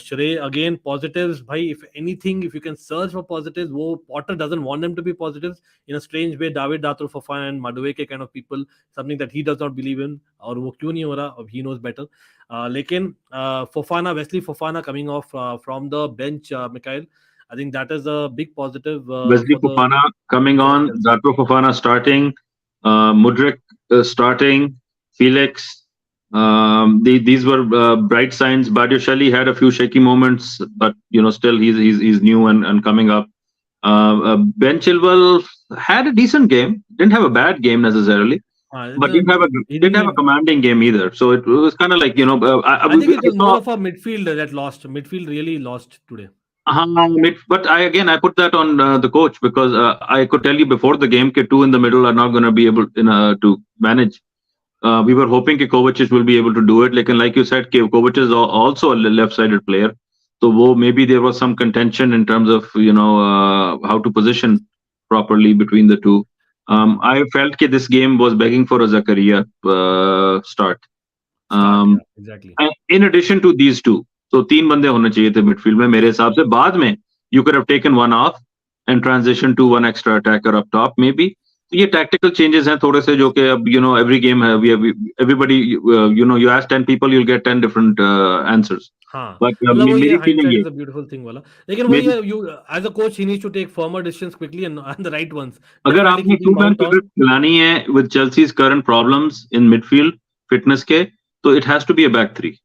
Shrey, again positives भाई. If anything, if you can search for positives, वो Potter doesn't want them to be positives in a strange way. David Datur, Fofana and Madueke kind of people, something that he does not believe in, और वो क्यों नहीं हो रहा, he knows better. लेकिन Wesley Fofana coming off from the bench, Mikhail, I think that is a big positive. Wesley Fofana coming on, Dato Fofana starting, Mudryk starting, Felix. These were bright signs. Badiashile had a few shaky moments, but still he's new and coming up. Ben Chilwell had a decent game. Didn't have a bad game necessarily. But didn't have a commanding game either. So it was kind of like, I think it was more of a midfield that lost. Midfield really lost today. But I put that on the coach because I could tell you before the game that 2 in the middle are not going to be able to manage. We were hoping that Kovacic will be able to do it. Like you said, Kovacic is also a left-sided player. So maybe there was some contention in terms of, how to position properly between the two. I felt that this game was begging for a Zakaria start. Yeah, exactly. In addition to these two, so 3 बंदे होने चाहिए थे midfield में मेरे हिसाब से. बाद में you could have taken one off and transition to one extra attacker up top maybe. ये tactical changes हैं थोड़े से जो कि अब every game everybody you ask 10 people you'll get 10 different answers. But मेरी feeling is a beautiful thing वाला. लेकिन वही you as a coach he needs to take firmer decisions quickly and the right ones. अगर आपने 2-man cricket खिलानी है with Chelsea's current problems in midfield fitness के, तो it has to be a back 3.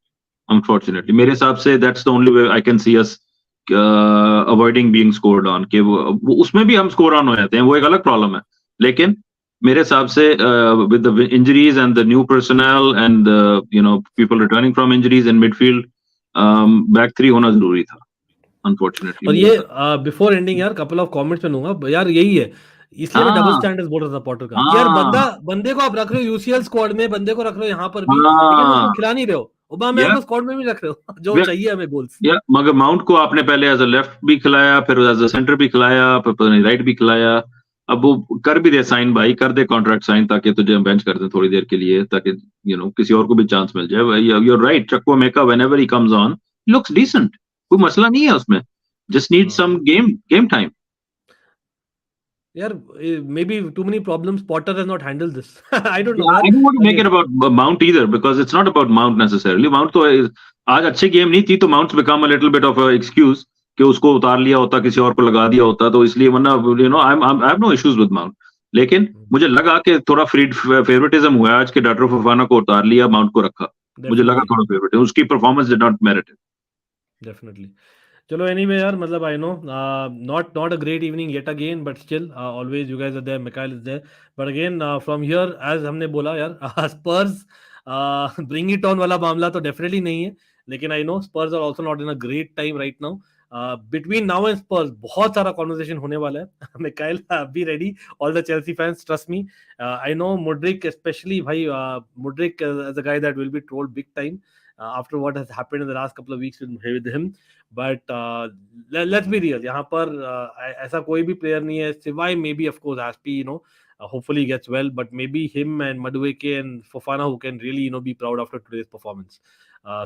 Unfortunately, मेरे हिसाब से that's the only way I can see us avoiding being scored on, कि वो उसमें भी हम स्कोर ऑन हो जाते हैं, वो एक अलग प्रॉब्लम है। लेकिन मेरे हिसाब से with the injuries and the new personal and you know people returning from injuries in midfield, back three होना जरूरी था अनफॉर्चुनेटली। और ये बिफोर एंडिंग यार कपल ऑफ कमेंट्स में लूंगा यार, यही है, इसलिए मैं डबल स्टैंडर्ड्स बोल रहा था पॉटर का कि यार बंदे को आप रख रहे हो यूसीएल स्क्वाड में, बंदे को रख रहे हो यहाँ पर भी, लेकिन उसको खिला नहीं रहे हो। ओबामेयांग को स्क्वाड में भी रख रहे हो, जो चाहिए हमें गोल्स। या मगर माउंट को आपने पहले एज अ लेफ्ट भी खिलाया, फिर एज अ सेंटर भी खिलाया, फिर राइट भी खिलाया। अब वो कर भी दे साइन भाई, कर दे कॉन्ट्रैक्ट साइन, ताकि तुझे बेंच कर दे थोड़ी देर के लिए, ताकि यू नो किसी और को भी चांस मिल जाए। You are right, Chukwuemeka whenever he comes on looks decent, कोई मसला नहीं है उसमें, just need some game time. यार maybe too many problems Potter has not handled this. I don't know, I but don't want to make it again, about Mount either, because it's not about Mount necessarily. Mount तो आज अच्छी game नहीं थी, तो Mount's become a little bit of a excuse कि उसको उतार लिया होता, किसी और को लगा दिया होता, तो इसलिए, वरना you know I have no issues with Mount। लेकिन मुझे लगा कि थोड़ा फेवरेटिज्म हुआ आज, के डॉक्टर फफाना को उतार लिया, माउंट को रखा, मुझे लगा definitely, थोड़ा फेवरेट, उसकी performance did not merit it. definitely. चलो anyway यार, मतलब I know not a great evening yet again, but still always you guys are there, Mikhail is there, but again from here, as हमने बोला यार, Spurs bring it on वाला मामला तो definitely नहीं है, लेकिन I know Spurs are also not in a great time right now. Between now and Spurs बहुत सारा conversation होने वाला है। Mikhail, be ready, all the Chelsea fans, trust me. I know Mudryk especially, भाई Mudryk as a guy that will be trolled big time after what has happened in the last couple of weeks with him. But let's be real, यहाँ पर ऐसा कोई भी player नहीं है सिवाय may be of course SP, you know, hopefully gets well, but maybe him and Madueke and Fofana who can really, you know, be proud after today's performance.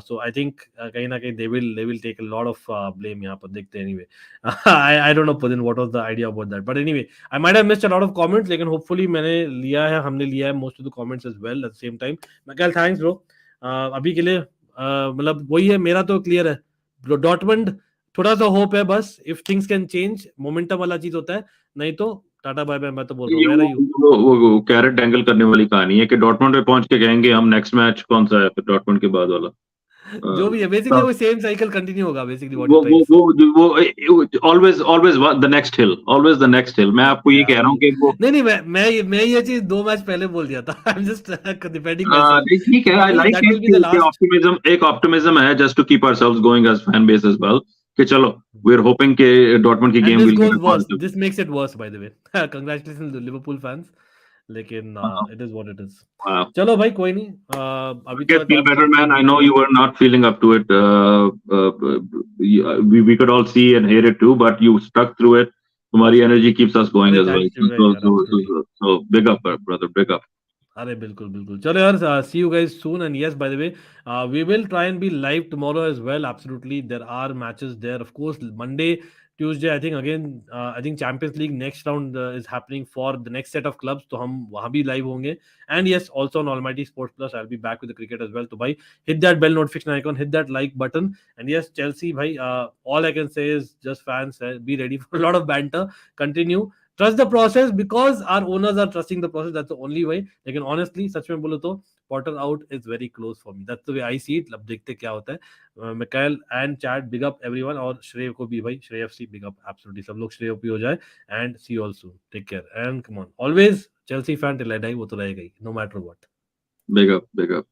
So I think कहीं ना कहीं they will take a lot of blame यहाँ पर, देखते हैं anyway. I don't know Pudin what was the idea about that, but anyway I might have missed a lot of comments, लेकिन hopefully हमने लिया है most of the comments as well at the same time. Michael, thanks bro. अभी के लिए मतलब वही है, मेरा तो क्लियर है, डॉटमंड थोड़ा सा होप है बस, if things can change, momentum वाला चीज होता है, नहीं तो टाटा बाय बाय। मैं तो बोल रहा हूँ वो कैरेट एंगल करने वाली कहानी है कि डॉटमंड पे पहुंच के कहेंगे हम नेक्स्ट मैच कौन सा है, फिर डॉटमंड के बाद वाला जो भी है, बेसिकली वो सेम साइकिल कंटिन्यू होगा बेसिकली, व्हाट वो यू ट्राइंग वो always the next hill, always the next hill. मैं आपको ये कह रहा हूँ कि वो नहीं मैं ये चीज 2 मैच पहले बोल दिया था। I am just defending myself, ठीक है, I like that will be the last. Optimism, एक ऑप्टिमिज्म है just to keep ourselves going as fan base as well, कि चलो वी आर होपिंग कि डॉटमंड की game will get positive. This makes it worse by the way, congratulations to Liverpool fans, लेकिन it is what it is. चलो भाई कोई नहीं, अभी तो feel better man, I know you were not feeling up to it, we could all see and hear it too, but you stuck through it, तुम्हारी energy keeps us going as well, so big up brother, big up। अरे बिल्कुल बिल्कुल, चलो यार, see you guys soon, and yes by the way we will try and be live tomorrow as well, absolutely there are matches there of course, Monday Tuesday I think again, I think Champions League next round is happening for the next set of clubs, तो हम वहां भी live होंगे, and yes also on Almighty Sports plus I will be back with the cricket as well. तो भाई hit that bell notification icon, hit that like button, and yes Chelsea भाई, all I can say is just fans, be ready for lot of banter, continue, trust the process because our owners are trusting the process, that's the only way। लेकिन honestly सच में बोलो तो Potter out is very close for me, that's the way I see it। अब देखते क्या होता है। Mikail and chat big up everyone, और श्रेय को भी भाई, श्रेय एफसी बिग अप, एब्सोल्युटली सब लोग श्रेय भी हो जाए, and see you all soon, take care and come on, always Chelsea fan till I die, वो तो रहेगा ही no matter what. Big up, big up.